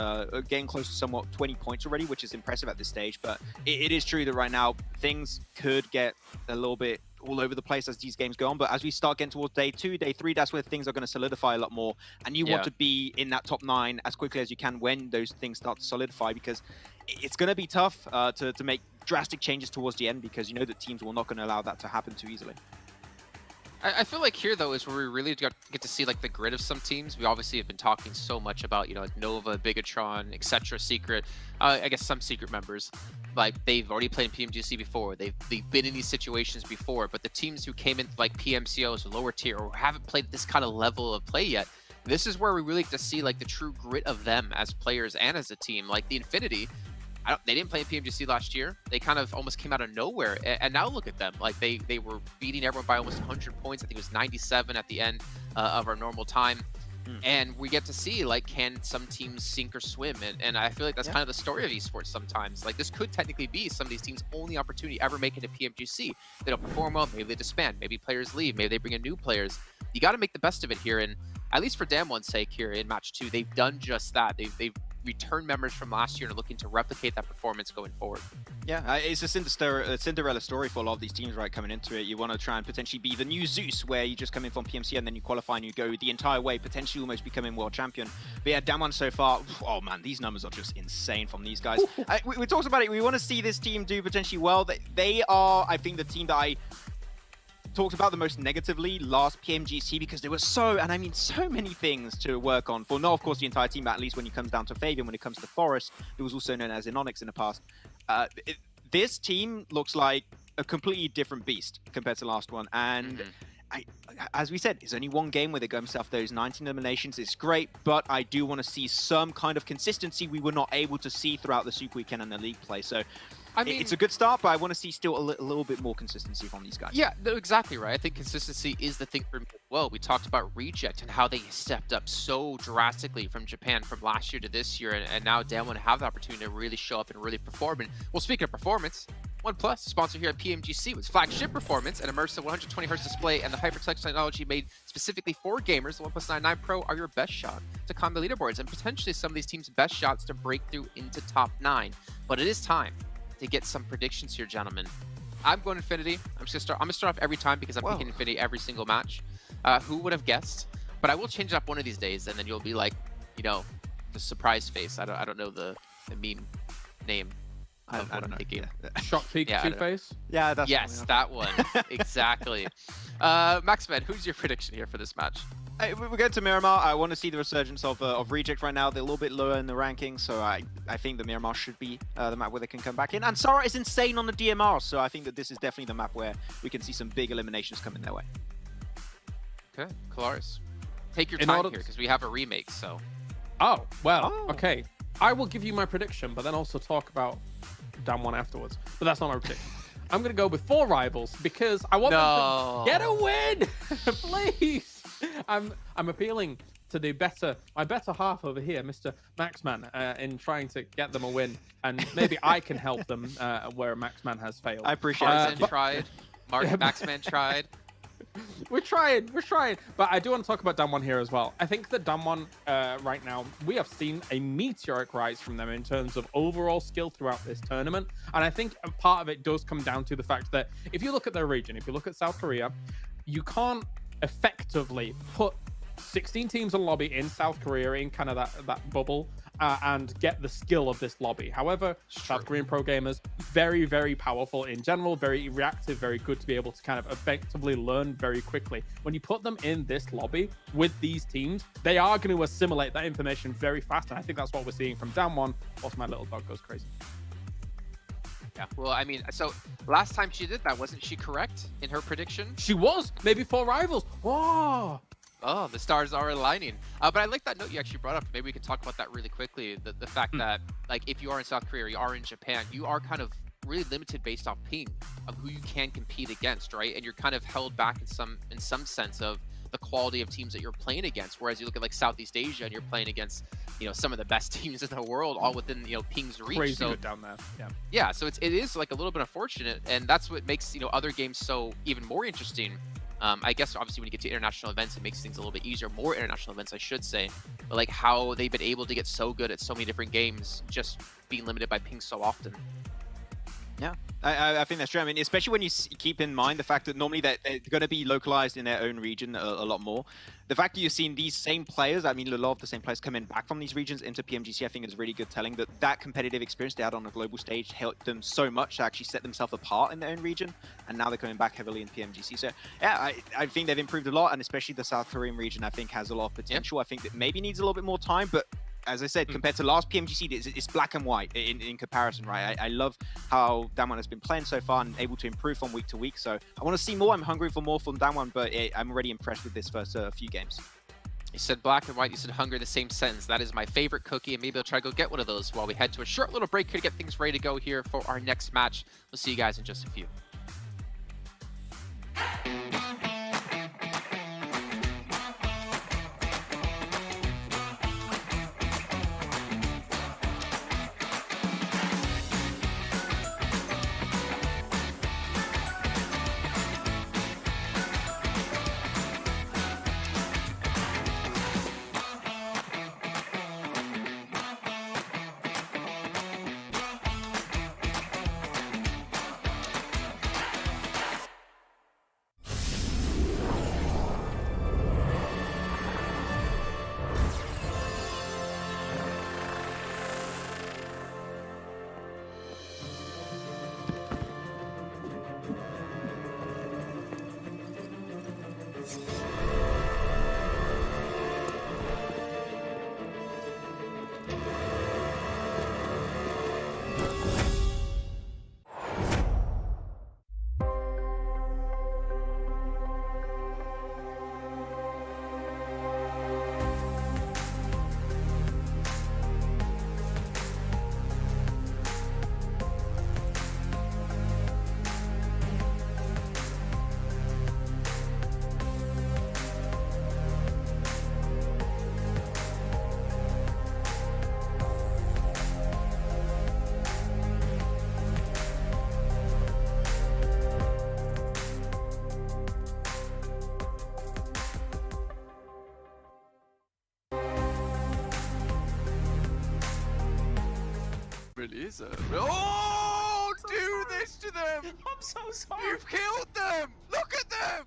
getting close to somewhat 20 points already, which is impressive at this stage. But it is true that right now things could get a little bit all over the place as these games go on. But as we start getting towards day 2, day 3, that's where things are going to solidify a lot more. And you want to be in that top 9 as quickly as you can when those things start to solidify, because it's going to be tough to make drastic changes towards the end, because you know that teams will not going to allow that to happen too easily. I feel like here, though, is where we really get to see like the grit of some teams. We obviously have been talking so much about, like Nova, Bigatron, etc. Secret. I guess some Secret members, like they've already played in PMGC before. They've been in these situations before. But the teams who came in like PMCOs or lower tier or haven't played this kind of level of play yet, this is where we really get to see like the true grit of them as players and as a team. Like the Infinity, they didn't play in PMGC last year. They kind of almost came out of nowhere, and now look at them. Like they were beating everyone by almost 100 points. I think it was 97 at the end of our normal time. And we get to see, like, can some teams sink or swim? And I feel like that's kind of the story of esports sometimes. Like, this could technically be some of these teams' only opportunity ever making a PMGC. They don't perform well, maybe they disband, maybe players leave, maybe they bring in new players. You got to make the best of it here, and at least for Damwon's sake here in match 2, they've done just that. They've returned members from last year and are looking to replicate that performance going forward. Yeah, it's a Cinderella story for a lot of these teams, right, coming into it. You want to try and potentially be the new Zeus, where you just come in from PMC and then you qualify and you go the entire way, potentially almost becoming world champion. But yeah, Damwon so far, oh man, these numbers are just insane from these guys. We talked about it. We want to see this team do potentially well. They are, I think, the team that I talked about the most negatively last PMGC because there were so many things to work on for not, of course, the entire team, but at least when it comes down to Fabian, when it comes to Forest, it was also known as Inonix in the past. This team looks like a completely different beast compared to the last one, and as we said, it's only one game where they go themselves those 19 eliminations. It's great, but I do want to see some kind of consistency we were not able to see throughout the Super Weekend and the league play. So I mean, it's a good start, but I want to see still a little bit more consistency from these guys. Yeah, no, exactly right. I think consistency is the thing for me as well. We talked about Reject and how they stepped up so drastically from Japan from last year to this year, and now Damwon have the opportunity to really show up and really perform. And well, speaking of performance, OnePlus, sponsor here at PMGC, with flagship performance, an immersive 120Hz display, and the HyperTouch technology made specifically for gamers. The OnePlus 99 Pro are your best shot to climb the leaderboards, and potentially some of these teams' best shots to break through into top 9. But it is time to get some predictions here, gentlemen. I'm going Infinity. I'm gonna start off every time because I'm picking Infinity every single match. Who would have guessed? But I will change it up one of these days, and then you'll be like, you know, the surprise face. I don't know the meme name. I don't know. Shock peak Two-Face? Yeah, that's yes, that one. Exactly. Maxman, who's your prediction here for this match? We're going to Miramar. I want to see the resurgence of Reject right now. They're a little bit lower in the rankings, so I think the Miramar should be the map where they can come back in. And Sara is insane on the DMR, so I think that this is definitely the map where we can see some big eliminations coming their way. Okay, Kalaris. Take your time here, because we have a remake, so... Oh, well, okay. I will give you my prediction, but then also talk about Damwon afterwards. But that's not my prediction. I'm going to go with 4 rivals, because I want them to get a win! Please! I'm appealing to the my better half over here, Mr. Maxman, in trying to get them a win, and maybe I can help them where Maxman has failed. I appreciate it. Maxman tried. We're trying, but I do want to talk about Damwon here as well. I think that Damwon right now, we have seen a meteoric rise from them in terms of overall skill throughout this tournament, and I think a part of it does come down to the fact that if you look at their region, if you look at South Korea, you can't effectively put 16 teams in lobby in South Korea in kind of that bubble and get the skill of this lobby. However, South Korean pro gamers, very, very powerful in general, very reactive, very good to be able to kind of effectively learn very quickly. When you put them in this lobby with these teams, they are going to assimilate that information very fast, and I think that's what we're seeing from Damwon. Also, my little dog goes crazy. Yeah, well, I mean, so last time she did that, wasn't she correct in her prediction? She was. Maybe 4 rivals. Whoa. Oh, the stars are aligning. But I like that note you actually brought up. Maybe we can talk about that really quickly. The fact that, like, if you are in South Korea or you are in Japan, you are kind of really limited based off ping of who you can compete against, right? And you're kind of held back in some sense of the quality of teams that you're playing against. Whereas you look at like Southeast Asia and you're playing against, you know, some of the best teams in the world, all within, you know, ping's reach. Crazy so good down there. Yeah, so it is like a little bit unfortunate, and that's what makes, you know, other games so even more interesting. I guess obviously when you get to international events, it makes things a little bit easier. More international events, I should say. But like how they've been able to get so good at so many different games, just being limited by ping so often. Yeah, I think that's true. I mean, especially when you keep in mind the fact that normally they're going to be localized in their own region a lot more. The fact that you're seeing these same players, I mean, a lot of the same players coming back from these regions into PMGC, I think is really good telling that competitive experience they had on a global stage helped them so much to actually set themselves apart in their own region. And now they're coming back heavily in PMGC. So yeah, I think they've improved a lot. And especially the South Korean region, I think has a lot of potential. I think that maybe needs a little bit more time, but as I said, compared to last PMGC, it's black and white in comparison, right? I love how Damwon has been playing so far and able to improve from week to week. So I want to see more. I'm hungry for more from Damwon, but I'm already impressed with this first few games. You said black and white, you said hunger in the same sentence. That is my favorite cookie, and maybe I'll try to go get one of those while we head to a short little break here to get things ready to go here for our next match. We'll see you guys in just a few. really is a... Oh, do this to them! I'm so sorry. You've killed them! Look at them!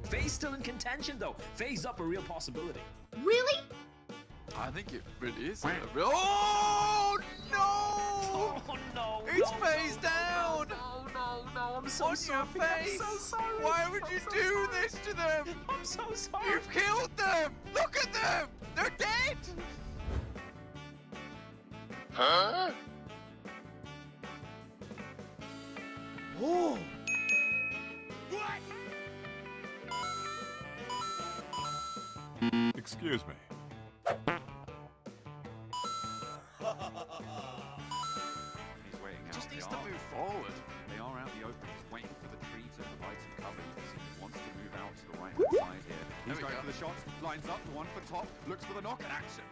FaZe still in contention though. FaZe up a real possibility. Really? I think it really is a... Oh, no! Oh no! It's FaZe down! No, I'm so On sorry. your face! I'm so sorry. Why would you do this to them? I'm so sorry. You've killed them! Look at them! They're dead! Huh? Oh! Excuse me. He's waiting out. Just needs They to are- move forward. They are out in the open. He's waiting for the tree to provide some cover. You can see he wants to move out to the right-hand side here. He's we going go. for the shots. Lines up. The one for top. Looks for the knock and action.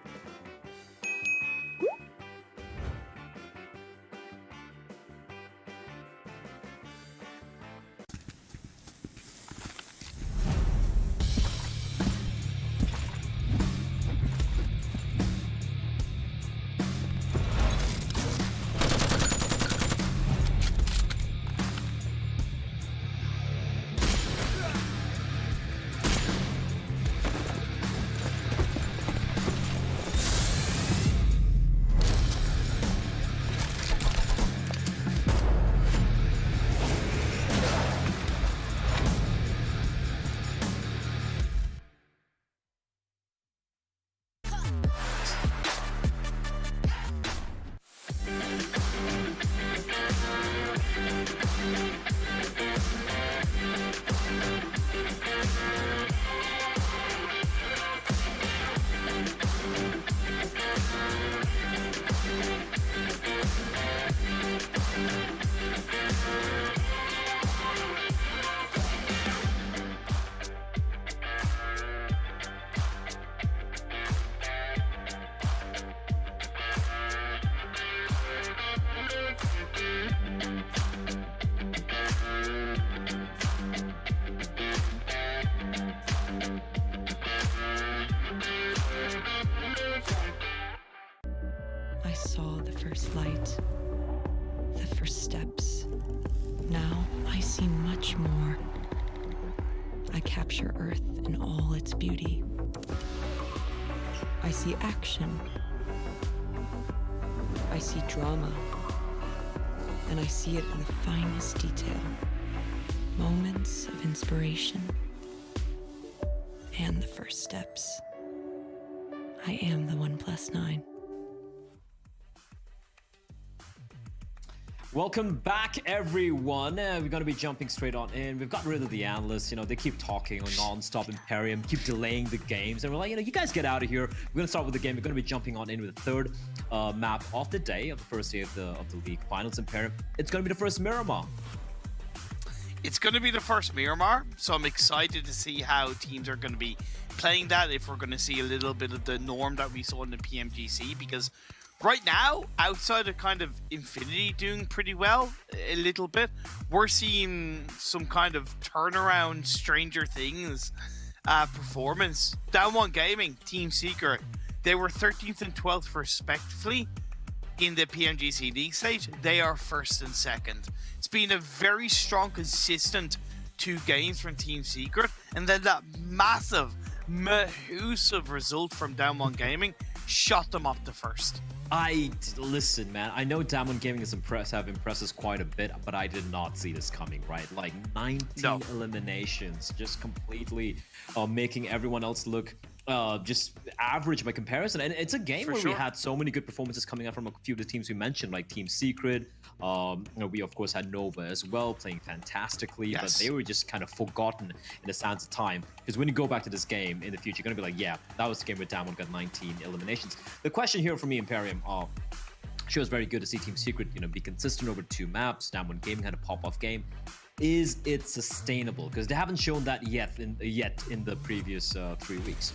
I saw the first light, the first steps. Now I see much more. I capture Earth in all its beauty. I see action. I see drama. And I see it in the finest detail. Moments of inspiration. And the first steps. I am the 1+9. Welcome back, everyone. We're going to be jumping straight on in. We've got rid of the analysts. You know, they keep talking non-stop. Imperium keep delaying the games. And we're like, you guys get out of here. We're going to start with the game. We're going to be jumping on in with the third map of the day, of the first day of the league finals. Imperium, it's going to be the first Miramar. It's going to be the first Miramar, so I'm excited to see how teams are going to be playing that, if we're going to see a little bit of the norm that we saw in the PMGC, because right now, outside of kind of Infinity doing pretty well, a little bit, we're seeing some kind of turnaround Stranger Things performance. Down One Gaming, Team Secret, they were 13th and 12th respectively in the PMGC League stage. They are 1st and 2nd. It's been a very strong, consistent 2 games from Team Secret, and then that massive, massive result from Down One Gaming shot them up to 1st. Listen, man, I know Down One Gaming have impressed us quite a bit, but I did not see this coming, right? Like 19 eliminations, just completely making everyone else look just average by comparison. And it's a game where we had so many good performances coming out from a few of the teams we mentioned, like Team Secret. We of course had Nova as well, playing fantastically, but they were just kind of forgotten in the sands of time. Because when you go back to this game in the future, you're gonna be like, yeah, that was the game where Down One got 19 eliminations. The question here for me, Imperium, sure, it's very good to see Team Secret, be consistent over 2 maps. Down One Gaming had a pop-off game. Is it sustainable? Because they haven't shown that yet in the previous 3 weeks.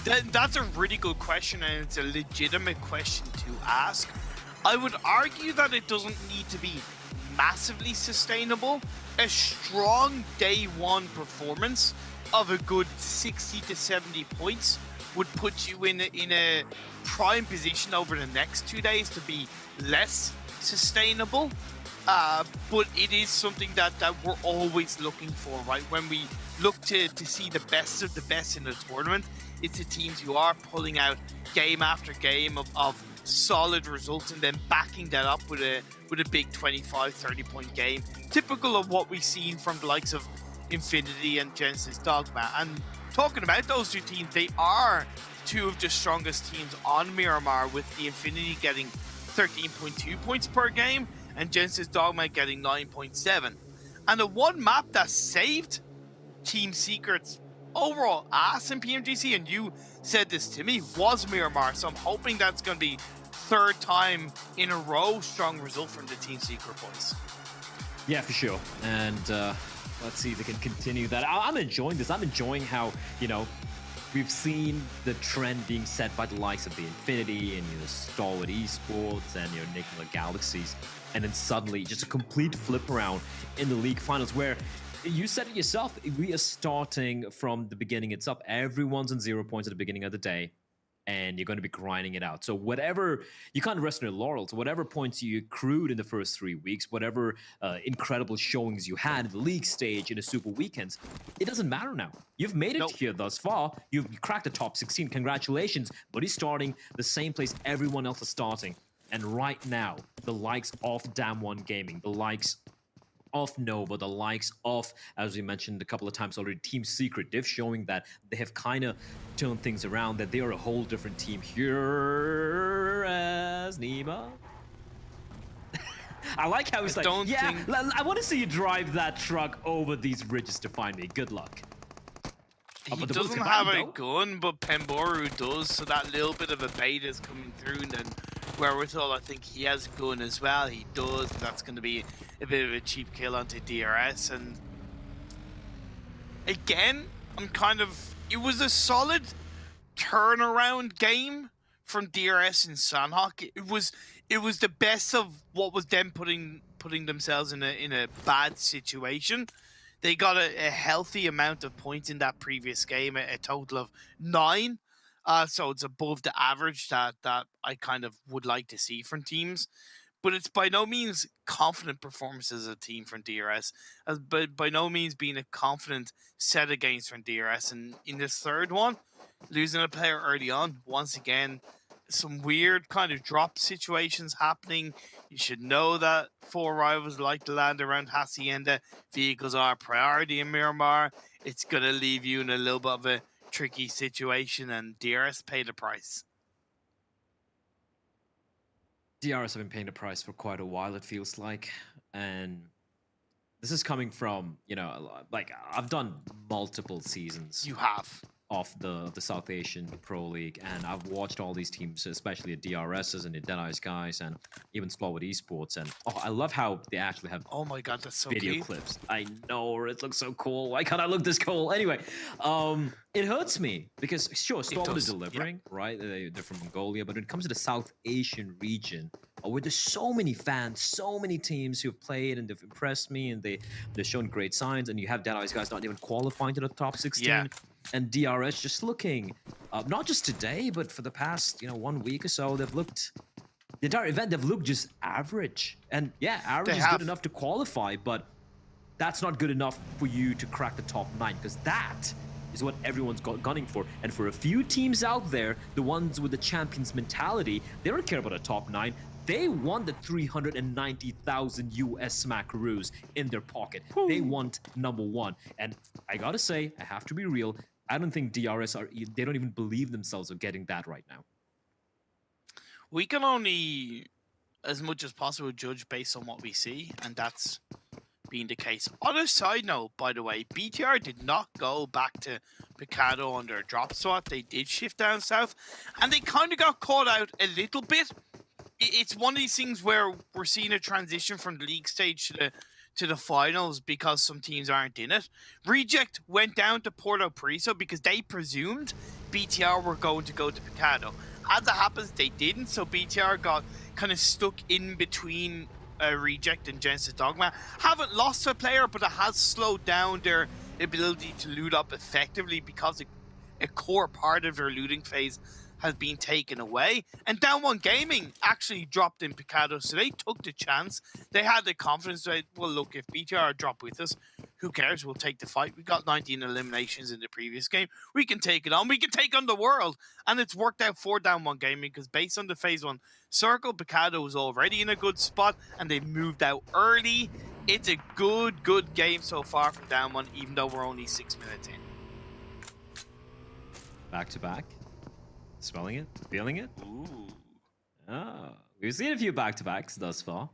That's a really good question, and it's a legitimate question to ask. I would argue that it doesn't need to be massively sustainable. A strong day one performance of a good 60 to 70 points would put you in a prime position over the next 2 days to be less sustainable. But it is something that we're always looking for, right? When we look to see the best of the best in the tournament, it's the teams who are pulling out game after game of solid results and then backing that up with a big 25-30 point game, typical of what we've seen from the likes of Infinity and Genesis Dogma. And talking about those two teams, they are two of the strongest teams on Miramar, with the Infinity getting 13.2 points per game and Genesis Dogma getting 9.7. And the one map that saved Team Secret's overall ass in PMGC, and you said this to me, was Miramar. So I'm hoping that's going to be third time in a row strong result from the Team Secret boys. Yeah, for sure. And let's see if they can continue that. I'm enjoying this. I'm enjoying how, you know, we've seen the trend being set by the likes of the Infinity and your Stalwart Esports and your Nicola Galaxies. And then suddenly just a complete flip around in the league finals, where you said it yourself, we are starting from the beginning itself. Everyone's on 0 points at the beginning of the day, and you're going to be grinding it out. So whatever, you can't rest on your laurels. Whatever points you accrued in the first 3 weeks, whatever incredible showings you had in the league stage in the Super Weekends, it doesn't matter now. You've made it here thus far. You've cracked the top 16. Congratulations. But he's starting the same place everyone else is starting. And right now, the likes of Damwon Gaming, the likes of Nova, the likes of, as we mentioned a couple of times already, Team Secret, they're showing that they have kind of turned things around, that they are a whole different team here as Nima. I like how he's like, yeah, I want to see you drive that truck over these ridges to find me. Good luck. He doesn't have a gun, but Pemboru does, so that little bit of a bait is coming through, and then Wherewithal, I think he has a gun as well. He does. That's going to be a bit of a cheap kill onto DRS. And again, it was a solid turnaround game from DRS and Sanhok. It was the best of what was them putting themselves in a bad situation. They got a healthy amount of points in that previous game, a total of 9. So it's above the average that I kind of would like to see from teams. But it's by no means confident performances as a team from DRS. But by no means being a confident set of games from DRS. And in this third one, losing a player early on, once again, some weird kind of drop situations happening. You should know that 4 rivals like to land around Hacienda. Vehicles are a priority in Miramar. It's going to leave you in a little bit of a tricky situation, and DRS paid the price. DRS have been paying the price for quite a while, it feels like. And this is coming from, you know, like, I've done multiple seasons. You have. Of the South Asian Pro League, and I've watched all these teams, especially the DRSs and the Deadeye's guys, and even Stalwart Esports. And I love how they actually have my god, that's so video clips. I know, it looks so cool. Why can't I look this cool? Anyway, it hurts me because sure, Stalwart is delivering, right? They're from Mongolia, but when it comes to the South Asian region, where there's so many fans, so many teams who have played and they've impressed me, and they're showing great signs, and you have Deadeye's guys not even qualifying to the top 16. Yeah. And DRS just looking, not just today, but for the past, 1 week or so, they've looked, the entire event, they've looked just average. And yeah, average is good enough to qualify, but that's not good enough for you to crack the top 9, because that is what everyone's gunning for. And for a few teams out there, the ones with the champions mentality, they don't care about a top 9. They want the 390,000 US smackaroos in their pocket. Ooh. They want number 1. And I gotta say, I have to be real, I don't think DRS they don't even believe themselves of getting that right now. We can only, as much as possible, judge based on what we see, and that's being the case. On a side note, by the way, BTR did not go back to Picado on their drop spot. They did shift down south, and they kind of got caught out a little bit. It's one of these things where we're seeing a transition from the league stage to the finals because some teams aren't in it. Reject went down to Porto Priso because they presumed BTR were going to go to Picado. As it happens, they didn't, so BTR got kind of stuck in between Reject and Genesis Dogma. Haven't lost a player, but it has slowed down their ability to loot up effectively because a core part of their looting phase has been taken away. And Down One Gaming actually dropped in Picado, so they took the chance. They had the confidence that, well, look, if BTR drop with us, who cares? We'll take the fight. We got 19 eliminations in the previous game. We can take it on. We can take on the world. And it's worked out for Down One Gaming because based on the phase 1 circle, Picado was already in a good spot and they moved out early. It's a good game so far from Down One, even though we're only 6 minutes in. Back to back. Smelling it? Feeling it? Ooh. Ah, we've seen a few back-to-backs thus far.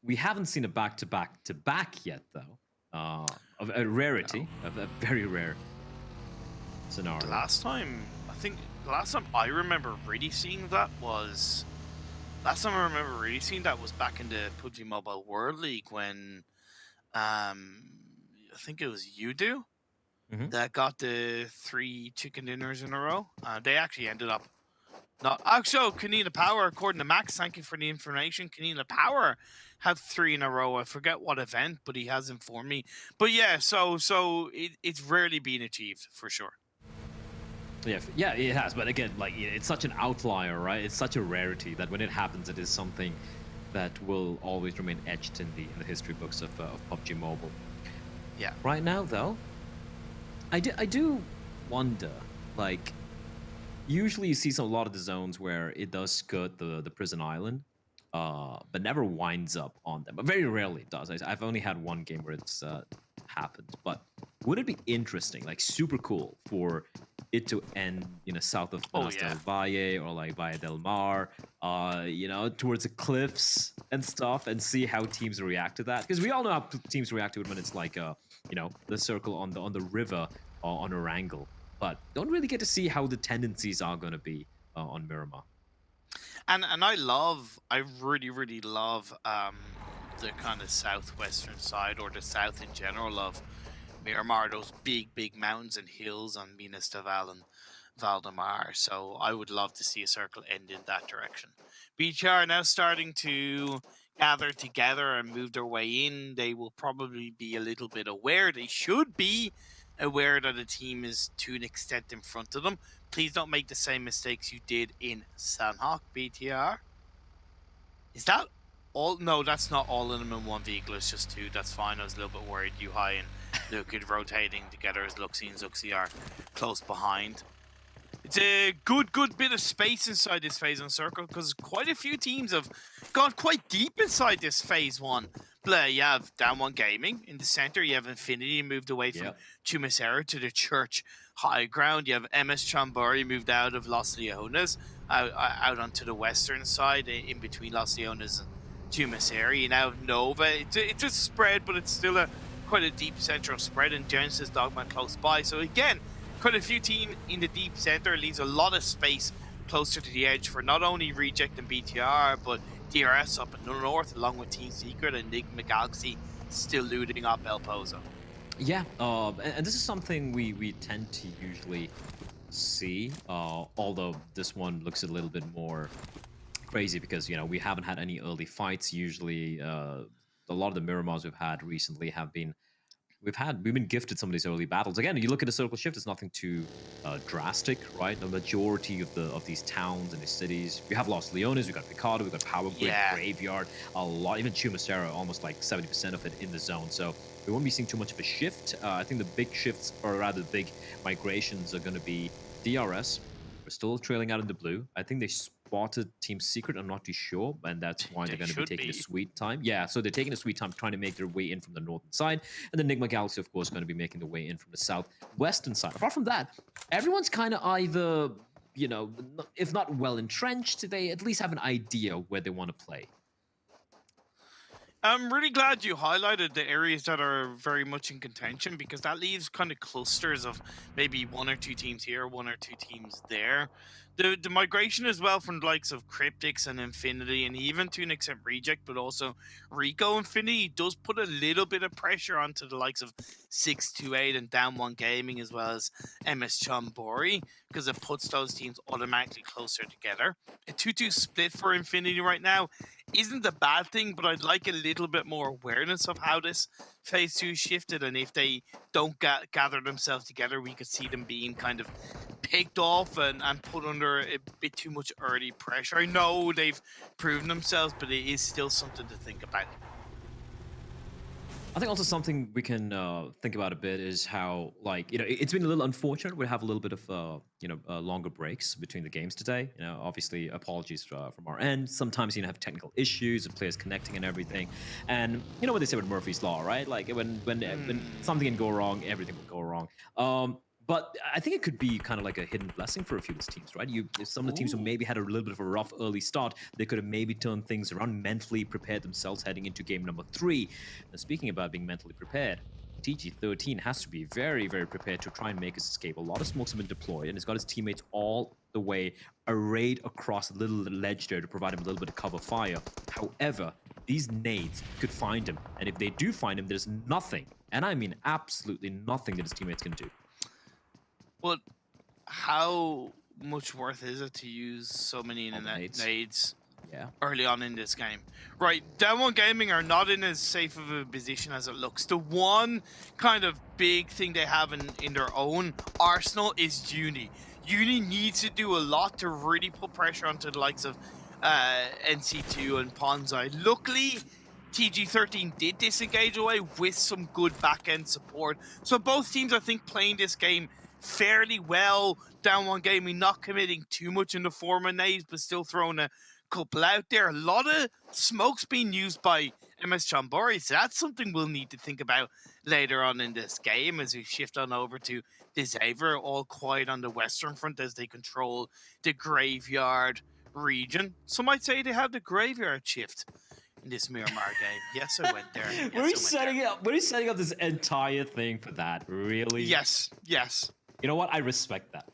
We haven't seen a back-to-back-to-back yet, though. Of a rarity, of a very rare scenario. Last time I remember really seeing that was back in the PUBG Mobile World League when I think it was Udo that got the 3 chicken dinners in a row. They actually ended up not actually. Kanina Power, according to Max, thank you for the information. Kanina Power had 3 in a row. I forget what event, but he has informed me. But yeah, so it's rarely been achieved for sure. Yeah, it has. But again, like it's such an outlier, right? It's such a rarity that when it happens, it is something that will always remain etched in the history books of PUBG Mobile. Yeah. Right now, though, I do wonder, like, usually you see a lot of the zones where it does skirt the prison island, but never winds up on them. But very rarely it does. I've only had one game where it's happened. But would it be interesting, like super cool, for it to end, south of del Valle or like Valle del Mar, towards the cliffs and stuff, and see how teams react to that? Because we all know how teams react to it when it's like the circle on the river or on Erangel, but don't really get to see how the tendencies are going to be on Miramar. And I really love the kind of southwestern side, or the south in general, of Miramar, those big mountains and hills on Minas de Val and Valdemar. So I would love to see a circle end in that direction. BTR are now starting to gather together and move their way in. They will probably be a little bit aware. They should be aware that a team is to an extent in front of them. Please don't make the same mistakes you did in Sanhok, BTR. Is that all? No, that's not all of them in one vehicle. It's just 2. That's fine. I was a little bit worried. Yuhai and Liquid rotating together as Luxie and Zuxi are close behind. It's a good bit of space inside this phase 1 circle, because quite a few teams have gone quite deep inside this phase 1. You have Down One Gaming in the center. You have Infinity moved away from Chumacero to the Church High Ground. You have MS Chambori moved out of Los Leones, out onto the western side, in between Los Leones and Chumacero. You now have Nova. It's a spread, but it's still quite a deep central spread, and Genesis Dogman close by. So again, quite a few teams in the deep center, leaves a lot of space closer to the edge for not only Reject and BTR, but DRS up in the north, along with Team Secret and Enigma Galaxy still looting up El Pozo. Yeah, and this is something we tend to usually see, although this one looks a little bit more crazy because, we haven't had any early fights. Usually, a lot of the Miramars we've had recently have been we've been gifted some of these early battles. Again, you look at the circle shift, it's nothing too drastic, right? The majority of these towns and these cities, we have Los Leones, we got Picado, we got Power Grid, Graveyard, a lot, even Chumacero, almost like 70% of it in the zone. So we won't be seeing too much of a shift. I think the big shifts, or rather big migrations, are going to be DRS. We're still trailing out in the blue. I think they spotted Team Secret, I'm not too sure, and that's why they're going to be taking a sweet time. Yeah, so they're taking a sweet time trying to make their way in from the northern side, and the Enigma Galaxy, of course, going to be making their way in from the southwestern side. Apart from that, everyone's kind of either, if not well entrenched, they at least have an idea where they want to play. I'm really glad you highlighted the areas that are very much in contention, because that leaves kind of clusters of maybe 1 or 2 teams here, 1 or 2 teams there. The migration as well from the likes of Cryptics and Infinity, and even to an extent Reject, but also Rico Infinity, does put a little bit of pressure onto the likes of 628 and Down One Gaming, as well as MS Chambori, because it puts those teams automatically closer together. A 2-2 split for Infinity right now isn't a bad thing, but I'd like a little bit more awareness of how this Phase 2 shifted, and if they don't gather themselves together, we could see them being kind of picked off and put under a bit too much early pressure. I know they've proven themselves, but it is still something to think about. I think also something we can think about a bit is how, like, it's been a little unfortunate. We have a little bit of, longer breaks between the games today. Obviously, apologies from our end. Sometimes, have technical issues with players connecting and everything. And you know what they say with Murphy's Law, right? Like, when something can go wrong, everything will go wrong. But I think it could be kind of like a hidden blessing for a few of these teams, right? Some of the teams who maybe had a little bit of a rough early start, they could have maybe turned things around, mentally prepared themselves heading into game number 3. Now, speaking about being mentally prepared, TG13 has to be very, very prepared to try and make his escape. A lot of smokes have been deployed, and he's got his teammates all the way arrayed across the little ledge there to provide him a little bit of cover fire. However, these nades could find him, and if they do find him, there's nothing, and I mean absolutely nothing that his teammates can do. Well, how much worth is it to use so many nades early on in this game? Right, Down One Gaming are not in as safe of a position as it looks. The one kind of big thing they have in their own arsenal is Uni. Uni needs to do a lot to really put pressure onto the likes of NC2 and Ponzai. Luckily, TG13 did disengage away with some good back-end support. So both teams, I think, playing this game fairly well. Down One Gaming not committing too much in the form of nades, but still throwing a couple out there. A lot of smokes being used by MS Chambori, so that's something we'll need to think about later on in this game as we shift on over to the Xavier, all quiet on the western front as they control the graveyard region. Some might say they have the graveyard shift in this Miramar game. Yes, I went there. Yes, We're setting up this entire thing for that, really? Yes. You know what? I respect that.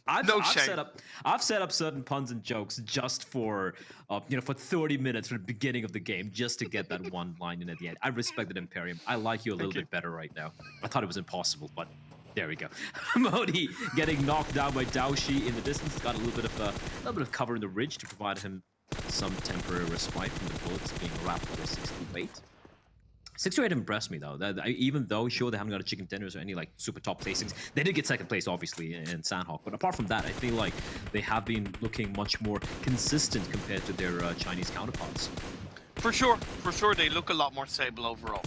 I've set up certain puns and jokes just for 30 minutes from the beginning of the game, just to get that one line in at the end. I respect that, Imperium. I like you a little bit better right now. I thought it was impossible, but there we go. Modi getting knocked down by Daoshi in the distance. Got a little bit of cover in the ridge to provide him some temporary respite from the bullets being wrapped by 68. 68 impressed me, though. Even though, sure, they haven't got a chicken dinners or any like super top placings, they did get second place, obviously, in Sandhawk. But apart from that, I feel like they have been looking much more consistent compared to their Chinese counterparts. For sure, they look a lot more stable overall.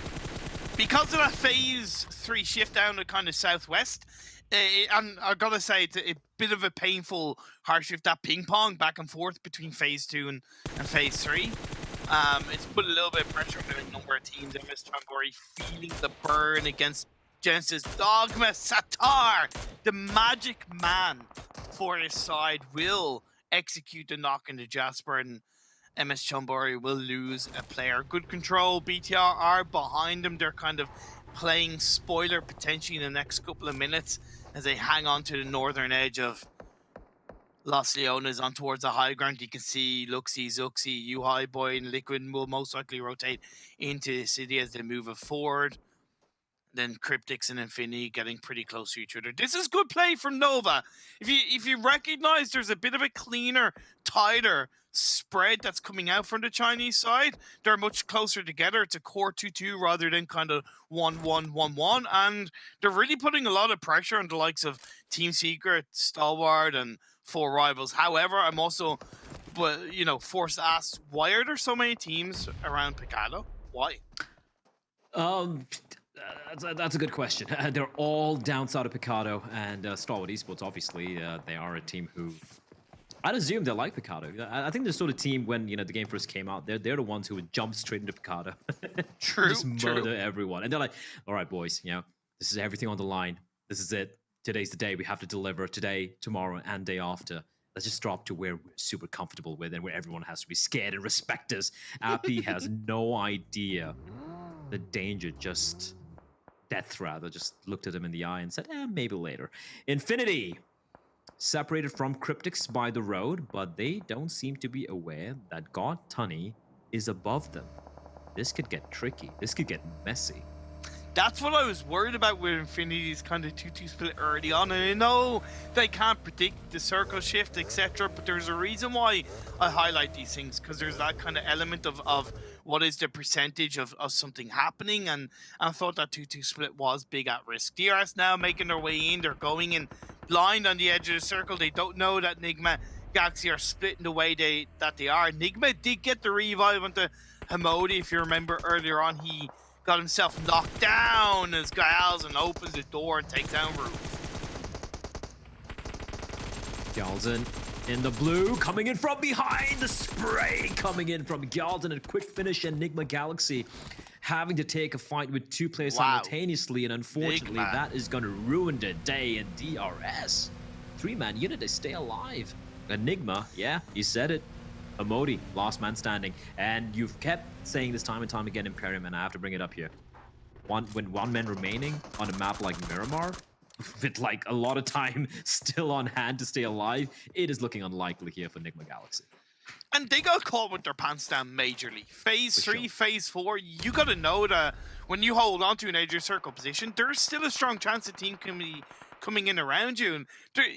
Because of that phase 3 shift down to kind of southwest, and I gotta say, it's a bit of a painful hard shift, that ping pong back and forth between phase 2 and phase 3. It's put a little bit of pressure on a number of teams. MS Chambori feeling the burn against Genesis. Dogma Satar, the magic man for his side, will execute the knock into Jasper, and MS Chambori will lose a player. Good control. BTR are behind them. They're kind of playing spoiler potentially in the next couple of minutes as they hang on to the northern edge of Los Leones on towards the high ground. You can see Luxie, Zuxi, U-High Boy, and Liquid will most likely rotate into the city as they move it forward. Then Cryptics and Infinity getting pretty close to each other. This is good play from Nova. If you recognize there's a bit of a cleaner, tighter spread that's coming out from the Chinese side, they're much closer together. It's a core 2-2 rather than kind of 1-1-1-1, and they're really putting a lot of pressure on the likes of Team Secret, Stalwart, and Four Rivals. However, I'm also, forced to ask, why are there so many teams around Picado? Why? That's a good question. They're all down south of Picado, and Stalwart Esports, obviously, they are a team who, I'd assume they like Picado. I think the sort of team when the game first came out, they're the ones who would jump straight into Picado, just murder everyone, and they're like, "All right, boys, this is everything on the line. This is it. Today's the day. We have to deliver today, tomorrow, and day after. Let's just drop to where we're super comfortable with, and where everyone has to be scared and respect us." Appy has no idea the danger, just death rather, just looked at him in the eye and said, maybe later. Infinity separated from Cryptics by the road, but they don't seem to be aware that God Tunny is above them. This could get tricky. This could get messy. That's what I was worried about with Infinity's kind of 2-2 split early on. And I know they can't predict the circle shift, etc. But there's a reason why I highlight these things, because there's that kind of element of what is the percentage of something happening. And I thought that 2-2 split was big at risk. DRS now making their way in. They're going in blind on the edge of the circle. They don't know that Nigma Galaxy are split in the way that they are. Nigma did get the revive onto Hamodi. If you remember earlier on, he got himself knocked down as Galzen opens the door and takes down Roof. Galzen in the blue, coming in from behind, the spray coming in from Galzen, a quick finish, and Enigma Galaxy having to take a fight with 2 players simultaneously, and unfortunately that is going to ruin the day. And DRS, 3-man unit, they stay alive. Enigma, yeah, you said it. Amodi, last man standing. And you've kept saying this time and time again, Imperium, and I have to bring it up here. When 1 man remaining on a map like Miramar, with like a lot of time still on hand to stay alive, it is looking unlikely here for Enigma Galaxy. And they got caught with their pants down majorly. Phase 3, Phase 4, you got to know that when you hold on to an edge of circle position, there's still a strong chance the team can be coming in around you. And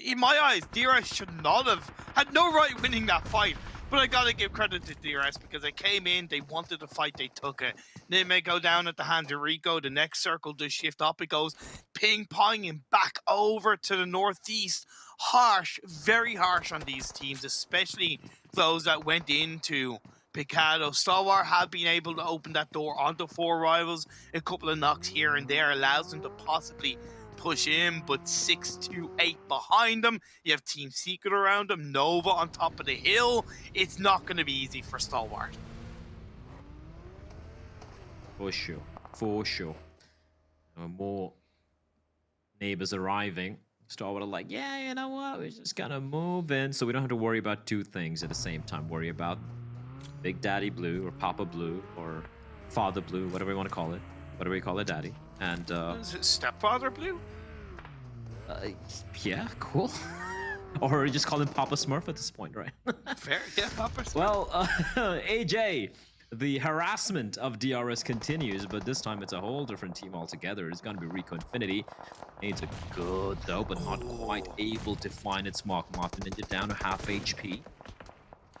in my eyes, DRS should not have had no right winning that fight. But I gotta give credit to DRS because they came in, they wanted to fight, they took it. They may go down at the hands of Rico. The next circle does shift up. It goes ping-ponging back over to the northeast. Harsh, very harsh on these teams, especially those that went into Picado. Stalwart have been able to open that door onto 4 rivals. A couple of knocks here and there allows them to possibly push in, but 6-2-8 behind them. You have Team Secret around them, Nova on top of the hill. It's not going to be easy for Stalwart. For sure, for sure. More neighbors arriving. Stalwart are like, yeah, you know what, we're just gonna move in, so we don't have to worry about 2 things at the same time. Worry about Big Daddy Blue, or Papa Blue, or Father Blue, whatever we want to call it. Whatever we call it, Daddy. And is it Stepfather Blue? Yeah, cool. Or just call him Papa Smurf at this point, right? Fair, yeah, Papa Smurf. Well, AJ, the harassment of DRS continues, but this time it's a whole different team altogether. It's going to be Rico Infinity. Needs a good though, but not quite able to find its mark. Martin Ninja down to half HP.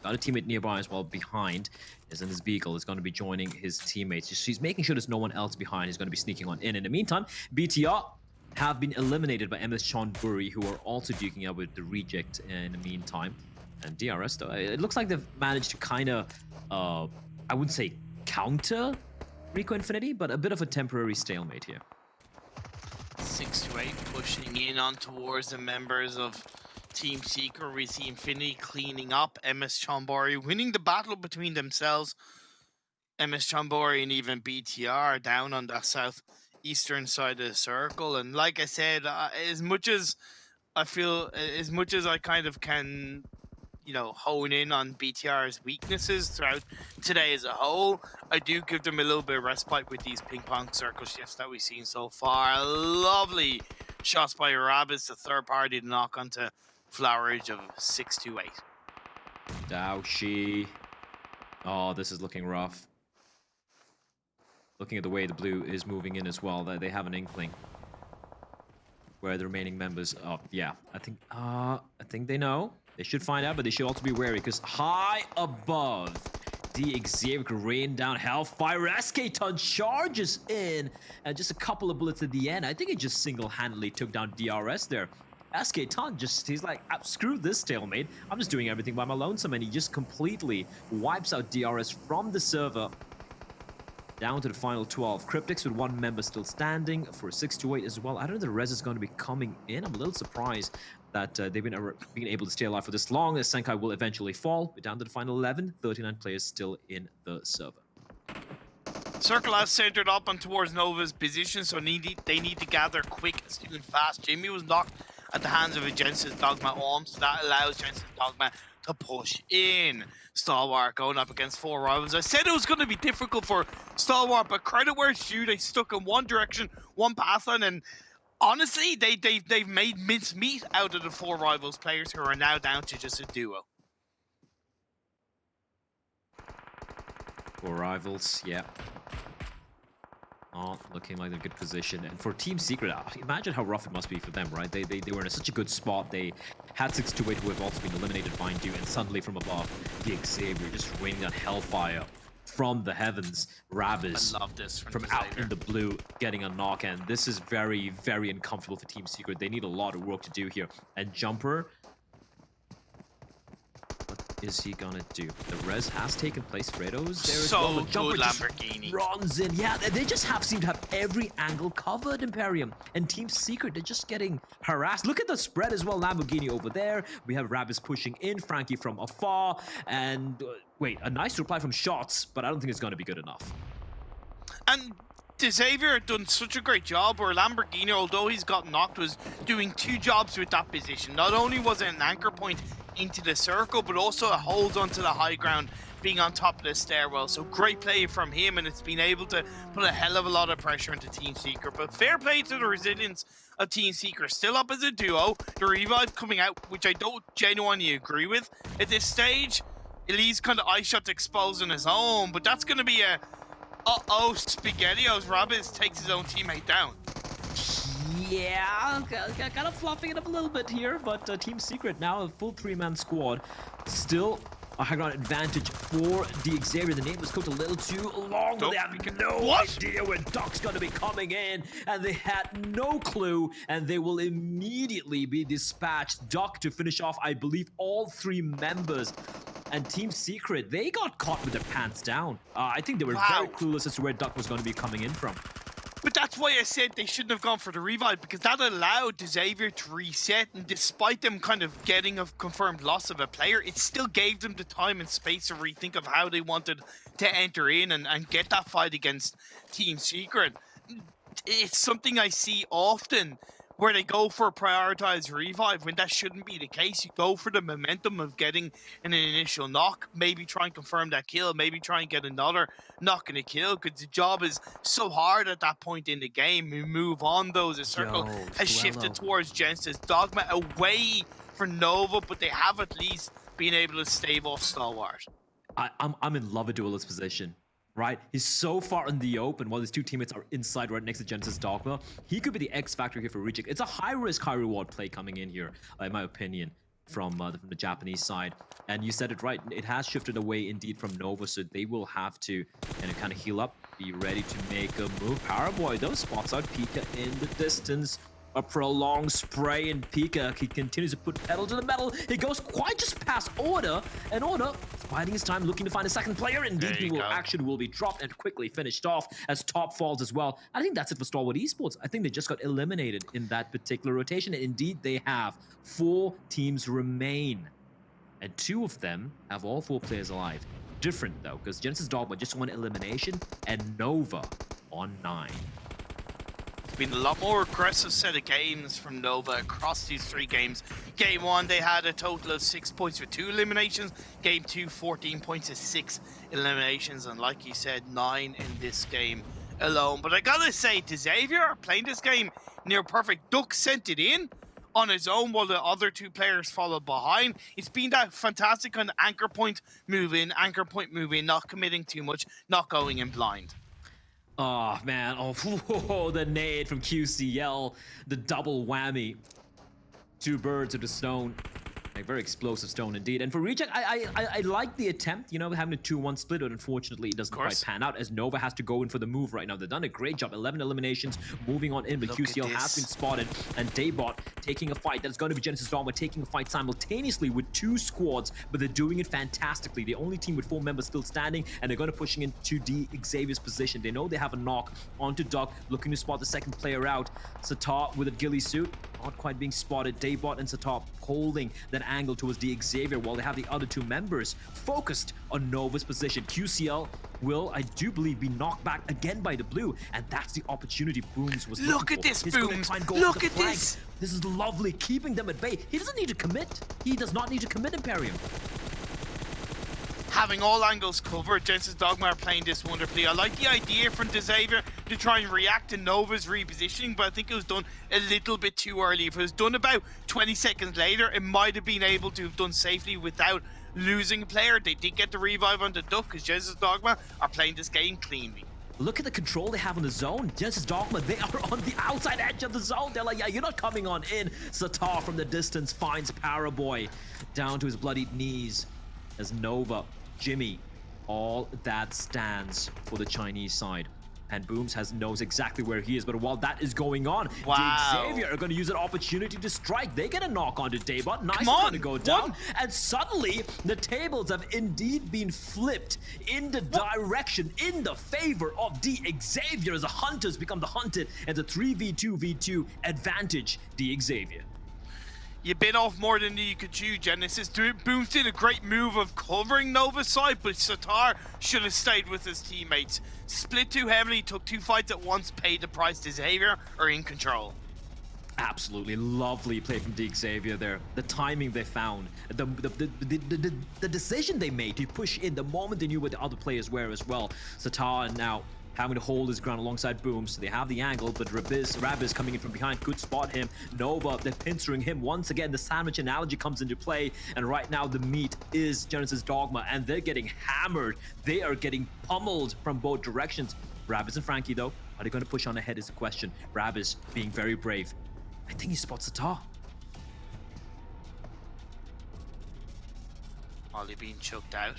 Got a teammate nearby as well behind. Is in his vehicle. Is going to be joining his teammates. He's making sure there's no one else behind. He's going to be sneaking on in. In the meantime, BTR have been eliminated by MS Chonburi, who are also duking out with the reject in the meantime. And DRS, though, it looks like they've managed to kind of, I wouldn't say counter Rico Infinity, but a bit of a temporary stalemate here. 6-8 pushing in on towards the members of Team Secret. We see Infinity cleaning up. MS Chonburi winning the battle between themselves. MS Chonburi and even BTR down on the southeastern side of the circle. And like I said, as much as I kind of can, you know, hone in on BTR's weaknesses throughout today as a whole, I do give them a little bit of respite with these ping-pong circle shifts that we've seen so far. Lovely shots by Rabbits, the third party to knock onto Flowerage of 6-8. Daoshi. Oh, this is looking rough. Looking at the way the blue is moving in as well, they have an inkling where the remaining members. Oh, yeah, I think they know. They should find out, but they should also be wary because high above, the Xavier rain down Hellfire. SK-Ton charges in, and just a couple of bullets at the end. I think he just single-handedly took down DRS there. SK-Ton he's like, screw this stalemate. I'm just doing everything by my lonesome, and he just completely wipes out DRS from the server. Down to the final 12. Cryptics with 1 member still standing for 6-8 as well. I don't know if the res is going to be coming in. I'm a little surprised that they've been able to stay alive for this long. As Senkai will eventually fall. We're down to the final 11. 39 players still in the server. Circle has centered up on towards Nova's position, so they need to gather quick and fast. Jimmy was knocked at the hands of a Jensen's Dogma arm, so that allows Jensen's Dogma to push in. Stalwart going up against 4 rivals. I said it was going to be difficult for Stalwart, but credit where it's due. They stuck in one direction, one path line, and honestly, they've made mincemeat out of the 4 rivals players who are now down to just a duo. 4 rivals, yeah. looking like a good position. And for Team Secret, imagine how rough it must be for them, right? They were in such a good spot. They had 628 who have also been eliminated, mind you, and suddenly from above, the Xavier just raining down hellfire from the heavens. Rabis I love this from out in the blue getting a knock, and this is very, very uncomfortable for Team Secret. They need a lot of work to do here. And Jumper, what is he gonna do? The res has taken place. Fredo's there as well. But Jumper just runs in. Yeah, they just seem to have every angle covered, Imperium. And Team Secret, they're just getting harassed. Look at the spread as well. Lamborghini over there. We have Rabis pushing in. Frankie from afar. And wait, a nice reply from Shots, but I don't think it's gonna be good enough. And Xavier had done such a great job where Lamborghini, although he's got knocked, was doing two jobs with that position. Not only was it an anchor point into the circle, but also a hold onto the high ground, being on top of the stairwell. So great play from him, and it's been able to put a hell of a lot of pressure into Team Secret. But fair play to the resilience of Team Secret. Still up as a duo. The revive coming out, which I don't genuinely agree with at this stage. Elise kind of ice shots exposing his own, but that's going to be a SpaghettiOs. Rabbids takes his own teammate down. Yeah, kind of fluffing it up a little bit here, but Team Secret now a full 3-man squad. Still a high ground advantage for the Xavier. The name was cooked a little too long, but they have no idea when Duck's going to be coming in, and they had no clue, and they will immediately be dispatched. Duck to finish off, I believe, all 3 members. And Team Secret, they got caught with their pants down. I think they were very clueless as to where Duck was going to be coming in from. But that's why I said they shouldn't have gone for the revive, because that allowed Xavier to reset, and despite them kind of getting a confirmed loss of a player, it still gave them the time and space to rethink of how they wanted to enter in and get that fight against Team Secret. It's something I see often, where they go for a prioritized revive when that shouldn't be the case. You go for the momentum of getting an initial knock, maybe try and confirm that kill, maybe try and get another knock and a kill, because the job is so hard at that point in the game. We move on though, the circle has shifted towards Genesis Dogma away from Nova, but they have at least been able to stave off Stalwart. I'm in love with Duelist's position. Right? He's so far in the open while his 2 teammates are inside right next to Genesis Dogma. He could be the X factor here for Reject. It's a high-risk, high-reward play coming in here, in my opinion, from the Japanese side. And you said it right. It has shifted away indeed from Nova, so they will have to kind of heal up, be ready to make a move. Powerboy, though, spots out Pika in the distance. A prolonged spray, and Pika, he continues to put pedal to the metal. He goes quite just past Order, and Order, biding his time, looking to find a second player. Indeed, he will be dropped and quickly finished off as Top falls as well. I think that's it for Stalwart Esports. I think they just got eliminated in that particular rotation, and indeed they have. 4 teams remain, and 2 of them have all 4 players alive. Different though, because Genesis Dogma just won elimination, and Nova on 9. Been a lot more aggressive set of games from Nova across these 3 games. Game 1, they had a total of 6 points with 2 eliminations. Game 2, 14 points with 6 eliminations. And like you said, 9 in this game alone. But I gotta say, Xavier are playing this game near perfect. Duck sent it in on his own while the other 2 players followed behind. It's been that fantastic kind of anchor point move in, not committing too much, not going in blind. Oh, man. Oh, the nade from QCL. The double whammy. 2 birds with a stone. A very explosive stone indeed. And for Reject, I like the attempt, you know, having a 2-1 split, but unfortunately it doesn't quite pan out as Nova has to go in for the move right now. They've done a great job. 11 eliminations, moving on in, but QCL has been spotted. And Daybot taking a fight. That's going to be Genesis Dogma taking a fight simultaneously with 2 squads, but they're doing it fantastically. The only team with 4 members still standing, and they're going to pushing into the Xavier's position. They know they have a knock onto Duck, looking to spot the second player out. Satar with a ghillie suit, not quite being spotted. Daybot and Satar holding that angle towards the Xavier while they have the other 2 members focused on Nova's position. QCL will, I do believe, be knocked back again by the blue, and that's the opportunity Booms was looking for. Look at this, Booms! Look at this! This is lovely, keeping them at bay. He doesn't need to commit. He does not need to commit, Imperium. Having all angles covered, Genesis Dogma are playing this wonderfully. I like the idea from Xavier to try and react to Nova's repositioning, but I think it was done a little bit too early. If it was done about 20 seconds later, it might have been able to have done safely without losing a player. They did get the revive on the Duck, because Genesis Dogma are playing this game cleanly. Look at the control they have on the zone. Genesis Dogma, they are on the outside edge of the zone. They're like, yeah, you're not coming on in. Satar from the distance finds Paraboy down to his bloodied knees as Nova, Jimmy, all that stands for the Chinese side. And Booms knows exactly where he is, but while that is going on, Xavier are going to use an opportunity to strike. They get a knock onto Daybot. Nice going to go down. And suddenly, the tables have indeed been flipped in the direction, in the favor of Xavier as the Hunters become the hunted, and the 3v2v2 advantage Xavier. You bit off more than you could chew, Genesis. Booms did a great move of covering Nova's side, but Satar should have stayed with his teammates. Split too heavily, took 2 fights at once, paid the price. Xavier are in control. Absolutely lovely play from Xavier there. The timing they found, the decision they made to push in the moment they knew where the other players were as well. Satar now having to hold his ground alongside Booms. So they have the angle, but Rabbiz coming in from behind could spot him. Nova, they're pincering him once again. The sandwich analogy comes into play, and right now the meat is Genesis Dogma, and they're getting hammered. They are getting pummeled from both directions. Rabbiz and Frankie, though, are they going to push on ahead is the question. Rabbiz being very brave. I think he spots Satar. Ollie being choked out.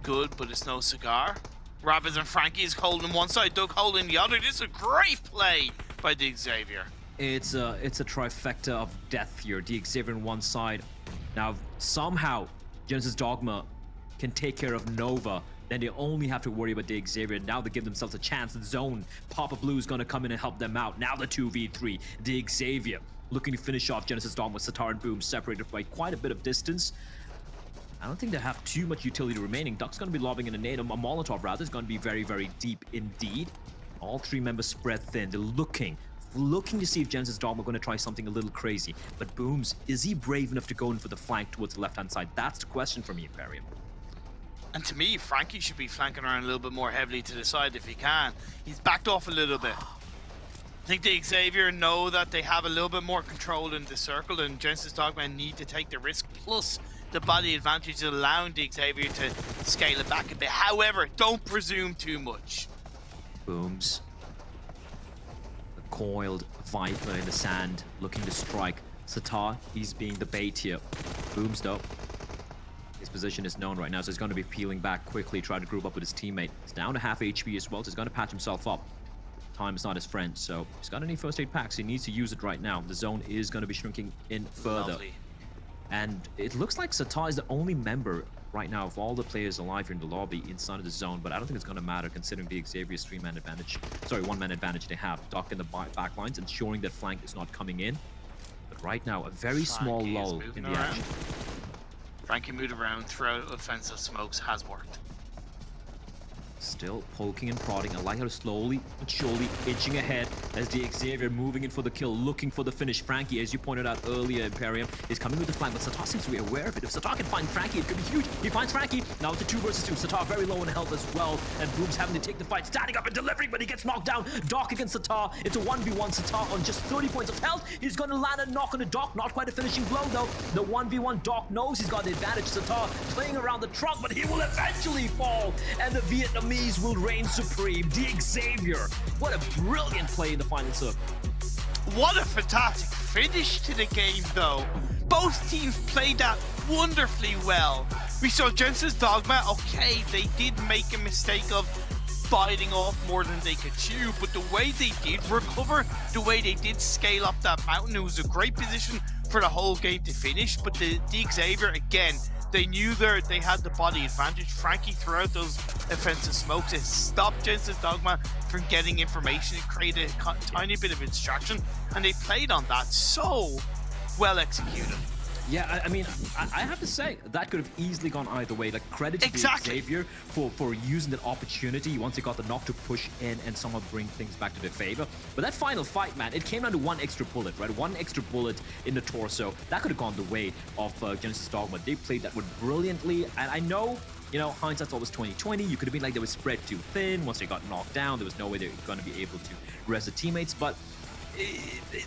Good, but it's no cigar. Rabbiz and Frankie is holding one side, Doug holding the other. This is a great play by Xavier. It's a trifecta of death here. Xavier on one side. Now, somehow, Genesis Dogma can take care of Nova. Then they only have to worry about Xavier. Now they give themselves a chance. The zone, Papa Blue is going to come in and help them out. Now the 2v3. Xavier looking to finish off Genesis Dogma with Satar and Boom separated by quite a bit of distance. I don't think they have too much utility remaining. Duck's going to be lobbing in a nade. A Molotov rather is going to be very, very deep indeed. All 3 members spread thin. They're looking to see if Genesis Dogma are going to try something a little crazy. But Booms, is he brave enough to go in for the flank towards the left-hand side? That's the question for me, Imperium. And to me, Frankie should be flanking around a little bit more heavily to the side if he can. He's backed off a little bit. I think the Xavier know that they have a little bit more control in the circle, and Genesis Dogma need to take the risk. Plus, the body advantage is allowing the Xavier to scale it back a bit. However, don't presume too much. Booms. The coiled Viper in the sand, looking to strike. Satar, he's being the bait here. Booms, though. His position is known right now, so he's going to be peeling back quickly, try to group up with his teammate. He's down to half HP as well, so he's going to patch himself up. Time is not his friend, so he's got any first aid packs. He needs to use it right now. The zone is going to be shrinking in further. Lovely. And it looks like Satar is the only member right now of all the players alive here in the lobby inside of the zone, but I don't think it's going to matter considering the Xavier's 1-man advantage they have. Doc in the back lines, ensuring that flank is not coming in. But right now, a very small lull in the action. Frankie moved around, throw offensive smokes, has worked. Still poking and prodding. I like how slowly but surely inching ahead as the Xavier moving in for the kill, looking for the finish. Frankie, as you pointed out earlier, Imperium, is coming with the flank, but Satar seems to be aware of it. If Satar can find Frankie, it could be huge. He finds Frankie. Now it's a 2 versus 2. Satar very low in health as well, and Boom's having to take the fight, standing up and delivering, but he gets knocked down. Doc against Satar. It's a 1v1. Satar on just 30 points of health. He's going to land a knock on the Doc. Not quite a finishing blow, though. The 1v1 Doc knows he's got the advantage. Satar playing around the trunk, but he will eventually fall, and the Vietnamese will reign supreme. Xavier, what a brilliant play in the final serve. What a fantastic finish to the game, though. Both teams played that wonderfully well. We saw Genesis Dogma, okay, they did make a mistake of biting off more than they could chew, but the way they did recover, the way they did scale up that mountain, it was a great position for the whole game to finish. But the Xavier, again, they knew they had the body advantage. Frankie threw out those offensive smokes. It stopped Genesis Dogma from getting information. It created a tiny bit of distraction, and they played on that so well executed. Yeah, I mean, I have to say, that could have easily gone either way. Like, credit to Xavier for using that opportunity once he got the knock to push in and somehow bring things back to their favor. But that final fight, man, it came down to 1 extra bullet, right? 1 extra bullet in the torso. That could have gone the way of Genesis Dogma. They played that one brilliantly, and I know, you know, hindsight's always 20/20. You could have been like they were spread too thin. Once they got knocked down, there was no way they were going to be able to rest the teammates. But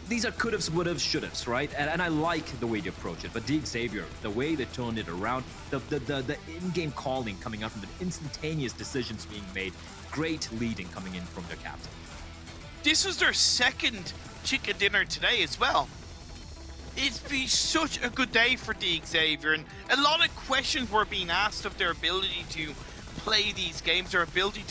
these are could'ves, would'ves, should'ves, right? And I like the way they approach it. But Xavier, the way they turned it around, the in-game calling coming out from the instantaneous decisions being made, great leading coming in from their captain. This was their second chicken dinner today as well. It's been such a good day for Xavier, and a lot of questions were being asked of their ability to play these games, their ability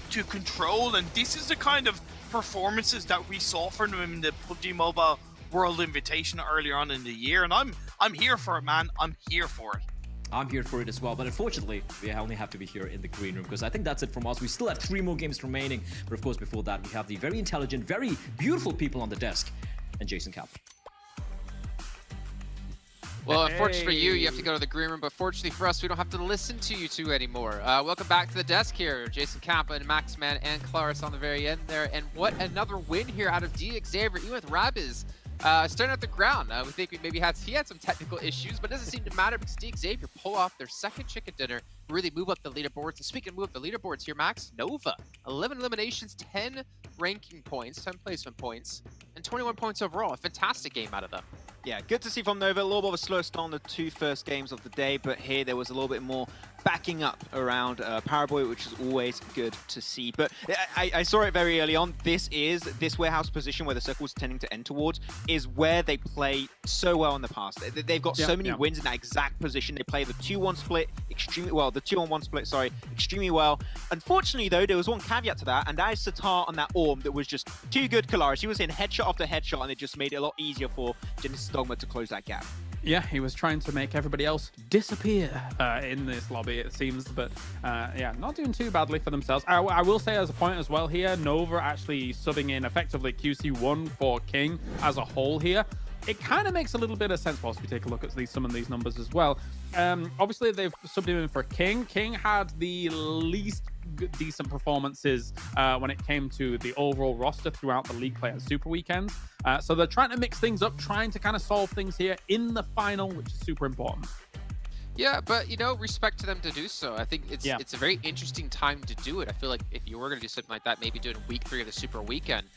to control, and this is the kind of performances that we saw from them in the PUBG Mobile World Invitation earlier on in the year, and I'm here for it, man. I'm here for it. I'm here for it as well, but unfortunately, we only have to be here in the green room because I think that's it from us. We still have 3 more games remaining, but of course, before that, we have the very intelligent, very beautiful people on the desk, and Jason Cap. Well, unfortunately for you, you have to go to the green room, but fortunately for us, we don't have to listen to you two anymore. Welcome back to the desk here, Jason Kappa and Maxman and Claris on the very end there. And what another win here out of Xavier, even with Rabiz starting at the ground. We think he had some technical issues, but it doesn't seem to matter because Xavier pull off their second chicken dinner, really move up the leaderboards. And speaking of move up the leaderboards here, Max, Nova, 11 eliminations, 10 ranking points, 10 placement points, and 21 points overall. A fantastic game out of them. Yeah, good to see from Nova. A little bit of a slow start on the 2 first games of the day, but here there was a little bit more backing up around Paraboy, which is always good to see. But I saw it very early on. This warehouse position where the circle's tending to end towards is where they play so well in the past. They've got so many wins in that exact position. They play the 2-1 split extremely well, the 2-on-1 split, sorry, extremely well. Unfortunately, though, there was one caveat to that, and that is Satar on that Orm that was just too good. Kalaris, he was in headshot after headshot, and it just made it a lot easier for Genesis Dogma to close that gap. Yeah, he was trying to make everybody else disappear in this lobby, it seems. But yeah, not doing too badly for themselves. I will say as a point as well here, Nova actually subbing in effectively QC1 for King as a whole here. It kind of makes a little bit of sense whilst we take a look at some of these numbers as well. Obviously, they've subbed in for King. King had the least decent performances when it came to the overall roster throughout the League Play and Super Weekends. So they're trying to mix things up, trying to kind of solve things here in the final, which is super important. Yeah, but respect to them to do so. I think it's a very interesting time to do it. I feel like if you were going to do something like that, maybe do it in week 3 of the Super Weekend.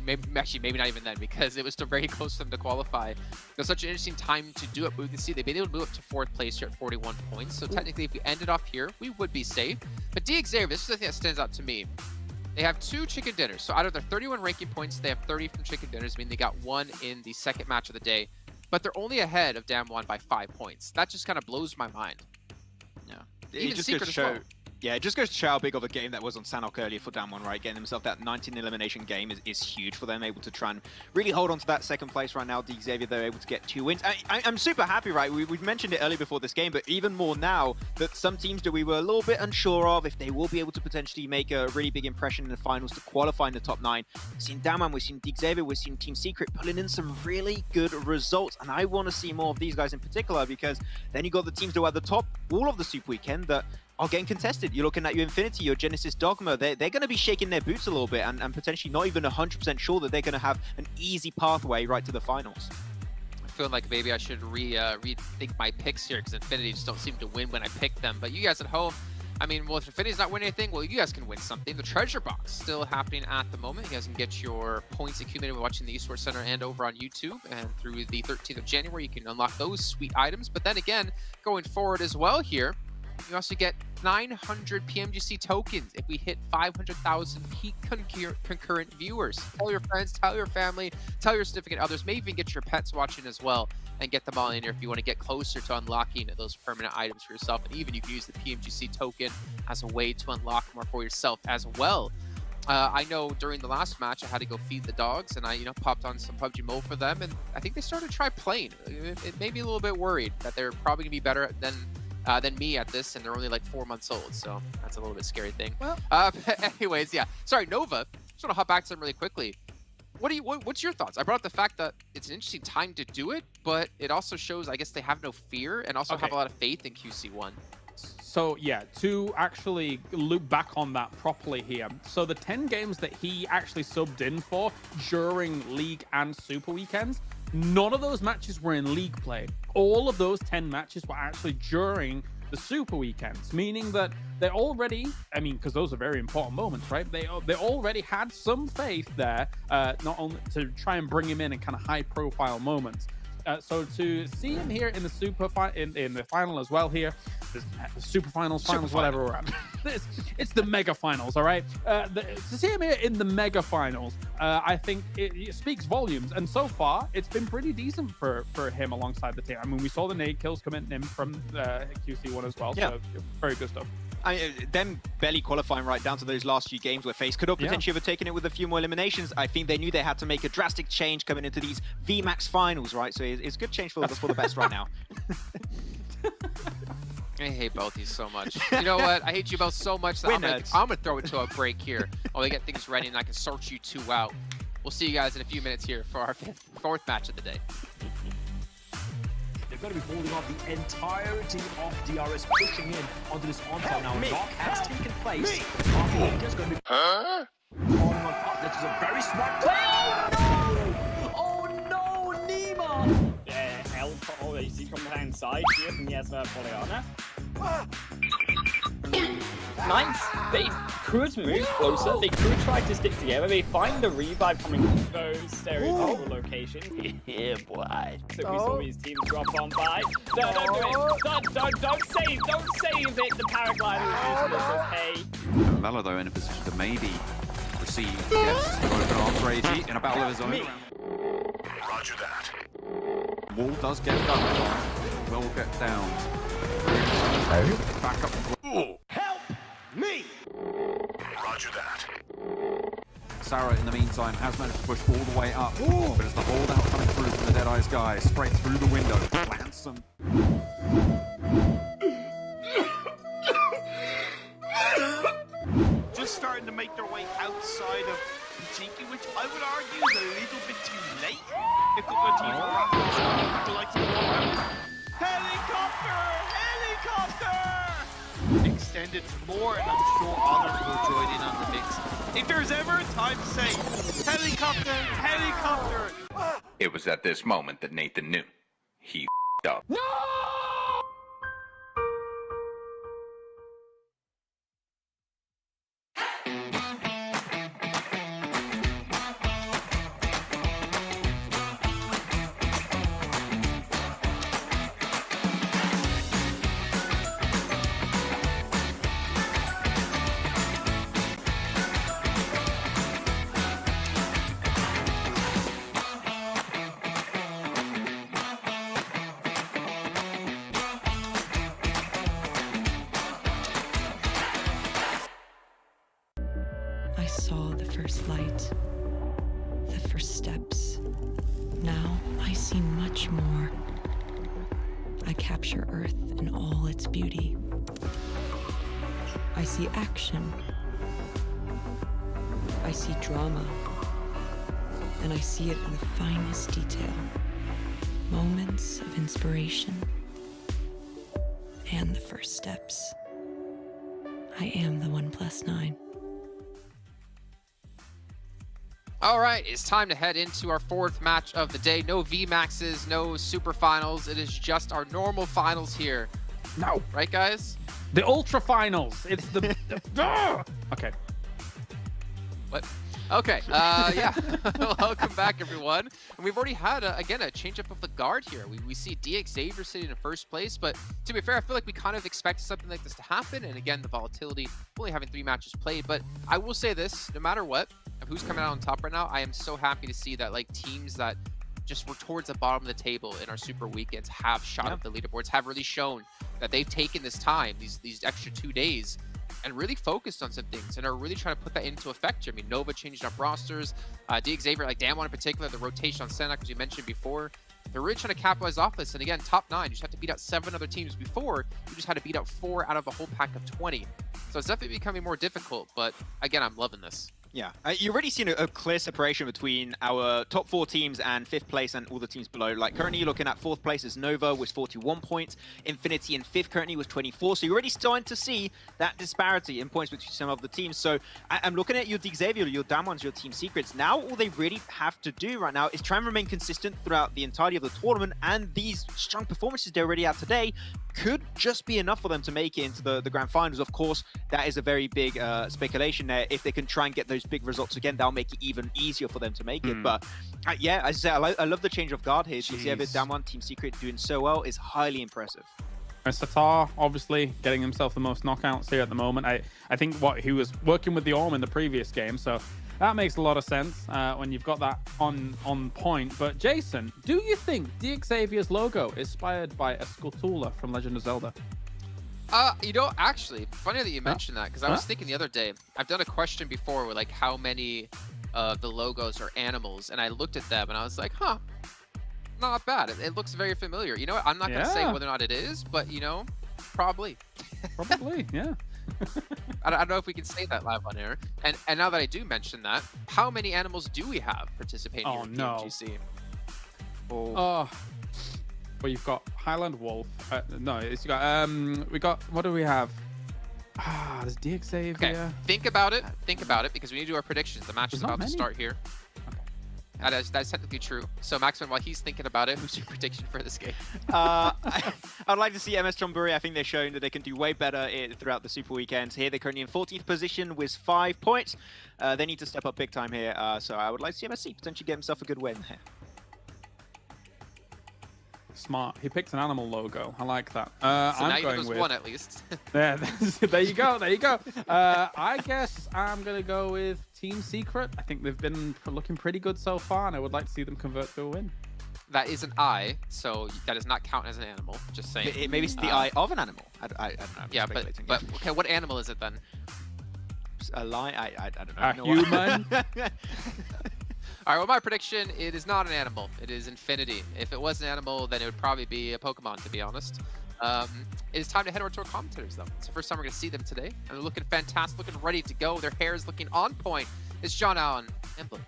Maybe not even then, because it was still very close to them to qualify. It was such an interesting time to do it. But we can see they've been able to move up to 4th place here at 41 points. So technically, if we ended off here, we would be safe. But Xavier, this is the thing that stands out to me. They have 2 chicken dinners. So out of their 31 ranking points, they have 30 from chicken dinners. I mean, they got 1 in the second match of the day. But they're only ahead of Damwon by 5 points. That just kind of blows my mind. Yeah. Even Secret as well. Yeah, it just goes to show how big of a game that was on Sanhok earlier for Damwon, right? Getting themselves that 19 elimination game is huge for them, able to try and really hold on to that second place right now. Xavier, they're able to get 2 wins. I'm super happy, right? We've mentioned it earlier before this game, but even more now that some teams that we were a little bit unsure of if they will be able to potentially make a really big impression in the finals to qualify in the top 9. We've seen Damwon, we've seen Xavier, we've seen Team Secret pulling in some really good results, and I want to see more of these guys in particular, because then you got the teams that were at the top all of the Super Weekend that are getting contested. You're looking at your Infinity, your Genesis Dogma. They're going to be shaking their boots a little bit and potentially not even 100% sure that they're going to have an easy pathway right to the finals. I feel like maybe I should rethink my picks here, because Infinity just don't seem to win when I pick them. But you guys at home, I mean, well, if Infinity's not winning anything, well, you guys can win something. The treasure box still happening at the moment. You guys can get your points accumulated by watching the Esports Center and over on YouTube. And through the 13th of January, you can unlock those sweet items. But then again, going forward as well here, you also get 900 PMGC tokens if we hit 500,000 peak concurrent viewers. Tell your friends, tell your family, tell your significant others, maybe even get your pets watching as well, and get them all in here if you want to get closer to unlocking those permanent items for yourself. And even you can use the PMGC token as a way to unlock more for yourself as well. I know during the last match I had to go feed the dogs, and I popped on some PUBG Mobile for them, and I think they started to try playing. It made me a little bit worried that they're probably going to be better than me at this, and they're only like 4 months old, so that's a little bit scary thing. Well, anyways, yeah. Sorry, Nova. Just want to hop back to them really quickly. What's your thoughts? I brought up the fact that it's an interesting time to do it, but it also shows, I guess, they have no fear and also have a lot of faith in QC1. So yeah, to actually loop back on that properly here. So the 10 games that he actually subbed in for during League and Super Weekends, none of those matches were in League play. All of those 10 matches were actually during the super weekends, meaning that they already, I mean, because those are very important moments, right? They already had some faith there, not only to try and bring him in kind of high-profile moments. So to see him here in the in the final as well here, the super finals, whatever we're at. It's the mega finals, all right? To see him here in the mega finals, I think it speaks volumes. And so far, it's been pretty decent for him alongside the team. I mean, we saw the nade kills come in from QC1 as well. Yeah. So very good stuff. I mean, them barely qualifying right down to those last few games where FaZe could have potentially have taken it with a few more eliminations. I think they knew they had to make a drastic change coming into these VMAX finals, right? So it's good change for the best right now. I hate both these so much. You know what? I hate you both so much that I'm gonna throw it to a break here while we get things ready and I can sort you two out. We'll see you guys in a few minutes here for our fourth match of the day. They're going to be holding off the entirety of DRS, pushing in onto this onslaught now. Knock has taken place. Just going to be falling on top. This is a very smart play. Oh no! Oh no, Nima! Help already from the hand side here from Yasma Polyana. Nice. They could move closer. They could try to stick together. They find the revive coming from those stereotypical locations. Yeah, boy. So we saw these teams drop on by. No, don't do it. Don't save. Don't save it. The paraglider is okay. Velo, though, in a position to maybe receive open arms for AG in a battle of his own. Roger that. Wall does get done. Will get down. Back up. Help me! Roger that. Sarah, in the meantime, has managed to push all the way up. But as the holdout coming through from the Deadeye's guy, straight through the window, lands some. Just starting to make their way outside of Cheeky, which I would argue is a little bit too late. A couple of teams are the likes of Helicopter! Extended more, and I'm sure others will join in on the mix. If there's ever a time to say, helicopter, helicopter! It was at this moment that Nathan knew. He f***ed up. No! I saw the first light, the first steps. Now I see much more. I capture Earth in all its beauty. I see action. I see drama. And I see it in the finest detail. Moments of inspiration and the first steps. I am the 1+9. All right, it's time to head into our fourth match of the day. No VMAXs, no super finals. It is just our normal finals here. No. Right, guys? The ultra finals. It's the... Okay. What? Okay, yeah. Welcome back, everyone. And we've already had, again, a change-up of the guard here. We see DXavier sitting in first place, but to be fair, I feel like we kind of expected something like this to happen. And again, the volatility, only having 3 matches played. But I will say this, no matter what, of who's coming out on top right now, I am so happy to see that, like, teams that just were towards the bottom of the table in our super weekends have shot up the leaderboards, have really shown that they've taken this time, these extra 2 days, and really focused on some things and are really trying to put that into effect here. I mean, Nova changed up rosters. DXavier, like Damwon in particular, the rotation on Senok, as you mentioned before, they're really trying to capitalize off this. And again, top 9, you just have to beat out 7 other teams before. You just had to beat out 4 out of a whole pack of 20. So it's definitely becoming more difficult, but again, I'm loving this. Yeah, you've already seen a clear separation between our top 4 teams and 5th place and all the teams below. Like, currently you're looking at 4th place is Nova with 41 points, Infinity in 5th currently with 24, so you're already starting to see that disparity in points between some of the teams. So I'm looking at your DXavier, your Damwons, your Team Secrets. Now all they really have to do right now is try and remain consistent throughout the entirety of the tournament, and these strong performances they already have today could just be enough for them to make it into the grand finals. Of course, that is a very big speculation there. If they can try and get those big results again, that'll make it even easier for them to make it. But yeah, as I said, I love the change of guard here. To see Damwon, Team Secret doing so well is highly impressive. Satar obviously getting himself the most knockouts here at the moment. I think what he was working with the Orm in the previous game, so that makes a lot of sense when you've got that on point. But Jason, do you think DXavier's logo is inspired by a Skulltula from Legend of Zelda? You know, actually, funny that you mentioned that, because I was thinking the other day, I've done a question before with like how many of the logos are animals, and I looked at them and I was like, huh, not bad. It looks very familiar. You know what? I'm not going to say whether or not it is, but you know, probably. Probably, yeah. I don't know if we can say that live on air. And now that I do mention that, how many animals do we have participating here in PMGC? Oh, well, you've got Highland Wolf. No, it's got we got, what do we have? There's DXavier. Okay, think about it, because we need to do our predictions. The match is about to start here. That's technically true. So Maxman, while he's thinking about it, who's your prediction for this game? I'd like to see MS Chonburi. I think they're showing that they can do way better throughout the Super Weekends. Here they're currently in 14th position with 5 points. They need to step up big time here. So I would like to see MSC potentially get himself a good win here. Smart. He picked an animal logo. I like that. So I'm now you going know with one at least. there you go. There you go. I guess I'm gonna go with Team Secret. I think they've been looking pretty good so far, and I would like to see them convert to a win. That is an eye, so that does not count as an animal. Just saying. Maybe it's the eye of an animal. I don't know. Yeah, but okay. What animal is it then? A lion? I don't know. A human. All right, well, my prediction, it is not an animal. It is Infinity. If it was an animal, then it would probably be a Pokemon, to be honest. It is time to head over to our commentators, though. It's the first time we're going to see them today. And they're looking fantastic, looking ready to go. Their hair is looking on point. It's John Allen and Blue.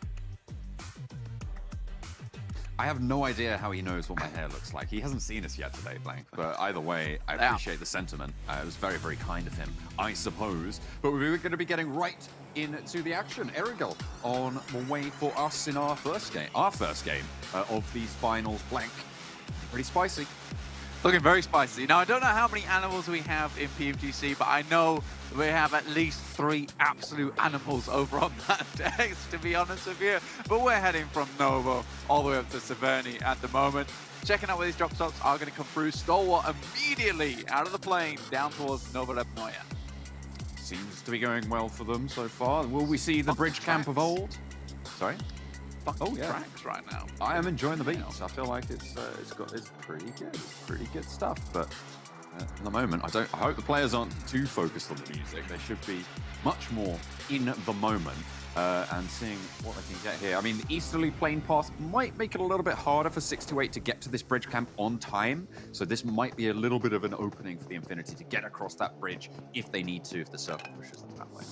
I have no idea how he knows what my hair looks like. He hasn't seen us yet today, Blank. But either way, I appreciate the sentiment. It was very, very kind of him, I suppose. But we're going to be getting right into the action. Erigel on the way for us in our first game of these finals. Blank, pretty spicy. Looking very spicy. Now, I don't know how many animals we have in PMGC, but I know we have at least 3 absolute animals over on that deck, to be honest with you. But we're heading from Novo all the way up to Severny at the moment. Checking out where these drop stops are going to come through. Stalwart immediately out of the plane down towards Nova Lebnoya. Seems to be going well for them so far. Will we see the bridge camp of old? Sorry? Tracks right now. I am enjoying the beats. I feel like it's pretty good stuff. But at the moment, I hope the players aren't too focused on the music. They should be much more in the moment and seeing what they can get here. I mean, the easterly plane pass might make it a little bit harder for 628 to get to this bridge camp on time. So this might be a little bit of an opening for the Infinity to get across that bridge if they need to, if the circle pushes them that way.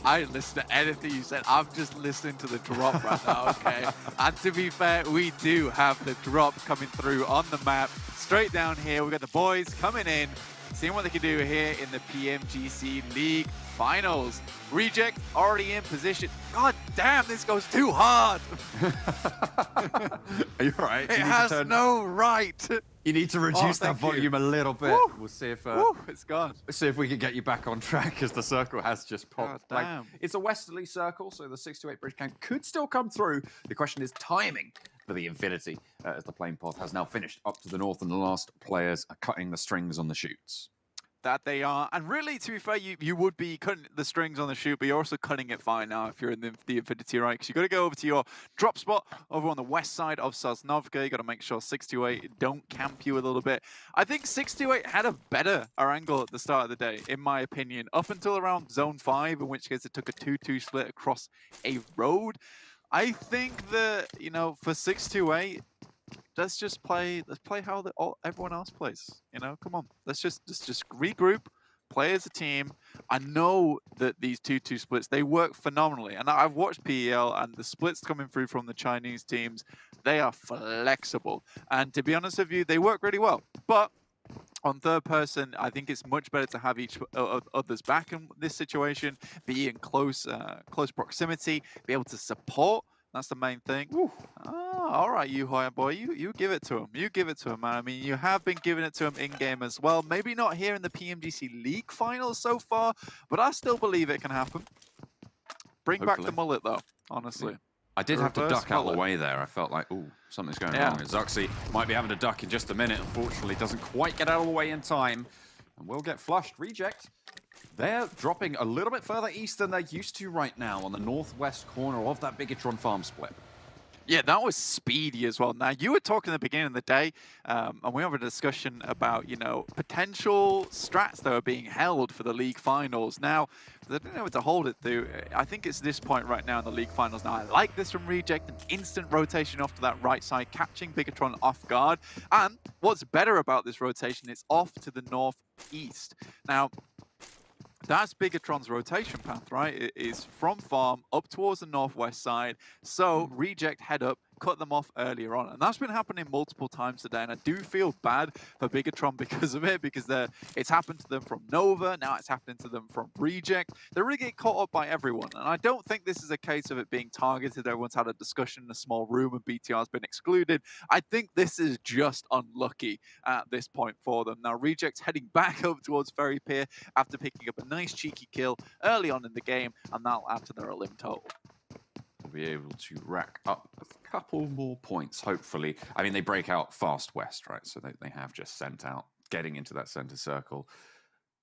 I didn't listen to anything you said. I'm just listening to the drop right now, okay? And to be fair, we do have the drop coming through on the map. Straight down here, we've got the boys coming in, seeing what they can do here in the PMGC League Finals. Reject already in position. God damn, this goes too hard. Are you all right? It has no right. You need to reduce that volume a little bit. Woo. We'll see if it's gone. Let's see if we can get you back on track because the circle has just popped. God damn. It's a westerly circle, so the 628 bridge camp could still come through. The question is timing for the Infinity as the plane path has now finished up to the north and the last players are cutting the strings on the chutes. That they are. And really, to be fair, you would be cutting the strings on the shoot, but you're also cutting it fine now if you're in the Infinity, right? Because you've got to go over to your drop spot over on the west side of Sosnovka. You got to make sure 628 don't camp you a little bit. I think 628 had a better angle at the start of the day, in my opinion, up until around Zone 5, in which case it took a 2-2 split across a road. I think that, you know, for 628, let's play how everyone else plays. You know, come on. Let's just regroup, play as a team. I know that these 2-2 splits, they work phenomenally. And I've watched PEL and the splits coming through from the Chinese teams, they are flexible. And to be honest with you, they work really well. But on third person, I think it's much better to have each other's back in this situation, be in close proximity, be able to support That's the main thing. Oh, all right, Yuhoi boy, you give it to him. You give it to him, man. I mean, you have been giving it to him in-game as well. Maybe not here in the PMGC League finals so far, but I still believe it can happen. Bring back the mullet, though, honestly. I did have to duck out the mullet. way there. I felt like, ooh, something's going wrong. And Zuxi might be having to duck in just a minute. Unfortunately, doesn't quite get out of the way in time. And will get flushed. Reject. They're dropping a little bit further east than they're used to right now on the northwest corner of that Bigatron farm split. Yeah, that was speedy as well. Now, you were talking at the beginning of the day, and we have a discussion about, you know, potential strats that are being held for the league finals. Now, they don't know what to hold it to. I think it's this point right now in the league finals. Now, I like this from Reject, an instant rotation off to that right side, catching Bigatron off guard. And what's better about this rotation, it's off to the northeast. Now, that's Bigatron's rotation path, right? It is from farm up towards the northwest side. So Reject head up, cut them off earlier on. And that's been happening multiple times today. And I do feel bad for Bigatron because of it, because it's happened to them from Nova. Now it's happening to them from Reject. They really get caught up by everyone. And I don't think this is a case of it being targeted. Everyone's had a discussion in a small room and BTR's been excluded. I think this is just unlucky at this point for them. Now Reject's heading back up towards Ferry Pier after picking up a nice cheeky kill early on in the game. And that'll add to their elim total. Be able to rack up a couple more points, hopefully. I mean, they break out fast west, right? So they have just sent out, getting into that center circle.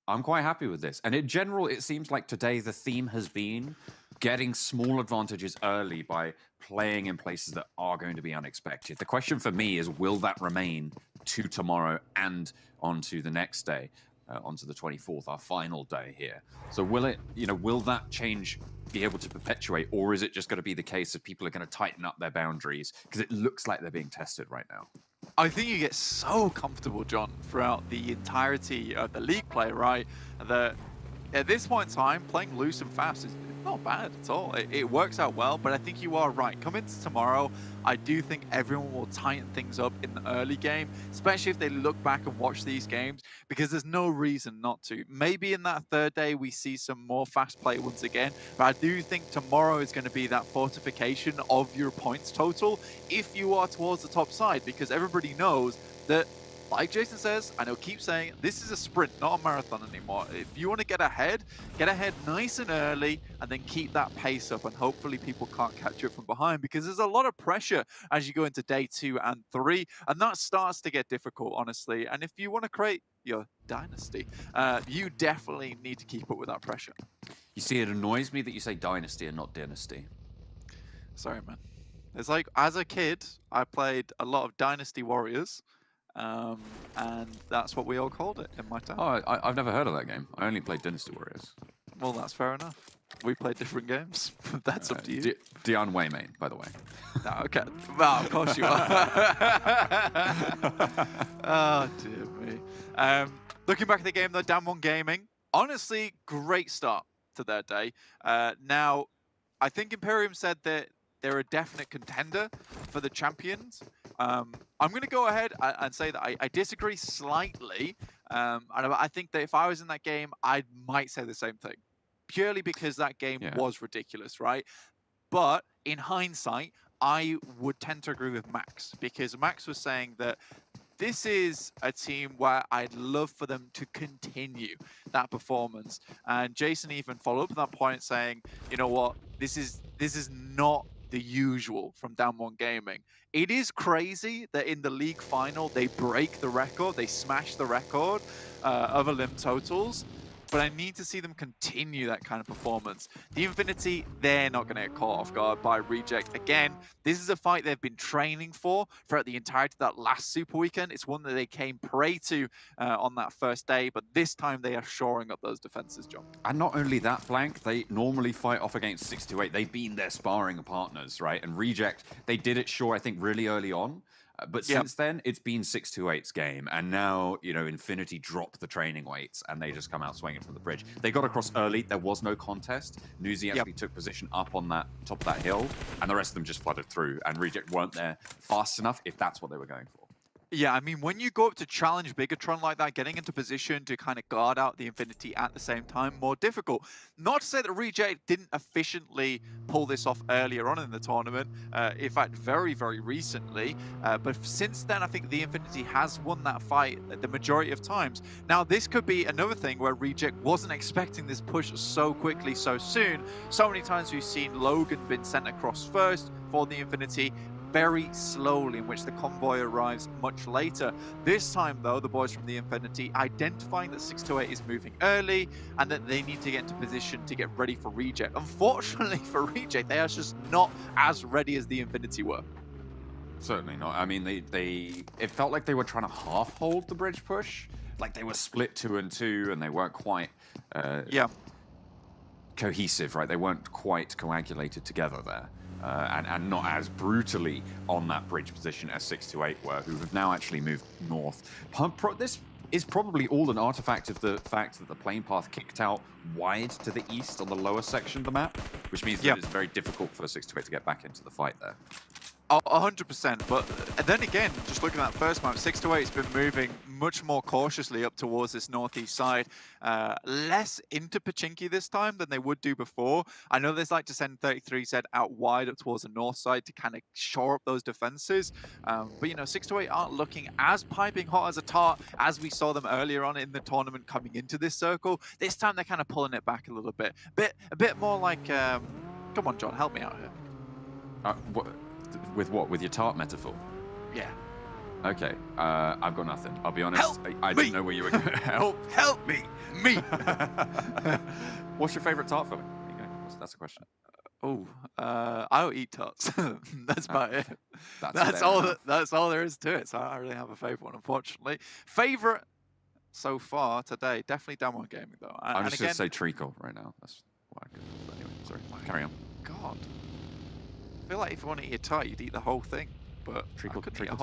I'm quite happy with this. And in general, it seems like today the theme has been getting small advantages early by playing in places that are going to be unexpected. The question for me is, will that remain to tomorrow and onto the next day, onto the 24th, our final day here? So will it, will that change be able to perpetuate, or is it just going to be the case that people are going to tighten up their boundaries? Because it looks like they're being tested right now. I think you get so comfortable, John, throughout the entirety of the league play, right? That at this point in time, playing loose and fast is not bad at all. It works out well, but I think you are right. Coming to tomorrow, I do think everyone will tighten things up in the early game, especially if they look back and watch these games, because there's no reason not to. Maybe in that third day, we see some more fast play once again, but I do think tomorrow is going to be that fortification of your points total if you are towards the top side, because everybody knows that, like Jason says, I know keep saying, this is a sprint, not a marathon anymore. If you want to get ahead nice and early and then keep that pace up, and hopefully people can't catch you from behind, because there's a lot of pressure as you go into day 2 and 3, and that starts to get difficult, honestly. And if you want to create your dynasty, you definitely need to keep up with that pressure. You see, it annoys me that you say dynasty and not dynasty. Sorry, man. It's like, as a kid, I played a lot of Dynasty Warriors, and that's what we all called it in my town. Oh, I've never heard of that game. I only played Dynasty Warriors. Well, that's fair enough. We played different games. That's up to you. Dion Waymain, by the way. No, okay. Well, of course you are. Oh, dear me. Looking back at the game, though, Damwon Gaming, honestly, great start to their day. Now, I think Imperium said that they're a definite contender for the champions. I'm going to go ahead and say that I disagree slightly. And I think that if I was in that game, I might say the same thing. Purely because that game was ridiculous, right? But in hindsight, I would tend to agree with Max, because Max was saying that this is a team where I'd love for them to continue that performance. And Jason even followed up at that point saying, you know what, this is not the usual from Damwon Gaming. It is crazy that in the league final, they break the record, they smash the record of elim totals, but I need to see them continue that kind of performance. The Infinity, they're not going to get caught off guard by Reject. Again, this is a fight they've been training for throughout the entirety of that last Super Weekend. It's one that they came prey to on that first day, but this time they are shoring up those defenses, John. And not only that, Blank, they normally fight off against 628. They've been their sparring partners, right? And Reject, they did it sure, I think, really early on. But since then, it's been 628's game. And now, Infinity dropped the training weights and they just come out swinging from the bridge. They got across early. There was no contest. Nuzi actually took position up on that top of that hill, and the rest of them just flooded through. And Reject weren't there fast enough, if that's what they were going for. Yeah, I mean, when you go up to challenge Bigatron like that, getting into position to kind of guard out the Infinity at the same time, more difficult. Not to say that Reject didn't efficiently pull this off earlier on in the tournament, in fact, very, very recently. But since then, I think the Infinity has won that fight the majority of times. Now, this could be another thing where Reject wasn't expecting this push so quickly, so soon. So many times we've seen Logan been sent across first for the Infinity, very slowly, in which the convoy arrives much later. This time, though, the boys from the Infinity identifying that 628 is moving early and that they need to get into position to get ready for Reject. Unfortunately for Reject, they are just not as ready as the Infinity were. Certainly not. I mean, it felt like they were trying to half hold the bridge push. Like they were split 2 and 2 and they weren't quite cohesive, right? They weren't quite coagulated together there. And not as brutally on that bridge position as 628 were, who have now actually moved north. This is probably all an artifact of the fact that the plane path kicked out wide to the east on the lower section of the map, which means that it's very difficult for 628 to get back into the fight there. 100%, but then again, just looking at that first map, 628 has been moving much more cautiously up towards this northeast side, less into Pachinki this time than they would do before. I know they like to send 33Z out wide up towards the north side to kind of shore up those defenses, but you know, 628 aren't looking as piping hot as a tart as we saw them earlier on in the tournament coming into this circle. This time they're kind of pulling it back a little bit, a bit more like, come on, John, help me out here. With what? With your tart metaphor? Yeah. Okay. I've got nothing. I'll be honest. Help I didn't know where you were going. Help me! Me! What's your favorite tart filling? That's a question. Oh, I don't eat tarts. That's about it. That's all there is to it. So I don't really have a favorite one, unfortunately. Favorite so far today, definitely Damwon Gaming though. I'm just going to say treacle right now. That's what I could. Anyway, sorry. Carry on. God. I feel like if you want to eat a tart, you'd eat the whole thing. But treacle, couldn't eat a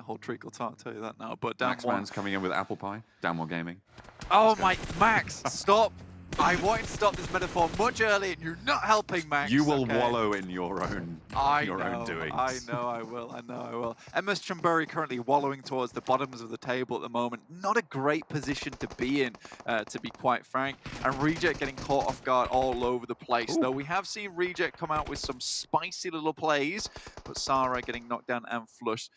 whole treacle tart, I'll tell you that now. But Max Man's coming in with apple pie. Damwon Gaming. Oh my, Max, stop. I wanted to stop this metaphor much earlier, and you're not helping, Max. You will wallow in your own doings. I know I will. MS Chumbury currently wallowing towards the bottoms of the table at the moment. Not a great position to be in, to be quite frank. And Reject getting caught off guard all over the place. Though we have seen Reject come out with some spicy little plays, but Sarah getting knocked down and flushed.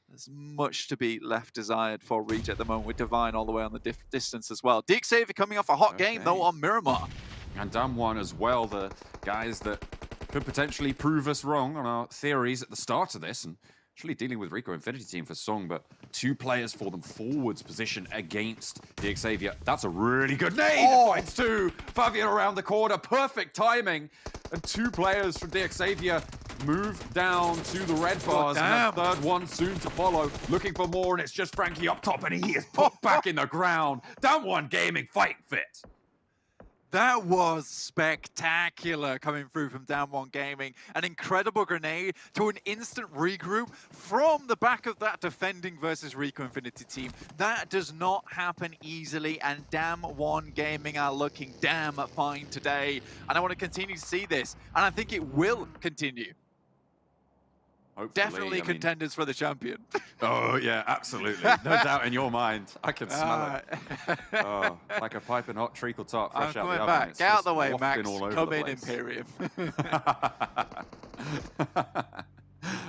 There's much to be left desired for Reject at the moment, with Divine all the way on the distance as well. DXavier coming off a hot game, though, on Miramar. And Damwon as well, the guys that could potentially prove us wrong on our theories at the start of this, and actually dealing with Rico Infinity Team for Song, but 2 players for them forwards position against DXavier. That's a really good nade! Finds 2! Fabian around the corner, perfect timing! And 2 players from DXavier move down to the red bars, and the third one soon to follow. Looking for more, and it's just Frankie up top, and he is put back in the ground. Damwon Gaming fighting fit. That was spectacular coming through from Damwon Gaming. An incredible grenade to an instant regroup from the back of that defending versus Rico Infinity team. That does not happen easily, and Damwon Gaming are looking damn fine today. And I want to continue to see this, and I think it will continue. Hopefully, Definitely contenders for the champion. Oh, yeah, absolutely. No doubt in your mind. I can smell it. Oh, like a piping hot treacle tart fresh out the oven. Get out of the way, Max. Come in, Imperium.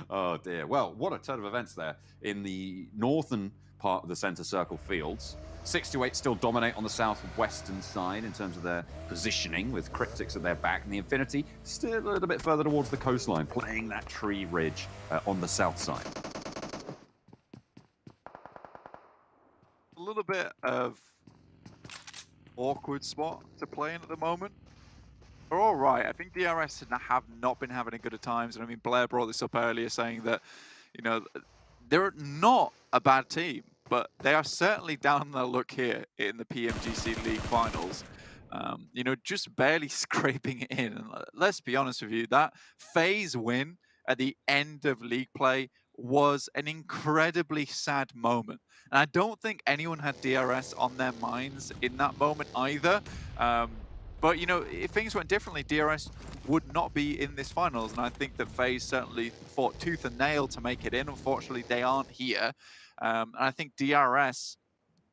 Oh, dear. Well, what a turn of events there in the northern part of the center circle fields. 628 still dominate on the southwestern side in terms of their positioning, with Cryptics at their back, and the Infinity still a little bit further towards the coastline, playing that tree ridge on the south side. A little bit of awkward spot to play in at the moment. They're all right. I think DRS have not been having a good of times, and I mean, Blair brought this up earlier, saying that, you know, they're not a bad team, but they are certainly down their luck here in the PMGC League Finals. You know, just barely scraping it in. And let's be honest with you, that phase win at the end of league play was an incredibly sad moment. And I don't think anyone had DRS on their minds in that moment either. But, you know, if things went differently, DRS would not be in this finals. And I think that FaZe certainly fought tooth and nail to make it in. Unfortunately, they aren't here. And I think DRS,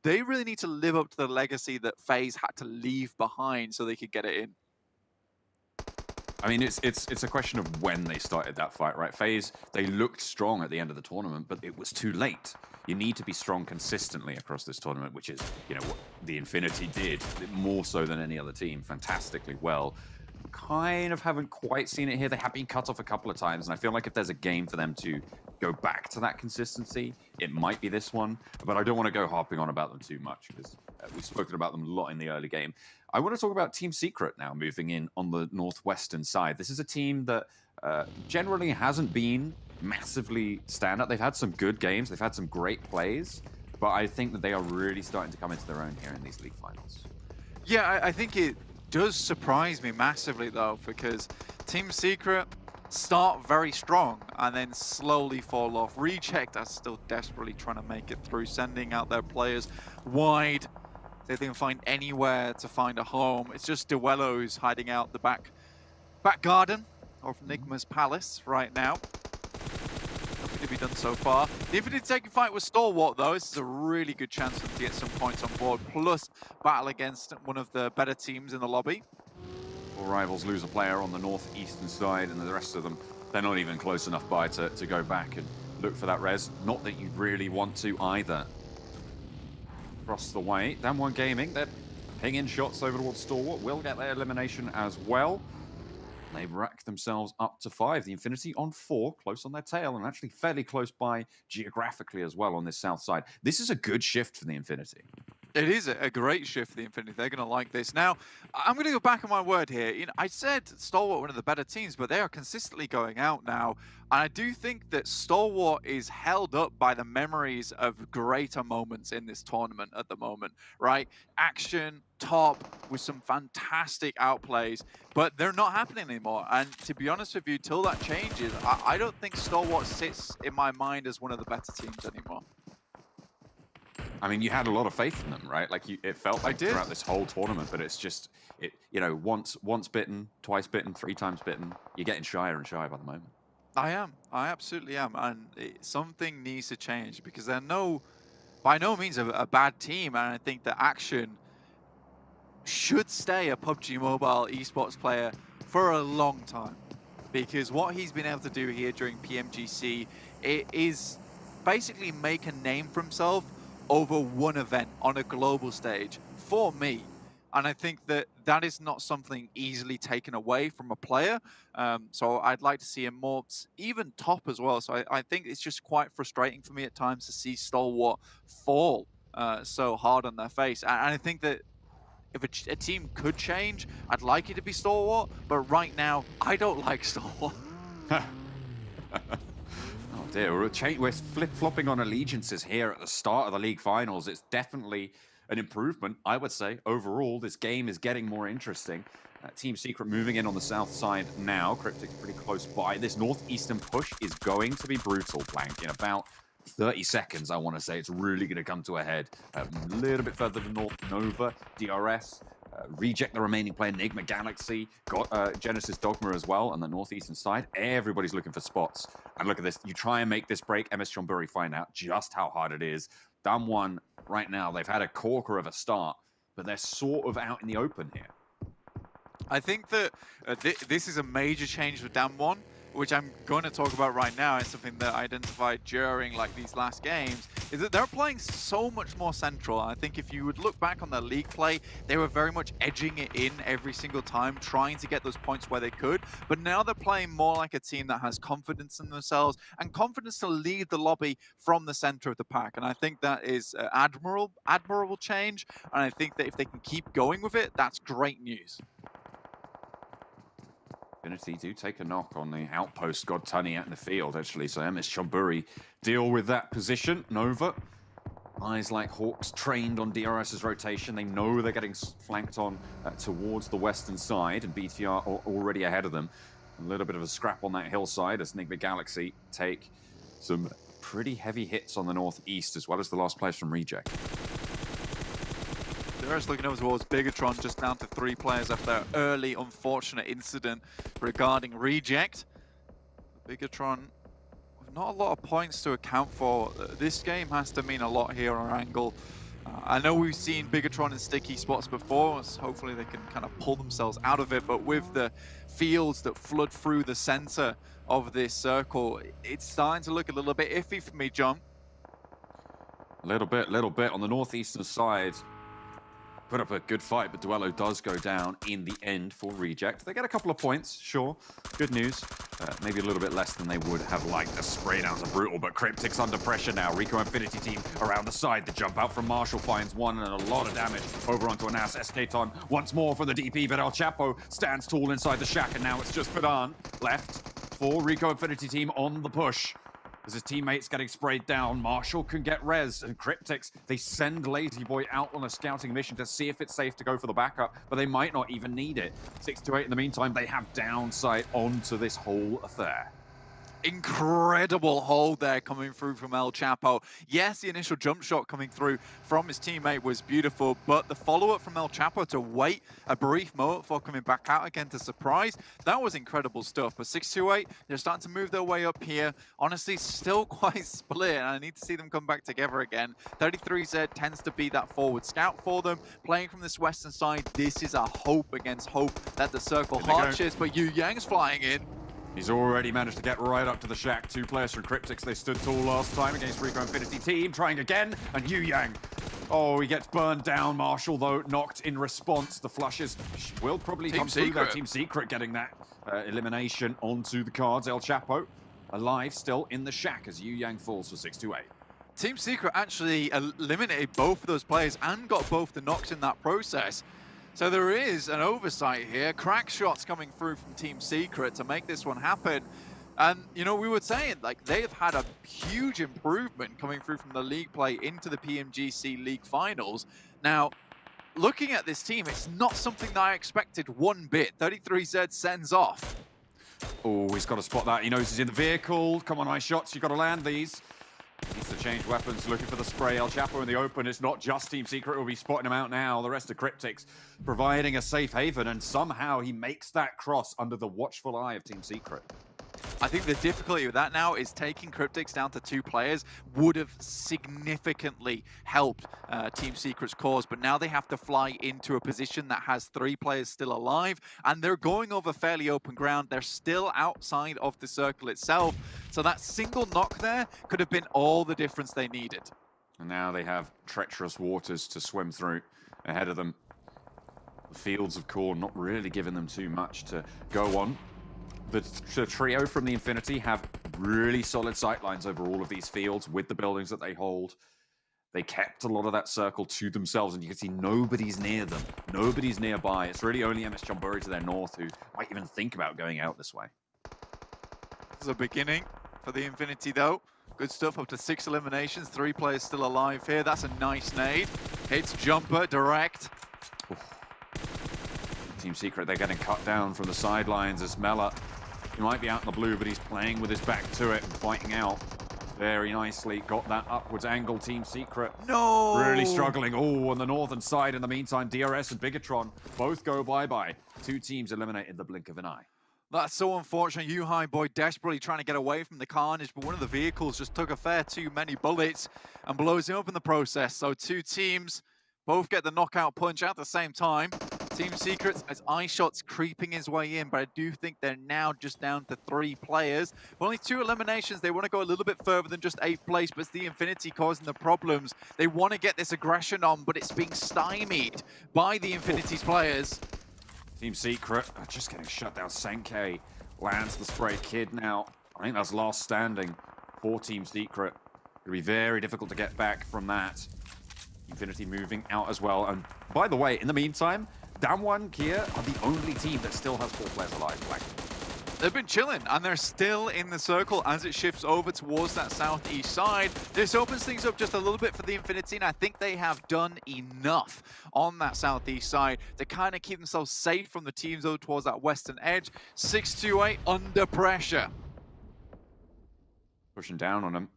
they really need to live up to the legacy that FaZe had to leave behind so they could get it in. I mean, it's a question of when they started that fight, right? FaZe, they looked strong at the end of the tournament, but it was too late. You need to be strong consistently across this tournament, which is, you know, what the Infinity did, more so than any other team, fantastically well. Kind of haven't quite seen it here. They have been cut off a couple of times, and I feel like if there's a game for them to go back to that consistency, it might be this one. But I don't want to go harping on about them too much, because we've spoken about them a lot in the early game. I want to talk about Team Secret now, moving in on the northwestern side. This is a team that generally hasn't been massively standout. They've had some good games. They've had some great plays. But I think that they are really starting to come into their own here in these league finals. Yeah, I think it does surprise me massively, though, because Team Secret start very strong and then slowly fall off. Reject are still desperately trying to make it through, sending out their players wide. They didn't find anywhere to find a home. It's just Duello's hiding out the back garden of Nigma's palace right now. Nothing to be done so far. The Infinity taking fight with Stalwart, though. This is a really good chance for them to get some points on board, plus battle against one of the better teams in the lobby. All rivals lose a player on the northeastern side, and the rest of them, they're not even close enough by to go back and look for that res. Not that you'd really want to either. Across the way, Damwon Gaming, they're pinging shots over towards Stalwart, will get their elimination as well. They've racked themselves up to 5. The Infinity on 4, close on their tail, and actually fairly close by geographically as well on this south side. This is a good shift for the Infinity. It is a great shift for the Infinity. They're going to like this. Now, I'm going to go back on my word here. You know, I said Stalwart one of the better teams, but they are consistently going out now. And I do think that Stalwart is held up by the memories of greater moments in this tournament at the moment, right? Action, top, with some fantastic outplays, but they're not happening anymore. And to be honest with you, till that changes, I don't think Stalwart sits in my mind as one of the better teams anymore. I mean, you had a lot of faith in them, right? Like, it felt like throughout this whole tournament, but it's just, you know, once bitten, twice bitten, 3 times bitten, you're getting shyer and shyer by the moment. I am. I absolutely am. And something needs to change because they're by no means a bad team. And I think that Action should stay a PUBG Mobile esports player for a long time, because what he's been able to do here during PMGC is basically make a name for himself over one event on a global stage for me. And I think that that is not something easily taken away from a player. So I'd like to see him more even top as well. So I think it's just quite frustrating for me at times to see Stalwart fall so hard on their face. And I think that if a team could change, I'd like it to be Stalwart. But right now, I don't like Stalwart. Oh dear, we're flip-flopping on allegiances here at the start of the league finals. It's definitely an improvement, I would say. Overall, this game is getting more interesting. Team Secret moving in on the south side now. Cryptic's pretty close by. This northeastern push is going to be brutal, Blank. In about 30 seconds, I want to say. It's really going to come to a head. A little bit further to north, Nova, DRS, Reject the remaining player, Enigma Galaxy, got Genesis Dogma as well on the northeastern side. Everybody's looking for spots. And look at this. You try and make this break, MS Chonburi find out just how hard it is. Damwon, right now, they've had a corker of a start, but they're sort of out in the open here. I think that this is a major change for Damwon, which I'm going to talk about right now. It's something that I identified during these last games, is that they're playing so much more central. I think if you would look back on their league play, they were very much edging it in every single time, trying to get those points where they could. But now they're playing more like a team that has confidence in themselves and confidence to lead the lobby from the center of the pack. And I think that is admirable change. And I think that if they can keep going with it, that's great news. Infinity do take a knock on the outpost. God Tunny out in the field, actually. So MS Chonburi deal with that position. Nova, eyes like hawks, trained on DRS's rotation. They know they're getting flanked on towards the western side, and BTR are already ahead of them. A little bit of a scrap on that hillside as Enigma Galaxy take some pretty heavy hits on the northeast, as well as the last players from Reject. They're just looking over towards Bigatron, just down to 3 players after an early unfortunate incident regarding reject. Bigatron, with not a lot of points to account for. This game has to mean a lot here on Angle. I know we've seen Bigatron in sticky spots before, so hopefully they can kind of pull themselves out of it, but with the fields that flood through the center of this circle, it's starting to look a little bit iffy for me, John. Little bit on the northeastern side. Put up a good fight, but Duello does go down in the end for reject. They get a couple of points, sure. Good news. Maybe a little bit less than they would have liked. The spray downs are brutal, but Cryptic's under pressure now. Rico Infinity team around the side. The jump out from Marshall finds one and a lot of damage over onto Anas. Escaton once more from the DP, but El Chapo stands tall inside the shack, and now it's just Fadan left for Rico Infinity team on the push. As his teammates getting sprayed down, Marshall can get res, and Cryptics, they send Lazy Boy out on a scouting mission to see if it's safe to go for the backup, but they might not even need it. 6-8 in the meantime, they have downside onto this whole affair. Incredible hold there coming through from El Chapo. Yes, the initial jump shot coming through from his teammate was beautiful, but the follow-up from El Chapo to wait a brief moment before coming back out again to surprise, that was incredible stuff. But 6-8, they're starting to move their way up here. Honestly, still quite split, and I need to see them come back together again. 33Z tends to be that forward scout for them. Playing from this western side, this is a hope against hope that the circle hardships, but Yu Yang's flying in. He's already managed to get right up to the shack. 2 players from Cryptics. They stood tall last time against Rico Infinity team. Trying again, and Yu Yang. Oh, he gets burned down. Marshall, though, knocked in response. The flushes will probably come through there. Team Secret getting that elimination onto the cards. El Chapo alive still in the shack as Yu Yang falls for 6-8. Team Secret actually eliminated both of those players and got both the knocks in that process. So there is an oversight here. Crack shots coming through from Team Secret to make this one happen. And, you know, we were saying, like, they've had a huge improvement coming through from the league play into the PMGC League Finals. Now, looking at this team, it's not something that I expected one bit. 33Z sends off. Oh, he's got to spot that. He knows he's in the vehicle. Come on, nice shots. You've got to land these. Needs to change weapons, looking for the spray. El Chapo in the open. It's not just Team Secret who will be spotting him out now. The rest of Cryptics providing a safe haven, and somehow he makes that cross under the watchful eye of Team Secret. I think the difficulty with that now is taking Cryptics down to 2 players would have significantly helped Team Secret's cause, but now they have to fly into a position that has 3 players still alive, and they're going over fairly open ground. They're still outside of the circle itself, so that single knock there could have been all the difference they needed. And now they have treacherous waters to swim through ahead of them. The fields of corn not really giving them too much to go on. The trio from the Infinity have really solid sightlines over all of these fields with the buildings that they hold. They kept a lot of that circle to themselves, and you can see nobody's near them. Nobody's nearby. It's really only MS Chonburi to their north who might even think about going out this way. This is a beginning for the Infinity, though. Good stuff, up to 6 eliminations. 3 players still alive here. That's a nice nade. Hits Jumper direct. Oof. Team Secret, they're getting cut down from the sidelines as Mela, he might be out in the blue, but he's playing with his back to it and fighting out very nicely. Got that upwards angle. Team Secret no really struggling. Oh, on the northern side in the meantime, DRS and Bigatron both go bye-bye. 2 teams eliminated in the blink of an eye. That's so unfortunate. Yu-Hi Boy desperately trying to get away from the carnage, but one of the vehicles just took a fair too many bullets and blows him up in the process. So 2 teams both get the knockout punch at the same time. Team Secrets as iShot's creeping his way in, but I do think they're now just down to 3 players. With only 2 eliminations, they want to go a little bit further than just 8th place, but it's the Infinity causing the problems. They want to get this aggression on, but it's being stymied by the Infinity's players. Team Secret are just getting shut down. Sankei lands the spray. Kid now, I think that's last standing for Team Secret. It'll be very difficult to get back from that. Infinity moving out as well. And by the way, in the meantime, Damwon, Kia are the only team that still has 4 players alive. Black. They've been chilling, and they're still in the circle as it shifts over towards that southeast side. This opens things up just a little bit for the Infinity, and I think they have done enough on that southeast side to kind of keep themselves safe from the teams over towards that western edge. 6-8 under pressure. Pushing down on them.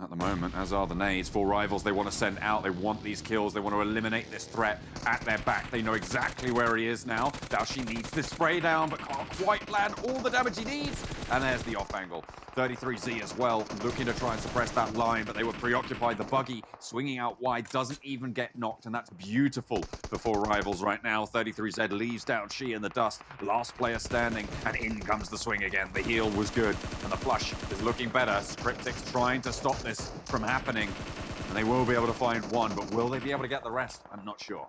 at the moment, as are the nades. 4 rivals they want to send out. They want these kills. They want to eliminate this threat at their back. They know exactly where he is now. Daoshi needs this spray down, but can't quite land all the damage he needs. And there's the off angle. 33Z as well, looking to try and suppress that line, but they were preoccupied. The buggy swinging out wide doesn't even get knocked, and that's beautiful for 4 rivals right now. 33Z leaves Daoshi in the dust. Last player standing, and in comes the swing again. The heal was good, and the flush is looking better. Cryptic's trying to stop this from happening, and they will be able to find one, but will they be able to get the rest? I'm not sure.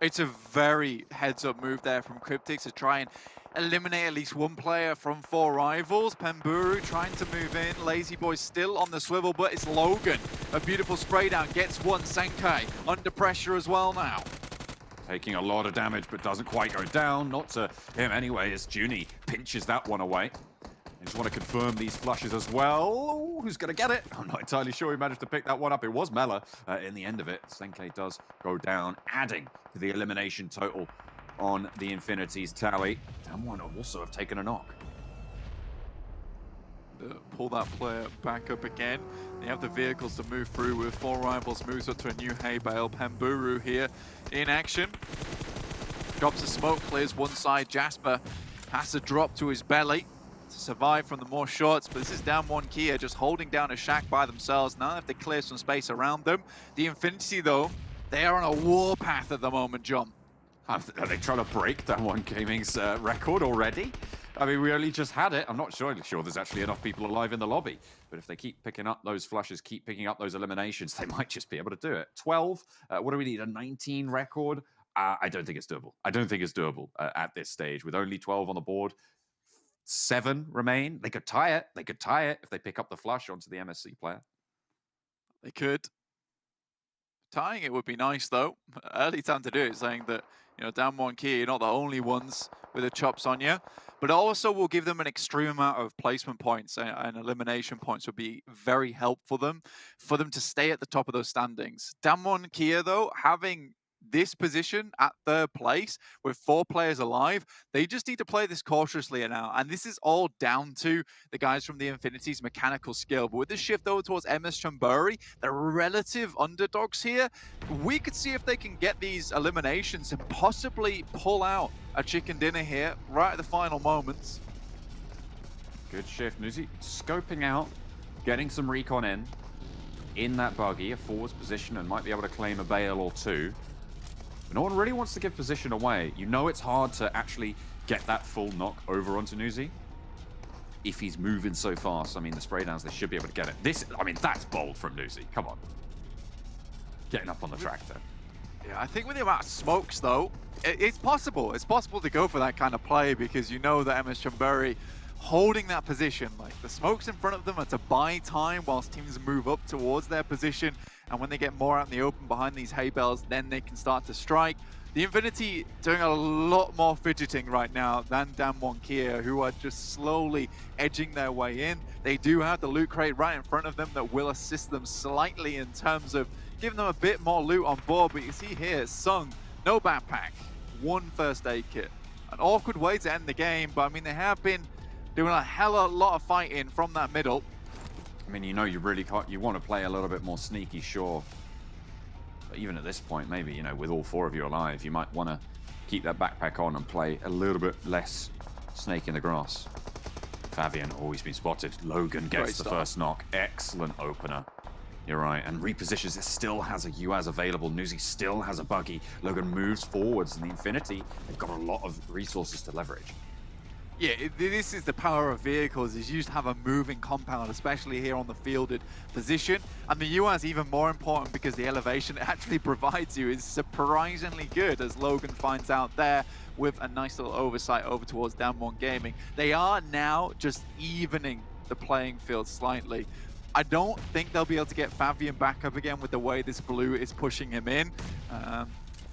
It's a very heads-up move there from Cryptic to try and eliminate at least one player from 4 rivals. Pemburu trying to move in. Lazy Boy still on the swivel, but it's Logan. A beautiful spray down, gets one. Senkai under pressure as well now. Taking a lot of damage, but doesn't quite go down. Not to him anyway, as Junie pinches that one away. I just want to confirm these flushes as well. Ooh, who's going to get it? I'm not entirely sure he managed to pick that one up. It was Mela in the end of it. Senkai does go down, adding to the elimination total on the Infinity's tally. Damwon also have taken a knock. Pull that player back up again. They have the vehicles to move through with 4 rivals. Moves up to a new hay bale. Pemburu here in action. Drops a smoke, clears one side. Jasper has to drop to his belly to survive from the more shots, but this is Damwon Kia just holding down a shack by themselves. Now they have to clear some space around them. The Infinity, though, they are on a warpath at the moment, John. Are they trying to break Damwon Gaming's record already? I mean, we only just had it. I'm not sure there's actually enough people alive in the lobby. But if they keep picking up those flushes, keep picking up those eliminations, they might just be able to do it. 12, what do we need, a 19 record? I don't think it's doable. I don't think it's doable at this stage. With only 12 on the board, 7 remain. They could tie it. They could tie it if they pick up the flush onto the MSC player. They could. Tying it would be nice, though. Early time to do it, saying that, you know, Damwon Kia, you're not the only ones with the chops on you. But also will give them an extreme amount of placement points, and elimination points would be very helpful for them to stay at the top of those standings. Damwon Kia, though, having this position at 3rd place with 4 players alive, they just need to play this cautiously now. And this is all down to the guys from the Infinity's mechanical skill. But with the shift over towards MS Chamburi, the relative underdogs here, we could see if they can get these eliminations and possibly pull out a chicken dinner here right at the final moments. Good shift. Nuzi scoping out, getting some recon in that buggy, a forwards position, and might be able to claim a bale or 2. But no one really wants to give position away. You know it's hard to actually get that full knock over onto Nuzi if he's moving so fast. I mean, the spray downs, they should be able to get it. I mean, that's bold from Nuzi. Come on. Getting up on the tractor. Yeah, I think with the amount of smokes, though, it's possible. It's possible to go for that kind of play because you know that MS Chamburi holding that position. Like, the smokes in front of them are to buy time whilst teams move up towards their position. And when they get more out in the open behind these hay bales, then they can start to strike. The Infinity doing a lot more fidgeting right now than Damwon Kia, who are just slowly edging their way in. They do have the loot crate right in front of them that will assist them slightly in terms of giving them a bit more loot on board. But you see here, Sung, no backpack, 1 first aid kit. An awkward way to end the game, but I mean, they have been doing a hell of a lot of fighting from that middle. I mean, you know, you really can't, you want to play a little bit more sneaky, sure. But even at this point, maybe, you know, with all 4 of you alive, you might want to keep that backpack on and play a little bit less snake in the grass. Fabian always been spotted. Logan gets the first knock. Excellent opener. You're right. And repositions. It still has a UAZ available. Nuzi still has a buggy. Logan moves forwards, and the Infinity, they've got a lot of resources to leverage. Yeah, this is the power of vehicles, is you just have a moving compound, especially here on the fielded position. And the UAZ is even more important because the elevation it actually provides you is surprisingly good, as Logan finds out there with a nice little oversight over towards Damwon Gaming. They are now just evening the playing field slightly. I don't think they'll be able to get Fabian back up again with the way this blue is pushing him in.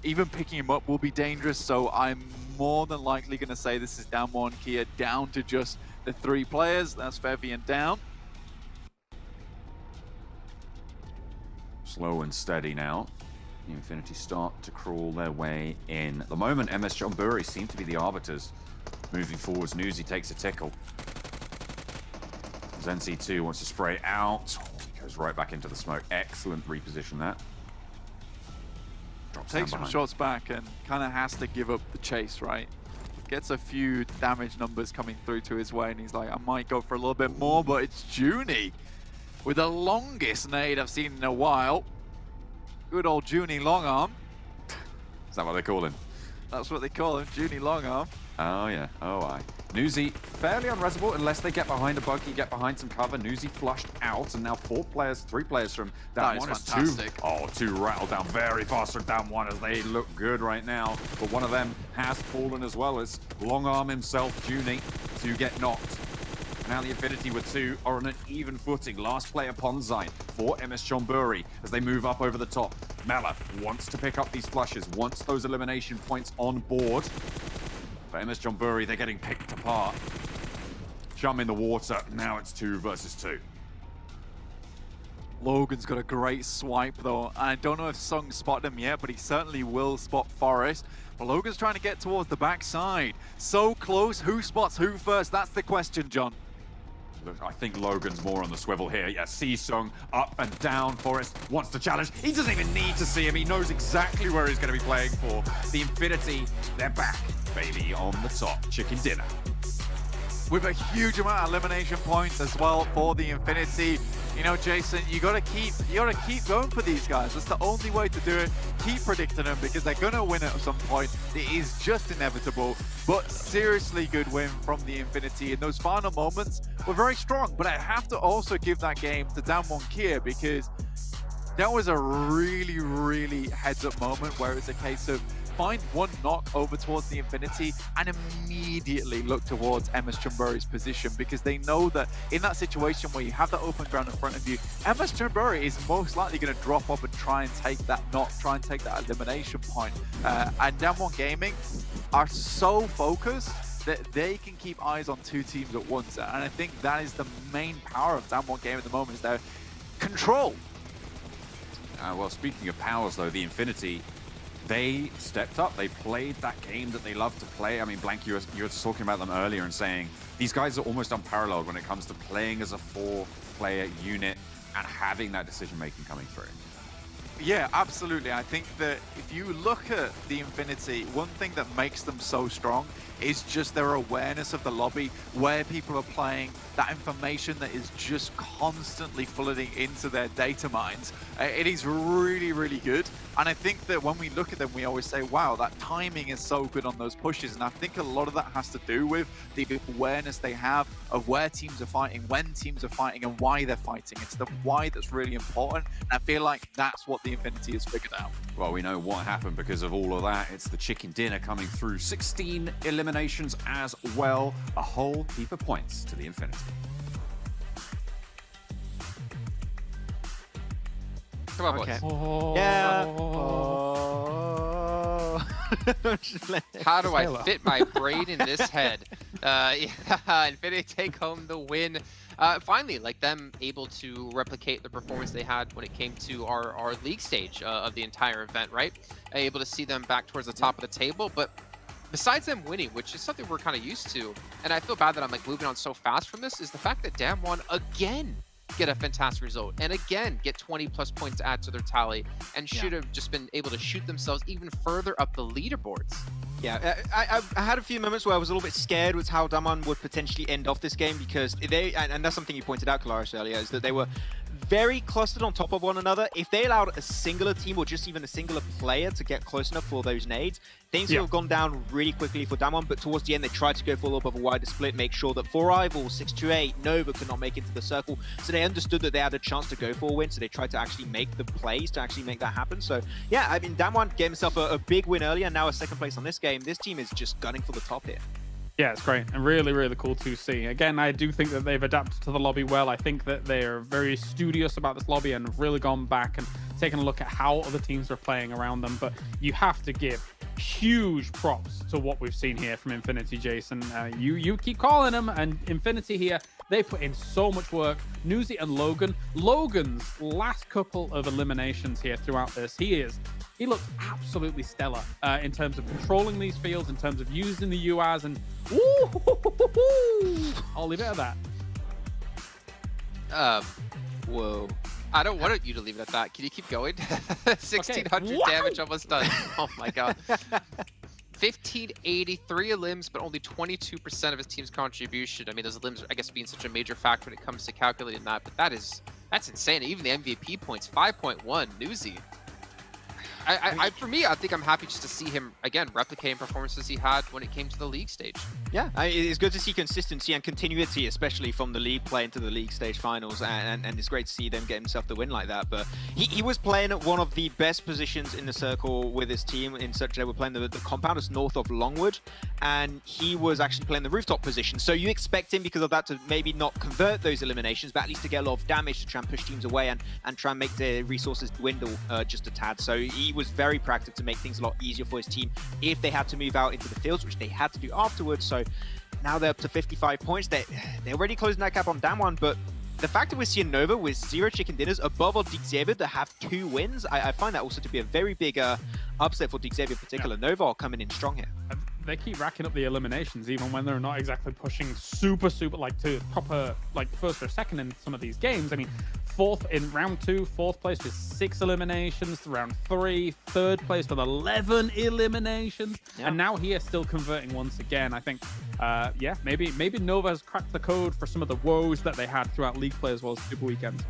Even picking him up will be dangerous, so I'm more than likely going to say this is Damwon Kia down to just the 3 players. That's Fabian down. Slow and steady now. The Infinity start to crawl their way in. At the moment, MS Chamburi seem to be the arbiters. Moving forwards, Nuzi takes a tickle. ZenC2 wants to spray out. Oh, he goes right back into the smoke. Excellent reposition that. Drops down Takes some behind. shots back and kind of has to give up the chase, right? Gets a few damage numbers coming through to his way, and he's like, I might go for a little bit more, but it's Junie with the longest nade I've seen in a while. Good old Junie long arm. Is that what they call him? That's what they call him, Junie long arm. Oh yeah, oh I. Newsy fairly unresable unless they get behind a buggy, get behind some cover. Newsy flushed out, and now 3 players from down That one is is fantastic. two rattled down very fast from down one as they look good right now. But one of them has fallen as well as Long Arm himself, Junie, to get knocked. Now the Infinity with 2 are on an even footing. Last player Ponzai for MS Chonburi as they move up over the top. Mela wants to pick up these flushes, wants those elimination points on board. But MS Chonburi, they're getting picked apart. Chum in the water, now it's 2 versus 2. Logan's got a great swipe though. I don't know if Sung spotted him yet, but he certainly will spot Forest. But Logan's trying to get towards the backside. So close, who spots who first? That's the question, John. Look, I think Logan's more on the swivel here. Yeah, Sung up and down. Forest wants to challenge. He doesn't even need to see him. He knows exactly where he's going to be playing for. The Infinity, they're back, baby, on the top. Chicken dinner. With a huge amount of elimination points as well for the Infinity. You know, Jason, you gotta keep going for these guys. That's the only way to do it. Keep predicting them because they're gonna win at some point. It is just inevitable. But seriously good win from the Infinity. And those final moments were very strong. But I have to also give that game to Damwon Kia because that was a really, really heads-up moment where it's a case of find one knock over towards the Infinity and immediately look towards MS Chonburi's position because they know that in that situation where you have that open ground in front of you, MS Chonburi is most likely going to drop up and try and take that knock, try and take that elimination point. And Damwon Gaming are so focused that they can keep eyes on 2 teams at once. And I think that is the main power of Damwon Gaming at the moment is their control. Well, speaking of powers, though, the Infinity, they stepped up. They played that game that they love to play. I mean, Blank, you were talking about them earlier and saying these guys are almost unparalleled when it comes to playing as a 4-player unit and having that decision-making coming through. Yeah, absolutely. I think that if you look at the Infinity, one thing that makes them so strong is just their awareness of the lobby, where people are playing, that information that is just constantly flooding into their data mines. It is really, really good. And I think that when we look at them, we always say, wow, that timing is so good on those pushes. And I think a lot of that has to do with the awareness they have of where teams are fighting, when teams are fighting, and why they're fighting. It's the why that's really important. And I feel like that's what the Infinity has figured out. Well, we know what happened because of all of that. It's the chicken dinner coming through. 16 eliminations as well. A whole heap of points to the Infinity. Come on, boys. Oh. Yeah. How do I fit my brain in this head? Yeah, Infinity take home the win. Finally, like them able to replicate the performance they had when it came to our league stage of the entire event, right? Able to see them back towards the top of the table, but besides them winning, which is something we're kind of used to, and I feel bad that I'm like moving on so fast from this, is the fact that Damwon again get a fantastic result and again get 20+ points to add to their tally and should have just been able to shoot themselves even further up the leaderboards. Yeah, I had a few moments where I was a little bit scared with how Damwon would potentially end off this game because they, and that's something you pointed out, Kalaris, earlier, is that they were very clustered on top of one another. If they allowed a singular team or just even a singular player to get close enough for those nades, things would have gone down really quickly for Damwon, but towards the end they tried to go for a little bit of a wider split, make sure that 4Rival, 628, Nova could not make it to the circle, so they understood that they had a chance to go for a win, so they tried to actually make the plays to actually make that happen. So yeah, I mean, Damwon gave himself a big win earlier, and now a second place on this game. This team is just gunning for the top here. Yeah, it's great and really, really cool to see. Again, I do think that they've adapted to the lobby well. I think that they're very studious about this lobby and have really gone back and taken a look at how other teams are playing around them. But you have to give huge props to what we've seen here from Infinity, Jason. You keep calling them, and Infinity here, they put in so much work. Newsy and Logan. Logan's last couple of eliminations here throughout this, he looks absolutely stellar in terms of controlling these fields, in terms of using the UAs, and I'll leave it at that. Whoa. I don't want you to leave it at that. Can you keep going? 1,600 damage almost done. Oh my god. 1,583 limbs, but only 22% of his team's contribution. I mean, those limbs, I guess, being such a major factor when it comes to calculating that, but that's insane. Even the MVP points, 5.1, Newsy. For me, I think I'm happy just to see him, again, replicating performances he had when it came to the league stage. Yeah, it's good to see consistency and continuity, especially from the league play into the league stage finals, and it's great to see them get himself the win like that. But he was playing at one of the best positions in the circle with his team, in such they were playing the compound is north of Longwood, and he was actually playing the rooftop position. So you expect him, because of that, to maybe not convert those eliminations, but at least to get a lot of damage to try and push teams away and try and make their resources dwindle just a tad. So he was very proactive to make things a lot easier for his team if they had to move out into the fields, which they had to do afterwards. So now they're up to 55 points. They're already closing that gap on Damwon, but the fact that we're seeing Nova with 0 chicken dinners above on Xavier that have 2 wins, I find that also to be a very big upset for Xavier in particular. Yeah. Nova are coming in strong here. They keep racking up the eliminations even when they're not exactly pushing super like to proper like first or second in some of these games. I mean, fourth in round 2, fourth place with 6 eliminations, round 3, third place with 11 eliminations, and now he is still converting once again. I think yeah, maybe Nova has cracked the code for some of the woes that they had throughout league play as well as Super Weekends.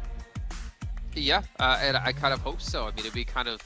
Yeah, and I kind of hope so. I mean, it'd be kind of,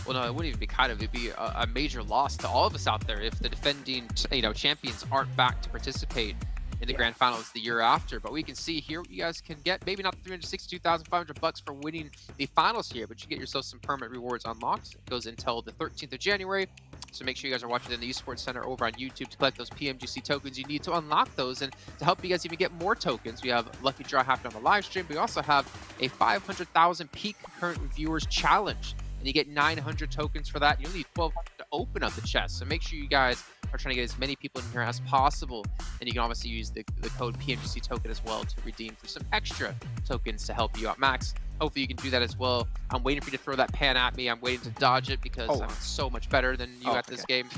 well, no, it wouldn't even be kind of. It'd be a major loss to all of us out there if the defending, champions aren't back to participate in the grand finals the year after. But we can see here what you guys can get. Maybe not $362,500 for winning the finals here, but you get yourself some permanent rewards unlocked. It goes until the 13th of January. So make sure you guys are watching in the Esports Center over on YouTube to collect those PMGC tokens you need to unlock those. And to help you guys even get more tokens, we have Lucky Draw happening on the live stream. We also have a 500,000 peak concurrent viewers challenge, and you get 900 tokens for that. You only need 1,200 to open up the chest. So make sure you guys are trying to get as many people in here as possible. And you can obviously use the code PMGC token as well to redeem for some extra tokens to help you out, Max. Hopefully you can do that as well. I'm waiting for you to throw that pan at me. I'm waiting to dodge it because I'm so much better than you at this game.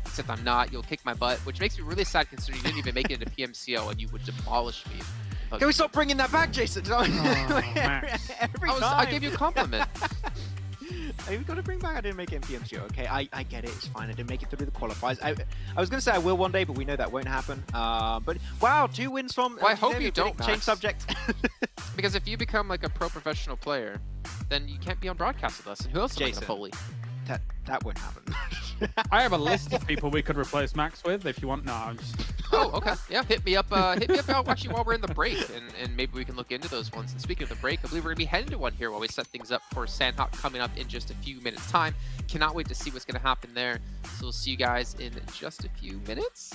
Except I'm not. You'll kick my butt, which makes me really sad considering you didn't even make it into PMCO and you would demolish me. Can we stop bringing that back, Jason? Oh, I gave you a compliment. We've got to bring back I didn't make it in PMCO, okay? I get it, it's fine. I didn't make it through the qualifiers. I was going to say I will one day, but we know that won't happen. But wow, 2 wins from... Well, I hope you don't, change subject. Because if you become like a pro professional player, then you can't be on broadcast with us. And who else is going to bully? That won't happen. I have a list of people we could replace Max with if you want. No, I'm just... Oh, okay. Yeah, hit me up actually while we're in the break, and maybe we can look into those ones. And speaking of the break, I believe we're going to be heading to one here while we set things up for Sandhawk coming up in just a few minutes' time. Cannot wait to see what's going to happen there. So we'll see you guys in just a few minutes.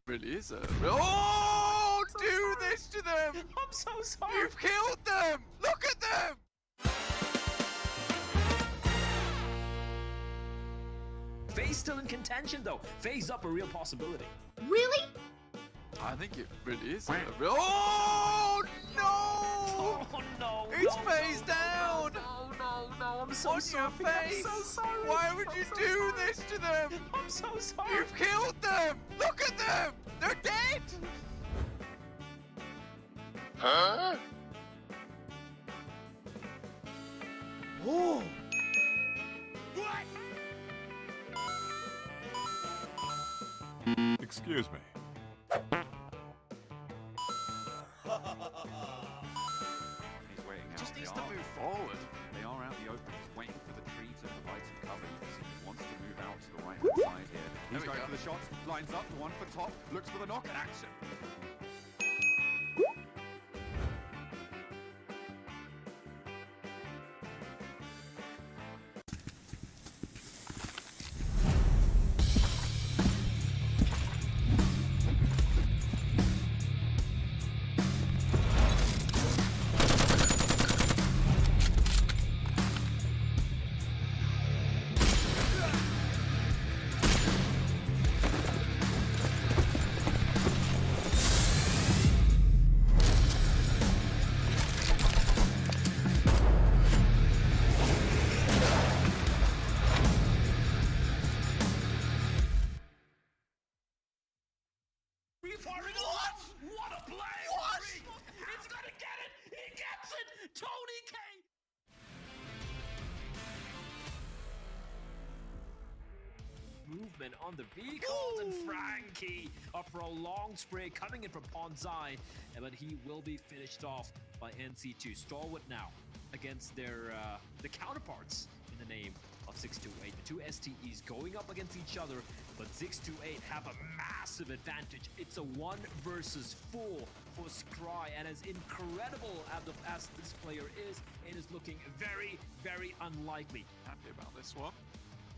Really is a... Oh, do this to them! I'm so sorry. You've killed them! Look at them! FaZe still in contention though. FaZe up a real possibility. Really? I think it really is a real... Oh, no! Oh, no. It's FaZe down! No, I'm so sorry. On your face! I'm so sorry. Why would you do this to them? I'm so sorry. You've killed them! Look at them! They're dead! Oh. Excuse me. He's waiting out. Just needs to move forward. They are out in the open. He's waiting for the tree to provide some cover. You can see he wants to move out to the right-hand side here. He's going for the shots, lines up, the one for top, looks for the knock and action. What a play! What? He's gonna get it! He gets it! Tony K! Movement on the vehicles, and Frankie, a prolonged spray coming in from Ponzai, but he will be finished off by NC2. Stalwart now against their the counterparts in the name of 628. The two STEs going up against each other, but 628 have a massive advantage. It's a 1 versus 4 for Scry, and as incredible as this player is, it is looking very, very unlikely. Happy about this one.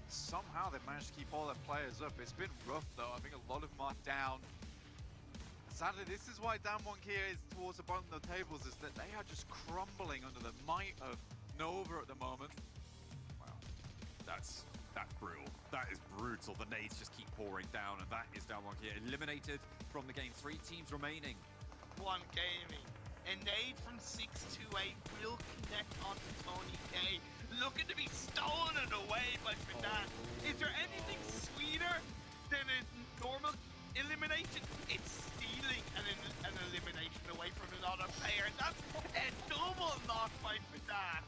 Somehow they've managed to keep all their players up. It's been rough though. I think a lot of them are down. Sadly, this is why Damwon here is towards the bottom of the tables, is that they are just crumbling under the might of Nova at the moment. Wow, that's brutal. That is brutal. The nades just keep pouring down, and that is Damwon here eliminated from the game. 3 teams remaining. One gaming. A nade from 628 will connect onto Tony K. Looking to be stolen away by Fadat. Is there anything sweeter than a normal elimination? It's stealing an elimination away from another player. That's a double knock by Fadat.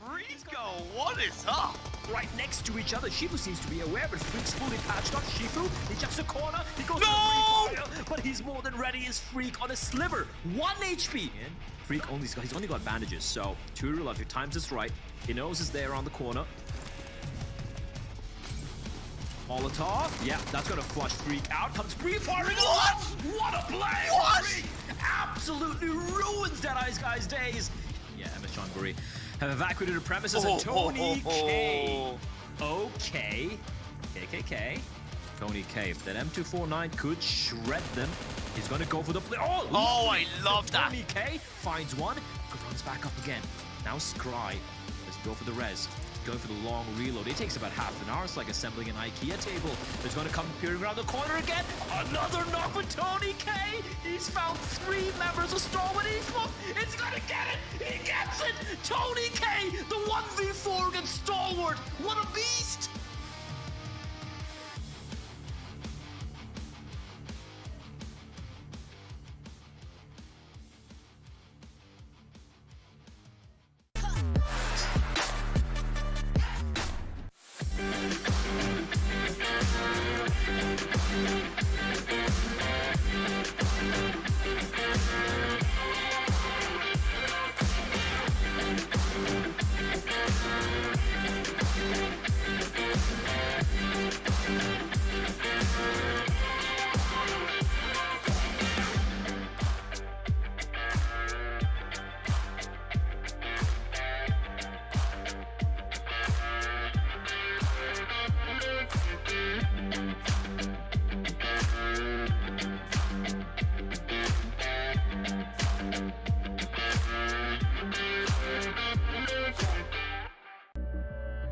Rico, what is up? Right next to each other. Shifu seems to be aware, but Freak's fully patched up. Shifu, he jumps the corner, he goes for free, but he's more than ready. Is Freak on a sliver. 1 HP. And Freak he's only got bandages, so to real life, if times is right, he knows it's there on the corner. Molotov, yeah, that's gonna flush Freak out. Comes Free firing. What a play! What? Freak absolutely ruins Deadeye's guy's days. Yeah, Emma Chonburi have evacuated the premises, and Tony K. Okay. KKK. Tony K. If that M249 could shred them, he's gonna go for the play. Oh, I love that. Tony K finds one, runs back up again. Now Scry does go for the res. Going for the long reload. It takes about half an hour. It's like assembling an IKEA table. It's going to come peering around the corner again. Another knock for Tony K. He's found 3 members of Stalwart Esports. It's going to get it. He gets it. Tony K. The 1v4 against Stalwart. What a beast.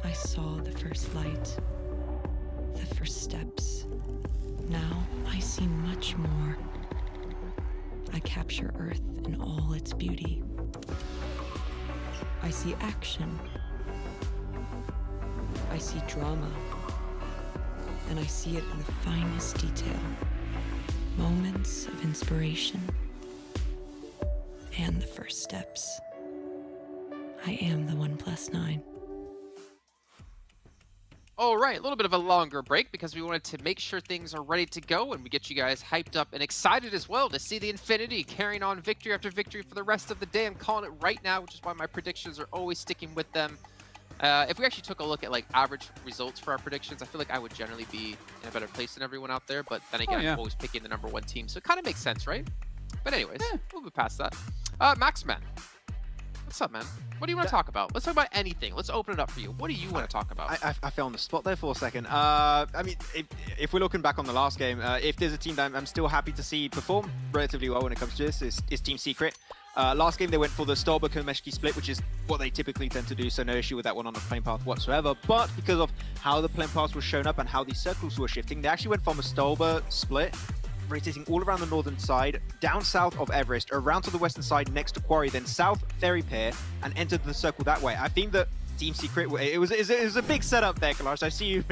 I saw the first light, the first steps. Now I see much more. I capture Earth in all its beauty. I see action. I see drama. And I see it in the finest detail. Moments of inspiration. And the first steps. I am the 1+9. All right, a little bit of a longer break because we wanted to make sure things are ready to go and we get you guys hyped up and excited as well to see the Infinity carrying on victory after victory for the rest of the day. I'm calling it right now, which is why my predictions are always sticking with them. If we actually took a look at like average results for our predictions, I feel like I would generally be in a better place than everyone out there. But then again, I'm always picking the #1 team, so it kind of makes sense, right? But anyways, we'll move past that. Maxman, what's up, man? What do you want to talk about? Let's talk about anything. Let's open it up for you. What do you want to talk about? I fell on the spot there for a second. I mean, if we're looking back on the last game, if there's a team that I'm still happy to see perform relatively well when it comes to this, is Team Secret. Last game they went for the Stolberg and Meshki split, which is what they typically tend to do, so no issue with that one on the plane path whatsoever. But because of how the plane paths were shown up and how these circles were shifting, they actually went from a Stolberg split, rotating all around the northern side, down south of Everest, around to the western side next to Quarry, then south Ferry Pier, and entered the circle that way. I think that Team Secret, it was a big setup there, Kalash. I see you,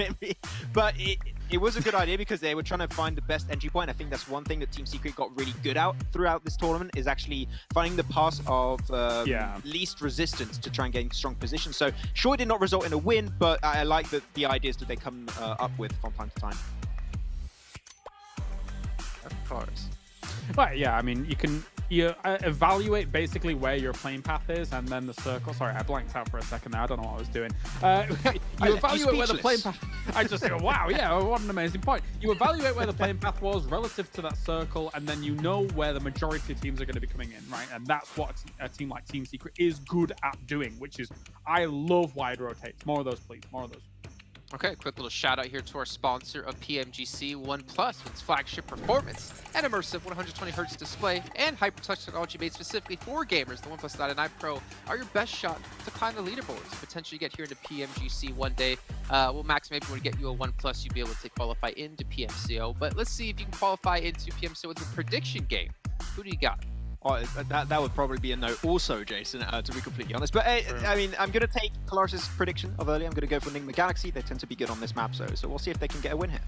but it was a good idea because they were trying to find the best entry point. I think that's one thing that Team Secret got really good at throughout this tournament, is actually finding the path of least resistance to try and gain strong position. So sure, it did not result in a win, but I like the ideas that they come up with from time to time. Of course. Well, yeah, I mean, you evaluate basically where your plane path is and then the circle. Sorry, I blanked out for a second there. I don't know what I was doing. You evaluate where the plane path... I just go, wow, yeah, what an amazing point. You evaluate where the plane path was relative to that circle, and then you know where the majority of teams are going to be coming in, right? And that's what a team like Team Secret is good at doing, which is, I love wide rotates. More of those, please. More of those. Okay, quick little shout out here to our sponsor of PMGC ONE+ with its flagship performance and immersive 120Hz display and hyper-touch technology made specifically for gamers. The ONE+ 9 Pro are your best shot to climb the leaderboards, potentially get here into PMGC one day. Well, Max, maybe when we get you a ONE+, you'll be able to qualify into PMCO. But let's see if you can qualify into PMCO with a prediction game. Who do you got? Oh, that would probably be a no also, Jason, to be completely honest. But I mean, I'm going to take Kalars's prediction of earlier. I'm going to go for Enigma Galaxy. They tend to be good on this map, so we'll see if they can get a win here.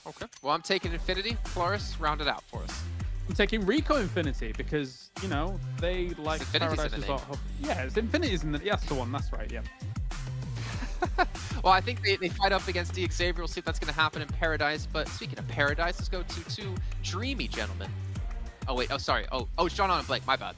Okay. Well, I'm taking Infinity. Kalaris, round it out for us. I'm taking Rico Infinity because, you know, they like Paradise's hub. Yeah, it's Infinity, isn't it? Yeah, that's the one. That's right, yeah. Well, I think they fight up against the Xavier. We'll see if that's going to happen in Paradise. But speaking of Paradise, let's go to two dreamy gentlemen. Oh, wait. Oh, sorry. Oh, it's John on Blake. My bad.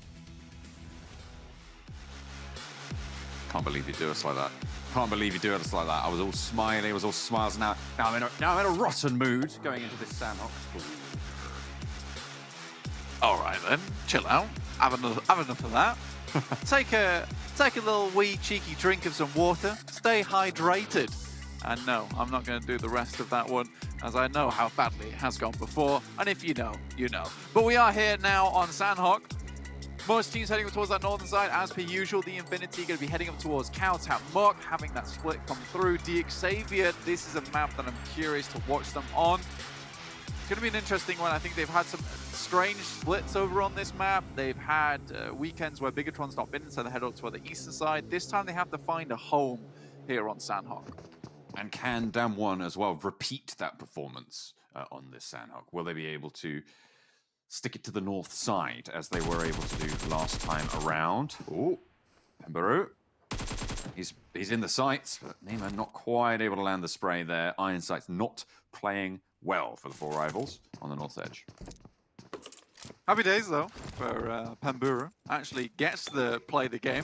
Can't believe you do us like that. Can't believe you do us like that. I was all smiley. I was all smiles. Now I'm in a rotten mood going into this sandbox. All right, then. Chill out. Have enough of that. Take a little wee cheeky drink of some water. Stay hydrated. And no, I'm not going to do the rest of that one, as I know how badly it has gone before. And if you know, you know. But we are here now on Sandhawk. Most teams heading up towards that northern side, as per usual. The Infinity going to be heading up towards Cowtown Muck, having that split come through. The Xavier, this is a map that I'm curious to watch them on. It's going to be an interesting one. I think they've had some strange splits over on this map. They've had weekends where Bigatron's not been, so they head up toward the eastern side. This time they have to find a home here on Sandhawk. And can Damwon as well repeat that performance on this Sandhawk? Will they be able to stick it to the north side as they were able to do last time around? Oh, Pembaru. He's in the sights, but Nima not quite able to land the spray there. Iron Sights not playing well for the four rivals on the north edge. Happy days, though, for Pambura. Actually gets to play the game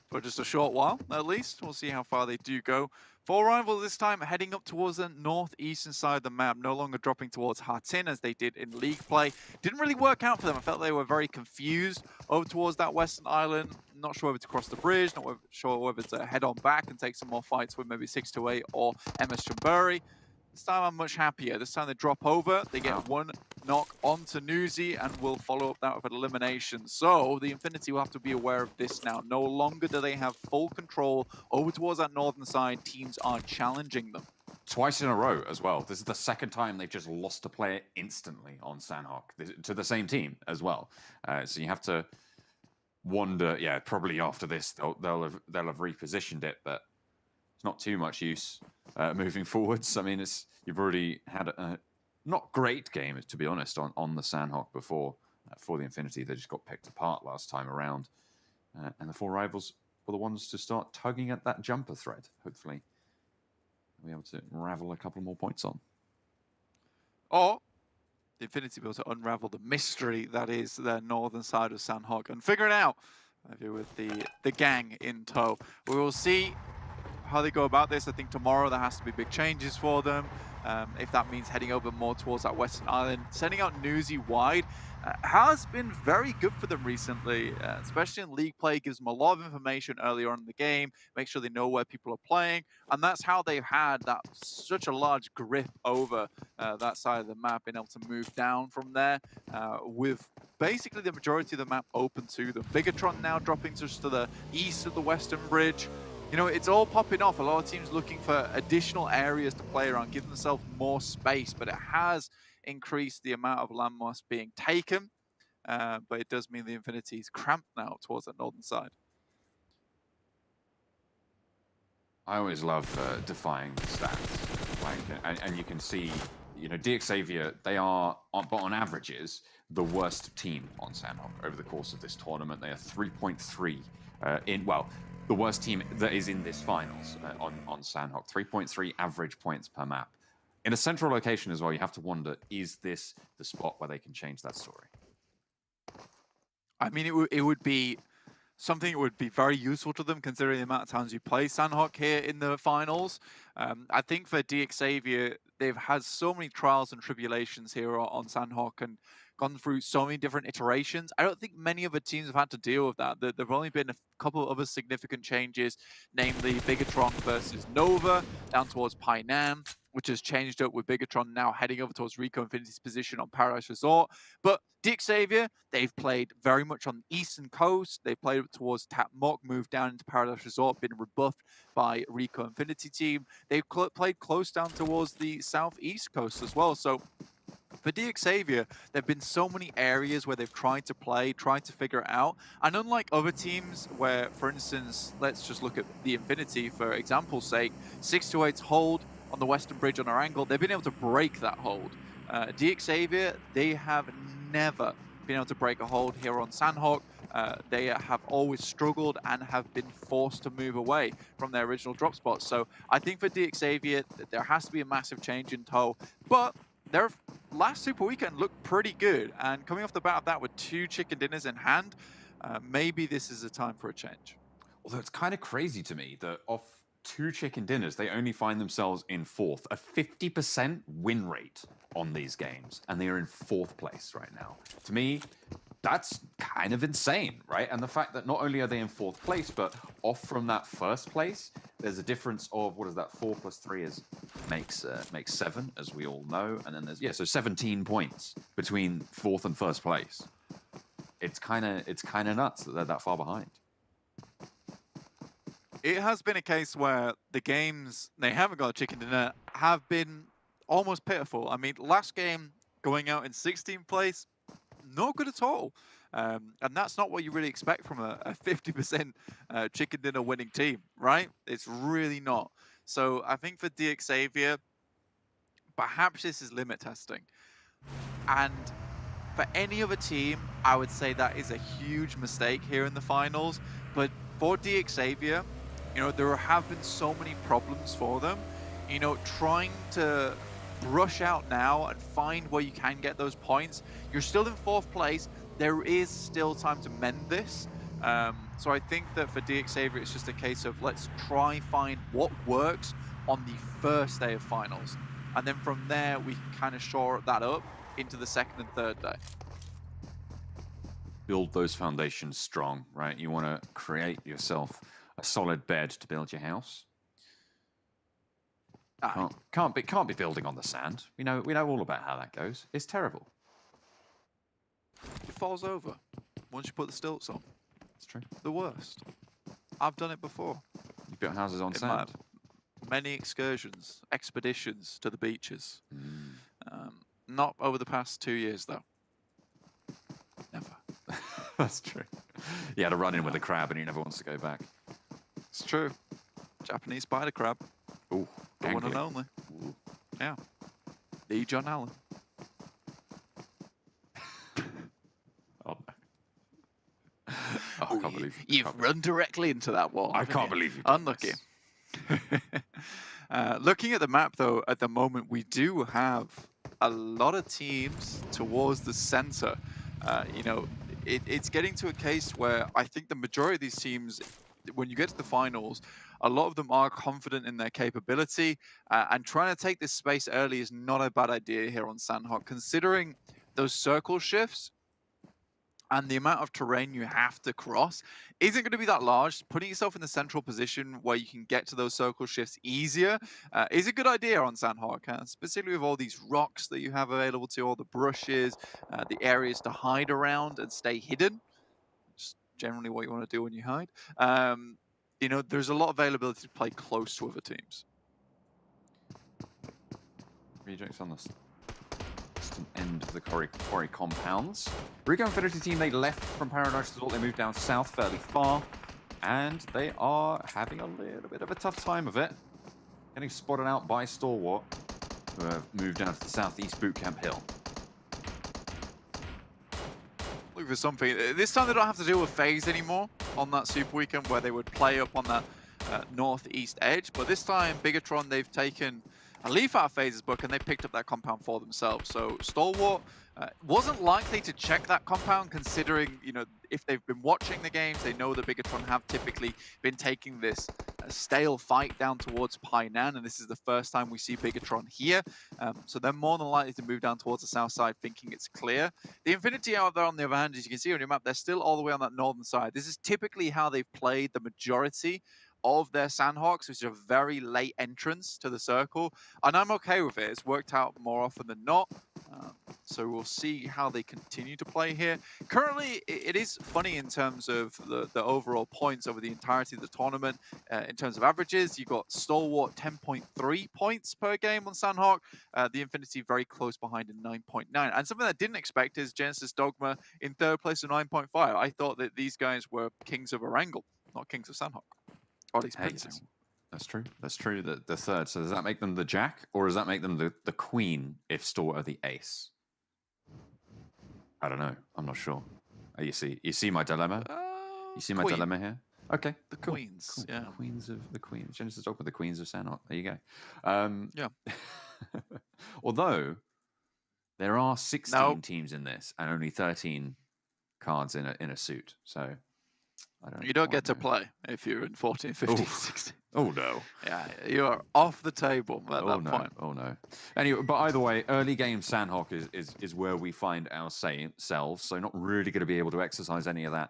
for just a short while, at least. We'll see how far they do go. Four rivals this time heading up towards the northeastern side of the map, no longer dropping towards Hatin as they did in league play. Didn't really work out for them. I felt they were very confused over towards that western island. Not sure whether to cross the bridge, not sure whether to head on back and take some more fights with maybe 628 or MS Chamburi. This time I'm much happier. This time they drop over, they get one knock onto Nuzi and will follow up that with an elimination. So the Infinity will have to be aware of this now. No longer do they have full control over towards that northern side. Teams are challenging them. Twice in a row as well. This is the second time they've just lost a player instantly on Sandhawk to the same team as well. So you have to wonder, yeah, probably after this they'll have repositioned it, but it's not too much use moving forwards. I mean, you've already had a not great game, to be honest, on the Sandhawk before for the Infinity. They just got picked apart last time around, and the four rivals were the ones to start tugging at that jumper thread. Hopefully, be able to ravel a couple more points on. Or the Infinity be able to unravel the mystery that is the northern side of Sandhawk and figure it out, maybe with the gang in tow. We will see how they go about this. I think tomorrow there has to be big changes for them. If that means heading over more towards that Western Island, sending out Newsy wide has been very good for them recently, especially in league play. Gives them a lot of information earlier on in the game, make sure they know where people are playing, and that's how they've had that such a large grip over that side of the map, being able to move down from there with basically the majority of the map open to them. Bigatron now dropping just to the east of the Western Bridge. You know, it's all popping off. A lot of teams looking for additional areas to play around, give themselves more space, but it has increased the amount of landmass being taken. But it does mean the Infinity is cramped now towards the northern side. I always love defying the stats. Like, and you can see, you know, DXavier, they are, but on averages, the worst team on Sandhawk over the course of this tournament. They are 3.3 well, the worst team that is in this finals on Sandhawk. 3.3 average points per map. In a central location as well, you have to wonder, is this the spot where they can change that story? I mean, it would be something that would be very useful to them, considering the amount of times you play Sandhawk here in the finals. I think for DXavier, they've had so many trials and tribulations here on Sandhawk and gone through so many different iterations. I don't think many other teams have had to deal with that. There've only been a couple of other significant changes, namely Bigatron versus Nova down towards Painan, which has changed up with Bigatron now heading over towards Rico Infinity's position on Paradise Resort. But DXavier, they've played very much on the eastern coast. They played towards Tap Mok, moved down into Paradise Resort, been rebuffed by Rico Infinity team. They've played close down towards the southeast coast as well. So for DXavier, there have been so many areas where they've tried to play, tried to figure it out. And unlike other teams where, for instance, let's just look at the Infinity, for example's sake, 628's hold on the Western Bridge on our angle, they've been able to break that hold. DXavier, they have never been able to break a hold here on Sandhawk. They have always struggled and have been forced to move away from their original drop spots. So I think for DXavier, there has to be a massive change in tow. But their last Super Weekend looked pretty good. And coming off the bat of that with 2 chicken dinners in hand, maybe this is a time for a change. Although it's kind of crazy to me that off 2 chicken dinners, they only find themselves in 4th. A 50% win rate on these games, and they are in 4th place right now. To me, that's kind of insane, right? And the fact that not only are they in 4th place, but off from that 1st place, there's a difference of, what is that, 4 plus 3 makes 7, as we all know. And then there's, yeah, so 17 points between 4th and 1st place. It's kind of nuts that they're that far behind. It has been a case where the games they haven't got a chicken dinner have been almost pitiful. I mean, last game going out in 16th place, not good at all. And that's not what you really expect from a 50% chicken dinner winning team, right? It's really not. So I think for DXavier, perhaps this is limit testing. And for any other team, I would say that is a huge mistake here in the finals. But for DXavier, you know, there have been so many problems for them. You know, trying to rush out now and find where you can get those points. You're still in 4th place. There is still time to mend this. So I think that for DXavier, it's just a case of let's try find what works on the 1st day of finals. And then from there, we can kind of shore that up into the 2nd and 3rd day. Build those foundations strong, right? You want to create yourself a solid bed to build your house. Can't be building on the sand. We know all about how that goes. It's terrible. It falls over once you put the stilts on. It's true. The worst. I've done it before. You built houses on sand. Many excursions, expeditions to the beaches. Not over the past 2 years though. Never. That's true. You had a run in with a crab and he never wants to go back. It's true. Japanese spider crab. Ooh, the one and only. Ooh. Yeah. The John Allen. Oh, no. I can't believe you've run directly into that wall. I can't believe you. Unlucky. Looking at the map, though, at the moment, we do have a lot of teams towards the center. You know, it's getting to a case where I think the majority of these teams, when you get to the finals, a lot of them are confident in their capability, and trying to take this space early is not a bad idea here on Sandhawk, considering those circle shifts and the amount of terrain you have to cross isn't going to be that large. Putting yourself in the central position where you can get to those circle shifts easier is a good idea on Sandhawk, specifically with all these rocks that you have available to, all the brushes, the areas to hide around and stay hidden. Just generally what you want to do when you hide. You know, there's a lot of availability to play close to other teams. Rejects on the end of the quarry compounds. Rico Infinity team, they left from Paradise Resort, they moved down south fairly far, and they are having a little bit of a tough time of it. Getting spotted out by Stalwart, who have moved down to the southeast bootcamp hill. Look for something. This time they don't have to deal with phase anymore on that Super Weekend where they would play up on that northeast edge, but this time Bigatron, they've taken a leaf out of Phase's book and they picked up that compound for themselves. So Stalwart wasn't likely to check that compound, considering, you know, if they've been watching the games, they know that Bigatron have typically been taking this stale fight down towards Painan, and this is the first time we see Bigatron here. So they're more than likely to move down towards the south side thinking it's clear. The Infinity out there, on the other hand, as you can see on your map, they're still all the way on that northern side. This is typically how they've played the majority of their Sandhawks, which is a very late entrance to the circle, and I'm okay with it. It's worked out more often than not, so we'll see how they continue to play here. Currently, it is funny in terms of the overall points over the entirety of the tournament. In terms of averages, you've got Stalwart 10.3 points per game on Sandhawk, the Infinity very close behind at 9.9, and something I didn't expect is Genesis Dogma in third place at 9.5. I thought that these guys were kings of Erangel, not kings of Sandhawk. Hey, that's true. That's true. The third. So does that make them the jack, or does that make them the queen if Stalwart are the ace? I don't know. I'm not sure. You see my dilemma. You see my dilemma here. Okay. The queens. Cool. Yeah. Queens of the queens. Genesis Dogma, the queens of Sandhawk. There you go. Yeah. Although there are 16 teams in this and only 13 cards in a suit, so. You don't get to play if you're in 14, 15, 16. Oh, no. Yeah, you are off the table at that point. Oh, no. Anyway, but either way, early game Sandhawk is where we find ourselves, so not really going to be able to exercise any of that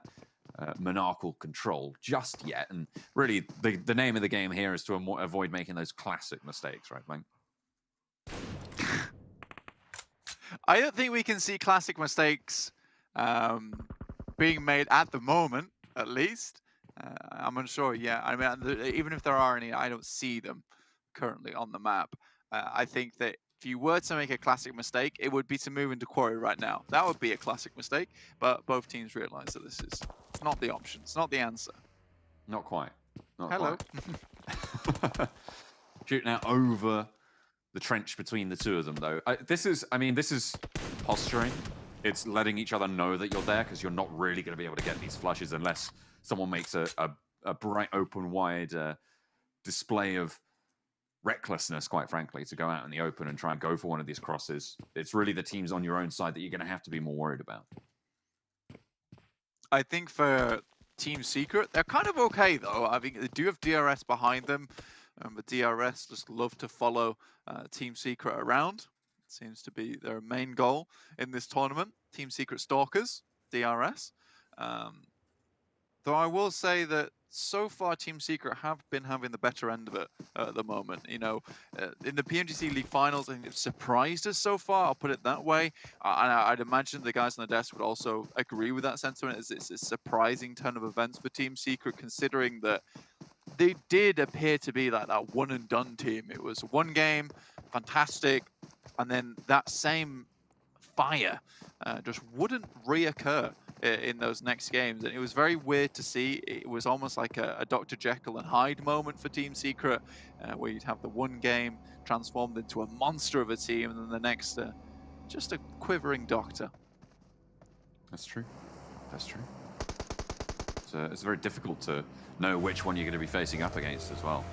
monarchical control just yet. And really, the name of the game here is to avoid making those classic mistakes, right, Blank? I don't think we can see classic mistakes being made at the moment. At least. I'm unsure, yeah. I mean, even if there are any, I don't see them currently on the map. I think that if you were to make a classic mistake, it would be to move into Quarry right now. That would be a classic mistake, but both teams realize that it's not the option. It's not the answer. Not quite. Hello. Quite. Shooting out over the trench between the two of them, though. This is posturing. It's letting each other know that you're there, because you're not really going to be able to get these flushes unless someone makes a bright, open, wide display of recklessness, quite frankly, to go out in the open and try and go for one of these crosses. It's really the teams on your own side that you're going to have to be more worried about. I think for Team Secret, they're kind of okay, though. I think they do have DRS behind them, but DRS just love to follow Team Secret around. Seems to be their main goal in this tournament. Team Secret Stalkers, DRS. Though I will say that so far Team Secret have been having the better end of it at the moment. You know, in the PMGC League Finals, I think they've surprised us so far, I'll put it that way. And I'd imagine the guys on the desk would also agree with that sentiment. It's a surprising turn of events for Team Secret, considering that they did appear to be like that one and done team. It was one game, fantastic, and then that same fire just wouldn't reoccur in those next games. And it was very weird to see. It was almost like a Dr. Jekyll and Hyde moment for Team Secret, where you'd have the one game transformed into a monster of a team, and then the next, just a quivering doctor. That's true. That's true. It's very difficult to know which one you're going to be facing up against as well.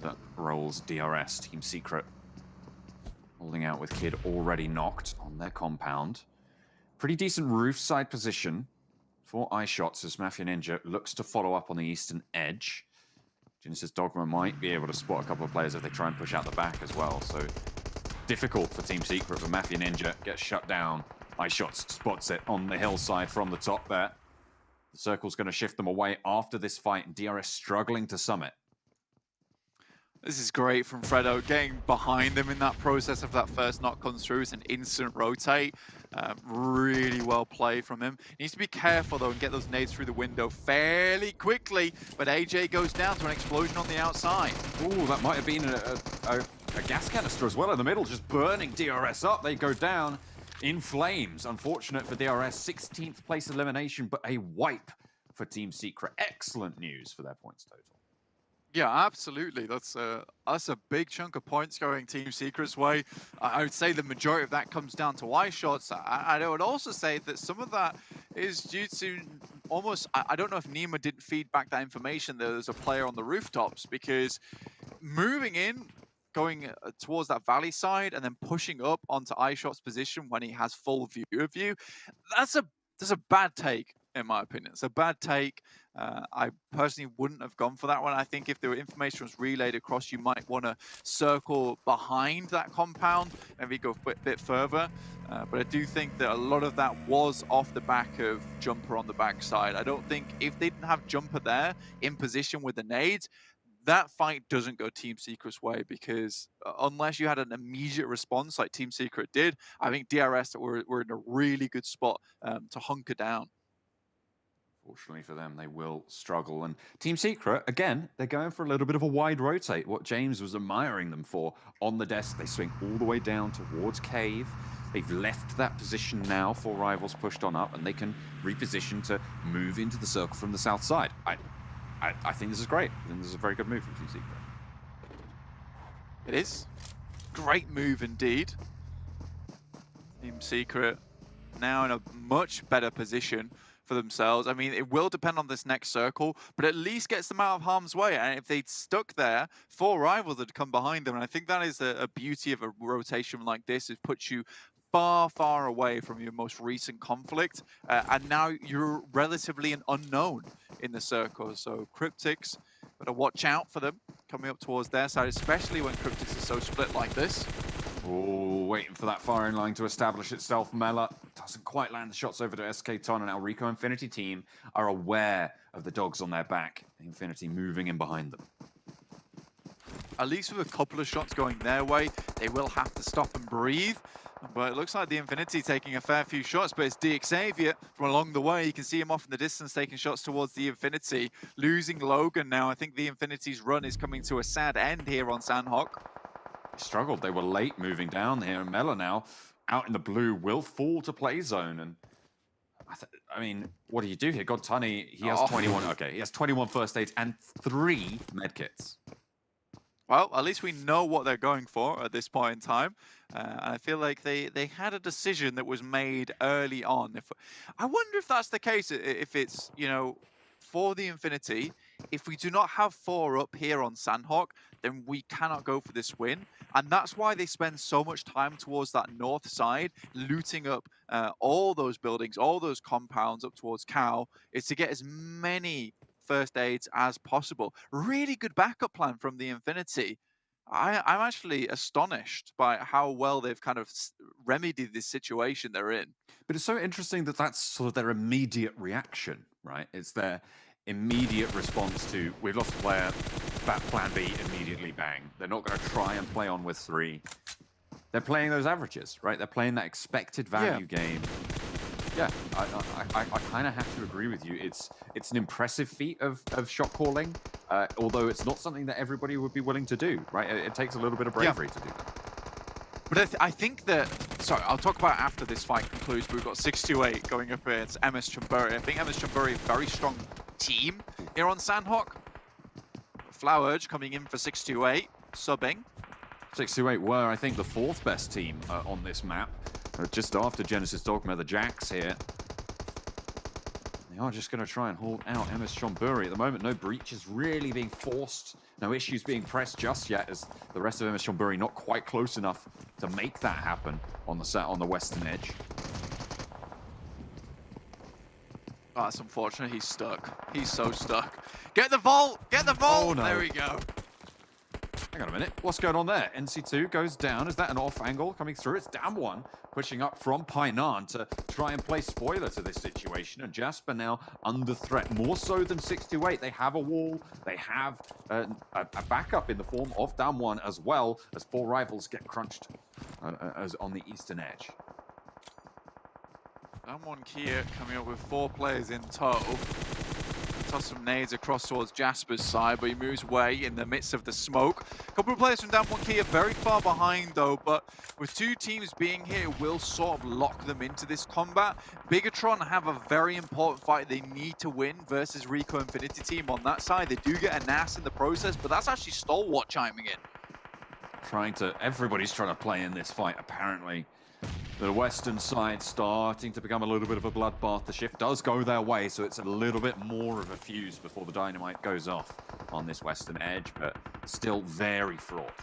that rolls DRS. Team Secret holding out with Kid already knocked on their compound. Pretty decent roof side position for iShots as Mafia Ninja looks to follow up on the eastern edge. Genesis Dogma might be able to spot a couple of players if they try and push out the back as well. So difficult for Team Secret, but Mafia Ninja gets shut down. iShots spots it on the hillside from the top there. The circle's going to shift them away after this fight, and DRS struggling to summit. This is great from Fredo, getting behind them in that process of that first knock comes through. It's an instant rotate. Really well played from him. He needs to be careful though and get those nades through the window fairly quickly, but AJ goes down to an explosion on the outside. Ooh, that might have been a gas canister as well in the middle, just burning DRS up. They go down in flames. Unfortunate for DRS, 16th place elimination, but a wipe for Team Secret. Excellent news for their points total. Yeah, absolutely. That's a big chunk of points going Team Secret's way. I would say the majority of that comes down to iShots. I would also say that some of that is due to almost, I don't know if Nima didn't feed back that information that there's a player on the rooftops, because moving in, going towards that valley side and then pushing up onto iShot's position when he has full view of you, that's a bad take. In my opinion, it's a bad take. I personally wouldn't have gone for that one. I think if the information was relayed across, you might want to circle behind that compound and maybe go a bit further. But I do think that a lot of that was off the back of Jumper on the backside. I don't think if they didn't have Jumper there in position with the nades, that fight doesn't go Team Secret's way, because unless you had an immediate response like Team Secret did, I think DRS were in a really good spot to hunker down. Fortunately for them, they will struggle. And Team Secret, again, they're going for a little bit of a wide rotate. What James was admiring them for on the desk, they swing all the way down towards Cave. They've left that position now for Rivals pushed on up, and they can reposition to move into the circle from the south side. I think this is great. I think this is a very good move from Team Secret. It is. Great move indeed. Team Secret now in a much better position for themselves. I mean, it will depend on this next circle, but at least gets them out of harm's way. And if they'd stuck there, 4 rivals would come behind them. And I think that is a beauty of a rotation like this. It puts you far, far away from your most recent conflict. And now you're relatively an unknown in the circle. So Cryptics, better watch out for them coming up towards their side, especially when Cryptics is so split like this. Oh, waiting for that firing line to establish itself. Mela doesn't quite land the shots over to SK Ton, and now Rico Infinity team are aware of the dogs on their back. Infinity moving in behind them. At least with a couple of shots going their way, they will have to stop and breathe. But it looks like the Infinity taking a fair few shots, but it's DXavier from along the way. You can see him off in the distance taking shots towards the Infinity. Losing Logan now. I think the Infinity's run is coming to a sad end here on Sandhawk. Struggled. They were late moving down here, and Mela now out in the blue will fall to play zone. And I mean, what do you do here? God Tunny, he has 21. Okay, he has 21 first aids and 3 medkits. Well, at least we know what they're going for at this point in time. And I feel like they had a decision that was made early on. I wonder if that's the case, if it's, you know, for the Infinity, if we do not have 4 up here on Sandhawk, then we cannot go for this win. And that's why they spend so much time towards that north side, looting up all those buildings, all those compounds up towards Cow, is to get as many first aids as possible. Really good backup plan from the Infinity. I'm actually astonished by how well they've kind of remedied this situation they're in. But it's so interesting that that's sort of their immediate reaction, right? It's their immediate response to, we've lost a player, plan B, immediately bang. They're not going to try and play on with 3. They're playing those averages, right? They're playing that expected value game. Yeah, I kind of have to agree with you. It's an impressive feat of shot calling, although it's not something that everybody would be willing to do, right? It takes a little bit of bravery to do that. But I think that, sorry, I'll talk about after this fight concludes, but we've got 628 going up against MS Chamburi. I think MS Chamburi, very strong team here on Sandhawk. Flowerge coming in for 628, subbing. 628 were, I think, the 4th best team on this map. Just after Genesis Dogma, the Jacks here. They are just going to try and hold out MS Chonburi. At the moment, no breaches really being forced, no issues being pressed just yet, as the rest of MS Chonburi not quite close enough to make that happen on the western edge. Oh, that's unfortunate. He's stuck. He's so stuck. Get the vault! Get the vault! Oh, no. There we go. Hang on a minute. What's going on there? NC2 goes down. Is that an off angle coming through? It's Damwon pushing up from Painan to try and play spoiler to this situation. And Jasper now under threat, more so than 628. They have a wall. They have a backup in the form of Damwon as well, as 4 rivals get crunched as on the eastern edge. Damwon Kia coming up with 4 players in total. Toss some nades across towards Jasper's side, but he moves away in the midst of the smoke. A couple of players from Damwon Kia very far behind though, but with 2 teams being here, it will sort of lock them into this combat. Bigatron have a very important fight they need to win versus Rico Infinity team on that side. They do get a NAS in the process, but that's actually Stalwart chiming in. Everybody's trying to play in this fight apparently. The western side starting to become a little bit of a bloodbath. The shift does go their way, so it's a little bit more of a fuse before the dynamite goes off on this western edge, but still very fraught.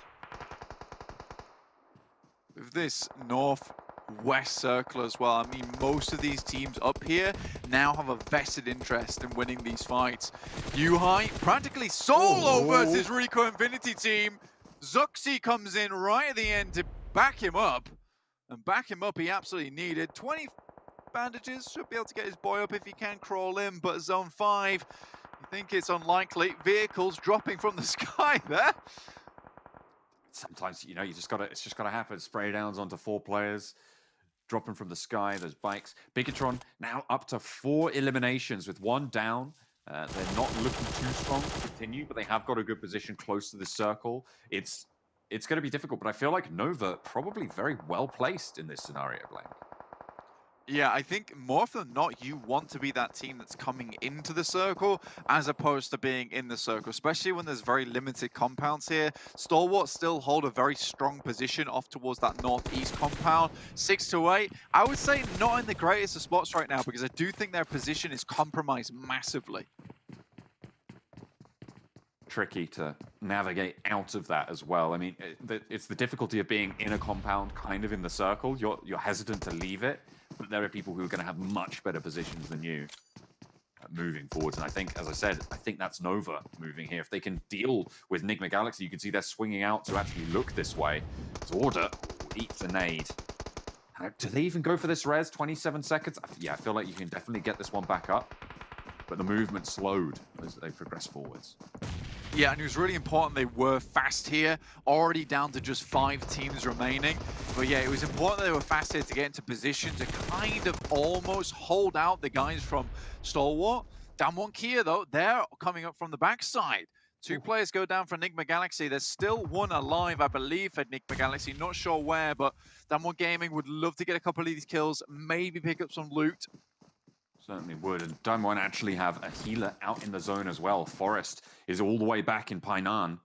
With this northwest circle as well, I mean, most of these teams up here now have a vested interest in winning these fights. Yuhai practically solo versus Rico Infinity team. Zuxi comes in right at the end to back him up. And back him up he absolutely needed. 20 bandages, should be able to get his boy up if he can crawl in, but zone 5, you think it's unlikely. Vehicles dropping from the sky there. Sometimes, you know, it's just gotta happen. Spray downs onto 4 players, dropping from the sky, those bikes. Bigatron now up to 4 eliminations with 1 down. They're not looking too strong to continue, but they have got a good position close to the circle. It's going to be difficult, but I feel like Nova probably very well placed in this scenario, Blank. Yeah, I think more often than not, you want to be that team that's coming into the circle as opposed to being in the circle, especially when there's very limited compounds here. Stalwart still hold a very strong position off towards that northeast compound. 6 to 8, I would say not in the greatest of spots right now because I do think their position is compromised massively. Tricky to navigate out of that as well. I mean, it's the difficulty of being in a compound, kind of in the circle. You're hesitant to leave it, but there are people who are going to have much better positions than you moving forwards. And I think, as I said, I think that's Nova moving here. If they can deal with Enigma Galaxy, you can see they're swinging out to actually look this way. Zorda eats a nade. Do they even go for this res? 27 seconds? Yeah, I feel like you can definitely get this one back up. But the movement slowed as they progress forwards. Yeah, and it was really important they were fast here, already down to just 5 teams remaining. But yeah, it was important they were fast here to get into position to kind of almost hold out the guys from Stalwart. Damwon Kia, though, they're coming up from the backside. 2 players go down for Enigma Galaxy. There's still 1 alive, I believe, for Enigma Galaxy. Not sure where, but Damwon Gaming would love to get a couple of these kills, maybe pick up some loot. Certainly would, and Damwon actually have a healer out in the zone as well. Forest is all the way back in Painan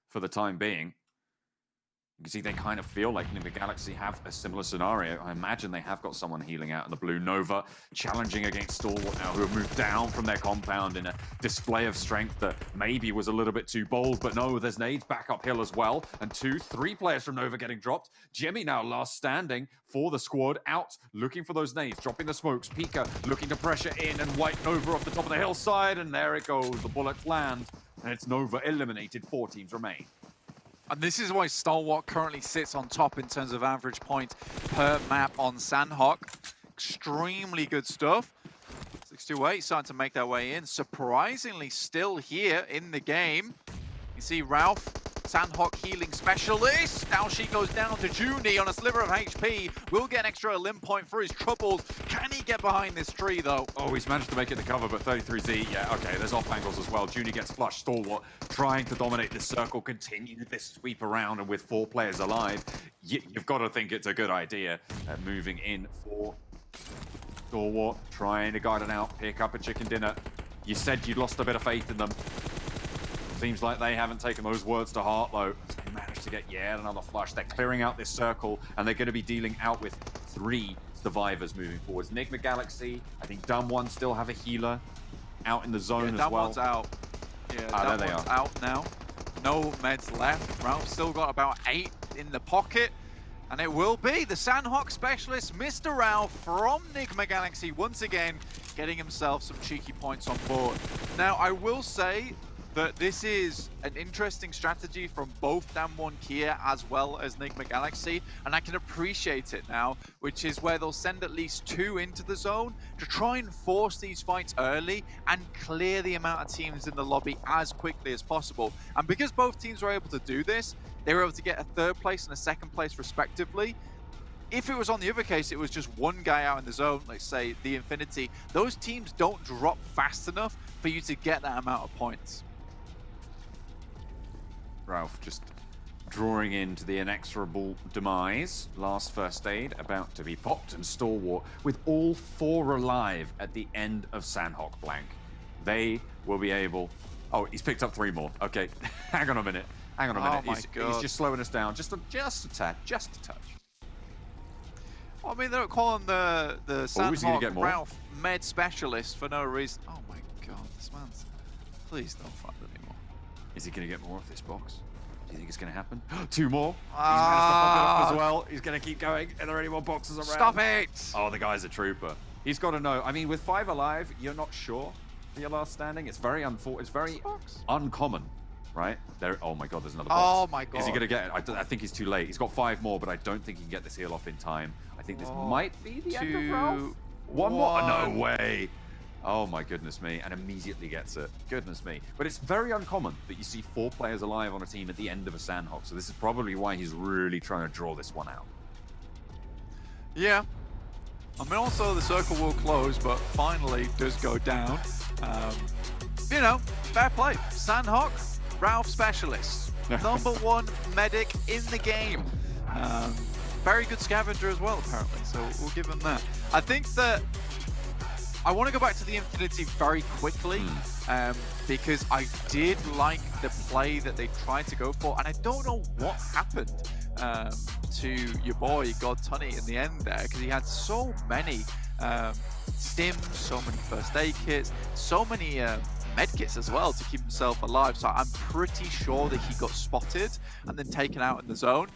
for the time being. You can see they kind of feel like the Galaxy have a similar scenario. I imagine they have got someone healing out in the blue. Nova challenging against Stalwart now, who have moved down from their compound in a display of strength that maybe was a little bit too bold, but no, there's nades back uphill as well. And 3 players from Nova getting dropped. Jimmy now last standing for the squad, out looking for those nades, dropping the smokes. Pika looking to pressure in and wipe Nova off the top of the hillside, and there it goes. The bullets land, and it's Nova eliminated. 4 teams remain. And this is why Stalwart currently sits on top in terms of average points per map on Sandhawk. Extremely good stuff. 6-8 starting to make their way in. Surprisingly still here in the game. You see Ralph, Sandhawk healing specialist. Now she goes down to Junie on a sliver of HP. Will get an extra limb point for his troubles. Can he get behind this tree though? Oh, he's managed to make it to cover, but 33Z, yeah, okay, there's off angles as well. Junie gets flushed. Stalwart trying to dominate this circle, continue this sweep around, and with 4 players alive, you've got to think it's a good idea. Moving in for Stalwart, trying to guide it out, pick up a chicken dinner. You said you'd lost a bit of faith in them. Seems like they haven't taken those words to heart, though. They managed to get yet another flush. They're clearing out this circle, and they're going to be dealing out with 3 survivors moving forwards. Enigma Galaxy, I think Dumb One still have a healer out in the zone as that well. one's out. Yeah, there that they one's are. out now. No meds left. Ralph still got about 8 in the pocket. And it will be the Sandhawk specialist, Mr. Ralph from Enigma Galaxy, once again getting himself some cheeky points on board. Now, I will say that this is an interesting strategy from both Damwon Kia as well as Enigma Galaxy, and I can appreciate it now, which is where they'll send at least 2 into the zone to try and force these fights early and clear the amount of teams in the lobby as quickly as possible. And because both teams were able to do this, they were able to get a 3rd place and a 2nd place respectively. If it was on the other case, it was just one guy out in the zone, let's say the Infinity, those teams don't drop fast enough for you to get that amount of points. Ralph just drawing into the inexorable demise. Last first aid about to be popped, and Stalwart with all 4 alive at the end of Sandhawk Blank. They will be able... Oh, he's picked up 3 more. Okay, hang on a minute. Hang on a minute. Oh my He's God. just slowing us down. Just a tad. Just a touch. Well, I mean, they're calling the is he gonna Sandhawk get more? Ralph med specialist for no reason. Oh my God, this man's... Please don't find anymore. Is he going to get more of this box? Do you think it's going to happen? 2 more. He's managed to pop it up as well. He's going to keep going. Are there any more boxes around? Stop it! Oh, the guy's a trooper. He's got to know. I mean, with 5 alive, you're not sure for your last standing. It's very It's very uncommon, right? There. Oh my God, there's another box. Oh my God. Is he going to get it? I think he's too late. He's got 5 more, but I don't think he can get this heal off in time. I think this might be the end of Ralph. One more. No way. Oh my goodness me, and immediately gets it. Goodness me. But it's very uncommon that you see 4 players alive on a team at the end of a Sandhawk, so this is probably why he's really trying to draw this one out. Yeah. I mean, also the circle will close, but finally does go down. You know, fair play. Sandhawk, Ralph specialist. #1 medic in the game. Very good scavenger as well, apparently, so we'll give him that. I think that I want to go back to the Infinity very quickly, because I did like the play that they tried to go for, and I don't know what happened to your boy God Tunny in the end there, because he had so many stims, so many first aid kits, so many med kits as well to keep himself alive. So I'm pretty sure that he got spotted and then taken out in the zone.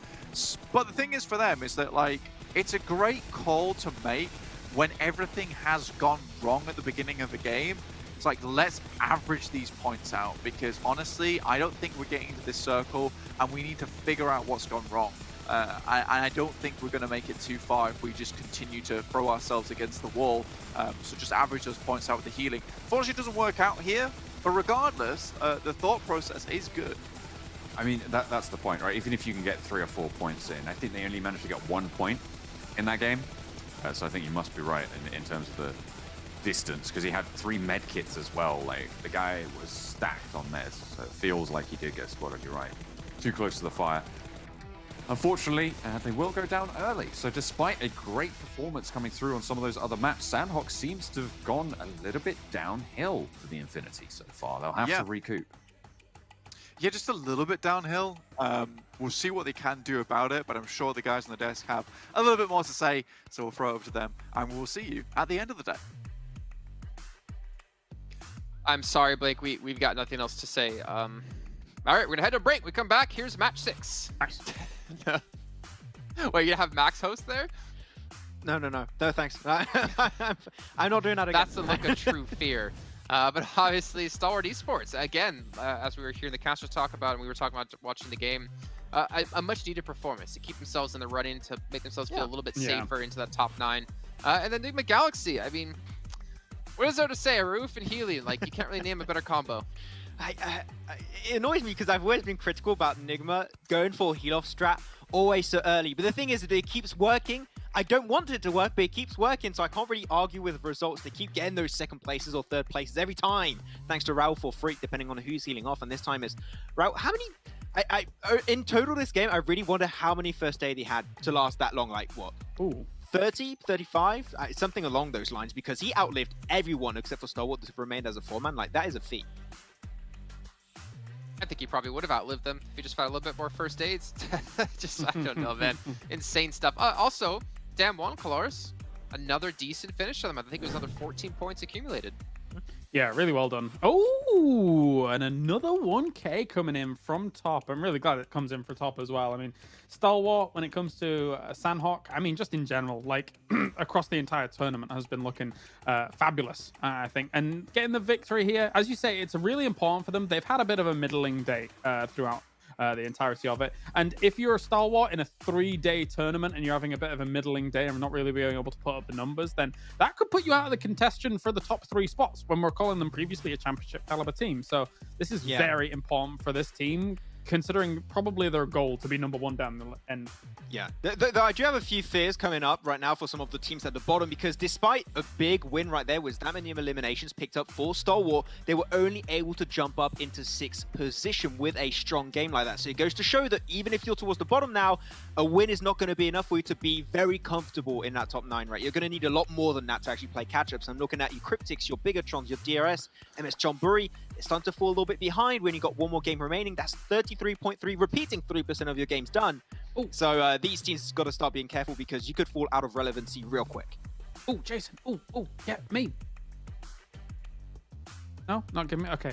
But the thing is for them is that, like, it's a great call to make when everything has gone wrong at the beginning of the game. It's like, let's average these points out, because honestly, I don't think we're getting into this circle and we need to figure out what's gone wrong. And I don't think we're going to make it too far if we just continue to throw ourselves against the wall. So just average those points out with the healing. Unfortunately, it doesn't work out here, but regardless, the thought process is good. I mean, that's the point, right? Even if you can get 3 or 4 points in, I think they only managed to get 1 point in that game. So I think you must be right in terms of the distance, because he had 3 med kits as well. Like, the guy was stacked on meds, so it feels like he did get spotted. You're right. Too close to the fire. Unfortunately, they will go down early. So despite a great performance coming through on some of those other maps, Sandhawk seems to have gone a little bit downhill for the Infinity so far. They'll have to recoup. Yeah, just a little bit downhill. We'll see what they can do about it, but I'm sure the guys on the desk have a little bit more to say, so we'll throw it over to them, and we'll see you at the end of the day. I'm sorry, Blake. We've got nothing else to say. All right, we're gonna head to a break. We come back. Here's match 6. Wait, you gonna have Max host there? No, thanks. I'm not doing that again. That's the look of true fear. But obviously, Stalwart Esports, again, as we were hearing the casters talk about and we were talking about watching the game, a much-needed performance to keep themselves in the running, to make themselves feel a little bit safer into that top 9. And then Enigma Galaxy, I mean, what is there to say? Aruf and Helium, like, you can't really name a better combo. It annoys me because I've always been critical about Enigma going for a heal-off strat always so early. But the thing is that it keeps working. I don't want it to work, but it keeps working, so I can't really argue with the results. They keep getting those 2nd places or 3rd places every time, thanks to Ralph or Freak, depending on who's healing off. And this time is Ralph. How many... in total this game, I really wonder how many first aid he had to last that long. Like, what? Ooh. 30, 35? Something along those lines, because he outlived everyone except for Stalwart that remained as a 4-man. Like, that is a feat. I think he probably would have outlived them if he just found a little bit more first aids. Just, I don't know, man. Insane stuff. Also, Damwon, Colaris, another decent finish for them. I think it was another 14 points accumulated. Yeah, really well done. Oh, and another 1K coming in from top. I'm really glad it comes in for top as well. I mean, Stalwart, when it comes to Sandhawk, I mean, just in general, like across the entire tournament has been looking fabulous, I think. And getting the victory here, as you say, it's really important for them. They've had a bit of a middling day throughout the entirety of it. And if you're a Stalwart in a 3-day tournament and you're having a bit of a middling day and not really being able to put up the numbers, then that could put you out of the contention for the top 3 spots when we're calling them previously a championship caliber team. So this is very important for this team, considering probably their goal to be number 1 down the end. Yeah, I do have a few fears coming up right now for some of the teams at the bottom, because despite a big win right there with that many eliminations picked up for Stalwart, they were only able to jump up into 6th position with a strong game like that. So it goes to show that even if you're towards the bottom now, a win is not going to be enough for you to be very comfortable in that top 9, right? You're going to need a lot more than that to actually play catch-ups. I'm looking at your Cryptics, your Bigotrons, your DRS, MS Chonburi. It's starting to fall a little bit behind when you got 1 more game remaining. That's 33.3, repeating 3% of your games done. Ooh. So these teams got to start being careful, because you could fall out of relevancy real quick. Oh, Jason. Oh, yeah, me. No, not giving me. Okay.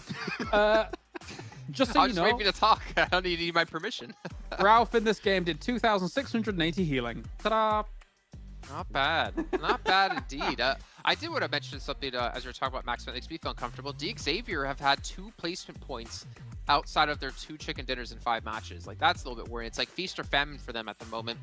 Just so I'll you just know, wait for you to talk. I don't need my permission. Ralph in this game did 2,680 healing. Ta-da! Not bad. Not bad indeed. I did want to mention something as we were talking about Max that makes me feel uncomfortable. Xavier have had 2 placement points outside of their 2 chicken dinners in 5 matches. Like, that's a little bit worrying. It's like feast or famine for them at the moment.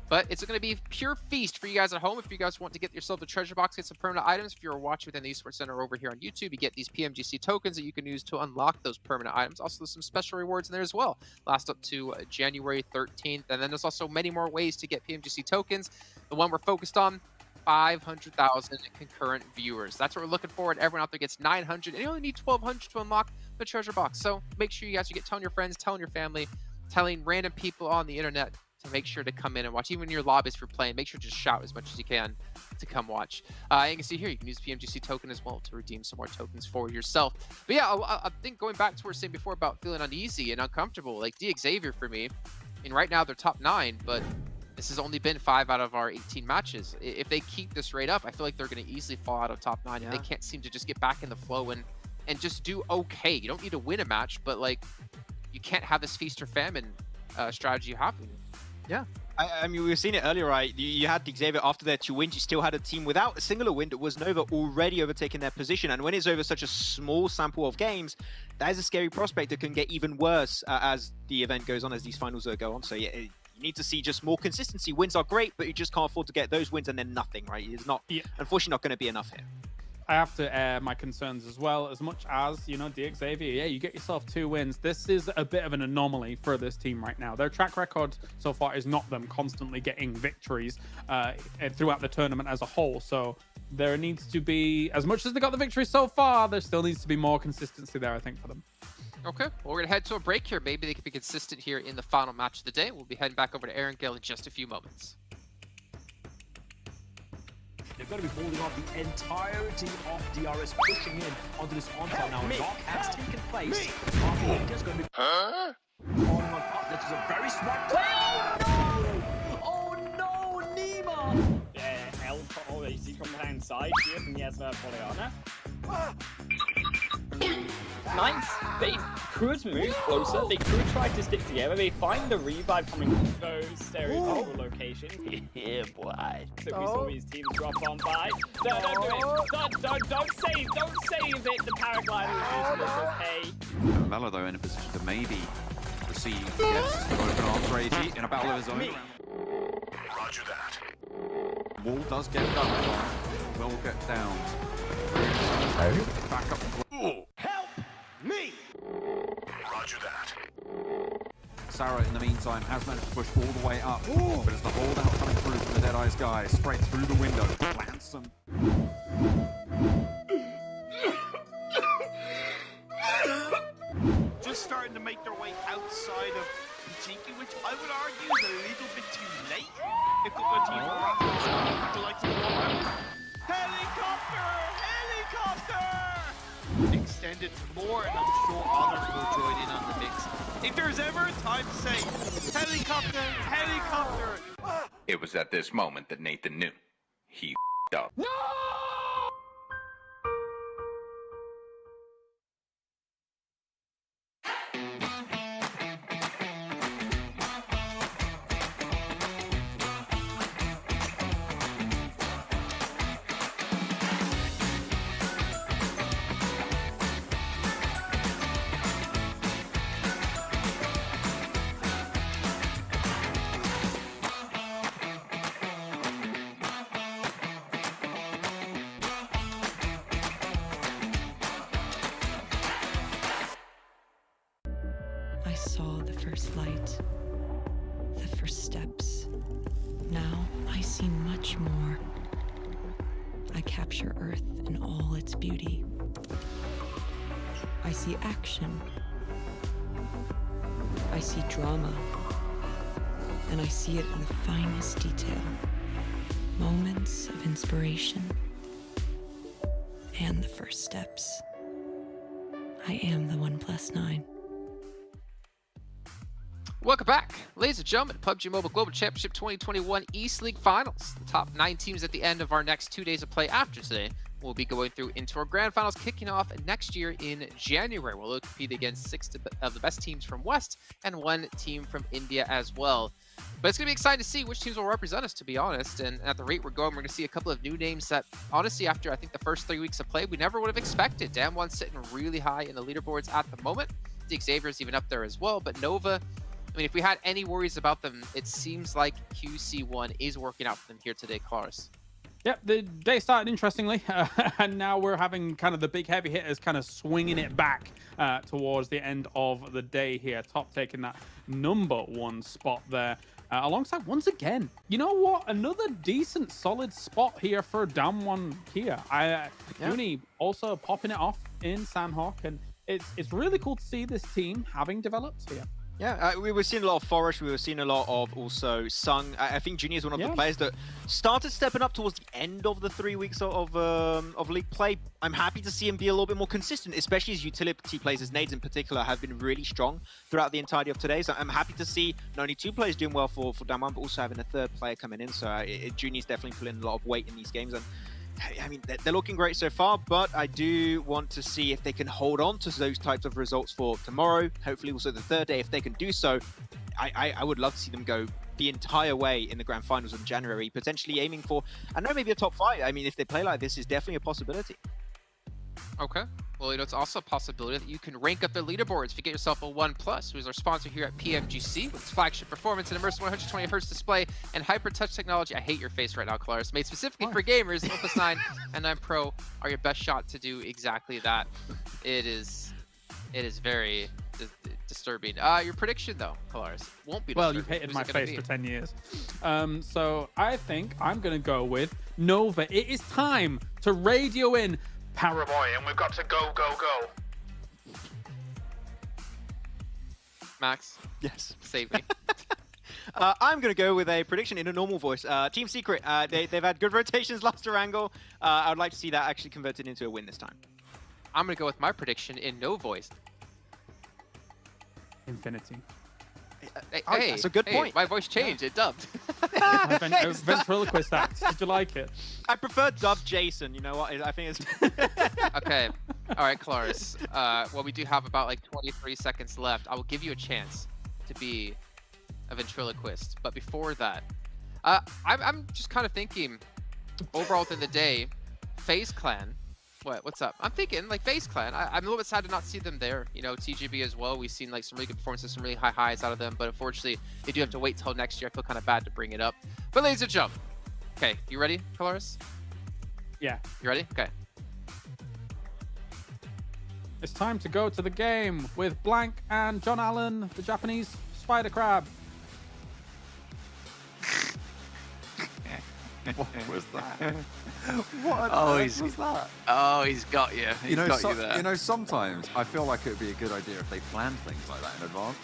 But it's going to be pure feast for you guys at home. If you guys want to get yourself a treasure box, get some permanent items. If you're watching within the Esports Center over here on YouTube, you get these PMGC tokens that you can use to unlock those permanent items. Also, there's some special rewards in there as well. Last up to January 13th. And then there's also many more ways to get PMGC tokens. The one we're focused on, 500,000 concurrent viewers. That's what we're looking for, and everyone out there gets 900, and you only need 1,200 to unlock the treasure box. So make sure you guys telling your friends, telling your family, telling random people on the internet to make sure to come in and watch. Even in your lobbies for playing, make sure to just shout as much as you can to come watch. You can see here, you can use PMGC token as well to redeem some more tokens for yourself. But yeah, I think going back to what we were saying before about feeling uneasy and uncomfortable, like Xavier for me, and right now they're top 9, but this has only been 5 out of our 18 matches. If they keep this rate up, I feel like they're going to easily fall out of top 9, and they can't seem to just get back in the flow and just do okay. You don't need to win a match, but like, you can't have this feast or famine strategy you have. Yeah. I mean, we've seen it earlier, right? You had Xavier after their 2 wins. You still had a team without a singular win that was Nova already overtaking their position. And when it's over such a small sample of games, that is a scary prospect that can get even worse as the event goes on, as these finals go on. So yeah, you need to see just more consistency. Wins are great, but you just can't afford to get those wins and then nothing, right? It's not, unfortunately, not going to be enough here. I have to air my concerns as well. As much as, you know, Xavier, yeah, you get yourself 2 wins. This is a bit of an anomaly for this team right now. Their track record so far is not them constantly getting victories throughout the tournament as a whole. So there needs to be, as much as they got the victory so far, there still needs to be more consistency there, I think, for them. Okay, well, we're going to head to a break here. Maybe they can be consistent here in the final match of the day. We'll be heading back over to Aaron Gale in just a few moments. They're going to be holding off the entirety of DRS, pushing in onto this onslaught now. Knock has taken place. Just going to be falling on top. This is a very smart play. Oh no, Nima! Yeah, hell, oh, you see from behind side here from Yesva Poliana. Nice. They could move closer. They could try to stick together. They find the revive coming from those stereotypical locations. Yeah, boy. So we saw these teams drop on by. No, don't do it. Don't save it. The paraglider is useless. Okay. Valo, though, in a position to maybe receive open arms Reggie in a battle of his own. Roger that. Wall does get done. Will get down. Back up. Help me! Roger that. Sarah, in the meantime, has managed to push all the way up. But it's the holdout coming through from the Deadeye's guy, straight through the window. Lands some. Just starting to make their way outside of Pachiki, which I would argue is a little bit too late. A couple of teams are rapping, the likes of Helicopter! Extended more, and I'm sure others will join in on the mix. If there's ever a time to say, Helicopter! It was at this moment that Nathan knew. He up. No! I saw the first light, the first steps. Now I see much more. I capture Earth in all its beauty. I see action. I see drama. And I see it in the finest detail. Moments of inspiration. And the first steps. I am the 1+9. Welcome back, ladies and gentlemen, PUBG Mobile Global Championship 2021 East League Finals. The top 9 teams at the end of our next 2 days of play after today will be going through into our grand finals, kicking off next year in January. We'll compete against 6 of the best teams from West and 1 team from India as well. But it's going to be exciting to see which teams will represent us, to be honest. And at the rate we're going, we're going to see a couple of new names that, honestly, after I think the first 3 weeks of play, we never would have expected. Damwon's sitting really high in the leaderboards at the moment. The Xavier's even up there as well, but Nova, I mean, if we had any worries about them, it seems like QC1 is working out for them here today, Klaus. Yep, the day started interestingly, and now we're having kind of the big heavy hitters kind of swinging it back towards the end of the day here. Top taking that #1 spot there. Alongside, once again, you know what? Another decent, solid spot here for Damwon here. Uni also popping it off in Sandhawk, and it's really cool to see this team having developed here. Yeah, we were seeing a lot of Forest. We were seeing a lot of also Sung. I think Junior is one of the players that started stepping up towards the end of the 3 weeks of league play. I'm happy to see him be a little bit more consistent, especially as utility plays, as Nades in particular, have been really strong throughout the entirety of today. So I'm happy to see not only 2 players doing well for Damwon, but also having a 3rd player coming in. So Junior's definitely pulling a lot of weight in these games. And I mean, they're looking great so far, but I do want to see if they can hold on to those types of results for tomorrow. Hopefully also the 3rd day. If they can do so, I would love to see them go the entire way in the grand finals in January, potentially aiming for, I know, maybe a top 5. I mean, if they play like this, is definitely a possibility. Okay. Well, you know, it's also a possibility that you can rank up the leaderboards if you get yourself a 1+, who is our sponsor here at PMGC with its flagship performance and immersive 120Hz display and hyper touch technology. I hate your face right now, Claris. Made specifically for gamers, 1+9 and 9 Pro are your best shot to do exactly that. It is very disturbing. Your prediction, though, Claris, won't be disturbing. Well, you've hated my face for 10 years. So I think I'm going to go with Nova. It is time to radio in Paraboy, and we've got to go. Max? Yes. Save me. I'm going to go with a prediction in a normal voice. Team Secret, they've had good rotations last Durango. I would like to see that actually converted into a win this time. I'm going to go with my prediction in no voice. Infinity. Hey, that's a good point. My voice changed. It dubbed. Ventriloquist act. Did you like it? I prefer dub Jason. You know what? I think it's... Okay. All right, Claris. Well, we do have about like 23 seconds left. I will give you a chance to be a ventriloquist. But before that, I'm just kind of thinking overall within the day, FaZe Clan. What's up? I'm thinking like FaZe Clan. I'm a little bit sad to not see them there. You know, TGB as well. We've seen like some really good performances, some really high highs out of them. But unfortunately, they do have to wait till next year. I feel kind of bad to bring it up. But ladies and gentlemen, okay, you ready, Colaris? Yeah. You ready? Okay. It's time to go to the game with Blank and John Allen, the Japanese spider crab. What was that? What on earth was that? Oh, he's got you. He's got you there. You know, sometimes I feel like it would be a good idea if they planned things like that in advance.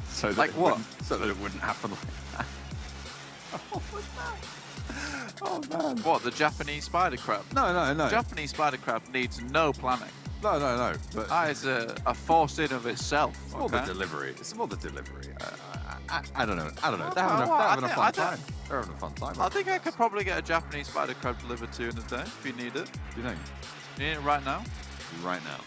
So that like what? So that it wouldn't happen like that. What was that? Oh man. What, the Japanese spider crab? No. The Japanese spider crab needs no planning. No. But That is a force in of itself. it's more the delivery. It's more the delivery. I don't know. They're having a fun time. They're having a fun time. I think I could probably get a Japanese spider crab delivered to you in a day if you need it. Do you think? You need it right now? Right now.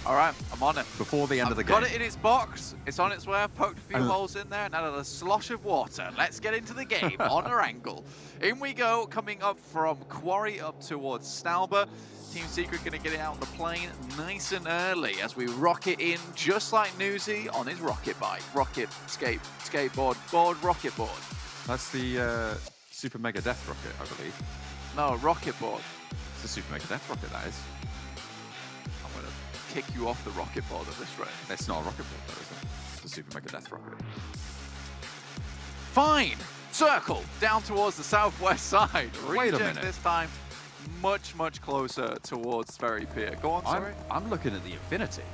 All right, I'm on it. Before the end of the game. Got it in its box. It's on its way. I've poked a few holes in there and added a slosh of water. Let's get into the game on our angle. In we go, coming up from Quarry up towards Stalber. Team Secret going to get it out on the plane nice and early as we rocket in, just like Newsy on his rocket bike. Rocket, skateboard, rocket board. That's the Super Mega Death Rocket, I believe. No, rocket board. It's the Super Mega Death Rocket, that is. I'm going to kick you off the rocket board at this rate. It's not a rocket board, though, is it? It's the Super Mega Death Rocket. Fine. Circle down towards the southwest side. Wait a Reject minute. this time much closer towards Ferry Pier. Go on, sorry. I'm looking at the Infinity.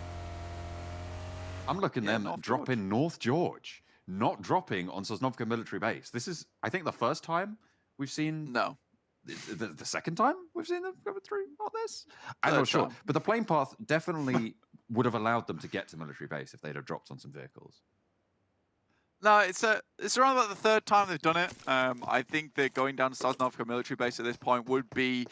I'm looking Yeah, them North dropping North George, not dropping on Sosnovka military base. This is, I think, the first time we've seen. No. The second time we've seen them go through on this. I'm Third not sure, time. but the plane path definitely would have allowed them to get to military base if they'd have dropped on some vehicles. No, it's around about the third time they've done it. I think that going down to Sosnovka military base at this point would be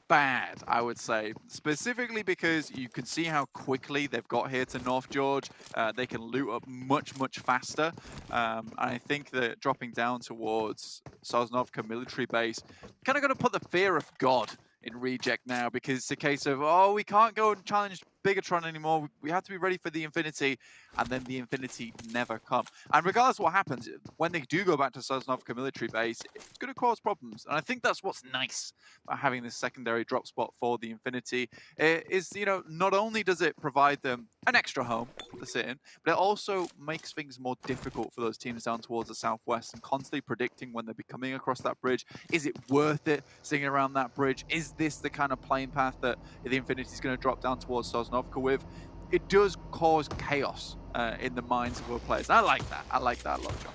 bad, I would say. Specifically because you can see how quickly they've got here to North George. They can loot up much faster. And I think that dropping down towards Sosnovka military base, kind of going to put the fear of God in Reject now, because it's a case of, oh, we can't go and challenge Bigatron anymore. We have to be ready for the Infinity, and then the Infinity never come. And regardless of what happens, when they do go back to Sosnovka military base, it's going to cause problems. And I think that's what's nice about having this secondary drop spot for the Infinity, is, you know, not only does it provide them an extra home to sit in, but it also makes things more difficult for those teams down towards the southwest and constantly predicting when they'll be coming across that bridge. Is it worth it singing around that bridge? Is this the kind of plane path that the Infinity is going to drop down towards Sosnovka with? It does cause chaos in the minds of our players. I like that. I like that a lot, John.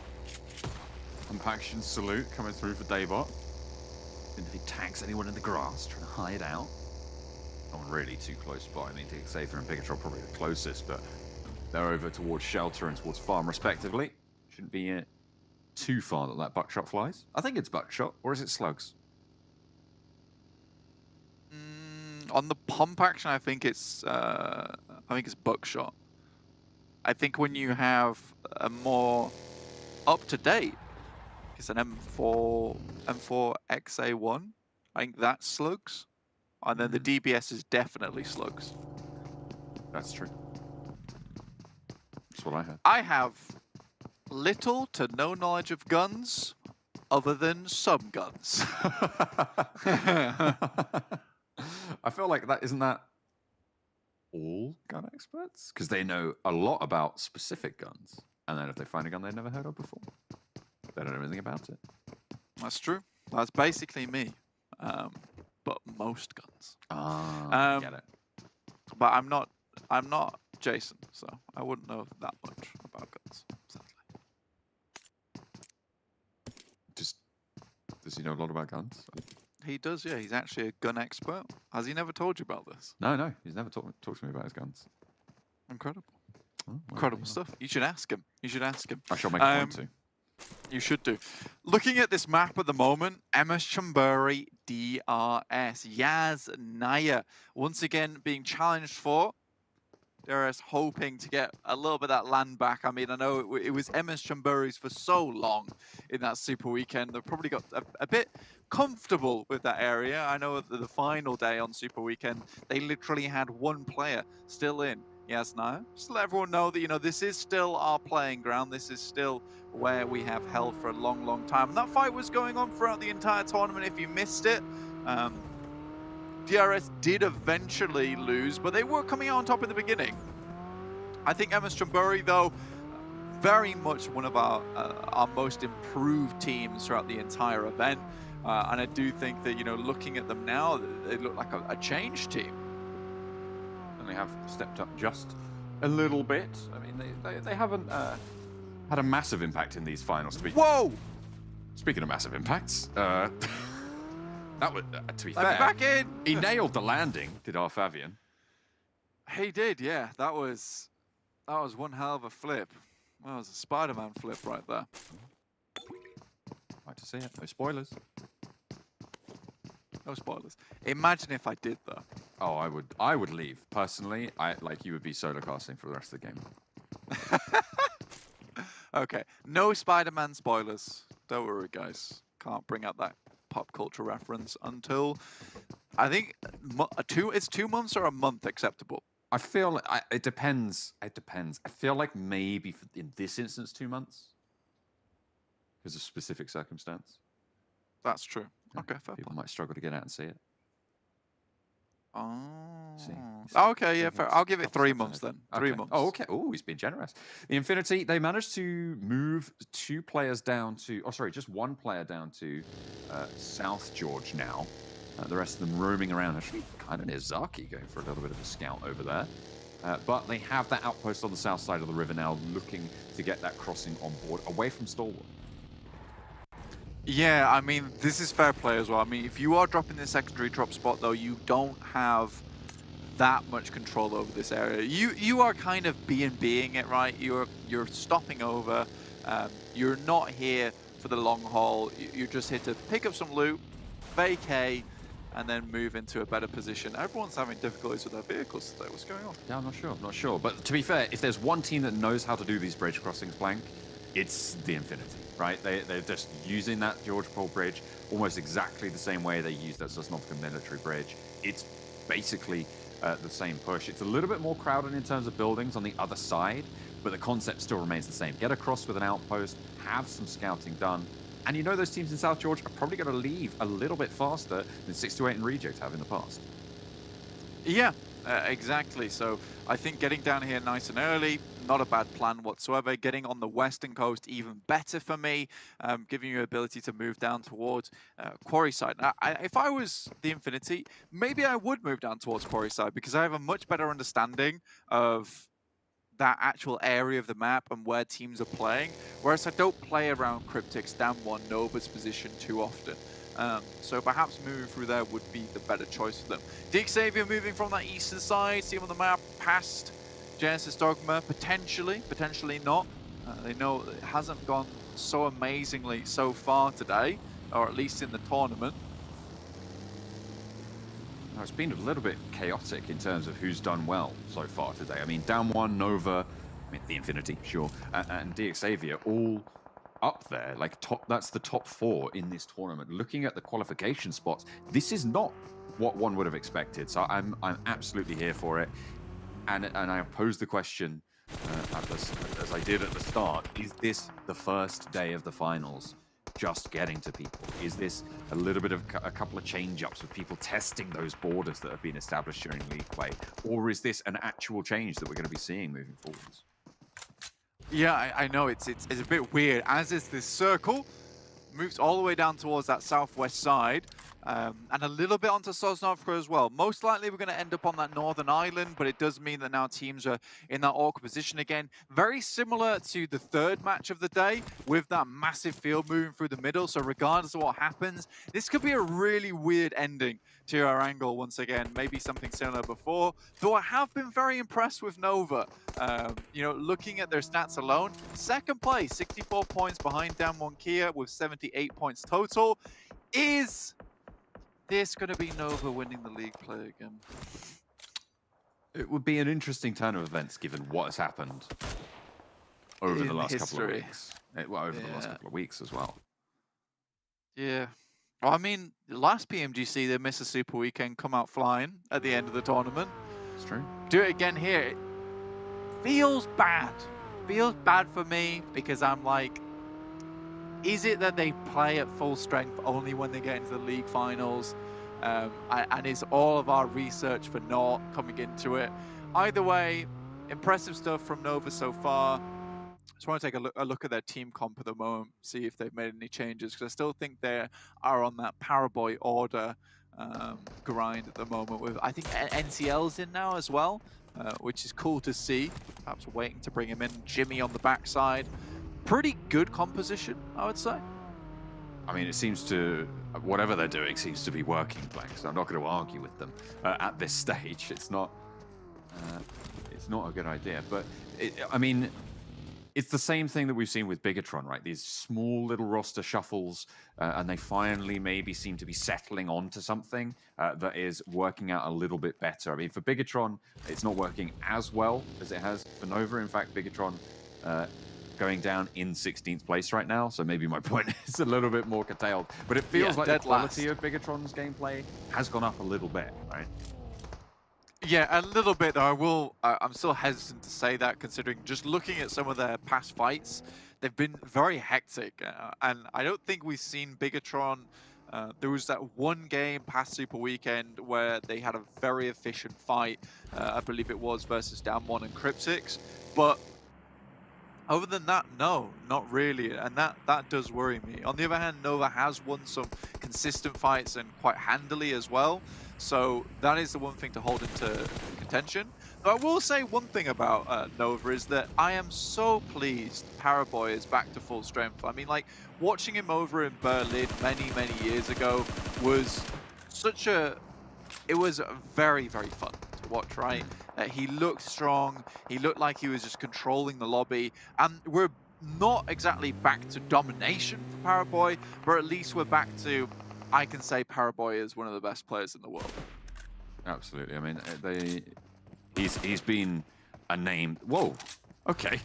Compaction salute coming through for Daybot. And if he tags anyone in the grass, trying to hide out. Not really too close by. I mean, Safer and Bigatron probably the closest, but they're over towards Shelter and towards Farm, respectively. Shouldn't be too far that buckshot flies. I think it's buckshot, or is it slugs? On the pump action, I think it's buckshot. I think when you have a more up to date, it's an M4 XA1. I think that's slugs, and then the DBS is definitely slugs. That's true. That's what I heard. I have little to no knowledge of guns, other than some guns. I feel like isn't that all gun experts? Because they know a lot about specific guns, and then if they find a gun they've never heard of before, they don't know anything about it. That's true. That's basically me, but most guns. Get it. But I'm not Jason, so I wouldn't know that much about guns. Sadly. Does he know a lot about guns? He does, yeah. He's actually a gun expert. Has he never told you about this? No, he's never talked to me about his guns. Incredible. Oh, well, Incredible stuff. You should ask him. You should ask him. I shall make a point to. You should do. Looking at this map at the moment, MS Chamburi, DRS, Yaz Naya, once again being challenged for. DRS hoping to get a little bit of that land back. I mean, I know it was MS Chamburi's for so long in that Super Weekend. They've probably got a bit comfortable with that area. I know that the final day on Super Weekend, they literally had one player still in. Yes, no. Just let everyone know that, you know, this is still our playing ground. This is still where we have held for a long time. And that fight was going on throughout the entire tournament. If you missed it, DRS did eventually lose, but they were coming out on top in the beginning. I think MS Chamburi, though, very much one of our most improved teams throughout the entire event. And I do think that, you know, looking at them now, they look like a changed team. And they have stepped up just a little bit. I mean, they haven't had a massive impact in these finals. Whoa! Speaking of massive impacts, that was, to be fair, back in. He nailed the landing, did our Fabian. He did, yeah. That was one hell of a flip. That was a Spider-Man flip right there. Like to see it. No spoilers. No spoilers. Imagine if I did though. Oh, I would leave personally. You would be solo casting for the rest of the game. Okay, no Spider-Man spoilers. Don't worry, guys. Can't bring out that pop culture reference until I think it's 2 months or a month acceptable. I feel it depends. It depends. I feel like maybe in this instance 2 months because of specific circumstance. That's true. Okay, fair People play. might struggle to get out and see it. Oh. See, Okay, yeah, fair. I'll give it 3 months then. 3 months. Oh, okay. Oh, he's been generous. The Infinity, they managed to move 2 players down to, just 1 player down to South George now. The rest of them roaming around, actually kind of near Zaki, going for a little bit of a scout over there. But they have that outpost on the south side of the river now, looking to get that crossing on board, away from Stalwart. Yeah, I mean, this is fair play as well. I mean, if you are dropping the secondary drop spot, though, you don't have that much control over this area. You are kind of being it, right? You're stopping over. You're not here for the long haul. You're just here to pick up some loot, vacay, and then move into a better position. Everyone's having difficulties with their vehicles today. What's going on? Yeah, I'm not sure. But to be fair, if there's one team that knows how to do these bridge crossings, Blank, it's the Infinity, right? They're just using that George Paul bridge almost exactly the same way they used that Sosnovka military bridge. It's basically the same push. It's a little bit more crowded in terms of buildings on the other side, but the concept still remains the same. Get across with an outpost, have some scouting done, and you know those teams in South George are probably going to leave a little bit faster than 628 and Reject have in the past. Yeah, exactly. So I think getting down here nice and early, not a bad plan whatsoever. Getting on the western coast, even better for me, giving you ability to move down towards Quarry side. Now, if I was the Infinity, maybe I would move down towards Quarry side because I have a much better understanding of that actual area of the map and where teams are playing, whereas I don't play around Cryptic's Dam 1 Nova's position too often. So perhaps moving through there would be the better choice for them. Xavier moving from that eastern side, see him on the map, past Genesis Dogma, potentially not. They know it hasn't gone so amazingly so far today, or at least in the tournament. Now, it's been a little bit chaotic in terms of who's done well so far today. I mean, Down 1, Nova, the Infinity, sure, and Xavier all up there, like that's the top 4 in this tournament. Looking at the qualification spots, this is not what one would have expected. So I'm absolutely here for it. And I posed the question as I did at the start: is this the first day of the finals just getting to people? Is this a little bit of a couple of change-ups with people testing those borders that have been established during league play, or is this an actual change that we're going to be seeing moving forwards? Yeah, I know it's a bit weird. As is this circle, moves all the way down towards that southwest side, and a little bit onto Sosnovka as well. Most likely we're going to end up on that northern island, but it does mean that now teams are in that awkward position again. Very similar to the third match of the day, with that massive field moving through the middle. So regardless of what happens, this could be a really weird ending to our angle once again. Maybe something similar before, though I have been very impressed with Nova. You know, looking at their stats alone, second place, 64 points behind Damwon Kia with 78 points total. Is this going to be Nova winning the league play again? It would be an interesting turn of events given what has happened over the last couple of weeks. Well, over the last couple of weeks as well. Yeah. Well, I mean, last PMGC, they missed a super weekend, come out flying at the end of the tournament. It's true. Do it again here. It feels bad. Feels bad for me because I'm like, is it that they play at full strength only when they get into the league finals? And is all of our research for naught coming into it? Either way, impressive stuff from Nova so far. Just want to take a look at their team comp at the moment, see if they've made any changes, because I still think they are on that Paraboy order grind at the moment. With I think NCL's in now as well, which is cool to see. Perhaps waiting to bring him in. Jimmy on the backside. Pretty good composition, I would say. I mean, it seems to, whatever they're doing seems to be working, Blank, so I'm not going to argue with them at this stage. It's not a good idea. But, I mean, it's the same thing that we've seen with Bigatron, right? These small little roster shuffles, and they finally maybe seem to be settling onto something that is working out a little bit better. I mean, for Bigatron, it's not working as well as it has for Nova. In fact, Bigatron going down in 16th place right now, so maybe my point is a little bit more curtailed. But it feels like the quality of Bigatron's gameplay has gone up a little bit, right? Yeah, a little bit though. I'm still hesitant to say that, considering just looking at some of their past fights, they've been very hectic. And I don't think we've seen Bigatron. There was that one game past Super Weekend where they had a very efficient fight. I believe it was versus Damwon and Cryptix. But other than that, no, not really. And that does worry me. On the other hand, Nova has won some consistent fights and quite handily as well. So that is the one thing to hold into contention. But I will say one thing about Nova is that I am so pleased Paraboy is back to full strength. I mean, like, watching him over in Berlin many, many years ago was such a... It was very, very fun to watch, right? He looked strong. He looked like he was just controlling the lobby. And we're not exactly back to domination for Paraboy, but at least we're back to... I can say Paraboy is one of the best players in the world. Absolutely. I mean, he's been a name. Whoa. Okay.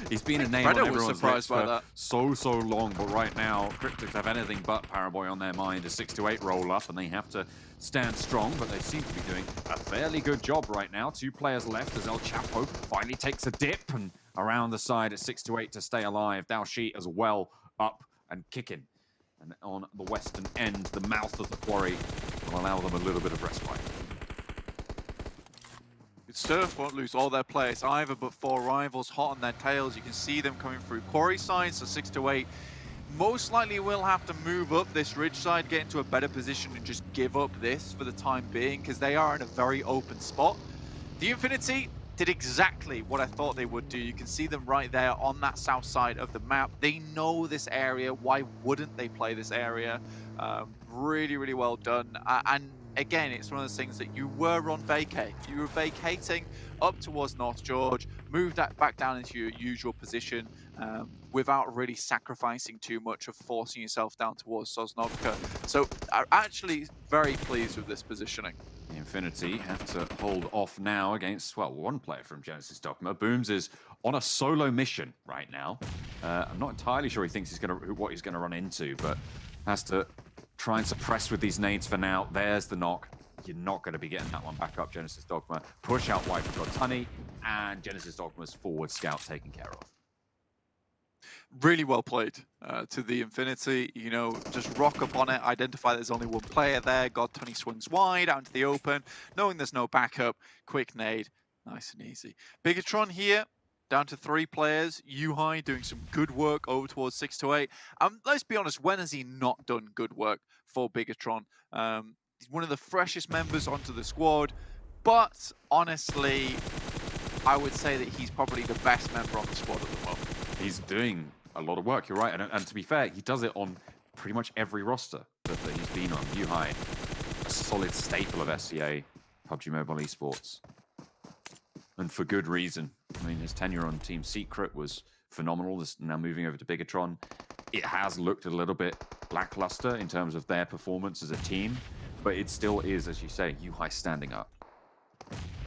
He's been a name on everyone's lips for so long, but right now, Cryptix have anything but Paraboy on their mind. A 6-8 roll up, and they have to stand strong, but they seem to be doing a fairly good job right now. 2 players left as El Chapo finally takes a dip, and around the side at 6-8 to stay alive. Daoshi as well up and kicking. And on the western end, the mouth of the quarry will allow them a little bit of respite. Surf won't lose all their players either, but 4 rivals hot on their tails. You can see them coming through quarry side, so 6-8 most likely will have to move up this ridge side, get into a better position and just give up this for the time being, because they are in a very open spot. The Infinity did exactly what I thought they would do. You can see them right there on that south side of the map. They know this area. Why wouldn't they play this area? Really, really well done. And again, it's one of those things that you were on vacay. You were vacating up towards North George, moved that back down into your usual position without really sacrificing too much of forcing yourself down towards Sosnovka. So I'm actually very pleased with this positioning. The Infinity have to hold off now against, well, one player from Genesis Dogma. Booms is on a solo mission right now. I'm not entirely sure he thinks what he's gonna run into, but has to try and suppress with these nades for now. There's the knock. You're not going to be getting that one back up, Genesis Dogma. Push out wide for Godtunny, and Genesis Dogma's forward scout taken care of. Really well played to the Infinity. You know, just rock up on it, identify there's only one player there. Godtunny swings wide out into the open, knowing there's no backup. Quick nade, nice and easy. Bigatron here, down to 3 players. Yuhai doing some good work over towards 6-8. Let's be honest, when has he not done good work for Bigatron? He's one of the freshest members onto the squad, but honestly, I would say that he's probably the best member on the squad at the moment. He's doing a lot of work, you're right. And to be fair, he does it on pretty much every roster that he's been on. Yuhai, a solid staple of SCA, PUBG Mobile Esports. And for good reason. I mean, his tenure on Team Secret was phenomenal. Now moving over to Bigatron, it has looked a little bit lackluster in terms of their performance as a team, but it still is, as you say, Yuhai standing up.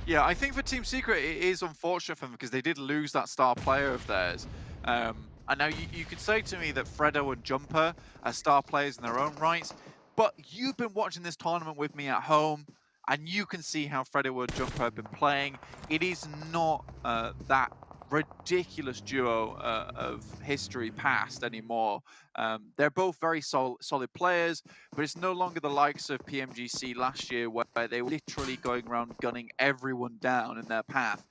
Yeah, I think for Team Secret, it is unfortunate for them because they did lose that star player of theirs. And now you could say to me that Fredo and Jumper are star players in their own rights, but you've been watching this tournament with me at home, and you can see how Fredo and Jumper have been playing. It is not that ridiculous duo of history past anymore. They're both very solid players, but it's no longer the likes of PMGC last year where they were literally going around gunning everyone down in their path.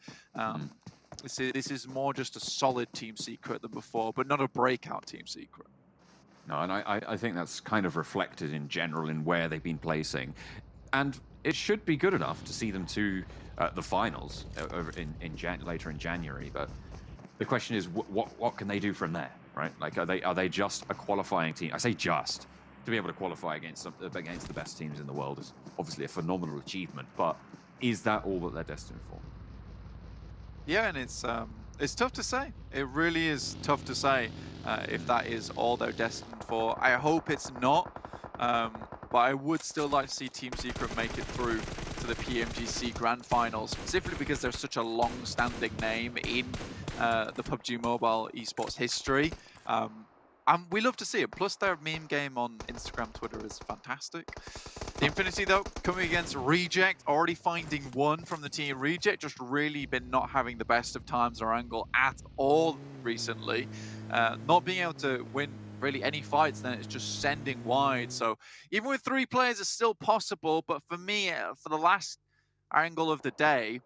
This is more just a solid Team Secret than before, but not a breakout Team Secret. No, and I think that's kind of reflected in general in where they've been placing. And it should be good enough to see them to the finals over later in January. But the question is, what can they do from there, right? Like, are they just a qualifying team? I say just. To be able to qualify against the best teams in the world is obviously a phenomenal achievement. But is that all that they're destined for? Yeah, and it's It's tough to say. It really is tough to say if that is all they're destined for. I hope it's not, but I would still like to see Team Secret make it through to the PMGC Grand Finals, specifically because they're such a long-standing name in the PUBG Mobile esports history. We love to see it. Plus, their meme game on Instagram, Twitter is fantastic. The Infinity, though, coming against Reject, already finding one from the team. Reject just really been not having the best of times or angle at all recently. Not being able to win really any fights, then it's just sending wide. So even with 3 players, it's still possible. But for me, for the last angle of the day,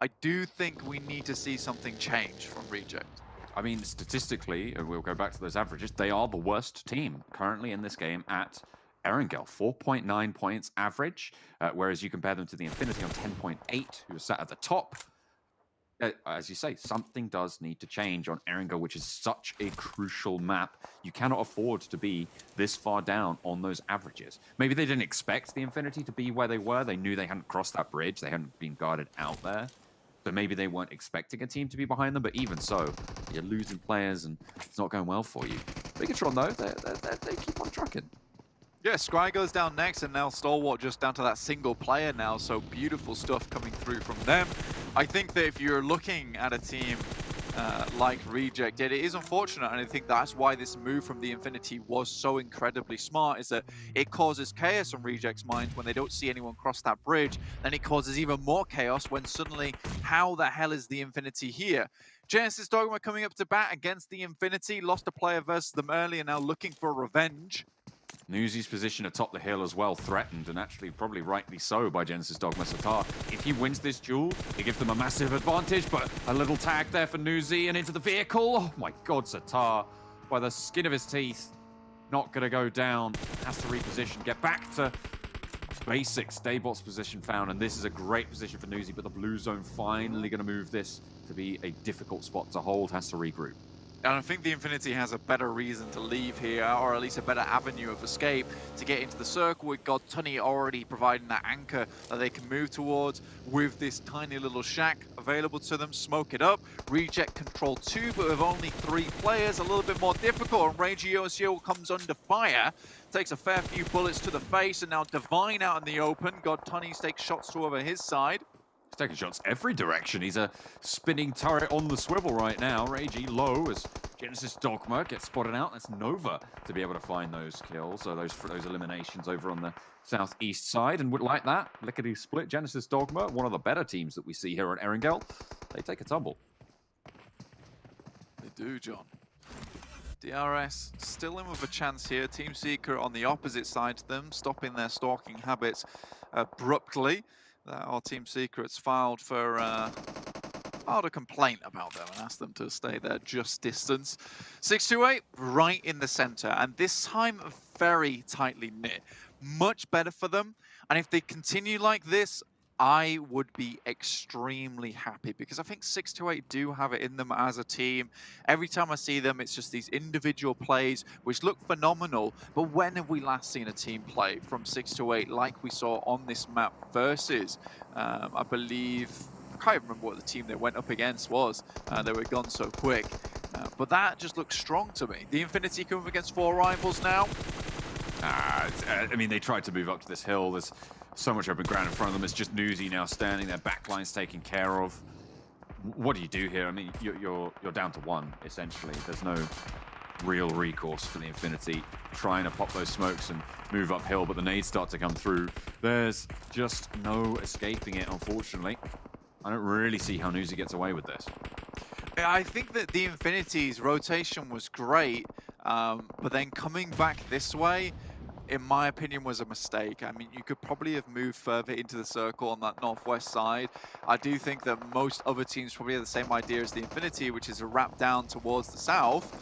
I do think we need to see something change from Reject. I mean, statistically, we'll go back to those averages, they are the worst team currently in this game at Erangel, 4.9 points average, whereas you compare them to the Infinity on 10.8, who are sat at the top. As you say, something does need to change on Erangel, which is such a crucial map. You cannot afford to be this far down on those averages. Maybe they didn't expect the Infinity to be where they were. They knew they hadn't crossed that bridge. They hadn't been guarded out there. So maybe they weren't expecting a team to be behind them, but even so, you're losing players and it's not going well for you. Bigatron, though, they keep on trucking. Yeah, Scry goes down next, and now Stalwart just down to that single player now, so beautiful stuff coming through from them. I think that if you're looking at a team like Reject, it is unfortunate, and I think that's why this move from the Infinity was so incredibly smart, is that it causes chaos on Reject's minds when they don't see anyone cross that bridge, then it causes even more chaos when suddenly, how the hell is the Infinity here? Genesis Dogma coming up to bat against the Infinity, lost a player versus them earlier, now looking for revenge. Newsy's position atop the hill as well threatened, and actually probably rightly so by Genesis Dogma Satar. If he wins this duel, it gives them a massive advantage, but a little tag there for Newsy and into the vehicle. Oh my god, Satar, by the skin of his teeth, not going to go down. Has to reposition, get back to basics. Daybot's position found, and this is a great position for Newsy, but the blue zone finally going to move this to be a difficult spot to hold. Has to regroup. And I think the Infinity has a better reason to leave here, or at least a better avenue of escape to get into the circle. We've got Tunny already providing that anchor that they can move towards with this tiny little shack available to them. Smoke it up. Reject control 2, but with only 3 players, a little bit more difficult. And Ragey Osio comes under fire. Takes a fair few bullets to the face, and now Divine out in the open. God Tunny takes shots to over his side. He's taking shots every direction. He's a spinning turret on the swivel right now. Ragey low as Genesis Dogma gets spotted out. That's Nova to be able to find those kills, or those eliminations over on the southeast side. And like that, lickety split. Genesis Dogma, one of the better teams that we see here at Erangel, they take a tumble. They do, John. DRS still in with a chance here. Team Secret on the opposite side to them, stopping their stalking habits abruptly. Our Team Secrets filed a complaint about them and asked them to stay there just distance. 628 right in the center, and this time very tightly knit. Much better for them, and if they continue like this, I would be extremely happy, because I think 628 do have it in them as a team. Every time I see them, it's just these individual plays which look phenomenal. But when have we last seen a team play from 628 like we saw on this map versus, I believe, I can't remember what the team they went up against was. They were gone so quick. But that just looks strong to me. The Infinity coming against 4 rivals now. I mean, they tried to move up to this hill. There's so much open ground in front of them. It's just Newsy now standing there. Backline's taken care of. What do you do here? I mean, you're down to 1, essentially. There's no real recourse for the Infinity. Trying to pop those smokes and move uphill, but the nades start to come through. There's just no escaping it, unfortunately. I don't really see how Newsy gets away with this. I think that the Infinity's rotation was great, but then coming back this way, in my opinion, was a mistake. I mean, you could probably have moved further into the circle on that northwest side. I do think that most other teams probably have the same idea as the Infinity, which is to wrap down towards the south.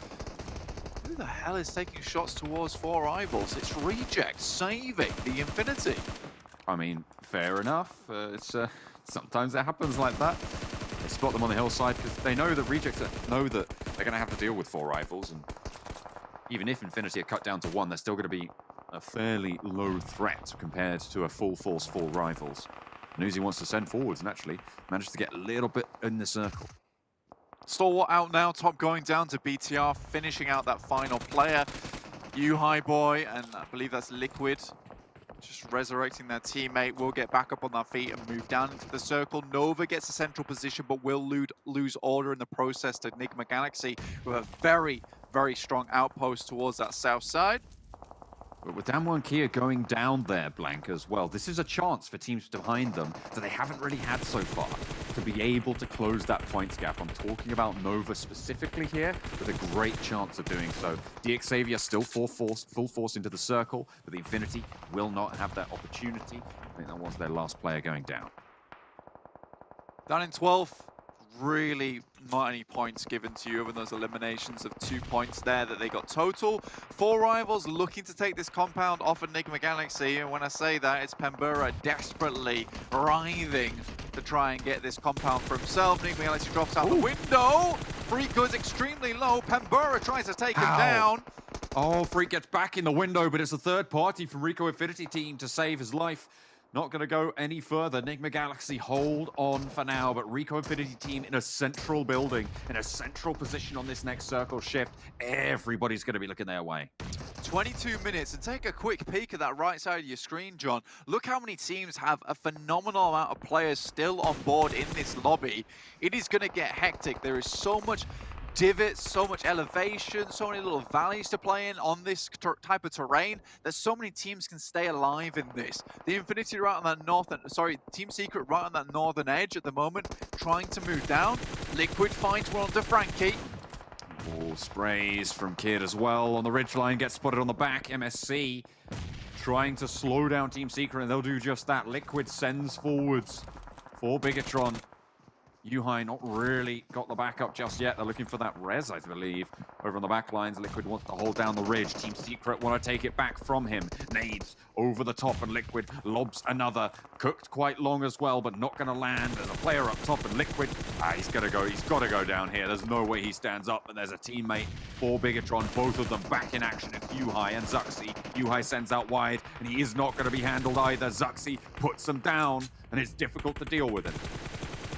Who the hell is taking shots towards 4 rivals? It's Reject saving the Infinity. I mean, fair enough. Sometimes it happens like that. They spot them on the hillside because they know that Rejects know that they're going to have to deal with 4 rivals. And even if Infinity are cut down to 1, they're still going to be a fairly low threat compared to a full force 4 rivals. Newsy wants to send forwards and actually managed to get a little bit in the circle. Stalwart out now, top going down to BTR, finishing out that final player. High boy, and I believe that's Liquid, just resurrecting their teammate, will get back up on their feet and move down into the circle. Nova gets a central position, but will lose order in the process to Enigma Galaxy with a very, very strong outpost towards that south side. But with Damwon Kia going down there, Blank, as well, this is a chance for teams behind them that they haven't really had so far to be able to close that points gap. I'm talking about Nova specifically here, with a great chance of doing so. DXavier still full force into the circle, but the Infinity will not have that opportunity. I think that was their last player going down. Down in 12th, really not any points given to you other than those eliminations of 2 points there that they got total. 4 rivals looking to take this compound off Enigma Galaxy, and when I say that, it's Pembura desperately writhing to try and get this compound for himself. Enigma Galaxy drops out the window. Freak is extremely low. Pembura tries to take him down. Oh, Freak gets back in the window, but it's a third party from Rico Infinity team to save his life. Not going to go any further. Enigma Galaxy hold on for now, but Rico Infinity team in a central building, in a central position on this next circle shift. Everybody's going to be looking their way. 22 minutes, and take a quick peek at that right side of your screen, John. Look how many teams have a phenomenal amount of players still on board in this lobby. It is going to get hectic. There is so much divots, so much elevation, so many little valleys to play in on this type of terrain that so many teams can stay alive in this. The Infinity right on that Team Secret right on that northern edge at the moment, trying to move down. Liquid finds one onto Frankie. Oh, sprays from Kid as well on the ridgeline, gets spotted on the back. MSC trying to slow down Team Secret, and they'll do just that. Liquid sends forwards for Bigatron. High not really got the backup just yet. They're looking for that res, I believe, over on the back lines. Liquid wants to hold down the ridge. Team Secret want to take it back from him. Nades over the top, and Liquid lobs another. Cooked quite long as well, but not going to land. There's a player up top, and Liquid, he's got to go down here. There's no way he stands up, and there's a teammate for Bigatron. Both of them back in action at High and Zuxi. High sends out wide, and he is not going to be handled either. Zuxi puts him down, and it's difficult to deal with him.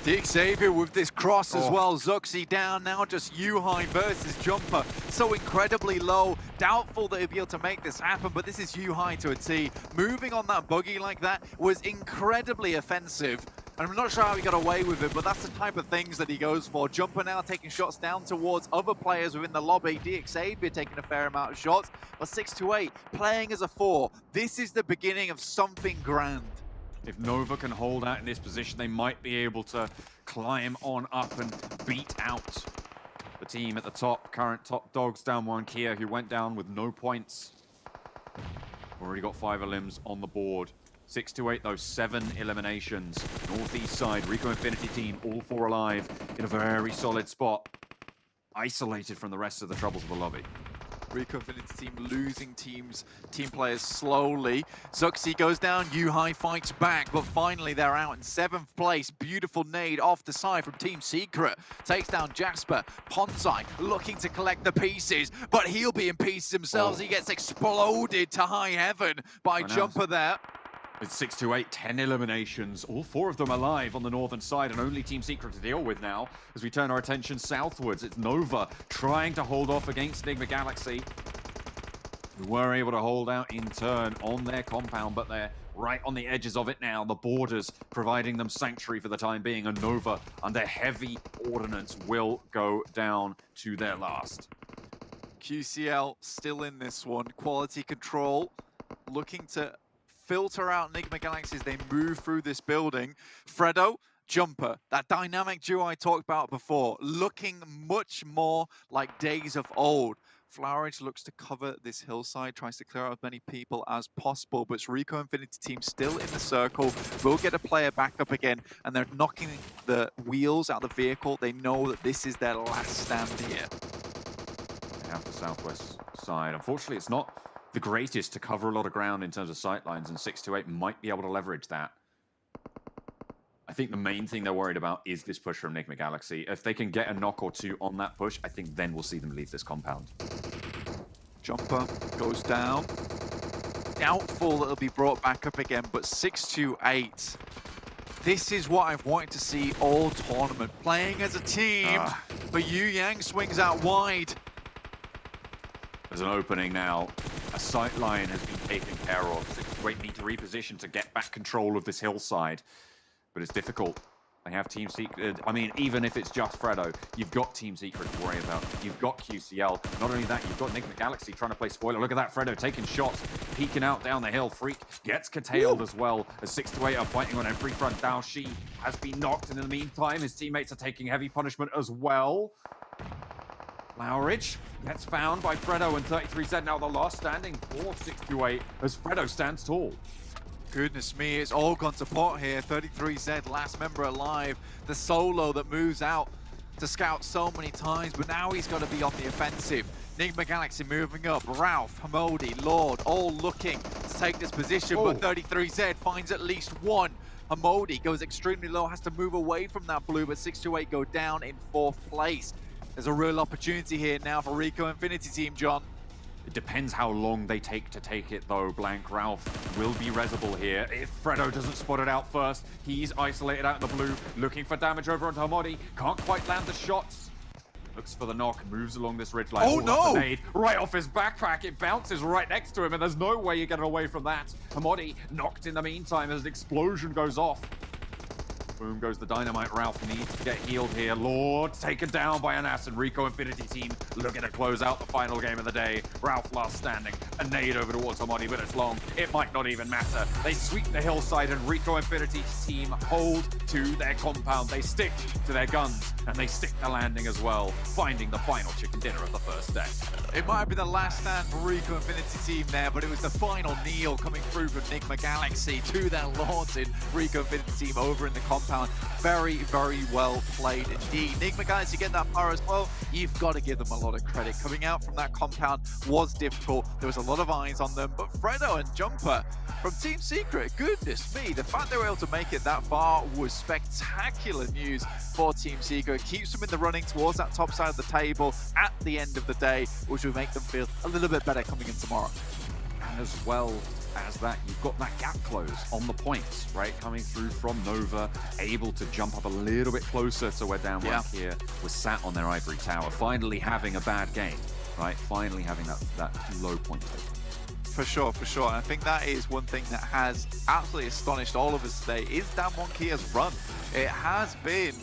DXavier with this cross as well. Zuxi down now, just High versus Jumper. So incredibly low. Doubtful that he'll be able to make this happen, but this is High to a T. Moving on that buggy like that was incredibly offensive. And I'm not sure how he got away with it, but that's the type of things that he goes for. Jumper now taking shots down towards other players within the lobby. DXavier taking a fair amount of shots, but 6-8 playing as a 4. This is the beginning of something grand. If Nova can hold out in this position, they might be able to climb on up and beat out the team at the top. Current top dogs, Damwon Kia, who went down with no points. Already got 5 elims on the board. 6-8, though, 7 eliminations. Northeast side, Rico Infinity team, all 4 alive in a very solid spot. Isolated from the rest of the troubles of the lobby. Rico Infinity team losing team players slowly. Zuxi goes down, High fights back, but finally they're out in 7th place. Beautiful nade off the side from Team Secret. Takes down Jasper. Ponzai looking to collect the pieces, but he'll be in pieces himself as he gets exploded to high heaven by Jumper there. It's 6-8, 10 eliminations, all 4 of them alive on the northern side, and only Team Secret to deal with now as we turn our attention southwards. It's Nova trying to hold off against Enigma Galaxy, who were able to hold out in turn on their compound, but they're right on the edges of it now. The borders providing them sanctuary for the time being, and Nova under heavy ordnance will go down to their last. QCL still in this one. Quality control looking to filter out Enigma Galaxy as they move through this building. Fredo, Jumper, that dynamic duo I talked about before, looking much more like days of old. Flowerage looks to cover this hillside, tries to clear out as many people as possible, but it's Rico Infinity team still in the circle, will get a player back up again, and they're knocking the wheels out of the vehicle. They know that this is their last stand here. They have the southwest side. Unfortunately, it's not the greatest to cover a lot of ground in terms of sightlines, and 6-8 might be able to leverage that. I think the main thing they're worried about is this push from Enigma Galaxy. If they can get a knock or 2 on that push, I think then we'll see them leave this compound. Jumper goes down. Doubtful that it'll be brought back up again, but 6-8. This is what I've wanted to see all tournament. Playing as a team, for Yu Yang, swings out wide. There's an opening now. A sight line has been taken care of. 628 need to reposition to get back control of this hillside. But it's difficult. They have Team Secret. I mean, even if it's just Fredo, you've got Team Secret to worry about. You've got QCL. Not only that, you've got Enigma Galaxy trying to play spoiler. Look at that, Fredo taking shots, peeking out down the hill. Freak gets curtailed as well as 628 are fighting on every front. Dao Shi has been knocked, and in the meantime, his teammates are taking heavy punishment as well. Lowridge gets found by Fredo, and 33Z now the last standing for 628 as Fredo stands tall. Goodness me, it's all gone to pot here. 33Z, last member alive. The solo that moves out to scout so many times, but now he's got to be on the offensive. Enigma Galaxy moving up. Ralph, Hamodi, Lord, all looking to take this position, but 33Z finds at least one. Hamodi goes extremely low, has to move away from that blue, but 628 go down in 4th place. There's a real opportunity here now for Rico Infinity Team, John. It depends how long they take to take it, though. Blank Ralph will be resible here. If Fredo doesn't spot it out first, he's isolated out in the blue, looking for damage over onto Hamodi. Can't quite land the shots. Looks for the knock, moves along this ridgeline. Oh, no! Nade right off his backpack. It bounces right next to him, and there's no way you're getting away from that. Hamodi knocked in the meantime as an explosion goes off. Boom goes the dynamite. Ralph needs to get healed here. Lord taken down by an ass, and Rico Infinity Team looking to close out the final game of the day. Ralph last standing. A nade over towards Hamodi, but it's long. It might not even matter. They sweep the hillside, and Rico Infinity Team hold to their compound. They stick to their guns, and they stick the landing as well, finding the final chicken dinner of the first day. It might have been the last stand for Rico Infinity Team there, but it was the final kneel coming through from Enigma Galaxy to their lords in Rico Infinity Team over in the compound. Very, very well played indeed. Enigma Galaxy get that far as well. You've got to give them a lot of credit. Coming out from that compound was difficult. There was a lot of eyes on them, but Fredo and Jumper from Team Secret, goodness me, the fact they were able to make it that far was spectacular news for Team Secret. Keeps them in the running towards that top side of the table at the end of the day, which will make them feel a little bit better coming in tomorrow. And as well as that, you've got that gap close on the points, right? Coming through from Nova, able to jump up a little bit closer to where Dan here was sat on their ivory tower, finally having a bad game, right? Finally having that low point total. For sure, for sure. And I think that is one thing that has absolutely astonished all of us today, is Dan Wonkia's run. It has been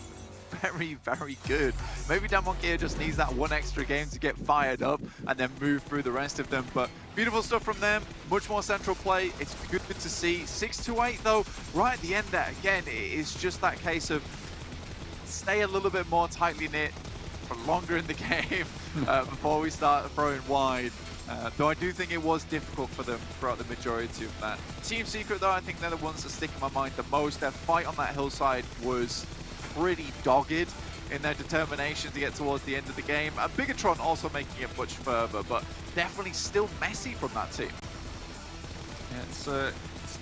very, very good. Maybe Dan Wonkia just needs that one extra game to get fired up and then move through the rest of them. But beautiful stuff from them. Much more central play. It's good to see. 628 though, right at the end there, again, it's just that case of stay a little bit more tightly knit for longer in the game before we start throwing wide. Though I do think it was difficult for them throughout the majority of that. Team Secret though, I think they're the ones that stick in my mind the most. Their fight on that hillside was pretty dogged in their determination to get towards the end of the game. And Bigatron also making it much further, but definitely still messy from that team. Yeah,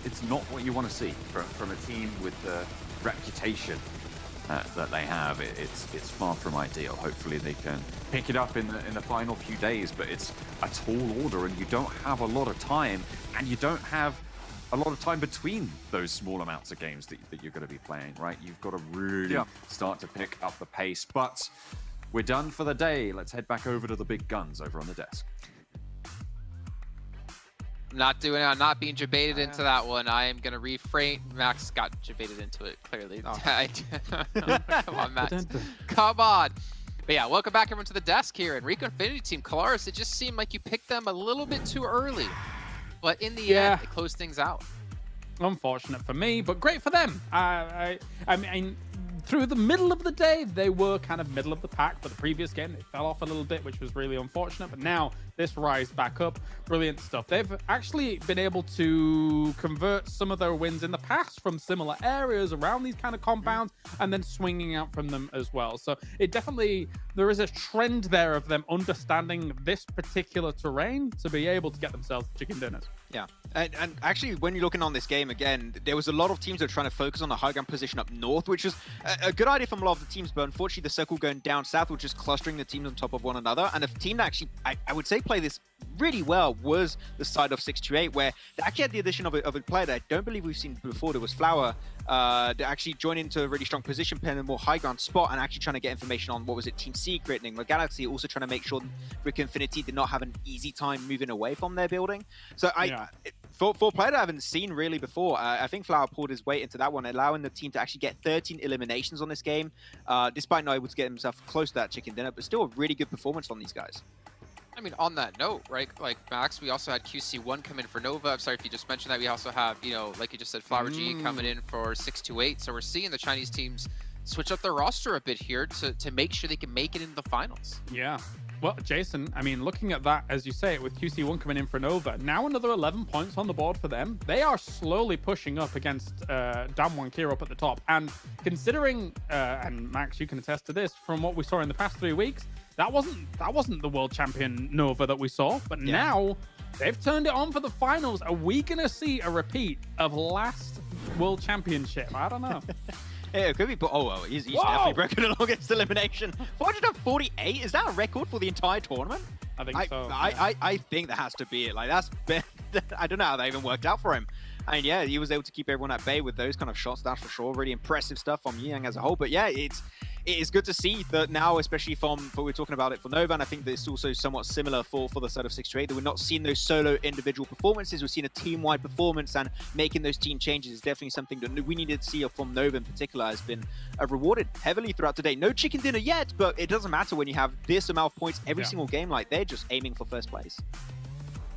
it's not what you want to see from a team with the reputation that they have. It's far from ideal. Hopefully they can pick it up in the final few days, but it's a tall order, and you don't have a lot of time, and you don't have a lot of time between those small amounts of games that you're going to be playing, right? You've got to really start to pick up the pace. But we're done for the day. Let's head back over to the big guns over on the desk. I'm not being debated into that one. I am going to refrain. Max got debated into it, clearly. Oh. Come on, Max. Come on. But yeah, welcome back everyone to the desk here. And Rico Infinity Team, Kalaris, it just seemed like you picked them a little bit too early. But in the end, it closed things out. Unfortunate for me, but great for them. I mean, through the middle of the day, they were kind of middle of the pack. But the previous game, they fell off a little bit, which was really unfortunate. But now this rise back up. Brilliant stuff. They've actually been able to convert some of their wins in the past from similar areas around these kind of compounds and then swinging out from them as well. So it definitely, there is a trend there of them understanding this particular terrain to be able to get themselves chicken dinners. Yeah, and actually, when you're looking on this game again, there was a lot of teams that are trying to focus on the high ground position up north, which is a good idea from a lot of the teams, but unfortunately the circle going down south was just clustering the teams on top of one another, and a team that actually, I would say, they play this really well was the side of 628, where they actually had the addition of a player that I don't believe we've seen before. There was Flower that actually joined into a really strong position, playing a more high ground spot, and actually trying to get information on, what was it, Team Secret, Enigma Galaxy, also trying to make sure Rick Infinity did not have an easy time moving away from their building. So for a player that I haven't seen really before, I think Flower pulled his weight into that one, allowing the team to actually get 13 eliminations on this game, despite not able to get himself close to that chicken dinner, but still a really good performance from these guys. I mean, on that note, right, like Max, we also had QC1 come in for Nova. I'm sorry if you just mentioned that. We also have, you know, like you just said, Flower G coming in for 628. So we're seeing the Chinese teams switch up their roster a bit here to make sure they can make it into the finals. Yeah. Well, Jason, I mean, looking at that, as you say it, with QC1 coming in for Nova, now another 11 points on the board for them. They are slowly pushing up against Damwon Kier up at the top. And considering, and Max, you can attest to this, from what we saw in the past 3 weeks, that wasn't the world champion Nova that we saw. But now they've turned it on for the finals. Are we going to see a repeat of last world championship? I don't know. Yeah, it could be, but he's definitely broken the longest elimination. 448, is that a record for the entire tournament? I think so. I think that has to be it. Like, that's I don't know how that even worked out for him. And yeah, he was able to keep everyone at bay with those kind of shots, that's for sure. Really impressive stuff from Yang as a whole. But yeah, it is good to see that now, especially we're talking about it for Nova, and I think that it's also somewhat similar for the side of 628, that we're not seeing those solo individual performances. We're seeing a team-wide performance, and making those team changes is definitely something that we needed to see from Nova in particular, has been rewarded heavily throughout today. No chicken dinner yet, but it doesn't matter when you have this amount of points every single game. Like, they're just aiming for first place.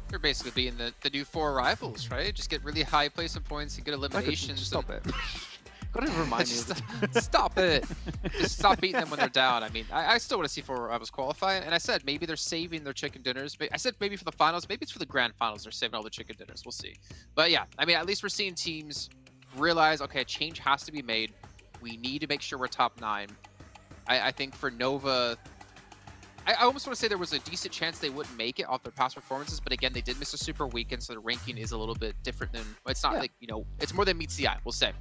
They're basically being the new 4 rivals, right? Just get really high placement points and good eliminations. Stop it. Gotta remind me. Stop it. Just stop beating them when they're down. I mean, I still want to see 4 rivals qualify. And I said maybe they're saving their chicken dinners. I said maybe for the finals. Maybe it's for the grand finals. They're saving all the chicken dinners. We'll see. But yeah, I mean, at least we're seeing teams realize, okay, a change has to be made. We need to make sure we're top 9. I think for Nova, I almost want to say there was a decent chance they wouldn't make it off their past performances, but again, they did miss a super weekend, so the ranking is a little bit different than, it's not like, you know, it's more than meets the eye, we'll say.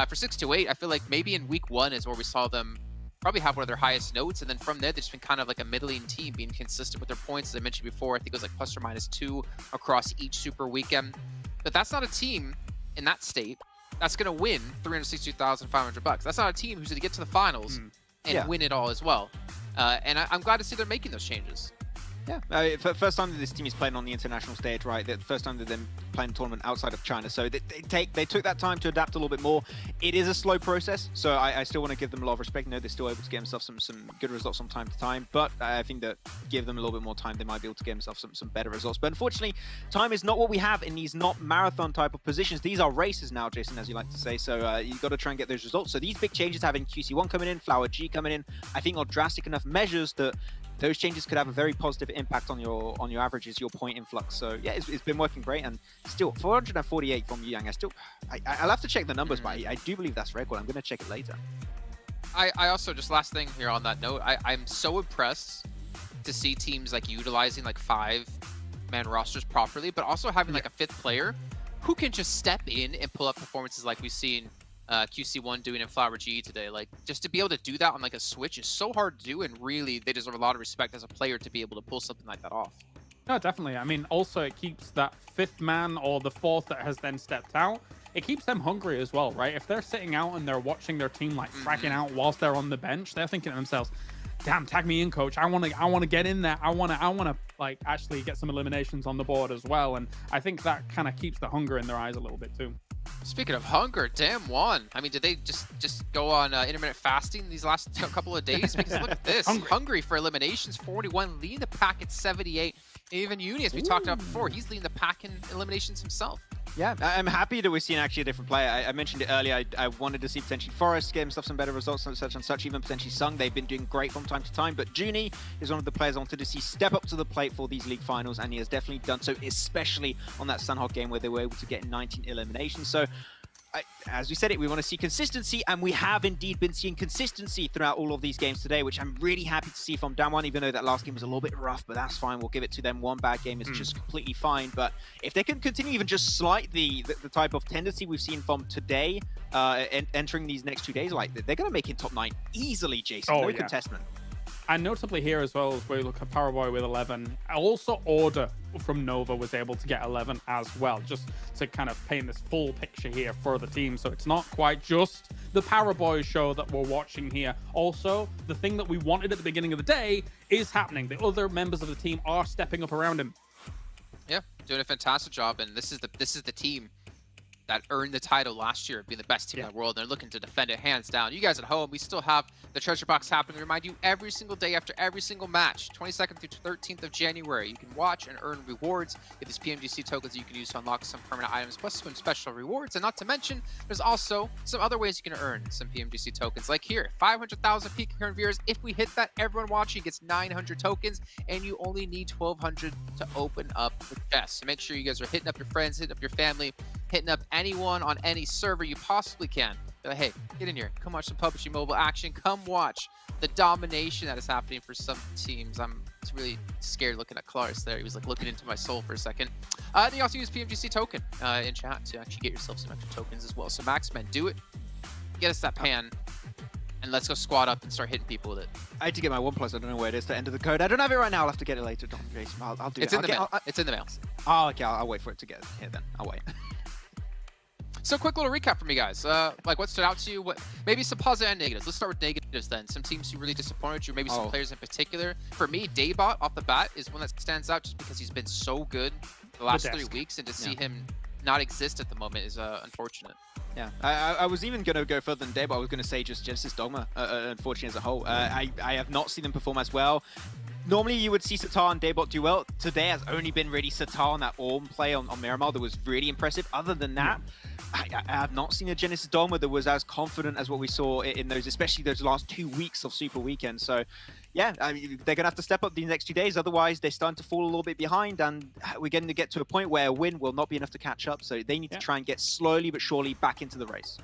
For 628, I feel like maybe in week 1 is where we saw them probably have one of their highest notes, and then from there, they've just been kind of like a middling team, being consistent with their points. As I mentioned before, I think it was like plus or minus 2 across each super weekend. But that's not a team in that state that's going to win $362,500. That's not a team who's going to get to the finals and win it all as well. And I'm glad to see they're making those changes. Yeah, first time that this team is playing on the international stage, right? The first time that they're playing a tournament outside of China, so they took that time to adapt a little bit more. It is a slow process, so I still want to give them a lot of respect. No, they're still able to get themselves some good results from time to time, but I think that give them a little bit more time, they might be able to get themselves some better results. But unfortunately, time is not what we have in these not marathon type of positions. These are races now, Jason, as you like to say. So you've got to try and get those results. So these big changes, having QC1 coming in, Flower G coming in, I think are drastic enough measures that those changes could have a very positive impact on your averages, your point influx. So yeah, it's been working great, and still 448 from Yang. I'll have to check the numbers, but I do believe that's record. I'm going to check it later. I also, just last thing here on that note, I'm so impressed to see teams like utilizing like 5-man rosters properly, but also having like a 5th player who can just step in and pull up performances like we've seen QC1 doing in Flower G today. Like, just to be able to do that on like a Switch is so hard to do, and really they deserve a lot of respect as a player to be able to pull something like that off. No, definitely. I mean, also it keeps that 5th man or the 4th that has then stepped out, it keeps them hungry as well, right? If they're sitting out and they're watching their team like fracking out whilst they're on the bench, they're thinking to themselves, damn, tag me in, coach. I want to get in there. I want to like actually get some eliminations on the board as well. And I think that kind of keeps the hunger in their eyes a little bit too. Speaking of hunger, Damwon. I mean, did they just go on intermittent fasting these last couple of days? Because look at this. Hungry for eliminations, 41, leading the pack at 78. Even Uni, as we talked about before, he's leading the pack in eliminations himself. Yeah, I'm happy that we're seeing actually a different player. I mentioned it earlier. I wanted to see potentially Forrest get himself some better results and such, even potentially Sung. They've been doing great from time to time, but Junie is one of the players I wanted to see step up to the plate for these league finals, and he has definitely done so, especially on that Sunhawk game where they were able to get 19 eliminations. So as we said it, we want to see consistency, and we have indeed been seeing consistency throughout all of these games today, which I'm really happy to see from Damwon, even though that last game was a little bit rough, but that's fine. We'll give it to them. One bad game is just completely fine, but if they can continue even just slightly the type of tendency we've seen from today, entering these next 2 days, like, they're going to make it top 9 easily, Jason. No contestment. And notably here as well, as we look at Powerboy with 11, also Order from Nova was able to get 11 as well, just to kind of paint this full picture here for the team. So it's not quite just the Powerboy show that we're watching here. Also, the thing that we wanted at the beginning of the day is happening. The other members of the team are stepping up around him. Yeah, doing a fantastic job, and this is the team that earned the title last year, being the best team in the world. They're looking to defend it hands down. You guys at home, we still have the treasure box happening. Remind you every single day after every single match, 22nd through 13th of January. You can watch and earn rewards. Get these PMGC tokens that you can use to unlock some permanent items, plus some special rewards. And not to mention, there's also some other ways you can earn some PMGC tokens, like here, 500,000 peak concurrent viewers. If we hit that, everyone watching gets 900 tokens, and you only need 1,200 to open up the chest. So make sure you guys are hitting up your friends, hitting up your family, hitting up anyone on any server you possibly can. Be like, hey, get in here. Come watch some PUBG Mobile action. Come watch the domination that is happening for some teams. I'm really scared looking at Claris there. He was like looking into my soul for a second. Then you also use PMGC token in chat to actually get yourself some extra tokens as well. So Maxman, do it. Get us that pan. And let's go squad up and start hitting people with it. I had to get my OnePlus. I don't know where it is to enter the code. I don't have it right now. I'll have to get it later. Don Jason, I'll do it. It's in the mail. It's in the mail. Oh, okay. I'll wait for it to get here then. I'll wait. So quick little recap from you guys. Like what stood out to you? What maybe some positive and negatives. Let's start with negatives then. Some teams who really disappointed you, maybe some players in particular. For me, Daybot off the bat is one that stands out just because he's been so good the last 3 weeks, and to see him not exist at the moment is unfortunate. Yeah, I was even going to go further than Daybot. I was going to say just Genesis Dogma, unfortunately, as a whole. I have not seen them perform as well. Normally, you would see Satar and Daybot do well. Today has only been really Satar on that Orm play on Miramar that was really impressive. Other than that, I have not seen a Genesis Dogma that was as confident as what we saw in those, especially those last 2 weeks of Super Weekend. So, yeah, I mean, they're going to have to step up these next 2 days. Otherwise, they're starting to fall a little bit behind, and we're going to get to a point where a win will not be enough to catch up. So they need to try and get slowly but surely back into the race.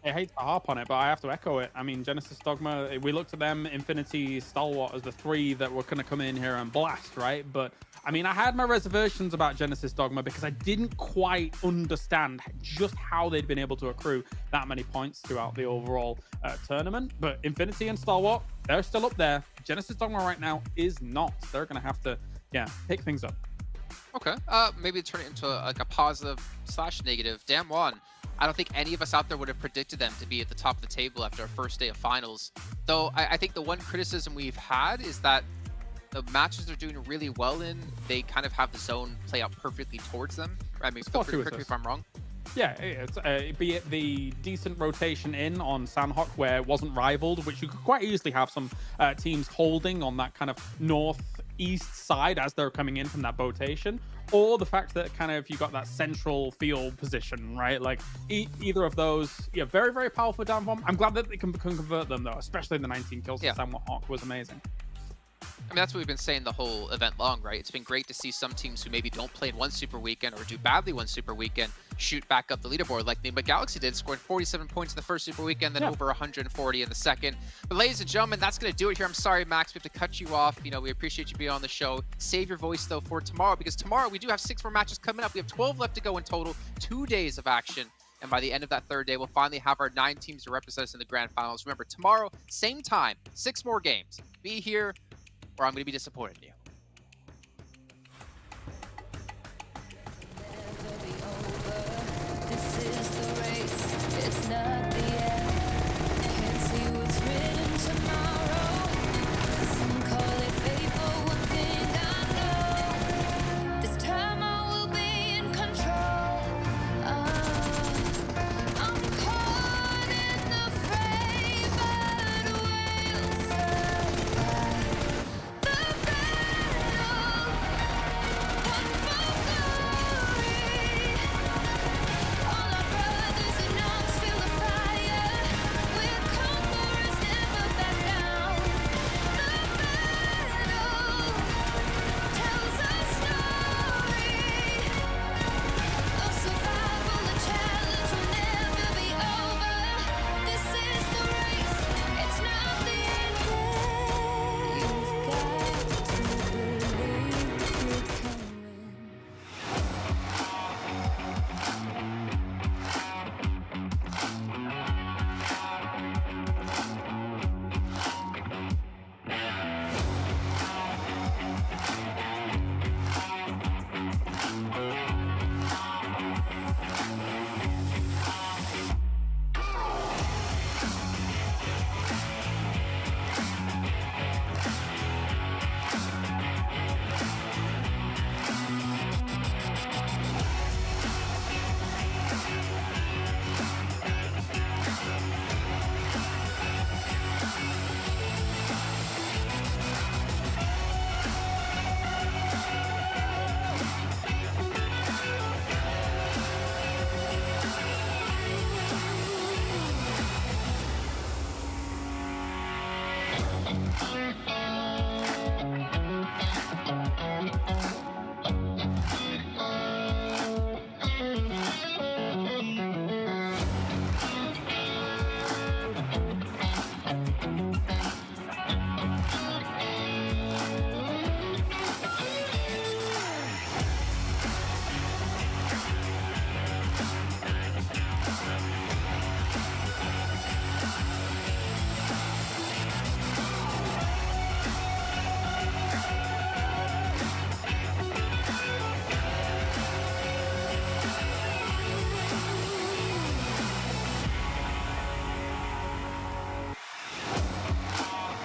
I hate to harp on it, but I have to echo it. I mean, Genesis Dogma, we looked at them, Infinity, Stalwart as the three that were going to come in here and blast, right? But, I mean, I had my reservations about Genesis Dogma because I didn't quite understand just how they'd been able to accrue that many points throughout the overall tournament. But Infinity and Stalwart, they're still up there. Genesis Dogma right now is not. They're going to have to, pick things up. Okay, maybe turn it into like a positive / negative. Damn one. I don't think any of us out there would have predicted them to be at the top of the table after our first day of finals. Though I think the one criticism we've had is that the matches they're doing really well in, they kind of have the zone play out perfectly towards them. I mean, feel free to correct me if I'm wrong. Yeah, it's, be it the decent rotation in on Sandhawk where it wasn't rivaled, which you could quite easily have some teams holding on that kind of northeast side as they're coming in from that rotation, or the fact that kind of you got that central field position, right? Like either of those, very, very powerful down bomb. I'm glad that they can convert them though, especially the 19 kills that Sandhawk was amazing. I mean, that's what we've been saying the whole event long, right? It's been great to see some teams who maybe don't play in one Super Weekend or do badly one Super Weekend shoot back up the leaderboard like Nima Galaxy did, scoring 47 points in the first Super Weekend, then over 140 in the second. But ladies and gentlemen, that's going to do it here. I'm sorry, Max, we have to cut you off. We appreciate you being on the show. Save your voice, though, for tomorrow, because tomorrow we do have 6 more matches coming up. We have 12 left to go in total, 2 days of action. And by the end of that third day, we'll finally have our 9 teams to represent us in the grand finals. Remember, tomorrow, same time, 6 more games. Be here, or I'm going to be disappointed in you.